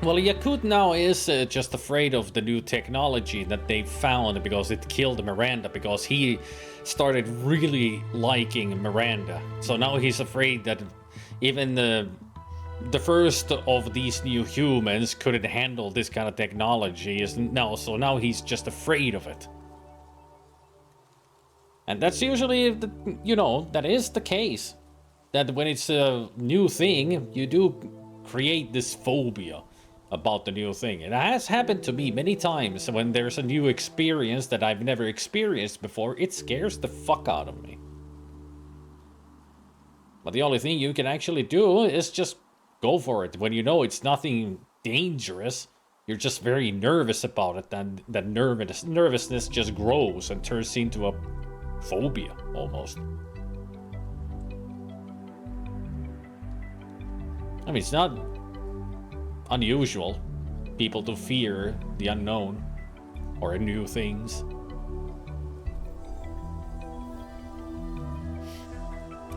[SPEAKER 1] Well, Yakut now is just afraid of the new technology that they found because it killed Miranda, because he started really liking Miranda. So now he's afraid that even the first of these new humans couldn't handle this kind of technology, so now he's just afraid of it. And that's usually, that is the case. That when it's a new thing, you do create this phobia about the new thing. It has happened to me many times when there's a new experience that I've never experienced before. It scares the fuck out of me. But the only thing you can actually do is just go for it. When you know it's nothing dangerous, you're just very nervous about it, and that nervousness just grows and turns into a phobia, almost. I mean, it's not unusual people to fear the unknown or new things.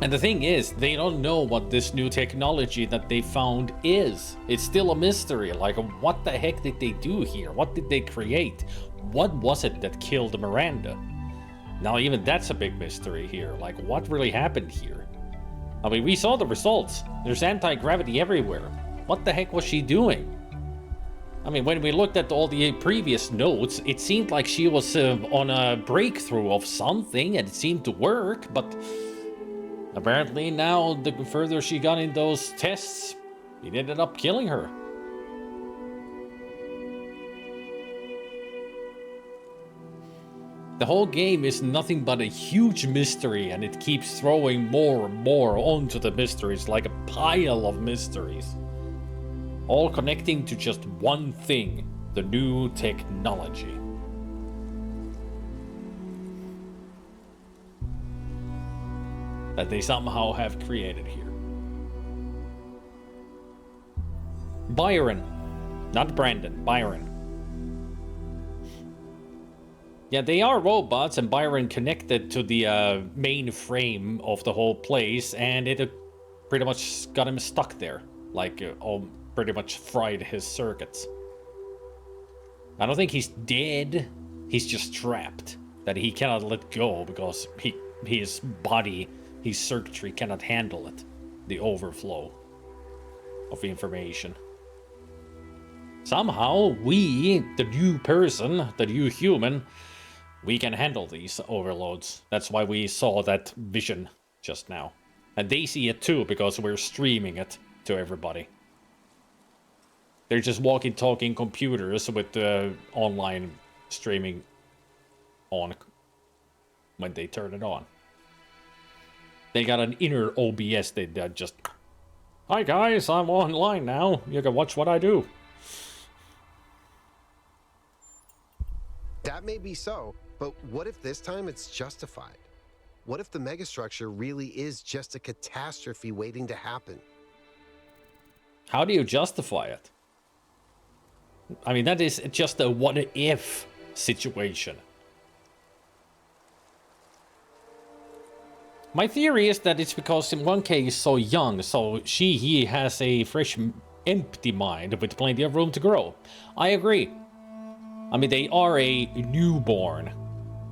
[SPEAKER 1] And the thing is, they don't know what this new technology that they found is. It's still a mystery. Like, what the heck did they do here? What did they create? What was it that killed Miranda? Now, even that's a big mystery here. Like, what really happened here? I mean, we saw the results. There's anti-gravity everywhere. What the heck was she doing? I mean, when we looked at all the previous notes, it seemed like she was on a breakthrough of something, and it seemed to work, but apparently now, the further she got in those tests, it ended up killing her. The whole game is nothing but a huge mystery, and it keeps throwing more and more onto the mysteries, like a pile of mysteries. All connecting to just one thing, the new technology. That they somehow have created here. Byron. Not Brandon, Byron. Yeah, they are robots, and Byron connected to the main frame of the whole place, and it pretty much got him stuck there. Like, pretty much fried his circuits. I don't think he's dead. He's just trapped. That he cannot let go because his body, his circuitry cannot handle it. The overflow of information. Somehow, we, the new person, the new human, we can handle these overloads. That's why we saw that vision just now. And they see it too, because we're streaming it to everybody. They're just walkie-talking computers with the online streaming on when they turn it on. They got an inner OBS, they just... Hi guys, I'm online now. You can watch what I do.
[SPEAKER 2] That may be so, but what if this time it's justified? What if the megastructure really is just a catastrophe waiting to happen?
[SPEAKER 1] How do you justify it? I mean, that is just a what-if situation. My theory is that it's because 1K is so young, so he has a fresh, empty mind with plenty of room to grow. I agree. I mean, they are a newborn.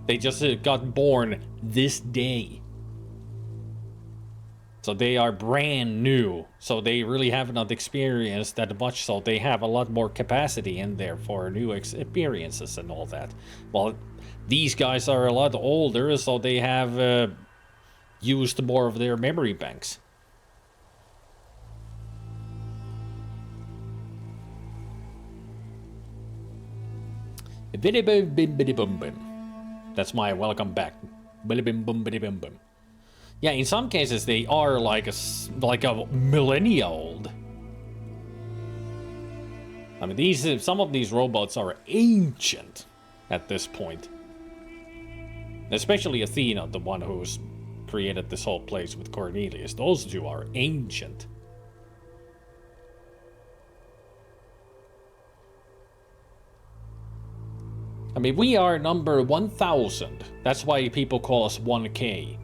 [SPEAKER 1] They just got born this day. So they are brand new. So they really have not experienced that much. So they have a lot more capacity in there for new experiences and all that. Well, these guys are a lot older, so they have used more of their memory banks. That's my welcome back. Yeah, in some cases they are like a millennia old. I mean, some of these robots are ancient at this point. Especially Athena, the one who's created this whole place with Cornelius. Those two are ancient. I mean, we are number 1000. That's why people call us 1K.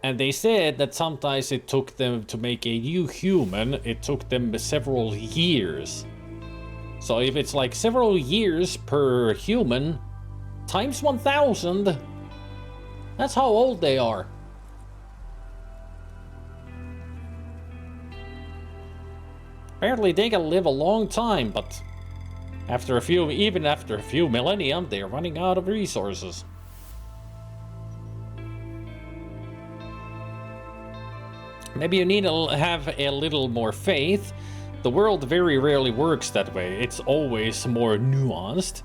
[SPEAKER 1] And they said that sometimes it took them to make a new human, it took them several years. So if it's like several years per human, times 1000, that's how old they are. Apparently they can live a long time, but even after a few millennium, they're running out of resources. Maybe you need to have a little more faith. The world very rarely works that way. It's always more nuanced.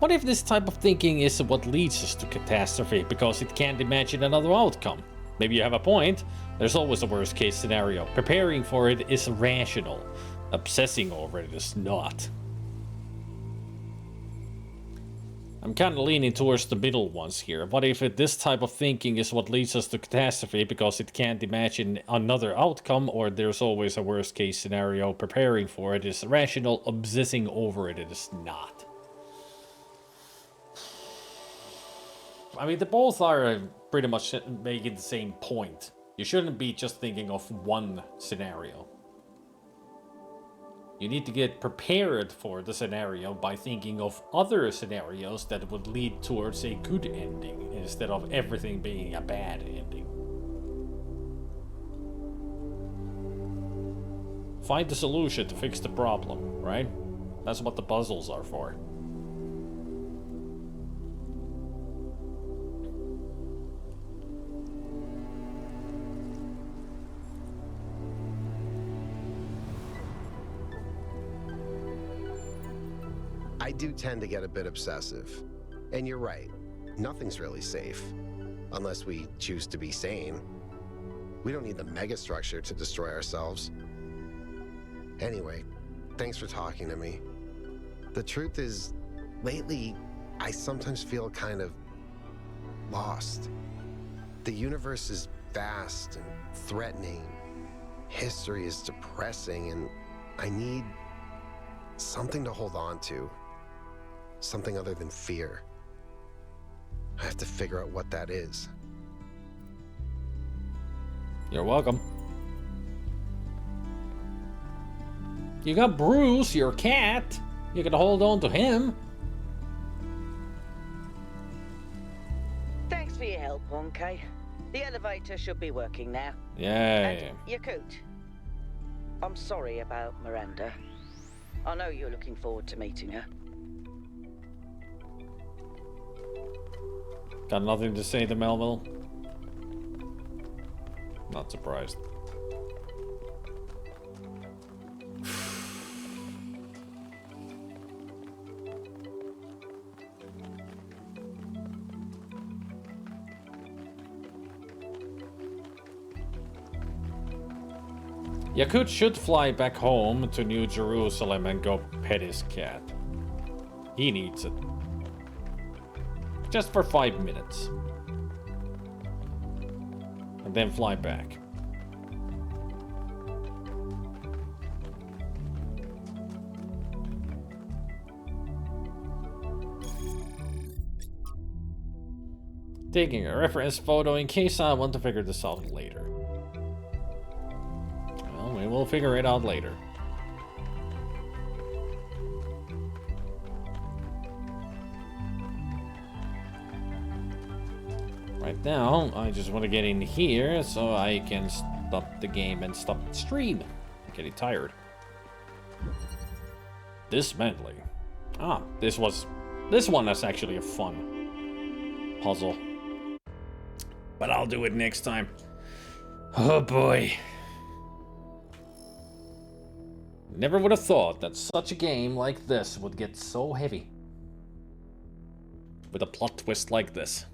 [SPEAKER 1] What if this type of thinking is what leads us to catastrophe because it can't imagine another outcome? Maybe you have a point. There's always a worst case scenario. Preparing for it is rational. Obsessing over it is not. I'm kind of leaning towards the middle ones here. What if this type of thinking is what leads us to catastrophe because it can't imagine another outcome, or there's always a worst case scenario? Preparing for it is rational. Obsessing over it is not. I mean, they both are pretty much making the same point. You shouldn't be just thinking of one scenario. You need to get prepared for the scenario by thinking of other scenarios that would lead towards a good ending instead of everything being a bad ending. Find the solution to fix the problem, right? That's what the puzzles are for.
[SPEAKER 2] I do tend to get a bit obsessive. And you're right, nothing's really safe. Unless we choose to be sane. We don't need the megastructure to destroy ourselves. Anyway, thanks for talking to me. The truth is, lately, I sometimes feel kind of lost. The universe is vast and threatening. History is depressing, and I need something to hold on to. Something other than fear. I have to figure out what that is.
[SPEAKER 1] You're welcome. You got Bruce, your cat. You can hold on to him.
[SPEAKER 4] Thanks for your help, Wonkai. The elevator should be working now.
[SPEAKER 1] Yay.
[SPEAKER 4] And Yakut, I'm sorry about Miranda. I know you're looking forward to meeting her.
[SPEAKER 1] Got nothing to say to Melville? Not surprised. Yakut should fly back home to New Jerusalem and go pet his cat. He needs it. Just for 5 minutes. And then fly back. Taking a reference photo in case I want to figure this out later. Well, we will figure it out later. Right now, I just want to get in here so I can stop the game and stop the stream. I'm getting tired. Dismantling. Ah, this one is actually a fun puzzle. But I'll do it next time. Oh boy. Never would have thought that such a game like this would get so heavy. With a plot twist like this.